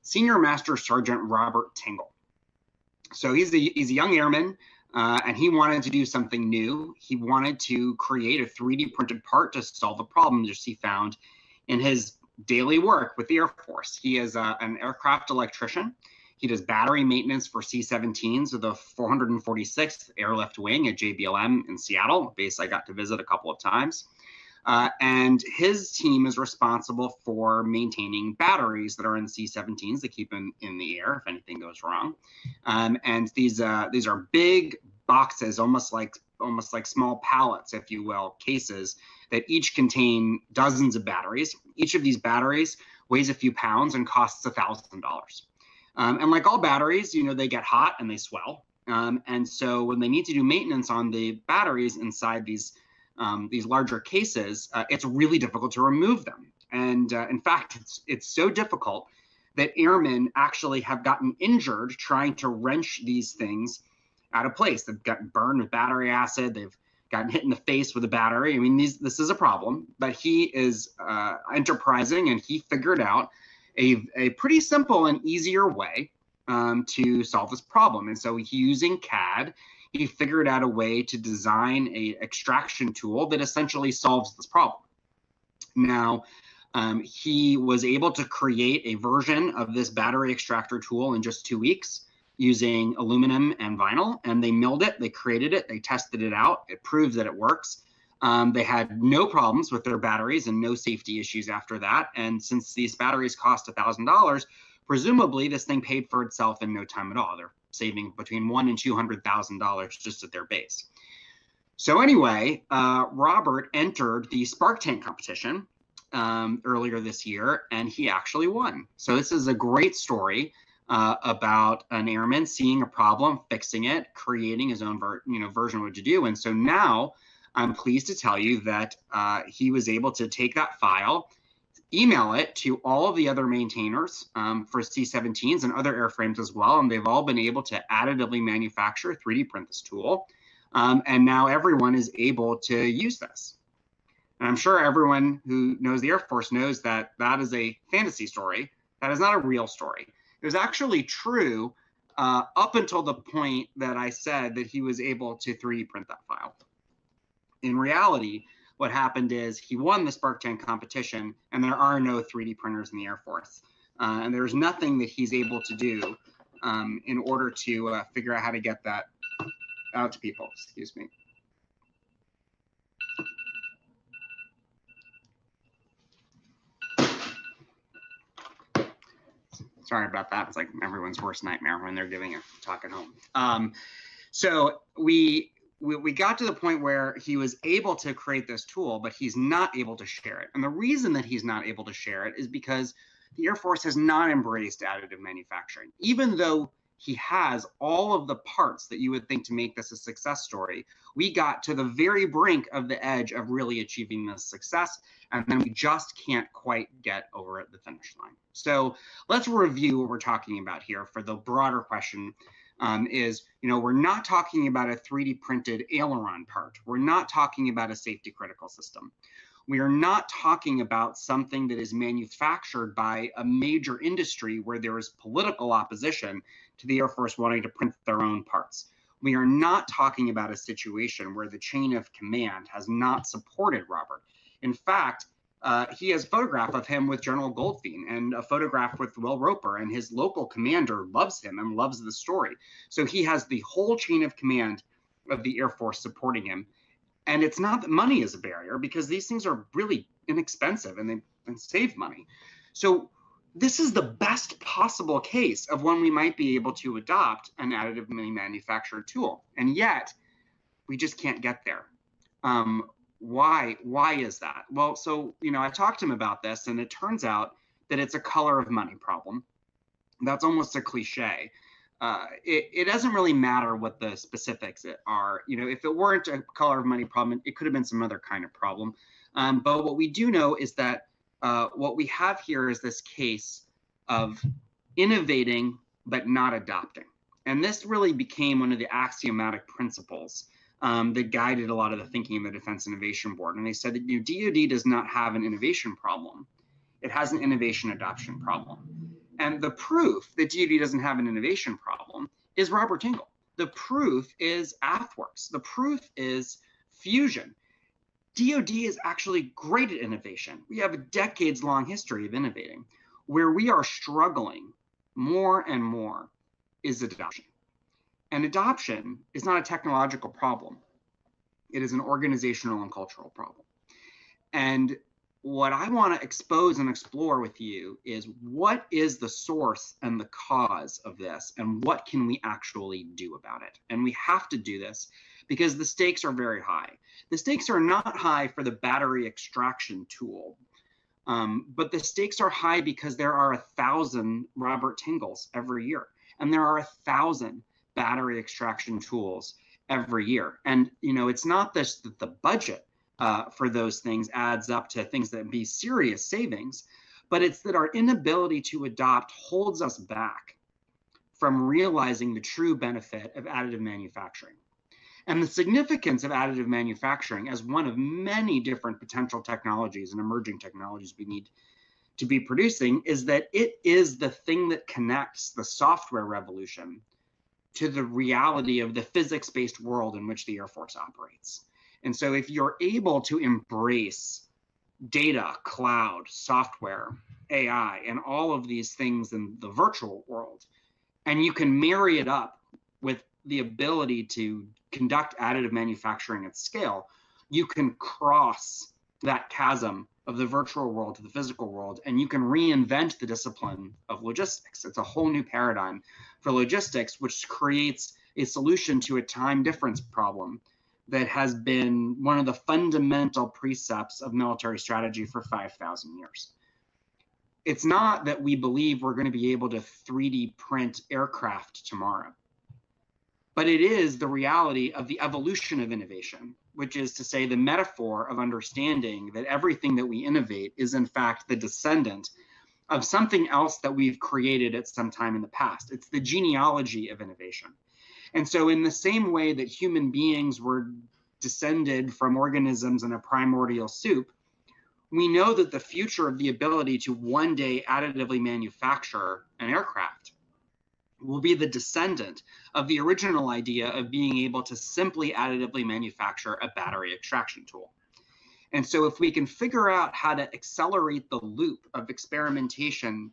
Senior Master Sergeant Robert Tingle. So he's a young airman, and he wanted to do something new. He wanted to create a 3D printed part to solve the problems he found in his daily work with the Air Force. He is an aircraft electrician. He does battery maintenance for C-17s of the 446th Airlift Wing at JBLM in Seattle, a base I got to visit a couple of times. And his team is responsible for maintaining batteries that are in C-17s to keep them in the air if anything goes wrong. And these are big boxes, almost like small pallets, if you will, cases that each contain dozens of batteries. Each of these batteries weighs a few pounds and costs $1,000. And like all batteries, you know, they get hot and they swell. And so when they need to do maintenance on the batteries inside these larger cases, it's really difficult to remove them. And in fact, it's so difficult that airmen actually have gotten injured trying to wrench these things out of place. They've gotten burned with battery acid. They've gotten hit in the face with a battery. I mean, this is a problem, but he is enterprising, and he figured out a pretty simple and easier way to solve this problem. And so using CAD, he figured out a way to design a extraction tool that essentially solves this problem. Now, he was able to create a version of this battery extractor tool in just 2 weeks using aluminum and vinyl, and they milled it, they created it, they tested it out, it proved that it works. They had no problems with their batteries and no safety issues after that. And since these batteries cost $1,000, presumably this thing paid for itself in no time at all. They're saving between $100,000 and $200,000 just at their base. So anyway, Robert entered the Spark Tank competition earlier this year, and he actually won. So this is a great story about an airman seeing a problem, fixing it, creating his own version of what to do. And so now I'm pleased to tell you that he was able to take that file, email it to all of the other maintainers for C-17s and other airframes as well, and they've all been able to additively manufacture, 3D print this tool, and now everyone is able to use this. And I'm sure everyone who knows the Air Force knows that that is a fantasy story. That is not a real story. It was actually true up until the point that I said that he was able to 3D print that file. In reality, what happened is he won the Spark 10 competition, and there are no 3D printers in the Air Force. And there's nothing that he's able to do in order to figure out how to get that out to people. Excuse me. Sorry about that. It's like everyone's worst nightmare when they're giving a talk at home. So we got to the point where he was able to create this tool, but he's not able to share it. And the reason that he's not able to share it is because the Air Force has not embraced additive manufacturing. Even though he has all of the parts that you would think to make this a success story, we got to the very brink of the edge of really achieving this success, and then we just can't quite get over at the finish line. So let's review what we're talking about here for the broader question. We're not talking about a 3D printed aileron part. We're not talking about a safety critical system. We are not talking about something that is manufactured by a major industry where there is political opposition to the Air Force wanting to print their own parts. We are not talking about a situation where the chain of command has not supported Robert. In fact, he has a photograph of him with General Goldfein and a photograph with Will Roper, and his local commander loves him and loves the story. So he has the whole chain of command of the Air Force supporting him. And it's not that money is a barrier, because these things are really inexpensive and they save money. So this is the best possible case of when we might be able to adopt an additive manufactured tool. And yet we just can't get there. Why is that? Well, so, I talked to him about this, and it turns out that it's a color of money problem. That's almost a cliche. It doesn't really matter what the specifics are. If it weren't a color of money problem, it could have been some other kind of problem. But what we do know is that what we have here is this case of innovating but not adopting. And this really became one of the axiomatic principles that guided a lot of the thinking of the Defense Innovation Board. And they said that DoD does not have an innovation problem. It has an innovation adoption problem. And the proof that DoD doesn't have an innovation problem is Robert Tingle. The proof is AFWERX. The proof is fusion. DoD is actually great at innovation. We have a decades-long history of innovating. Where we are struggling more and more is adoption. And adoption is not a technological problem. It is an organizational and cultural problem. And what I want to expose and explore with you is what is the source and the cause of this, and what can we actually do about it? And we have to do this because the stakes are very high. The stakes are not high for the battery extraction tool, but the stakes are high because there are 1,000 Robert Tingles every year, and there are 1,000 battery extraction tools every year. And it's not just that the budget for those things adds up to things that be serious savings, but it's that our inability to adopt holds us back from realizing the true benefit of additive manufacturing. And the significance of additive manufacturing as one of many different potential technologies and emerging technologies we need to be producing is that it is the thing that connects the software revolution to the reality of the physics-based world in which the Air Force operates. And so if you're able to embrace data, cloud, software, AI, and all of these things in the virtual world, and you can marry it up with the ability to conduct additive manufacturing at scale, you can cross that chasm of the virtual world to the physical world, and you can reinvent the discipline of logistics. It's a whole new paradigm for logistics, which creates a solution to a time difference problem that has been one of the fundamental precepts of military strategy for 5,000 years. It's not that we believe we're going to be able to 3D print aircraft tomorrow, but it is the reality of the evolution of innovation, which is to say the metaphor of understanding that everything that we innovate is in fact the descendant of something else that we've created at some time in the past. It's the genealogy of innovation. And so in the same way that human beings were descended from organisms in a primordial soup, we know that the future of the ability to one day additively manufacture an aircraft will be the descendant of the original idea of being able to simply additively manufacture a battery extraction tool. And so if we can figure out how to accelerate the loop of experimentation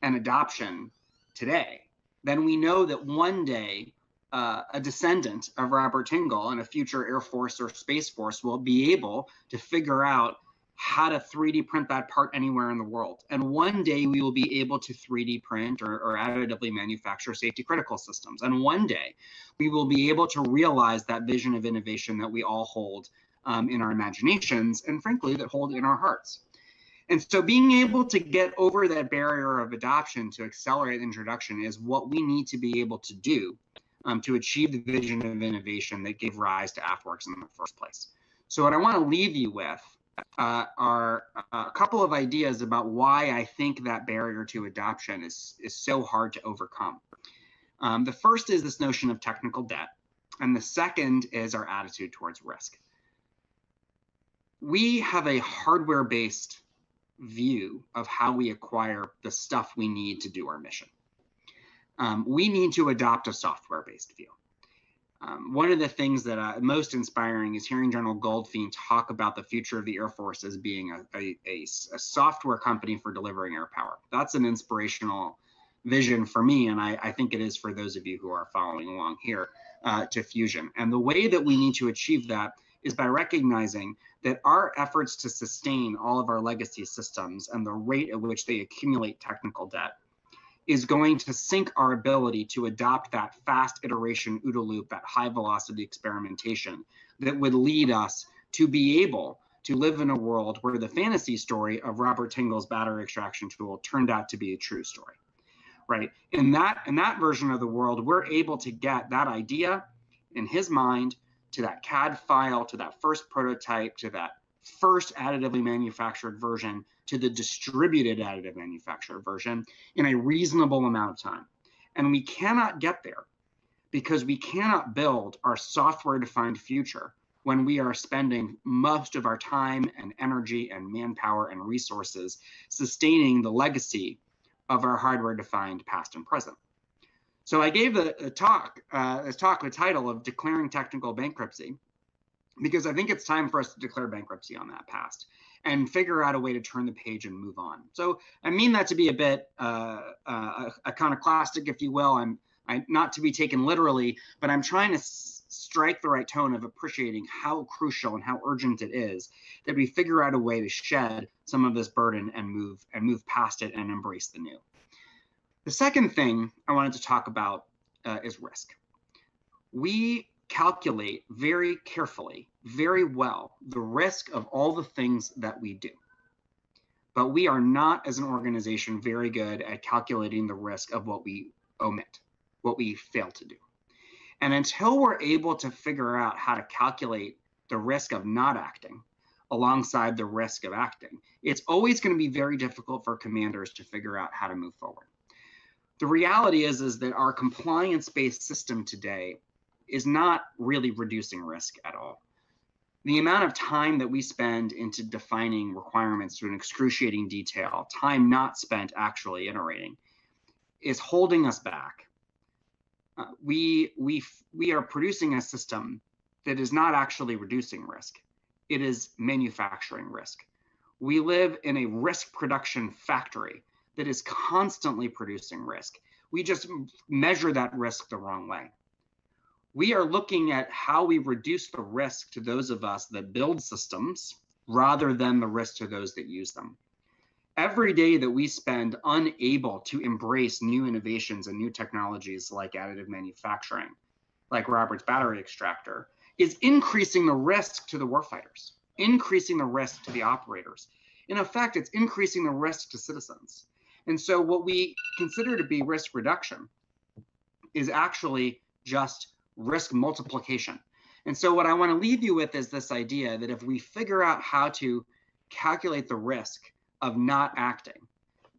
and adoption today, then we know that one day a descendant of Robert Tingle and a future Air Force or Space Force will be able to figure out how to 3D print that part anywhere in the world. And one day we will be able to 3D print or additively manufacture safety critical systems. And one day we will be able to realize that vision of innovation that we all hold in our imaginations, and frankly, that hold in our hearts. And so being able to get over that barrier of adoption to accelerate introduction is what we need to be able to do to achieve the vision of innovation that gave rise to AFWERX in the first place. So what I want to leave you with are a couple of ideas about why I think that barrier to adoption is so hard to overcome. The first is this notion of technical debt, and the second is our attitude towards risk. We have a hardware-based view of how we acquire the stuff we need to do our mission. We need to adopt a software-based view. One of the things that most inspiring is hearing General Goldfein talk about the future of the Air Force as being a software company for delivering air power. That's an inspirational vision for me, and I think it is for those of you who are following along here to Fusion. And the way that we need to achieve that is by recognizing that our efforts to sustain all of our legacy systems and the rate at which they accumulate technical debt is going to sink our ability to adopt that fast iteration OODA loop, that high velocity experimentation that would lead us to be able to live in a world where the fantasy story of Robert Tingle's battery extraction tool turned out to be a true story, right? In that version of the world, we're able to get that idea in his mind to that CAD file, to that first prototype, to that first additively manufactured version, to the distributed additive manufactured version in a reasonable amount of time. And we cannot get there because we cannot build our software-defined future when we are spending most of our time and energy and manpower and resources sustaining the legacy of our hardware-defined past and present. So I gave a talk with the title of Declaring Technical Bankruptcy, because I think it's time for us to declare bankruptcy on that past and figure out a way to turn the page and move on. So I mean that to be a bit iconoclastic, if you will. I'm not to be taken literally, but I'm trying to strike the right tone of appreciating how crucial and how urgent it is that we figure out a way to shed some of this burden and move past it and embrace the new. The second thing I wanted to talk about is risk. We calculate very carefully, very well, the risk of all the things that we do. But we are not, as an organization, very good at calculating the risk of what we omit, what we fail to do. And until we're able to figure out how to calculate the risk of not acting alongside the risk of acting, it's always going to be very difficult for commanders to figure out how to move forward. The reality is that our compliance-based system today is not really reducing risk at all. The amount of time that we spend into defining requirements to an excruciating detail, time not spent actually iterating, is holding us back. We are producing a system that is not actually reducing risk. It is manufacturing risk. We live in a risk production factory that is constantly producing risk. We just measure that risk the wrong way. We are looking at how we reduce the risk to those of us that build systems rather than the risk to those that use them. Every day that we spend unable to embrace new innovations and new technologies like additive manufacturing, like Robert's battery extractor, is increasing the risk to the warfighters, increasing the risk to the operators. In effect, it's increasing the risk to citizens. And so what we consider to be risk reduction is actually just risk multiplication. And so what I want to leave you with is this idea that if we figure out how to calculate the risk of not acting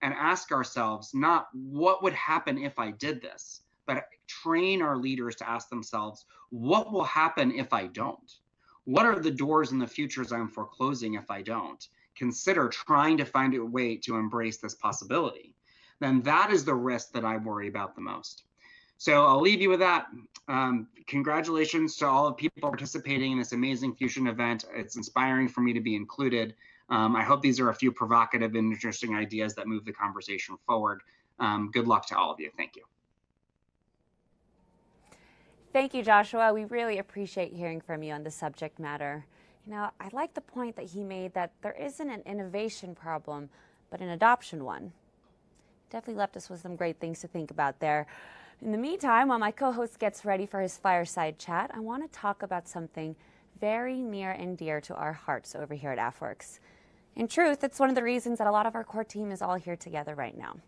and ask ourselves not what would happen if I did this, but train our leaders to ask themselves, what will happen if I don't? What are the doors and the futures I'm foreclosing if I don't? Consider trying to find a way to embrace this possibility. Then that is the risk that I worry about the most. So I'll leave you with that. Congratulations to all the people participating in this amazing Fusion event. It's inspiring for me to be included. I hope these are a few provocative and interesting ideas that move the conversation forward. Good luck to all of you. Thank you. Thank you, Joshua. We really appreciate hearing from you on the subject matter. You know, I like the point that he made that there isn't an innovation problem, but an adoption one. Definitely left us with some great things to think about there. In the meantime, while my co-host gets ready for his fireside chat, I want to talk about something very near and dear to our hearts over here at AFWERX. In truth, it's one of the reasons that a lot of our core team is all here together right now.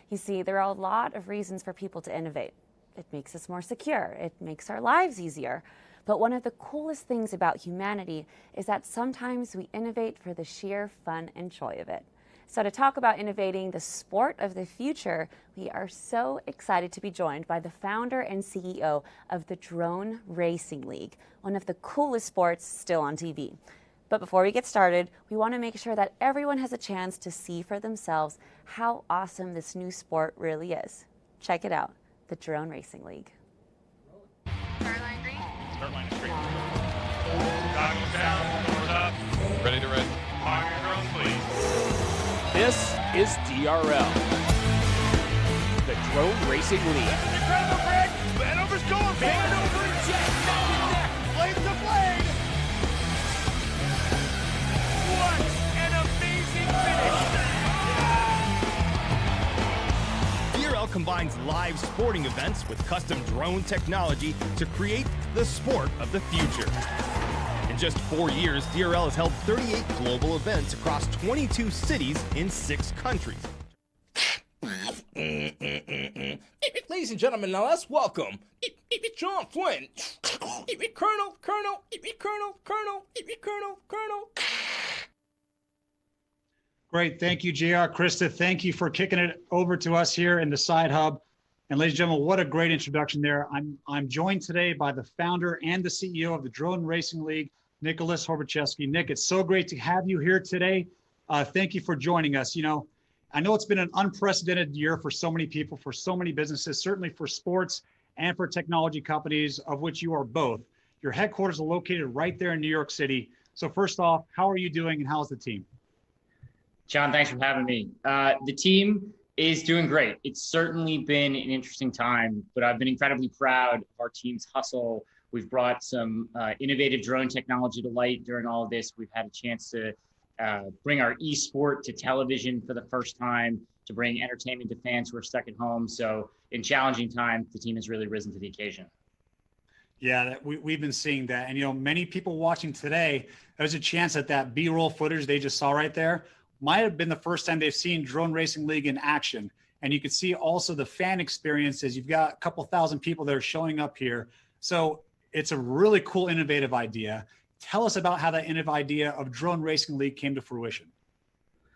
You see, there are a lot of reasons for people to innovate. It makes us more secure. It makes our lives easier. But one of the coolest things about humanity is that sometimes we innovate for the sheer fun and joy of it. So to talk about innovating the sport of the future, we are so excited to be joined by the founder and CEO of the Drone Racing League, one of the coolest sports still on TV. But before we get started, we want to make sure that everyone has a chance to see for themselves how awesome this new sport really is. Check it out, the Drone Racing League. Start line green. Start line is green. Goggles down, doors up. Ready to red. Fire your drone, please. This is DRL, the Drone Racing League. Incredible, Greg! Vanover's going for it! Vanover, jet, neck and neck, blade to blade! What an amazing finish! DRL combines live sporting events with custom drone technology to create the sport of the future. In just 4 years, DRL has held 38 global events across 22 cities in 6 countries. Ladies and gentlemen, now let's welcome John Flynn, Colonel. Great, thank you, JR. Krista, thank you for kicking it over to us here in the Side Hub. And ladies and gentlemen, what a great introduction there. I'm joined today by the founder and the CEO of the Drone Racing League, Nicholas Horbaczewski. Nick, it's so great to have you here today. Thank you for joining us. You know, I know it's been an unprecedented year for so many people, for so many businesses, certainly for sports and for technology companies, of which you are both. Your headquarters are located right there in New York City. So first off, how are you doing and how's the team? John, thanks for having me. The team is doing great. It's certainly been an interesting time, but I've been incredibly proud of our team's hustle. We've brought some innovative drone technology to light during all of this. We've had a chance to bring our esport to television for the first time, to bring entertainment to fans who are stuck at home. So in challenging times, the team has really risen to the occasion. Yeah, we've been seeing that. And, you know, many people watching today, there's a chance that that B-roll footage they just saw right there might have been the first time they've seen Drone Racing League in action. And you can see also the fan experiences. You've got a couple thousand people that are showing up here. So it's a really cool, innovative idea. Tell us about how that innovative idea of Drone Racing League came to fruition.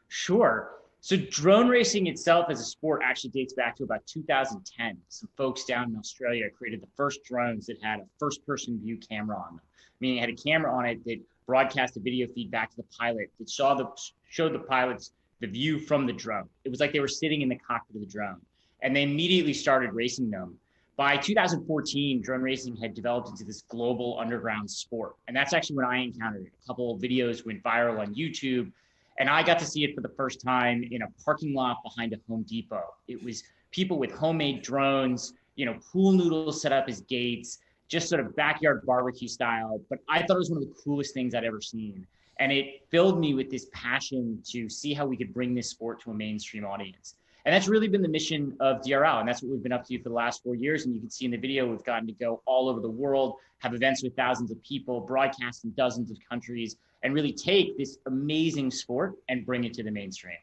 Sure. So drone racing itself as a sport actually dates back to about 2010. Some folks down in Australia created the first drones that had a first-person view camera on them, meaning it had a camera on it that broadcast a video feed back to the pilot that showed the pilots the view from the drone. It was like they were sitting in the cockpit of the drone, and they immediately started racing them. By 2014, drone racing had developed into this global underground sport. And that's actually when I encountered it. A couple of videos went viral on YouTube, and I got to see it for the first time in a parking lot behind a Home Depot. It was people with homemade drones, you know, pool noodles set up as gates, just sort of backyard barbecue style. But I thought it was one of the coolest things I'd ever seen. And it filled me with this passion to see how we could bring this sport to a mainstream audience. And that's really been the mission of DRL. And that's what we've been up to for the last 4 years. And you can see in the video, we've gotten to go all over the world, have events with thousands of people, broadcast in dozens of countries, and really take this amazing sport and bring it to the mainstream.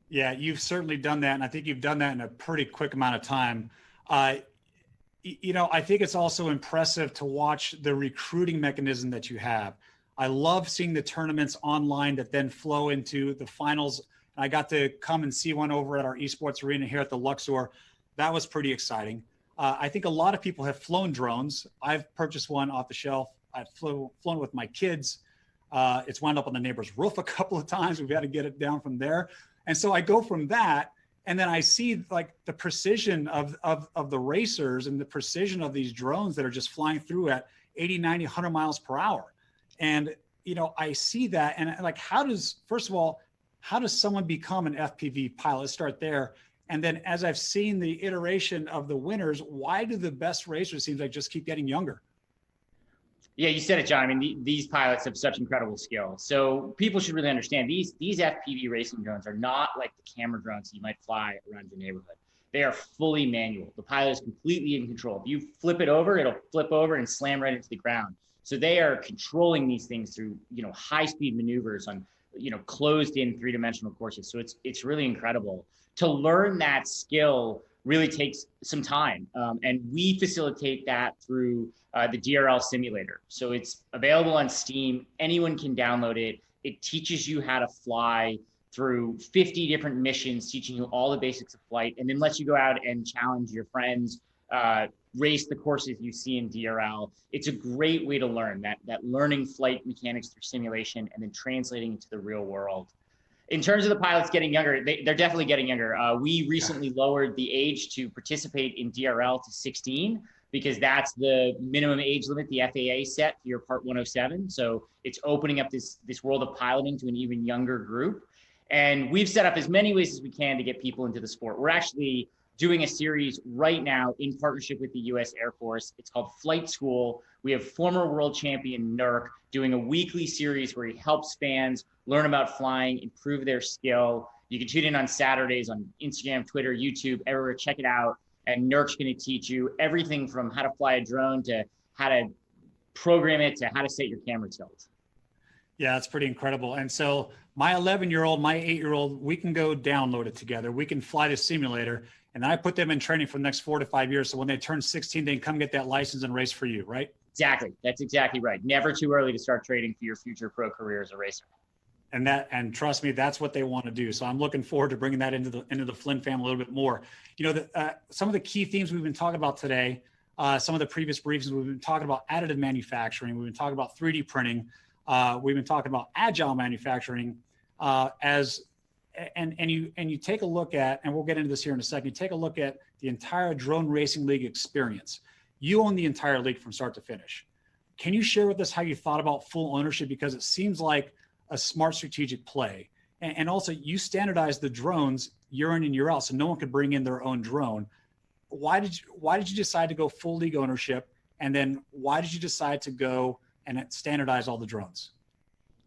Yeah, you've certainly done that. And I think you've done that in a pretty quick amount of time. You know, I think it's also impressive to watch the recruiting mechanism that you have. I love seeing the tournaments online that then flow into the finals. I got to come and see one over at our esports arena here at the Luxor. That was pretty exciting. I think a lot of people have flown drones. I've purchased one off the shelf. I've flown with my kids. It's wound up on the neighbor's roof a couple of times. We've got to get it down from there. And so I go from that, And then I see like the precision of the racers and the precision of these drones that are just flying through at 80, 90, 100 miles per hour. And, you know, I see that. And like, first of all, how does someone become an FPV pilot? Let's start there. And then as I've seen the iteration of the winners, why do the best racers seems like just keep getting younger? Yeah, you said it, John. I mean, these pilots have such incredible skill. So people should really understand these FPV racing drones are not like the camera drones you might fly around your neighborhood. They are fully manual. The pilot is completely in control. If you flip it over, it'll flip over and slam right into the ground. So they are controlling these things through, you know, high-speed maneuvers on, you know, closed-in three-dimensional courses. So it's really incredible. To learn that skill really takes some time, and we facilitate that through the DRL simulator. So it's available on Steam. Anyone can download it. It teaches you how to fly through 50 different missions, teaching you all the basics of flight, and then lets you go out and challenge your friends, race the courses you see in DRL. It's a great way to learn that learning flight mechanics through simulation and then translating into the real world. In terms of the pilots getting younger, they're definitely getting younger. We recently lowered the age to participate in DRL to 16 because that's the minimum age limit the FAA set for your Part 107. So it's opening up this world of piloting to an even younger group. And we've set up as many ways as we can to get people into the sport. We're actually doing a series right now in partnership with the U.S. Air Force. It's called Flight School. We have former world champion Nurk doing a weekly series where he helps fans learn about flying, improve their skill. You can tune in on Saturdays on Instagram, Twitter, YouTube, everywhere. Check it out. And Nurk's going to teach you everything from how to fly a drone to how to program it to how to set your camera tilt. Yeah, it's pretty incredible. And so my 11-year-old, my 8-year-old, we can go download it together. We can fly the simulator, and I put them in training for the next 4 to 5 years. So when they turn 16, they can come get that license and race for you, right? Exactly. That's exactly right. Never too early to start training for your future pro career as a racer. And trust me, that's what they want to do. So I'm looking forward to bringing that into the Flynn family a little bit more. You know, some of the key themes we've been talking about today, some of the previous briefings, we've been talking about additive manufacturing. We've been talking about 3D printing. We've been talking about agile manufacturing. And you take a look at, and we'll get into this here in a second, you take a look at the entire Drone Racing League experience. You own the entire league from start to finish. Can you share with us how you thought about full ownership? Because it seems like a smart strategic play. And also you standardize the drones year in and year out, so no one could bring in their own drone. Why did you decide to go full league ownership? And then why did you decide to go and standardize all the drones?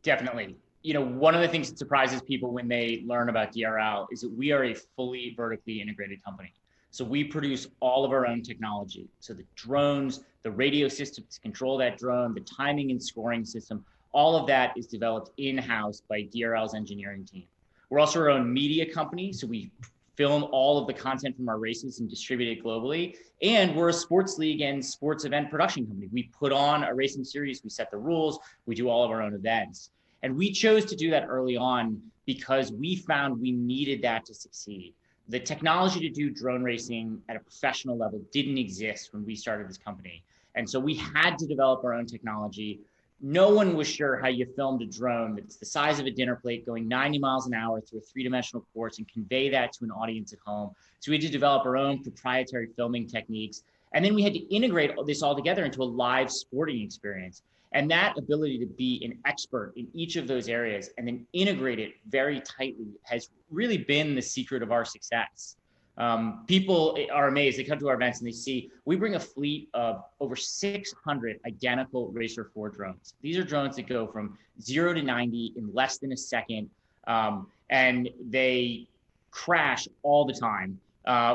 Definitely. You know, one of the things that surprises people when they learn about DRL is that we are a fully vertically integrated company. So we produce all of our own technology. So the drones, the radio system to control that drone, the timing and scoring system, all of that is developed in-house by DRL's engineering team. We're also our own media company, so we film all of the content from our races and distribute it globally. And we're a sports league and sports event production company. We put on a racing series, we set the rules, we do all of our own events. And we chose to do that early on because we found we needed that to succeed. The technology to do drone racing at a professional level didn't exist when we started this company. And so we had to develop our own technology. No one was sure how you filmed a drone that's the size of a dinner plate going 90 miles an hour through a three-dimensional course and convey that to an audience at home. So we had to develop our own proprietary filming techniques. And then we had to integrate this all together into a live sporting experience. And that ability to be an expert in each of those areas and then integrate it very tightly has really been the secret of our success. People are amazed. They come to our events and they see we bring a fleet of over 600 identical Racer 4 drones. These are drones that go from 0 to 90 in less than a second, and they crash all the time.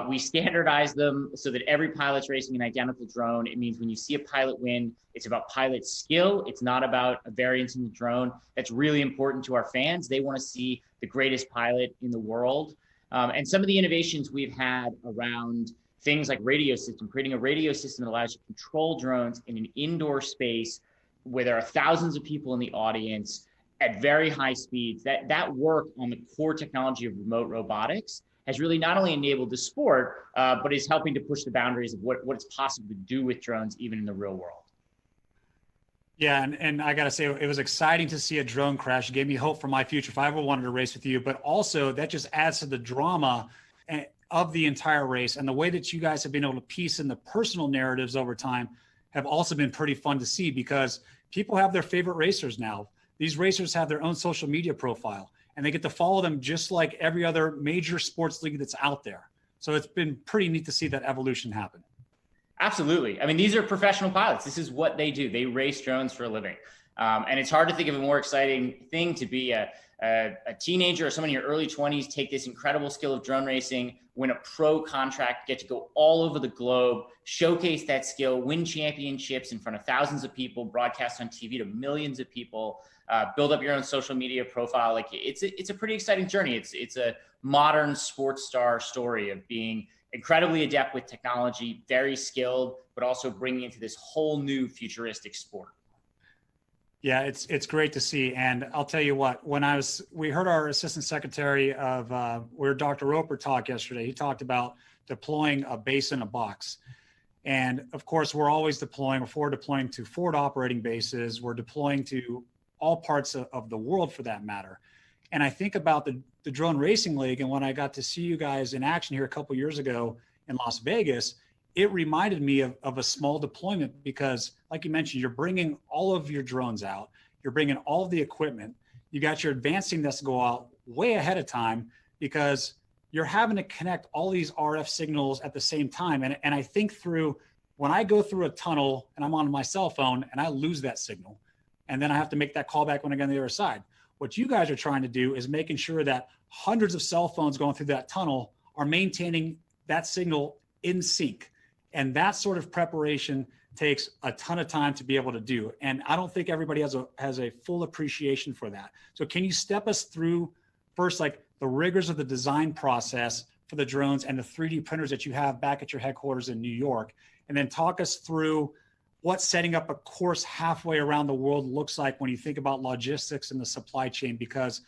We standardize them so that every pilot's racing an identical drone. It means when you see a pilot win, it's about pilot skill. It's not about a variance in the drone. That's really important to our fans. They want to see the greatest pilot in the world. And some of the innovations we've had around things like radio system, creating a radio system that allows you to control drones in an indoor space where there are thousands of people in the audience at very high speeds. That work on the core technology of remote robotics has really not only enabled the sport, but is helping to push the boundaries of what it's possible to do with drones, even in the real world. Yeah, and I got to say, it was exciting to see a drone crash. It gave me hope for my future if I ever wanted to race with you. But also, that just adds to the drama of the entire race. And the way that you guys have been able to piece in the personal narratives over time have also been pretty fun to see, because people have their favorite racers now. These racers have their own social media profile, and they get to follow them just like every other major sports league that's out there. So it's been pretty neat to see that evolution happen. Absolutely. I mean, these are professional pilots. This is what they do. They race drones for a living. And it's hard to think of a more exciting thing to be a teenager or someone in your early 20s, take this incredible skill of drone racing, win a pro contract, get to go all over the globe, showcase that skill, win championships in front of thousands of people, broadcast on TV to millions of people, build up your own social media profile. Like it's a pretty exciting journey. It's a modern sports star story of being incredibly adept with technology, very skilled, but also bringing into this whole new futuristic sport. Yeah, it's great to see. And I'll tell you what, we heard our assistant secretary of where Dr. Roper talk yesterday. He talked about deploying a base in a box. And of course, we're always deploying, or forward deploying to forward operating bases. We're deploying to all parts of the world for that matter. And I think about the Drone Racing League, and when I got to see you guys in action here a couple years ago in Las Vegas, it reminded me of a small deployment, because like you mentioned, you're bringing all of your drones out, you're bringing all of the equipment, you got your advanced team that's to go out way ahead of time, because you're having to connect all these RF signals at the same time. And I think through, when I go through a tunnel and I'm on my cell phone and I lose that signal, and then I have to make that call back when I get on the other side. What you guys are trying to do is making sure that hundreds of cell phones going through that tunnel are maintaining that signal in sync. And that sort of preparation takes a ton of time to be able to do. And I don't think everybody has a full appreciation for that. So can you step us through first, like the rigors of the design process for the drones and the 3D printers that you have back at your headquarters in New York, and then talk us through what setting up a course halfway around the world looks like when you think about logistics and the supply chain, because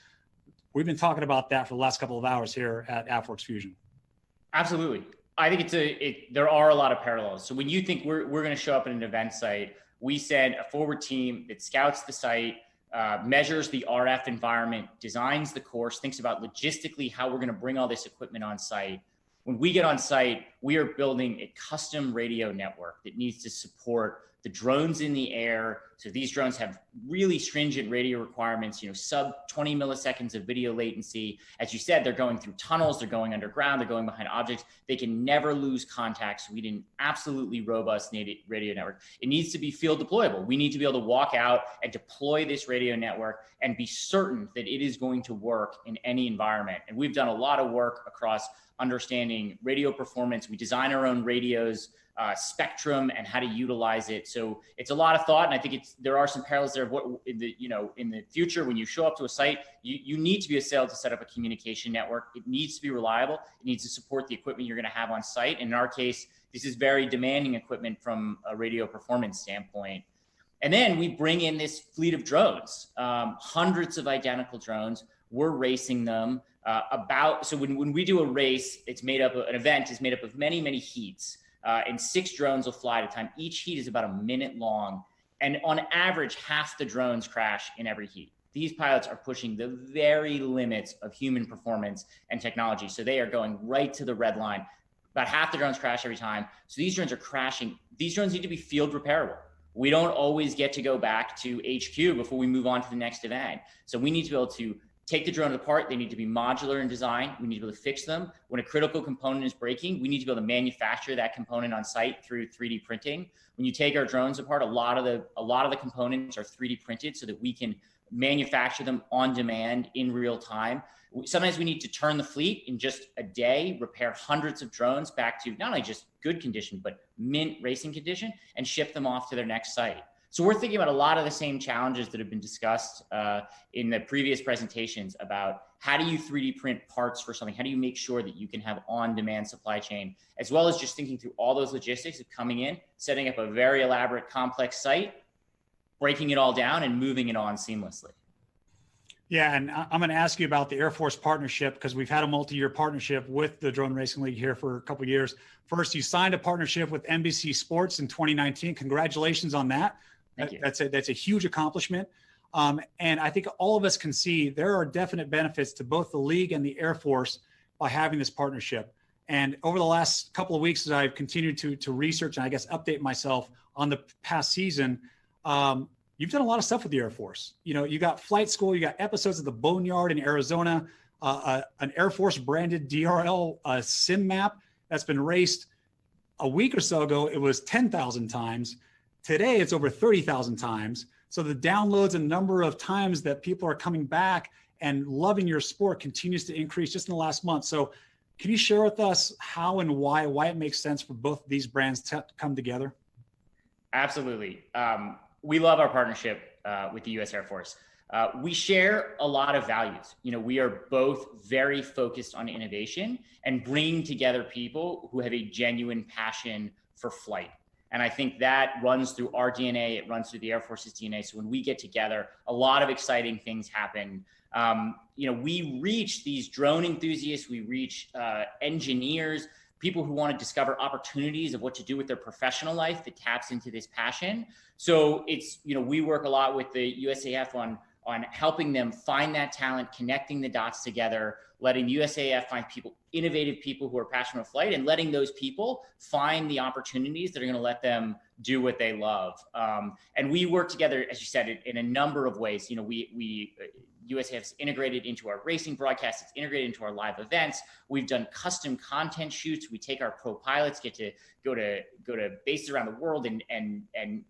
we've been talking about that for the last couple of hours here at AFWERX Fusion. Absolutely. I think there are a lot of parallels. So when you think we're going to show up at an event site, we send a forward team that scouts the site, measures the RF environment, designs the course, thinks about logistically how we're going to bring all this equipment on site. When we get on site, we are building a custom radio network that needs to support the drones in the air. So these drones have really stringent radio requirements, sub 20 milliseconds of video latency. As you said, they're going through tunnels, they're going underground, they're going behind objects. They can never lose contact. So we need an absolutely robust radio network. It needs to be field deployable. We need to be able to walk out and deploy this radio network and be certain that it is going to work in any environment. And we've done a lot of work across understanding radio performance. We design our own radios, spectrum, and how to utilize it. So it's a lot of thought, and I think there are some parallels there of what in the future, when you show up to a site, you need to be able to set up a communication network. It needs to be reliable. It needs to support the equipment you're going to have on site. And in our case, this is very demanding equipment from a radio performance standpoint. And then we bring in this fleet of drones, hundreds of identical drones. We're racing them so when we do a race, an event is made up of many, many heats. And 6 drones will fly at a time. Each heat is about a minute long. And on average, half the drones crash in every heat. These pilots are pushing the very limits of human performance and technology. So they are going right to the red line. About half the drones crash every time. So these drones are crashing. These drones need to be field repairable. We don't always get to go back to HQ before we move on to the next event. So we need to be able to take the drone apart. They need to be modular in design. We need to be able to fix them. When a critical component is breaking, we need to be able to manufacture that component on site through 3D printing. When you take our drones apart, a lot of the components are 3D printed so that we can manufacture them on demand in real time. Sometimes we need to turn the fleet in just a day, repair hundreds of drones back to not only just good condition, but mint racing condition, and ship them off to their next site. So we're thinking about a lot of the same challenges that have been discussed in the previous presentations about how do you 3D print parts for something? How do you make sure that you can have on-demand supply chain, as well as just thinking through all those logistics of coming in, setting up a very elaborate, complex site, breaking it all down and moving it on seamlessly. Yeah, and I'm going to ask you about the Air Force partnership, because we've had a multi-year partnership with the Drone Racing League here for a couple of years. First, you signed a partnership with NBC Sports in 2019. Congratulations on that. Thank you. That's a huge accomplishment. And I think all of us can see there are definite benefits to both the league and the Air Force by having this partnership. And over the last couple of weeks, as I've continued to research and I guess update myself on the past season, you've done a lot of stuff with the Air Force. You know, you got flight school, you got episodes of the Boneyard in Arizona, an Air Force branded DRL sim map that's been raced a week or so ago. It was 10,000 times. Today, it's over 30,000 times. So the downloads and number of times that people are coming back and loving your sport continues to increase just in the last month. So can you share with us how and why it makes sense for both of these brands to come together? Absolutely. We love our partnership with the U.S. Air Force. We share a lot of values. You know, we are both very focused on innovation and bringing together people who have a genuine passion for flight. And I think that runs through our DNA, it runs through the Air Force's DNA. So when we get together, a lot of exciting things happen. You know, we reach these drone enthusiasts, we reach engineers, people who want to discover opportunities of what to do with their professional life that taps into this passion. So it's, you know, we work a lot with the USAF on helping them find that talent, connecting the dots together, letting the USAF find people, innovative people who are passionate about flight, and letting those people find the opportunities that are going to let them do what they love. And we work together, as you said, in a number of ways. You know, USAF is integrated into our racing broadcasts. It's integrated into our live events. We've done custom content shoots. We take our pro pilots, get to go to bases around the world and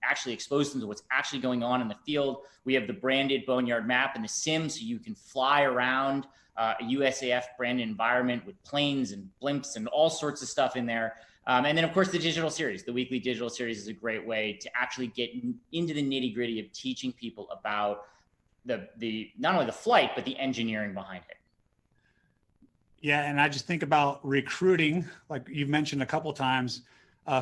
actually expose them to what's actually going on in the field. We have the branded Boneyard map and the sim, so you can fly around a USAF branded environment with planes and blimps and all sorts of stuff in there. And then, of course, the digital series, the weekly digital series is a great way to actually get into the nitty gritty of teaching people about the not only the flight, but the engineering behind it. Yeah, and I just think about recruiting, like you've mentioned a couple of times,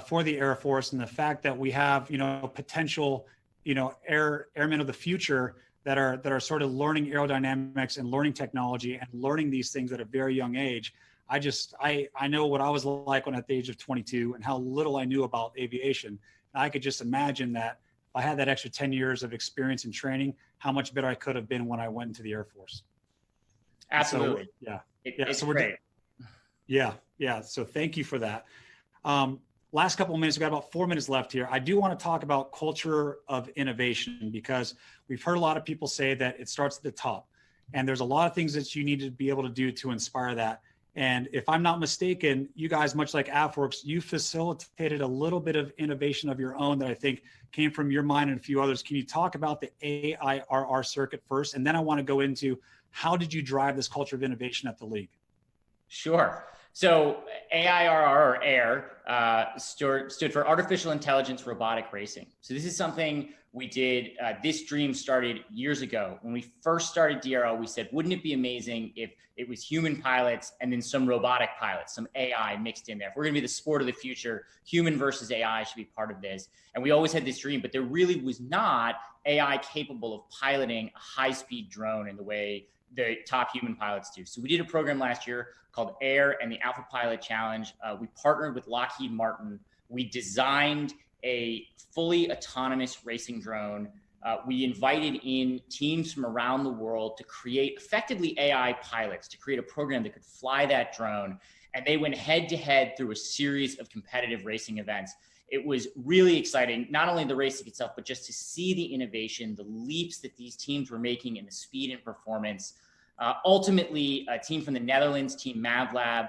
for the Air Force, and the fact that we have, you know, potential, you know, airmen of the future that are sort of learning aerodynamics and learning technology and learning these things at a very young age. I know what I was like when at the age of 22 and how little I knew about aviation. I could just imagine that if I had that extra 10 years of experience and training, how much better I could have been when I went into the Air Force. Absolutely. So, yeah. It's so great. Yeah. So thank you for that. Last couple of minutes, we've got about 4 minutes left here. I do want to talk about culture of innovation, because we've heard a lot of people say that it starts at the top, and there's a lot of things that you need to be able to do to inspire that. And if I'm not mistaken, you guys, much like AFWERX, you facilitated a little bit of innovation of your own that I think came from your mind and a few others. Can you talk about the AIRR circuit first? And then I want to go into how did you drive this culture of innovation at the league? Sure. So AIRR, or AIR, stood for Artificial Intelligence Robotic Racing. So this is something we did. This dream started years ago. When we first started DRL, we said, wouldn't it be amazing if it was human pilots and then some robotic pilots, some AI mixed in there? If we're going to be the sport of the future, human versus AI should be part of this. And we always had this dream, but there really was not AI capable of piloting a high-speed drone in the way the top human pilots do. So we did a program last year called AIR and the Alpha Pilot Challenge. We partnered with Lockheed Martin. We designed a fully autonomous racing drone. We invited in teams from around the world to create effectively AI pilots, to create a program that could fly that drone. And they went head to head through a series of competitive racing events. It was really exciting, not only the racing itself, but just to see the innovation, the leaps that these teams were making in the speed and performance. Ultimately, a team from the Netherlands, Team MavLab,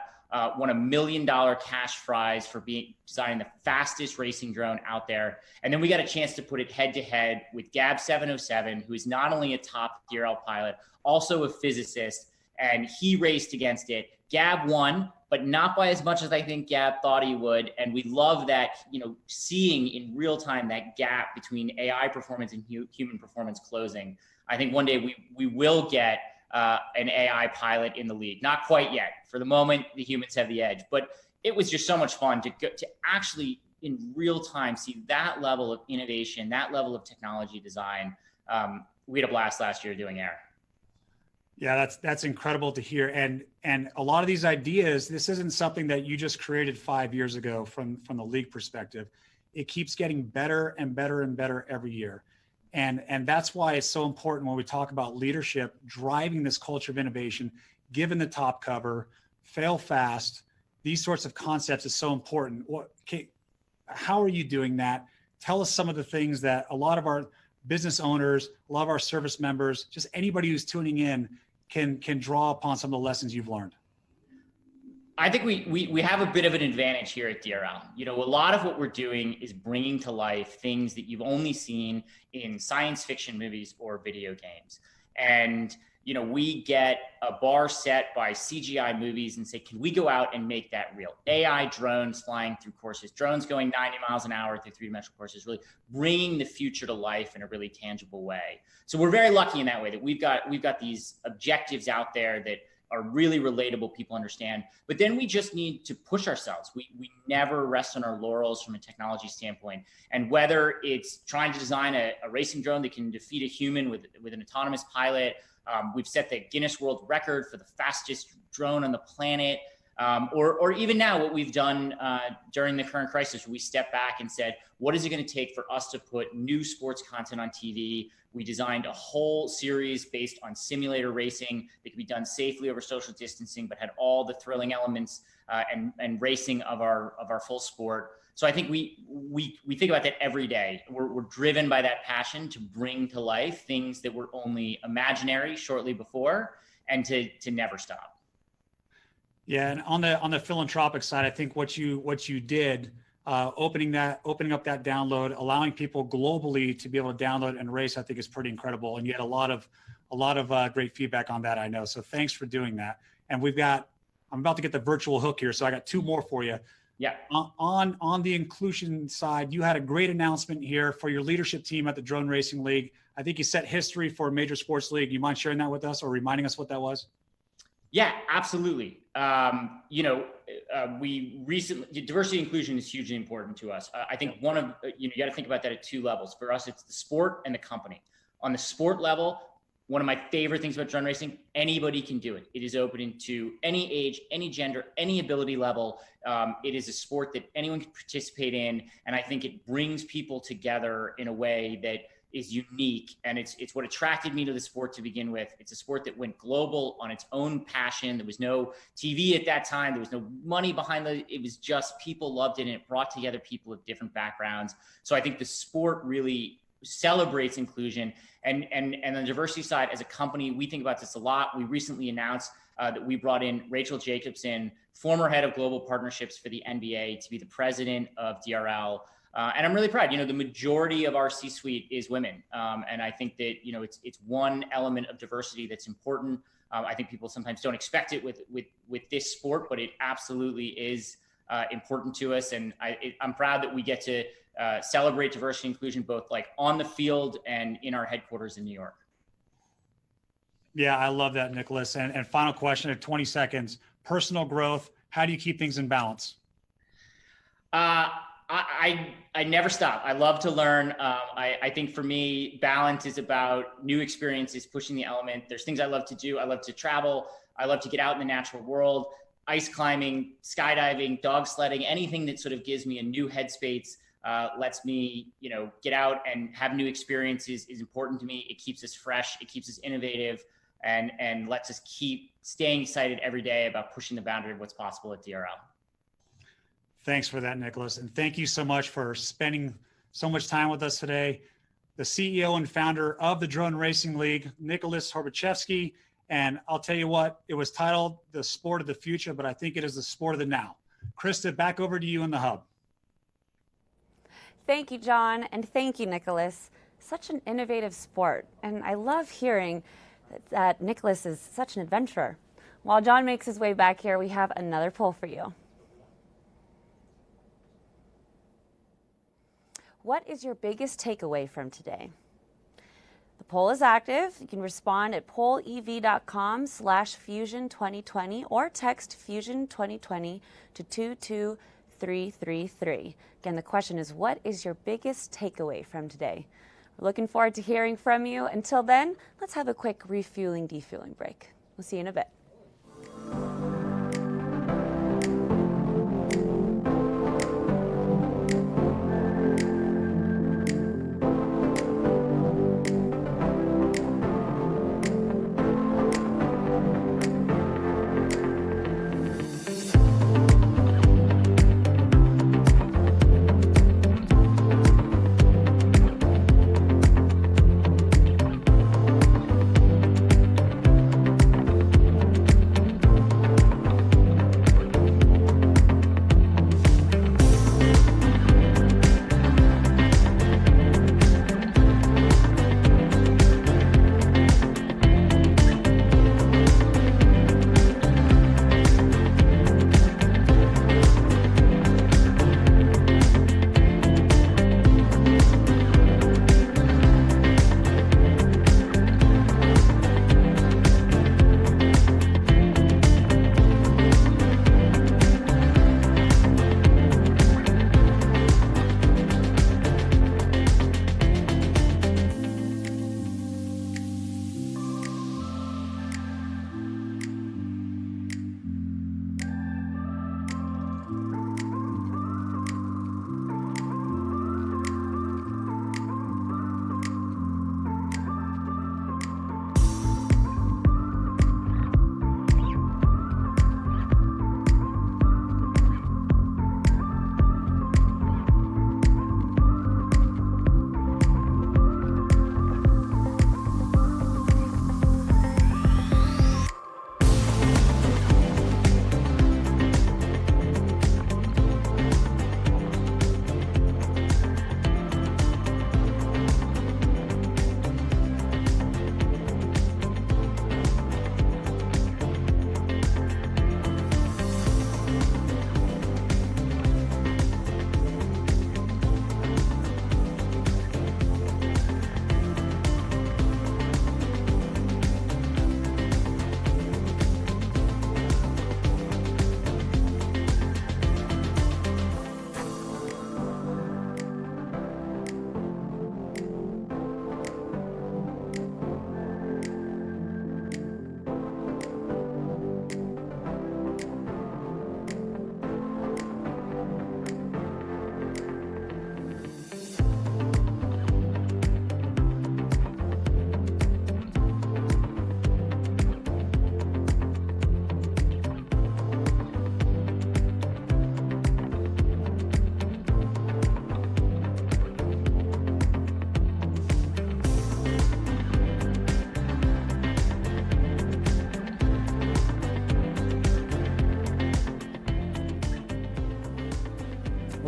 won $1 million cash prize for designing the fastest racing drone out there. And then we got a chance to put it head to head with Gab 707, who is not only a top DRL pilot, also a physicist, and he raced against it. Gab won, but not by as much as I think Gab thought he would. And we love that, you know, seeing in real time that gap between AI performance and human performance closing. I think one day we will get an AI pilot in the league. Not quite yet. For the moment, the humans have the edge. But it was just so much fun to actually in real time see that level of innovation, that level of technology design. We had a blast last year doing AIR. Yeah, that's incredible to hear. And a lot of these ideas, this isn't something that you just created 5 years ago from the league perspective. It keeps getting better and better and better every year. And that's why it's so important when we talk about leadership, driving this culture of innovation, given the top cover, fail fast, these sorts of concepts is so important. How are you doing that? Tell us some of the things that a lot of our business owners, a lot of our service members, just anybody who's tuning in can draw upon some of the lessons you've learned. I think we have a bit of an advantage here at DRL. You know, a lot of what we're doing is bringing to life things that you've only seen in science fiction movies or video games. And, you know, we get a bar set by CGI movies and say, can we go out and make that real? AI drones flying through courses, drones going 90 miles an hour through three-dimensional courses, really bringing the future to life in a really tangible way. So we're very lucky in that way that we've got these objectives out there that are really relatable, people understand. But then we just need to push ourselves. We never rest on our laurels from a technology standpoint. And whether it's trying to design a racing drone that can defeat a human with an autonomous pilot, we've set the Guinness World Record for the fastest drone on the planet. Or even now what we've done during the current crisis, we stepped back and said, what is it going to take for us to put new sports content on TV? We designed a whole series based on simulator racing that could be done safely over social distancing, but had all the thrilling elements and racing of our full sport. So I think we think about that every day. We're driven by that passion to bring to life things that were only imaginary shortly before, and to never stop. Yeah, and on the philanthropic side, I think what you did, opening up that download, allowing people globally to be able to download and race, I think is pretty incredible. And you had a lot of great feedback on that, I know. So thanks for doing that. And I'm about to get the virtual hook here, so I got two more for you. Yeah. On the inclusion side, you had a great announcement here for your leadership team at the Drone Racing League. I think you set history for a major sports league. You mind sharing that with us or reminding us what that was? Yeah, absolutely. We recently, diversity and inclusion is hugely important to us. I think you got to think about that at two levels. For us, it's the sport and the company. On the sport level, one of my favorite things about drone racing, anybody can do it. It is open to any age, any gender, any ability level. It is a sport that anyone can participate in. And I think it brings people together in a way that is unique. And it's what attracted me to the sport to begin with. It's a sport that went global on its own passion. There was no TV at that time. There was no money behind it was just people loved it, and it brought together people of different backgrounds. So I think the sport really celebrates inclusion. And on the diversity side, as a company, we think about this a lot. We recently announced that we brought in Rachel Jacobson, former head of global partnerships for the NBA, to be the president of DRL. And I'm really proud. The majority of our C-suite is women, and I think that it's one element of diversity that's important. I think people sometimes don't expect it with this sport, but it absolutely is important to us. And I'm proud that we get to celebrate diversity and inclusion both like on the field and in our headquarters in New York. Yeah, I love that, Nicholas. And final question in 20 seconds: personal growth. How do you keep things in balance? I never stop. I love to learn. I think for me, balance is about new experiences, pushing the element. There's things I love to do. I love to travel. I love to get out in the natural world, ice climbing, skydiving, dog sledding, anything that sort of gives me a new headspace, lets me, get out and have new experiences is important to me. It keeps us fresh. It keeps us innovative, and lets us keep staying excited every day about pushing the boundary of what's possible at DRL. Thanks for that, Nicholas. And thank you so much for spending so much time with us today. The CEO and founder of the Drone Racing League, Nicholas Horbachevsky. And I'll tell you what, it was titled The Sport of the Future, but I think it is the sport of the now. Krista, back over to you in the hub. Thank you, John, and thank you, Nicholas. Such an innovative sport, and I love hearing that Nicholas is such an adventurer. While John makes his way back here, we have another poll for you. What is your biggest takeaway from today? The poll is active. You can respond at pollev.com/fusion2020 or text fusion 2020 to 22333. Again, the question is, what is your biggest takeaway from today? We're looking forward to hearing from you. Until then, let's have a quick refueling, defueling break. We'll see you in a bit.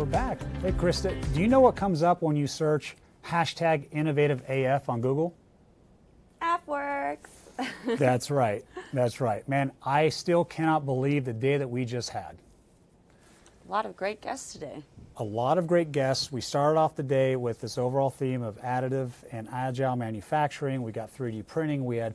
back. Hey, Krista, do you know what comes up when you search #InnovativeAF on Google? AFWERX. That's right. That's right. Man, I still cannot believe the day that we just had. A lot of great guests today. A lot of great guests. We started off the day with this overall theme of additive and agile manufacturing. We got 3D printing. We had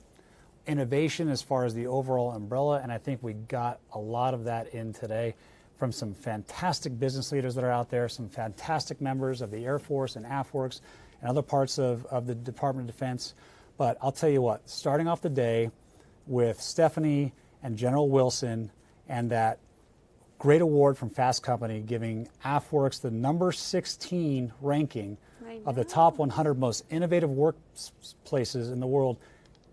innovation as far as the overall umbrella, and I think we got a lot of that in today from some fantastic business leaders that are out there, some fantastic members of the Air Force and AFWERX and other parts of the Department of Defense. But I'll tell you what, starting off the day with Stephanie and General Wilson and that great award from Fast Company giving AFWERX the number 16 ranking of the top 100 most innovative workplaces in the world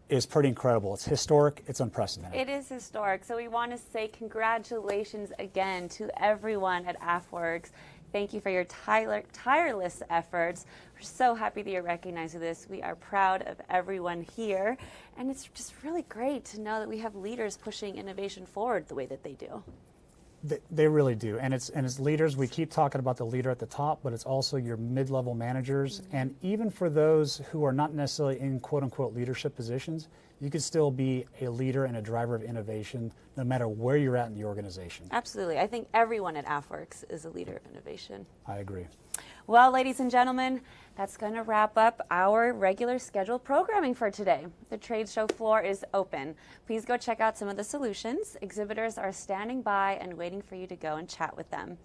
is pretty incredible. It's historic. It's unprecedented. It is historic. So we want to say congratulations again to everyone at AFWERX. Thank you for your tireless efforts. We're so happy that you're recognizing this. We are proud of everyone here. And it's just really great to know that we have leaders pushing innovation forward the way that they do. They really do, and it's leaders. We keep talking about the leader at the top, but it's also your mid-level managers, and even for those who are not necessarily in quote-unquote leadership positions, you could still be a leader and a driver of innovation, no matter where you're at in the organization. Absolutely, I think everyone at AFWERX is a leader of innovation. I agree. Well, ladies and gentlemen, that's going to wrap up our regular scheduled programming for today. The trade show floor is open. Please go check out some of the solutions. Exhibitors are standing by and waiting for you to go and chat with them.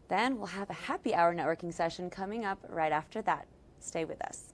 Then we'll have a happy hour networking session coming up right after that. Stay with us.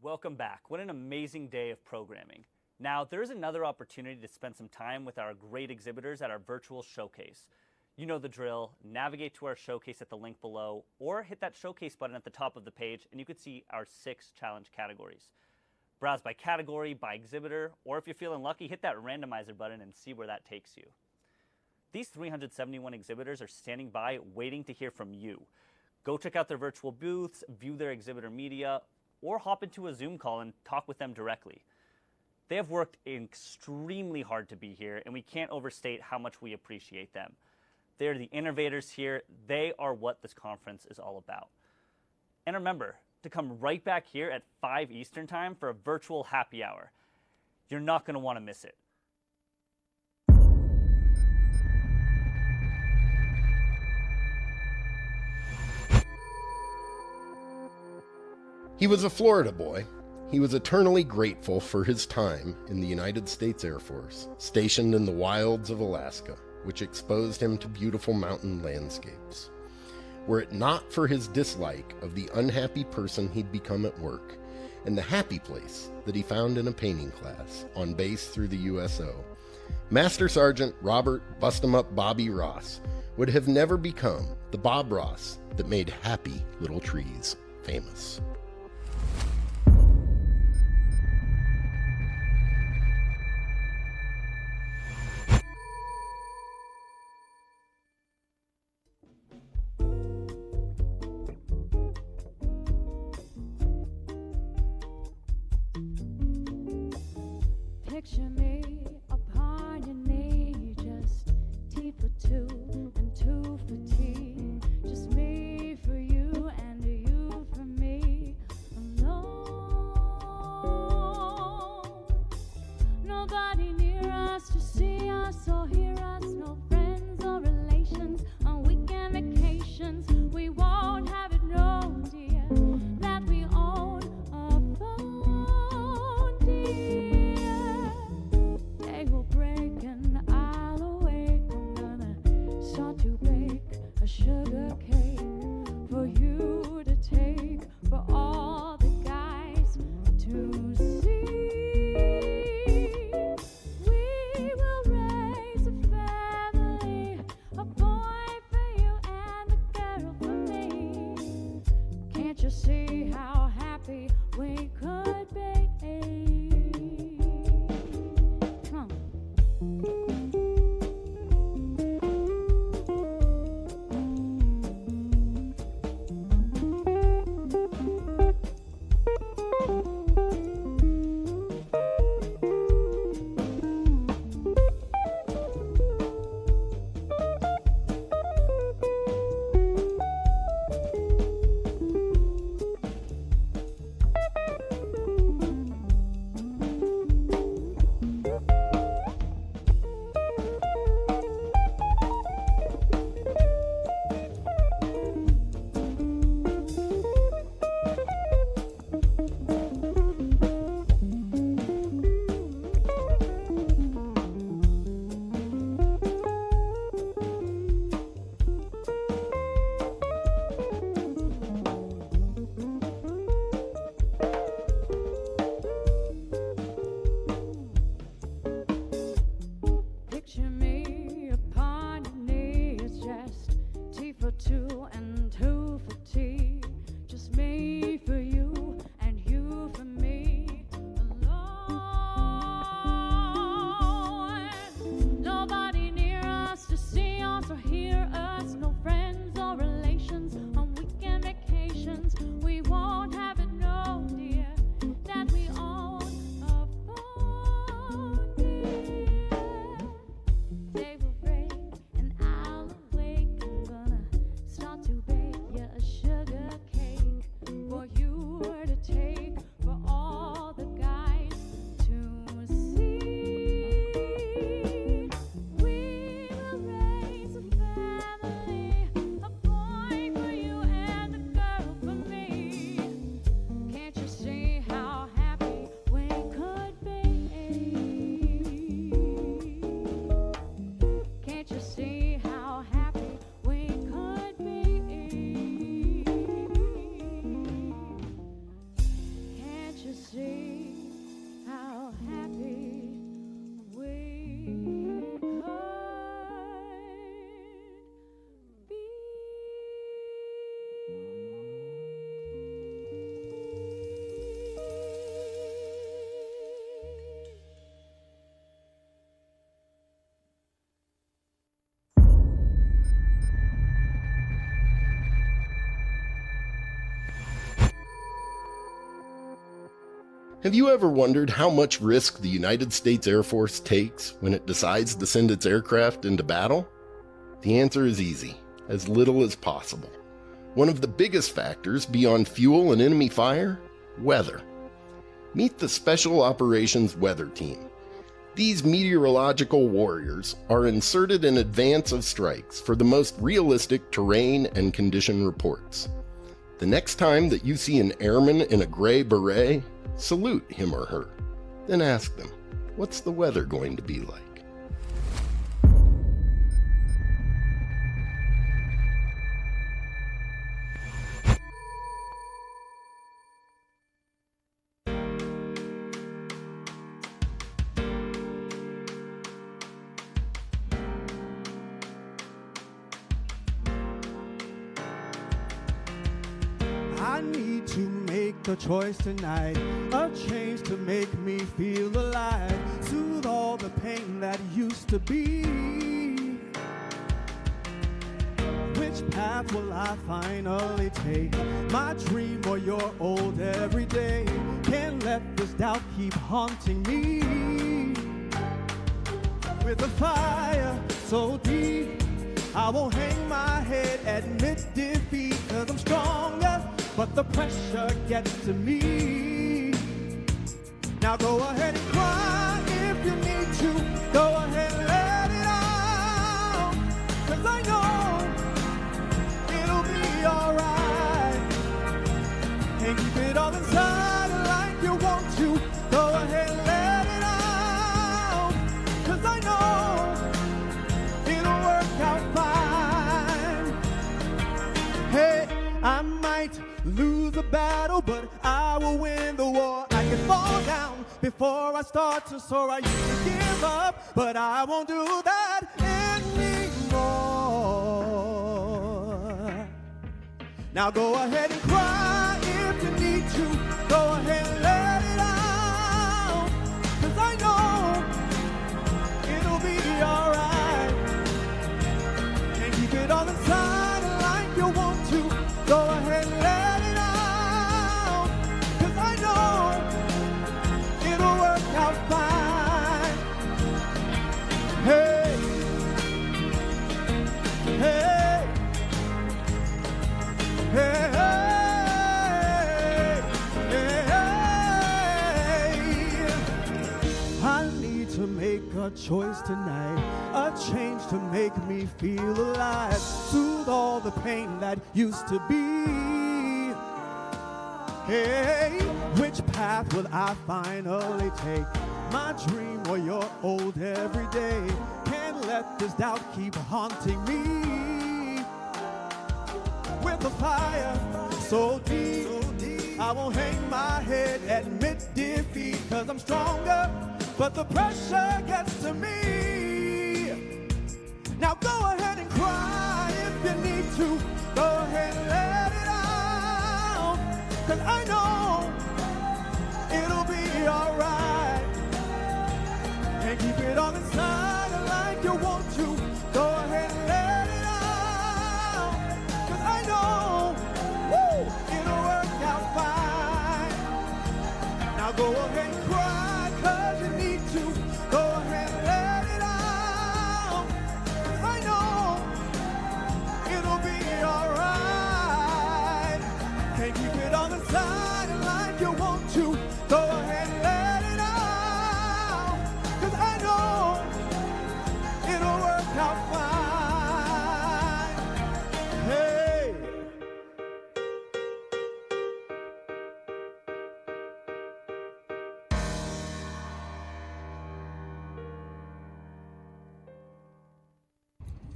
Welcome back. What an amazing day of programming. Now, there is another opportunity to spend some time with our great exhibitors at our virtual showcase. You know the drill. Navigate to our showcase at the link below, or hit that showcase button at the top of the page, and you can see our 6 challenge categories. Browse by category, by exhibitor, or if you're feeling lucky, hit that randomizer button and see where that takes you. These 371 exhibitors are standing by waiting to hear from you. Go check out their virtual booths, view their exhibitor media, or hop into a Zoom call and talk with them directly. They have worked extremely hard to be here, and we can't overstate how much we appreciate them. They're the innovators here. They are what this conference is all about. And remember to come right back here at 5 Eastern Time for a virtual happy hour. You're not going to want to miss it. He was a Florida boy. He was eternally grateful for his time in the United States Air Force, stationed in the wilds of Alaska, which exposed him to beautiful mountain landscapes. Were it not for his dislike of the unhappy person he'd become at work, and the happy place that he found in a painting class on base through the USO, Master Sergeant Robert Bust-em-Up Bobby Ross would have never become the Bob Ross that made Happy Little Trees famous. Picture me upon your knee, just tea for two and two for tea, just me for you and you for me, alone. Nobody near us to see us or hear us, no friends or relations on weekend vacations. We walk you see how happy we could be? Come on. Picture me upon your knees, just tea for two and two for tea. Just me for you and you for me alone. Nobody near us to see us or hear us, no friends or relations on weekend vacations. We won't have it, no dear, that we own a phone, dear. Day will break and I'll awake. I'm gonna start to bake you a sugar cake for you to take, for all the guys to see. We will raise a family, a boy for you and a girl for me. Can't you see how happy we could be? Can't you see how happy we could be? Can't you see how happy we could be? Have you ever wondered how much risk the United States Air Force takes when it decides to send its aircraft into battle? The answer is easy: as little as possible. One of the biggest factors beyond fuel and enemy fire? Weather. Meet the Special Operations Weather Team. These meteorological warriors are inserted in advance of strikes for the most realistic terrain and condition reports. The next time that you see an airman in a gray beret, salute him or her. Then ask them, what's the weather going to be like? I need to make a choice tonight, a change to make me feel alive, soothe all the pain that used to be. Which path will I finally take, my dream or your old everyday? Can't let this doubt keep haunting me. With a fire so deep, I won't hang my head, admit defeat, 'cause I'm stronger, but the pressure gets to me. Now go ahead and cry if you need to, go ahead and let it out, 'cause I know it'll be alright. And keep it all inside like you want to, go ahead and let it out, 'cause I know it'll work out fine. Hey, I might lose a battle, but I will win the war. I can fall down before I start to soar. I used to give up, but I won't do that anymore. Now go ahead and cry a choice tonight, a change to make me feel alive, soothe all the pain that used to be. Hey, which path will I finally take? My dream or your old everyday? Can't let this doubt keep haunting me. With a fire so deep, I won't hang my head, admit defeat, 'cause I'm stronger, but the pressure gets to me. Now go ahead and cry if you need to. Go ahead and let it out, 'cause I know it'll be alright. Can't keep it on the side like you want to. Go ahead and let it out, 'cause I know it'll work out fine. Now go ahead and cry 'cause you need to. Go ahead and let it out, 'cause I know it'll be alright. Can't keep it on the side like you want to. Go ahead and let it out, 'cause I know it'll work out fine. Hey.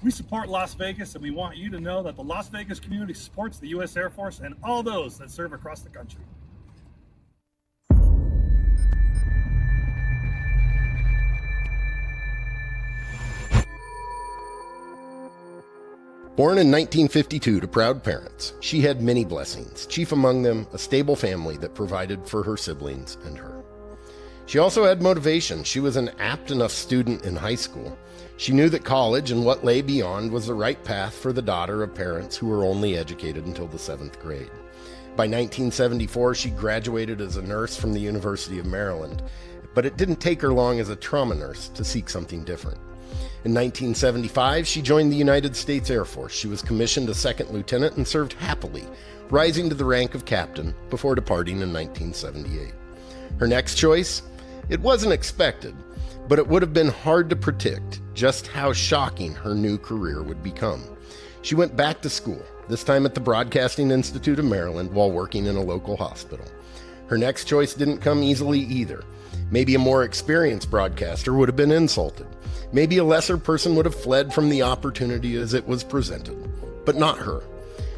We support Las Vegas, and we want you to know that the Las Vegas community supports the U.S. Air Force and all those that serve across the country. Born in 1952 to proud parents, she had many blessings, chief among them a stable family that provided for her siblings and her. She also had motivation. She was an apt enough student in high school. She knew that college and what lay beyond was the right path for the daughter of parents who were only educated until the 7th grade. By 1974, she graduated as a nurse from the University of Maryland, but it didn't take her long as a trauma nurse to seek something different. In 1975, she joined the United States Air Force. She was commissioned a second lieutenant and served happily, rising to the rank of captain before departing in 1978. Her next choice? It wasn't expected, but it would have been hard to predict just how shocking her new career would become. She went back to school, this time at the Broadcasting Institute of Maryland while working in a local hospital. Her next choice didn't come easily either. Maybe a more experienced broadcaster would have been insulted. Maybe a lesser person would have fled from the opportunity as it was presented, but not her.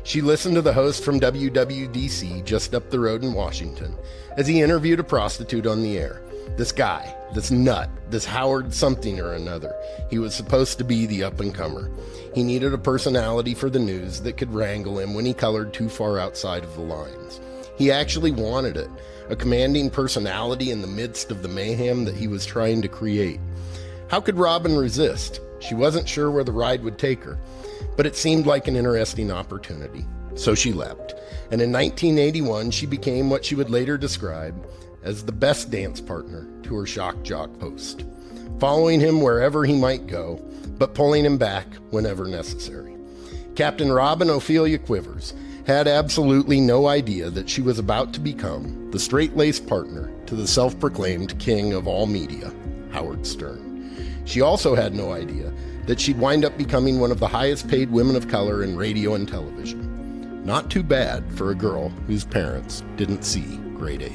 She listened to the host from WWDC just up the road in Washington as he interviewed a prostitute on the air. This guy, this nut, this Howard something or another. He was supposed to be the up-and-comer. He needed a personality for the news that could wrangle him when he colored too far outside of the lines. He actually wanted it, a commanding personality in the midst of the mayhem that he was trying to create. How could Robin resist? She wasn't sure where the ride would take her, but it seemed like an interesting opportunity. So she leapt, and in 1981 she became what she would later describe as the best dance partner to her shock jock host, following him wherever he might go, but pulling him back whenever necessary. Captain Robin Ophelia Quivers had absolutely no idea that she was about to become the straight-laced partner to the self-proclaimed king of all media, Howard Stern. She also had no idea that she'd wind up becoming one of the highest-paid women of color in radio and television. Not too bad for a girl whose parents didn't see grade 8.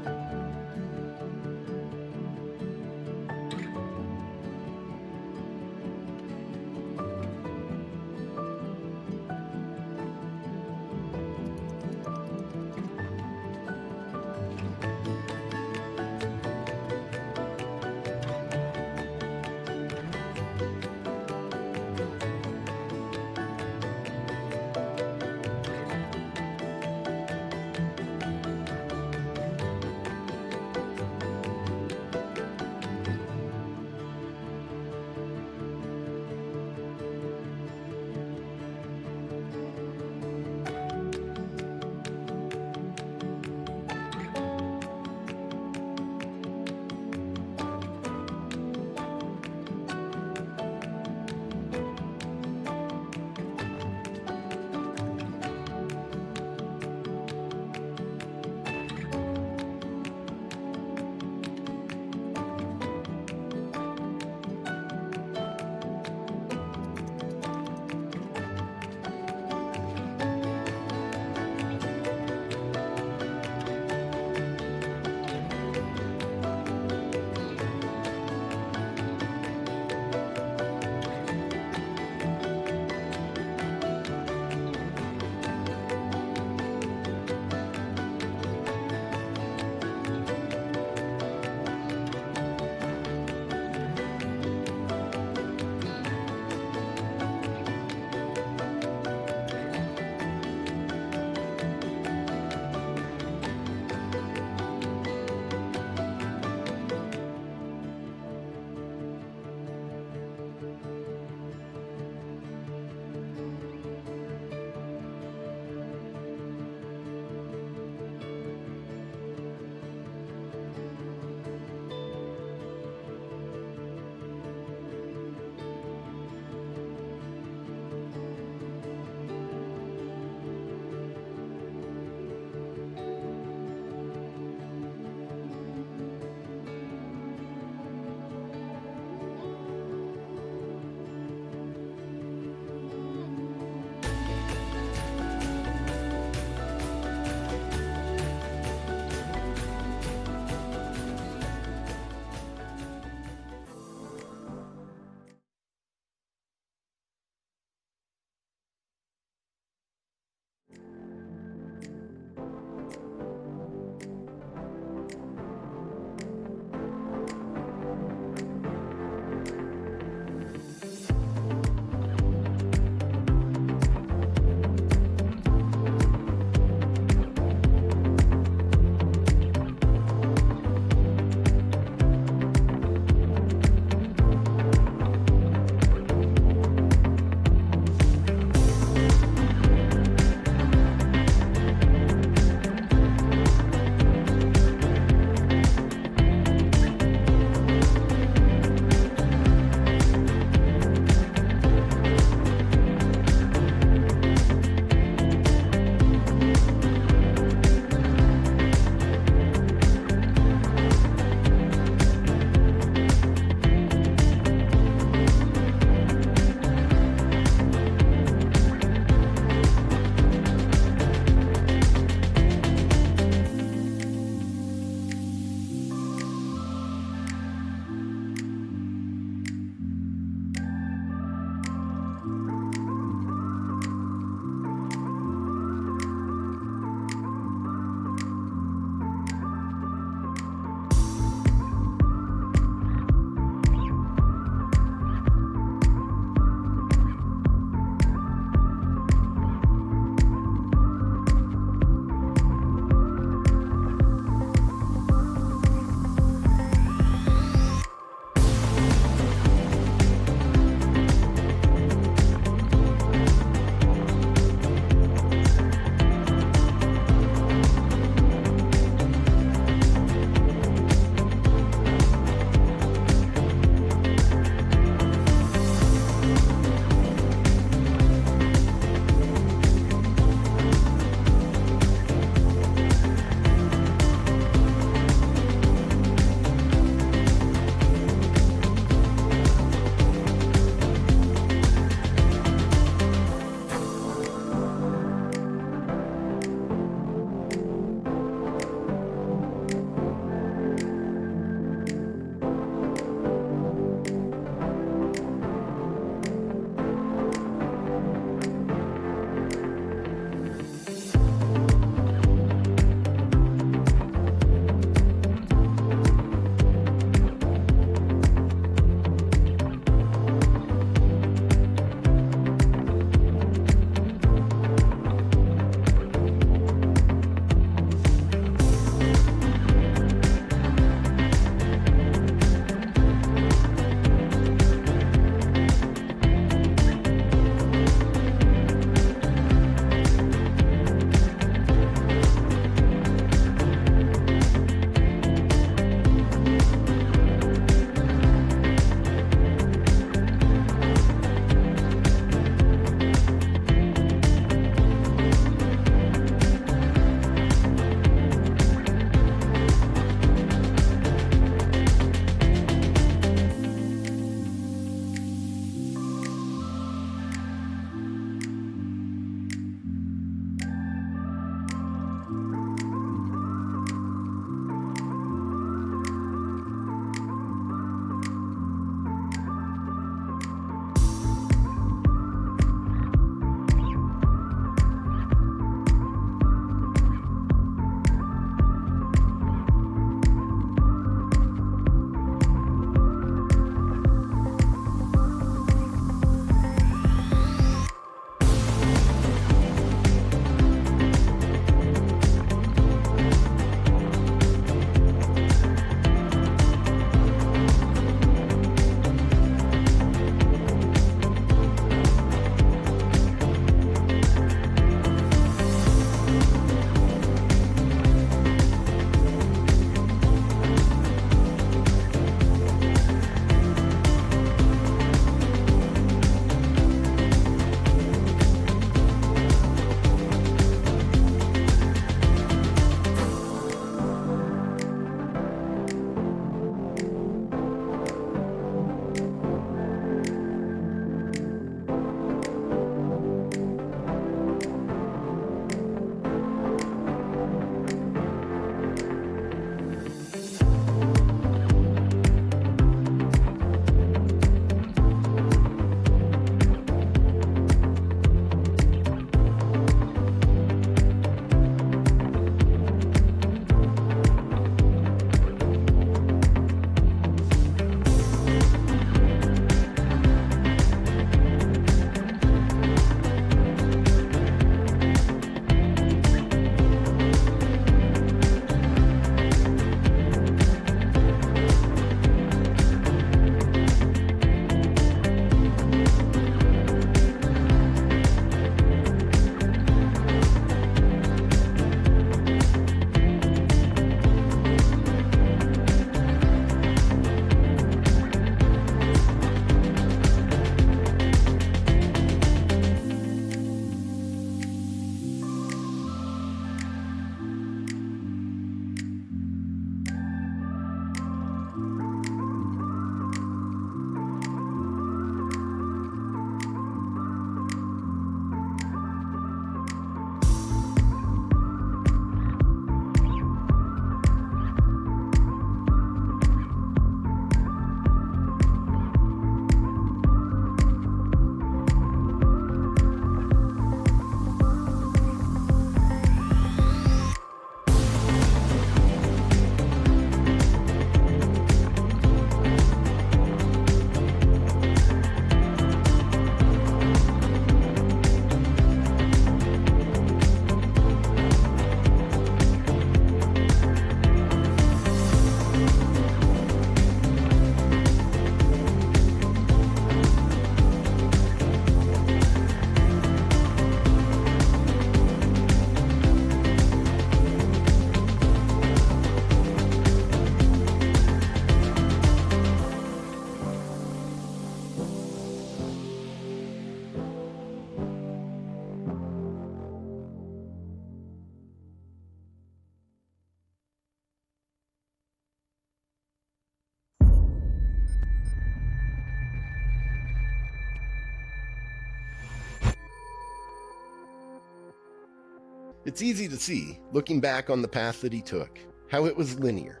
It's easy to see, looking back on the path that he took, how it was linear.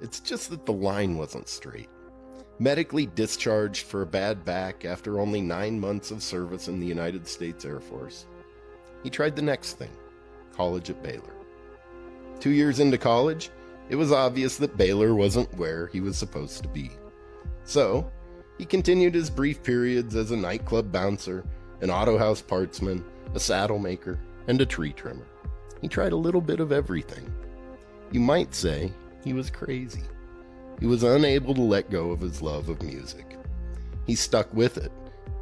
It's just that the line wasn't straight. Medically discharged for a bad back after only 9 months of service in the United States Air Force, he tried the next thing, college at Baylor. 2 years into college, it was obvious that Baylor wasn't where he was supposed to be. So, he continued his brief periods as a nightclub bouncer, an auto house partsman, a saddle maker, and a tree trimmer. He tried a little bit of everything. You might say he was crazy. He was unable to let go of his love of music. He stuck with it.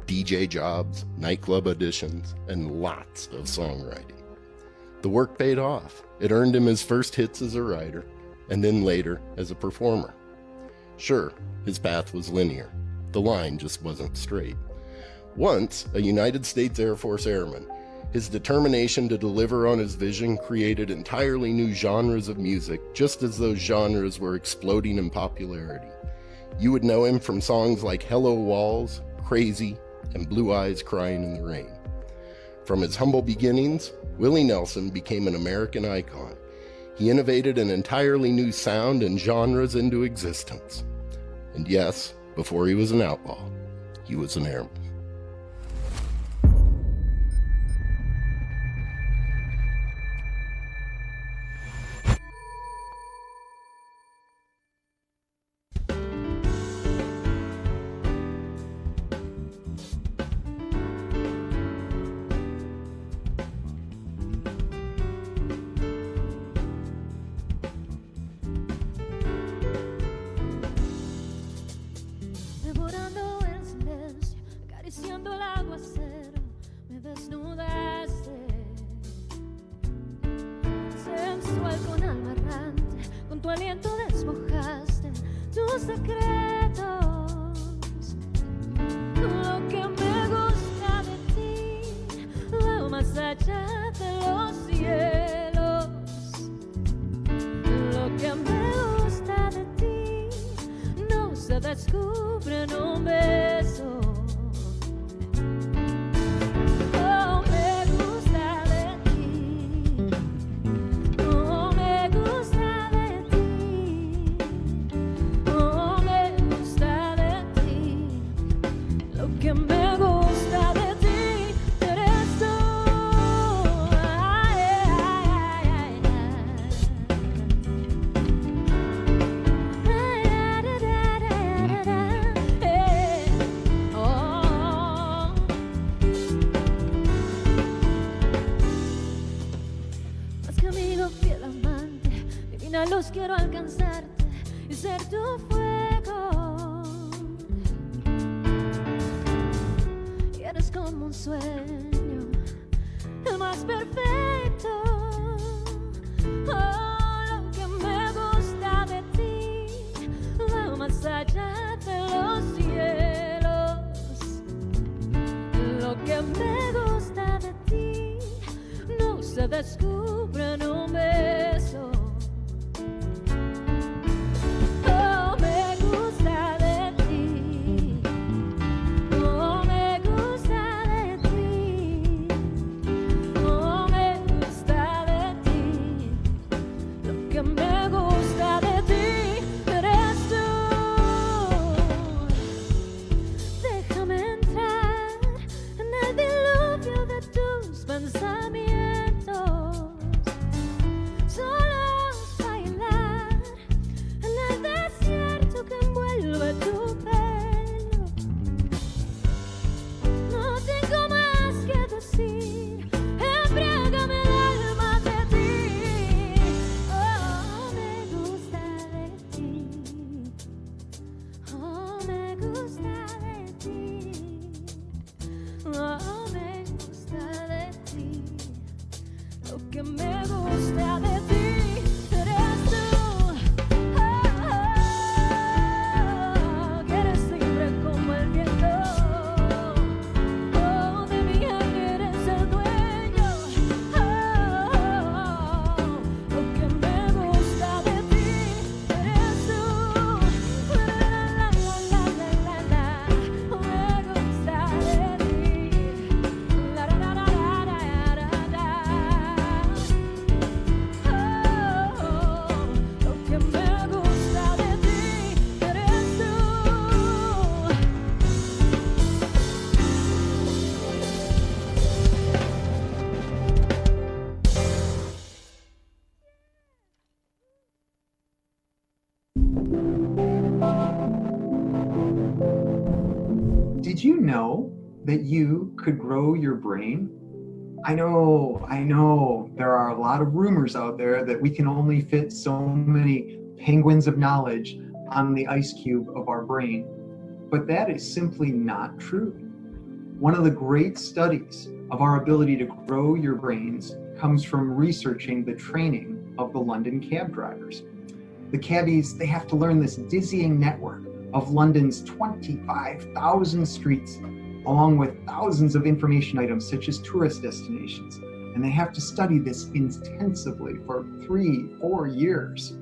DJ jobs, nightclub auditions, and lots of songwriting. The work paid off. It earned him his first hits as a writer, and then later as a performer. Sure, his path was linear. The line just wasn't straight. Once a United States Air Force airman, his determination to deliver on his vision created entirely new genres of music, just as those genres were exploding in popularity. You would know him from songs like Hello Walls, Crazy, and Blue Eyes Crying in the Rain. From his humble beginnings, Willie Nelson became an American icon. He innovated an entirely new sound and genres into existence. And yes, before he was an outlaw, he was an airman. Los quiero alcanzarte y ser tu fuego. Y eres como un sueño, el más perfecto. Oh, lo que me gusta de ti va más allá de los cielos. Lo que me gusta de ti no se descubre en un beso. know that you could grow your brain? I know, there are a lot of rumors out there that we can only fit so many penguins of knowledge on the ice cube of our brain, but that is simply not true. One of the great studies of our ability to grow your brains comes from researching the training of the London cab drivers. The cabbies, they have to learn this dizzying network of London's 25,000 streets, along with thousands of information items such as tourist destinations. And they have to study this intensively for 3-4 years.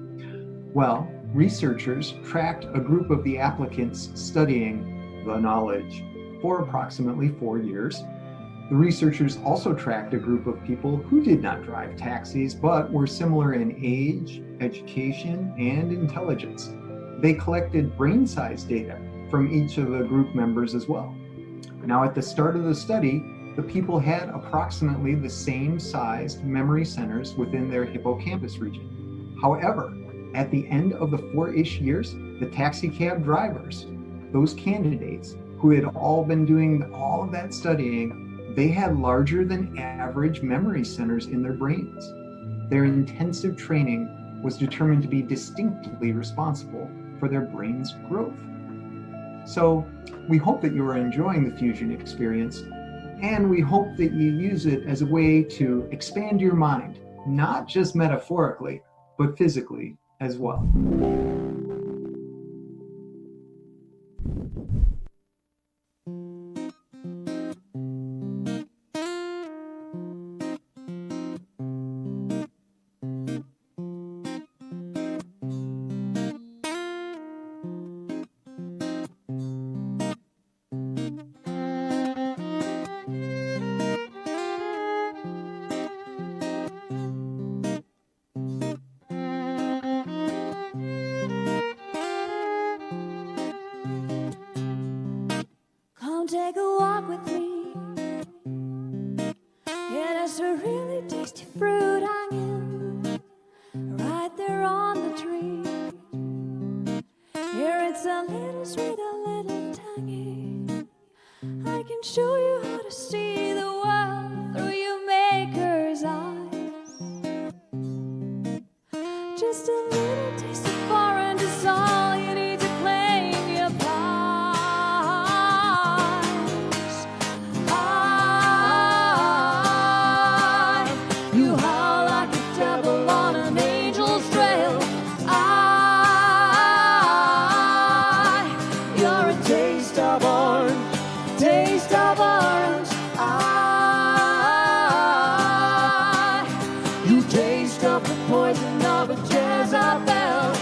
Well, researchers tracked a group of the applicants studying the knowledge for approximately 4 years. The researchers also tracked a group of people who did not drive taxis, but were similar in age, education, and intelligence. They collected brain size data from each of the group members as well. Now, at the start of the study, the people had approximately the same sized memory centers within their hippocampus region. However, at the end of the 4-ish years, the taxi cab drivers, those candidates who had all been doing all of that studying, they had larger than average memory centers in their brains. Their intensive training was determined to be distinctly responsible for their brain's growth. So we hope that you are enjoying the fusion experience, and we hope that you use it as a way to expand your mind, not just metaphorically, but physically as well. Come take a walk with me. Yeah, there's a really tasty fruit hanging right there on the tree. Here it's a little sweet, a little tangy. I can show you how to see the world through your maker's eyes. Just a little taste of orange is all you need to claim your prize. You howl like a devil on an angel's trail. You're a taste of orange, taste of orange. You taste of the poison of a Jezebel.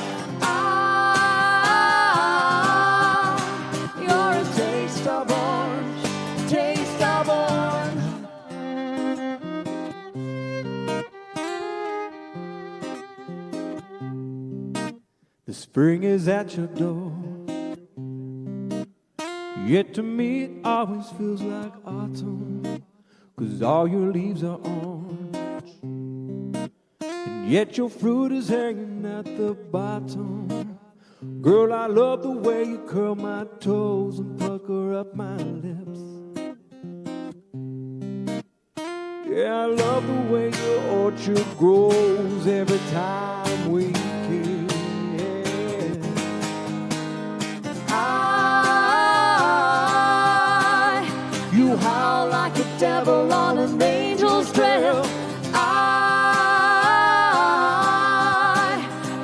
You're a taste of orange, taste of orange. The spring is at your door, yet to me it always feels like autumn, 'cause all your leaves are orange, and yet your fruit is hanging at the bottom. Girl, I love the way you curl my toes and pucker up my lips. Yeah, I love the way your orchard grows every time we kiss. You howl like a devil on an angel's trail.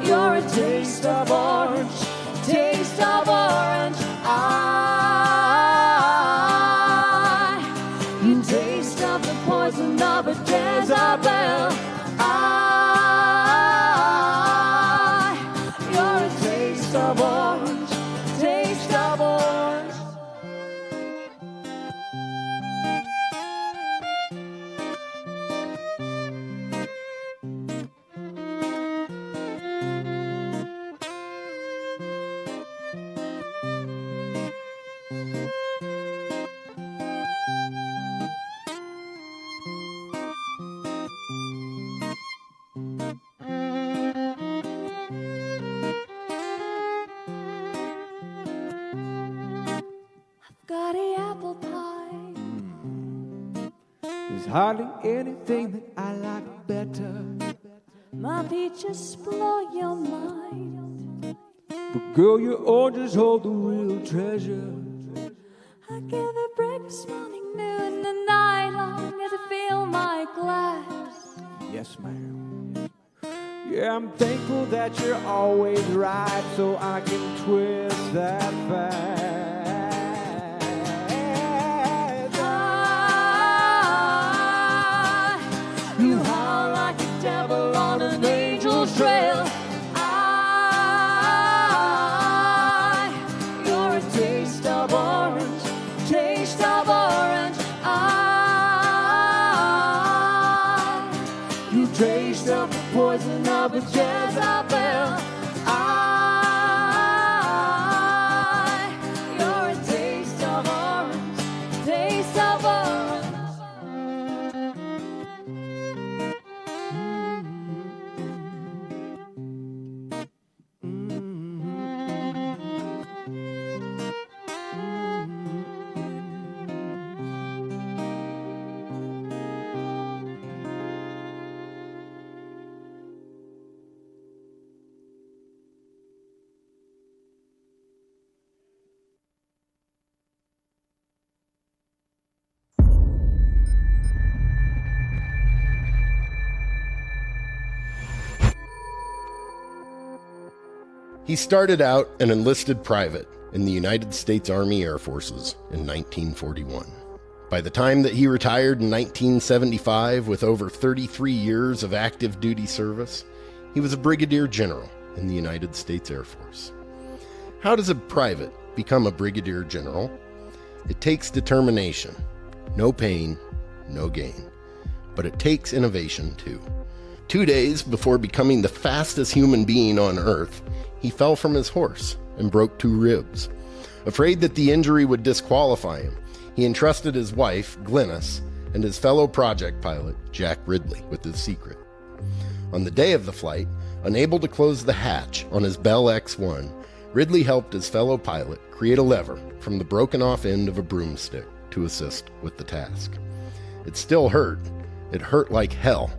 You're a taste of orange, taste of orange. You taste of the poison of a Jezebel. You're a taste of orange, taste of orange. There's hardly anything that I like better. My peaches blow your mind. But girl, your oranges hold the real treasure. I give it breakfast, morning, noon, and night long as I fill my glass. Yes, ma'am. Yeah, I'm thankful that you're always right, so I can twist that fast. You howl like a devil on an angel's trail. You're a taste of orange, taste of orange. You taste of the poison of a Jezebel. You're a taste of orange, taste of orange. He started out an enlisted private in the United States Army Air Forces in 1941. By the time that he retired in 1975 with over 33 years of active duty service, he was a brigadier general in the United States Air Force. How does a private become a brigadier general? It takes determination. No pain, no gain. But it takes innovation too. 2 days before becoming the fastest human being on Earth, he fell from his horse and broke 2 ribs. Afraid that the injury would disqualify him, he entrusted his wife, Glynis, and his fellow project pilot, Jack Ridley, with his secret. On the day of the flight, unable to close the hatch on his Bell X-1, Ridley helped his fellow pilot create a lever from the broken off end of a broomstick to assist with the task. It still hurt. It hurt like hell.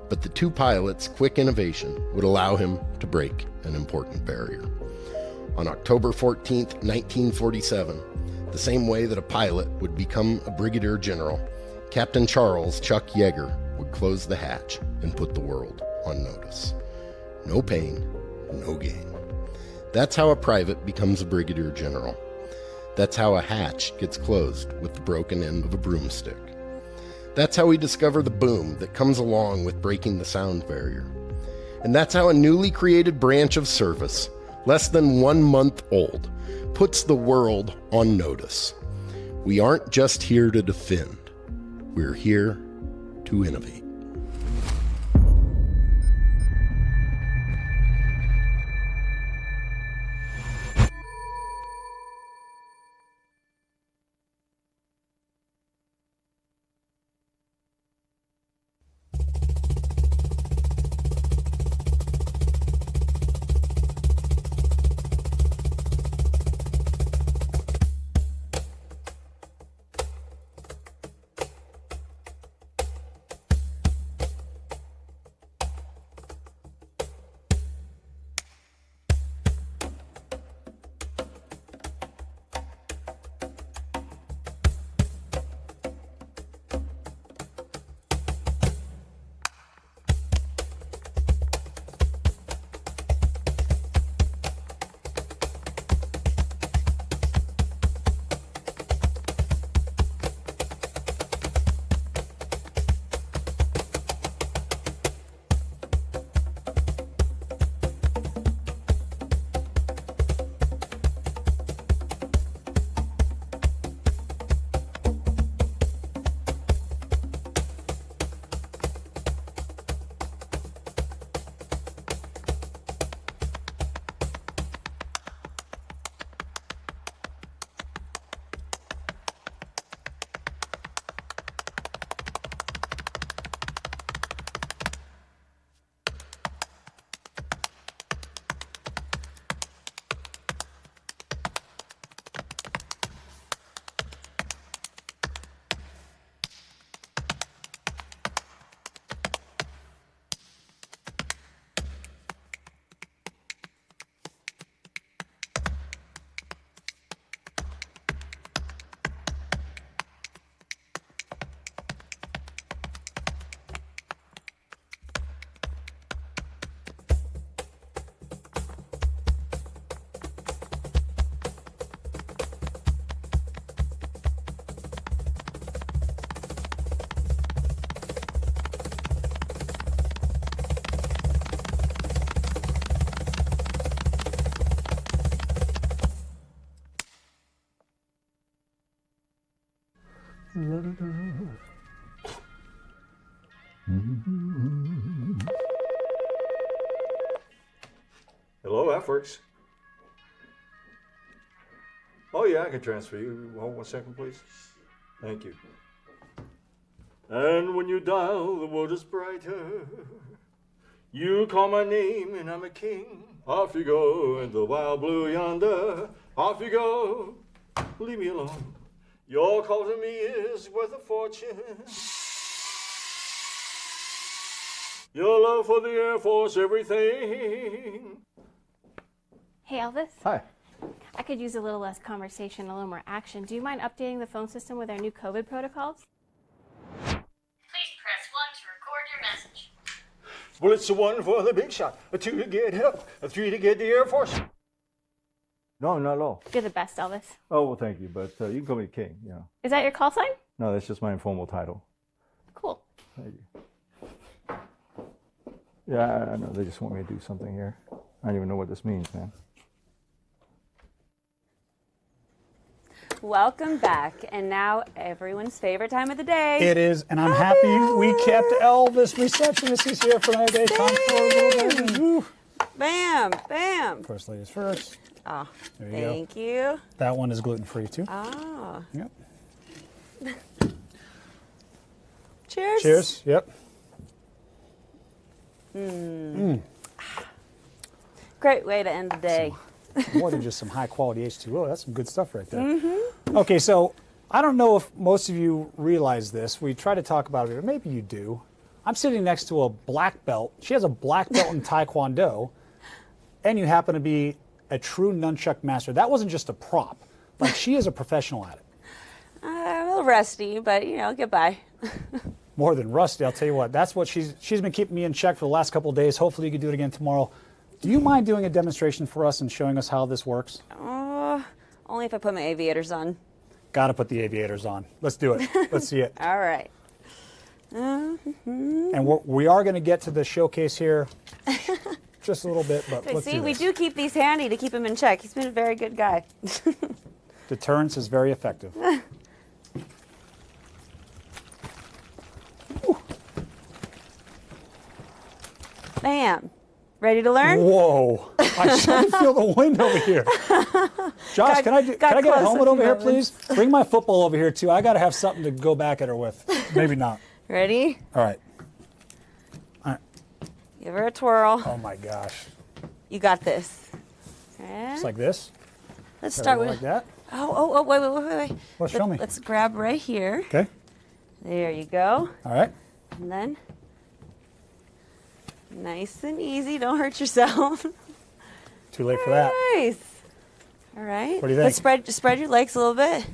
But the 2 pilots' quick innovation would allow him to break an important barrier. On October 14th, 1947, the same way that a pilot would become a brigadier general, Captain Charles Chuck Yeager would close the hatch and put the world on notice. No pain, no gain. That's how a private becomes a brigadier general. That's how a hatch gets closed with the broken end of a broomstick. That's how we discover the boom that comes along with breaking the sound barrier. And that's how a newly created branch of service, less than 1 month old, puts the world on notice. We aren't just here to defend. We're here to innovate. Hello, AFWERX. Oh yeah, I can transfer you. Hold 1 second, please. Thank you. And when you dial, the world is brighter. You call my name and I'm a king. Off you go into the wild blue yonder. Off you go, leave me alone. Your call to me is worth a fortune. Your love for the Air Force, everything. Hey, Elvis. Hi. I could use a little less conversation, a little more action. Do you mind updating the phone system with our new COVID protocols? Please press 1 to record your message. Well, it's a 1 for the big shot, a 2 to get help, a 3 to get the Air Force. No, not at all. You're the best, Elvis. Oh, well, thank you, but you can call me King, you know. Is that your call sign? No, that's just my informal title. Cool. Thank you. Yeah, I know, they just want me to do something here. I don't even know what this means, man. Welcome back, and now everyone's favorite time of the day. It is, and I'm happy we kept Elvis. Receptionist is here for another day. Time for a little bit. Woo. Bam, bam. First ladies first. Oh, There you thank you. That one is gluten-free too. Oh. Yep. Cheers. Cheers. Yep. Great way to end the day. More than just some high-quality H2O. That's some good stuff right there. Mm-hmm. Okay, so I don't know if most of you realize this. We try to talk about it, or maybe you do. I'm sitting next to a black belt. She has a black belt in Taekwondo, and you happen to be a true nunchuck master. That wasn't just a prop. Like, she is a professional at it. I'm a little rusty, but, you know, get by. More than rusty, I'll tell you what. That's what she's been keeping me in check for the last couple of days. Hopefully you can do it again tomorrow. Do you mind doing a demonstration for us and showing us how this works? Only if I put my aviators on. Got to put the aviators on. Let's do it. Let's see it. All right. And we are going to get to the showcase here just a little bit, but let's See, do we this. do keep these handy to keep him in check. He's been a very good guy. Deterrence is very effective. Bam. Ready to learn? Whoa. I can feel the wind over here. Josh, can I get a helmet over here, please? Bring my football over here, too. I got to have something to go back at her with. Maybe not. Ready? All right. Give her a twirl. Oh, my gosh. You got this. Okay. It's like this? Let's start with... like that? Oh, wait. Well, show me. Let's grab right here. Okay. There you go. All right. And then... Nice and easy. Don't hurt yourself. Too late for that. Nice. All right. What do you think? Let's spread your legs a little bit.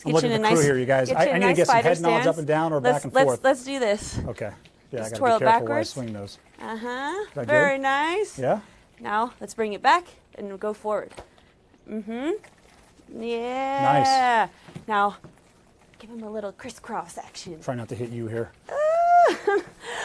I'm looking at the crew here, you guys. I need to get some head nods up and down or back and forth. Let's do this. Okay. Yeah, Just I got twirl to it be careful where I backwards. swing those. Uh-huh. Is Very that good? nice. Yeah? Now, let's bring it back and go forward. Mm-hmm. Yeah. Nice. Now, give him a little crisscross action. Try not to hit you here.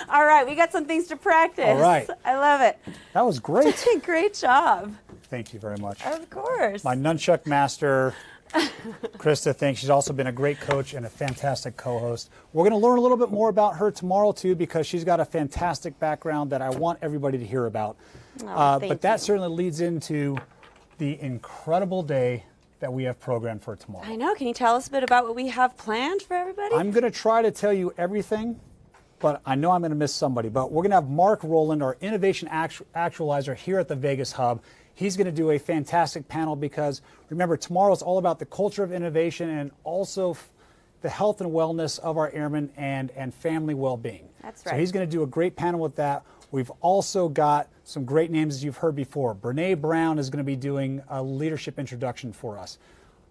All right, we got some things to practice. All right. I love it. That was great. Great job. Thank you very much. Of course. My nunchuck master, Krista, thanks. She's also been a great coach and a fantastic co-host. We're going to learn a little bit more about her tomorrow, too, because she's got a fantastic background that I want everybody to hear about. But that certainly leads into the incredible day that we have programmed for tomorrow. I know. Can you tell us a bit about what we have planned for everybody? I'm going to try to tell you everything, but I know I'm going to miss somebody. But we're going to have Mark Rowland, our innovation actualizer here at the Vegas Hub. He's going to do a fantastic panel because, remember, tomorrow is all about the culture of innovation and also the health and wellness of our airmen and family well-being. That's right. So he's going to do a great panel with that. We've also got some great names, as you've heard before. Brene Brown is going to be doing a leadership introduction for us.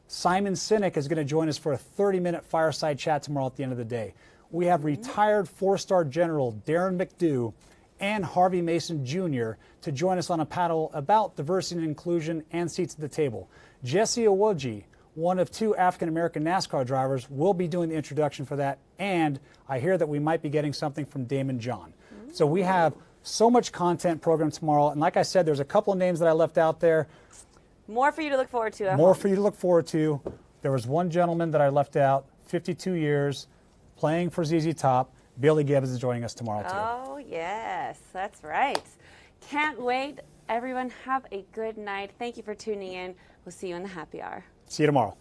Simon Sinek is going to join us for a 30-minute fireside chat tomorrow at the end of the day. We have retired four-star General Darren McDew and Harvey Mason Jr. to join us on a panel about diversity and inclusion and seats at the table. Jesse Owoji, one of two African-American NASCAR drivers, will be doing the introduction for that, and I hear that we might be getting something from Damon John. So we have so much content programmed tomorrow, and like I said, there's a couple of names that I left out there. More for you to look forward to. More for you to look forward to. There was one gentleman that I left out, 52 years, playing for ZZ Top. Billy Gibbs is joining us tomorrow, too. Oh, yes, that's right. Can't wait. Everyone, have a good night. Thank you for tuning in. We'll see you in the happy hour. See you tomorrow.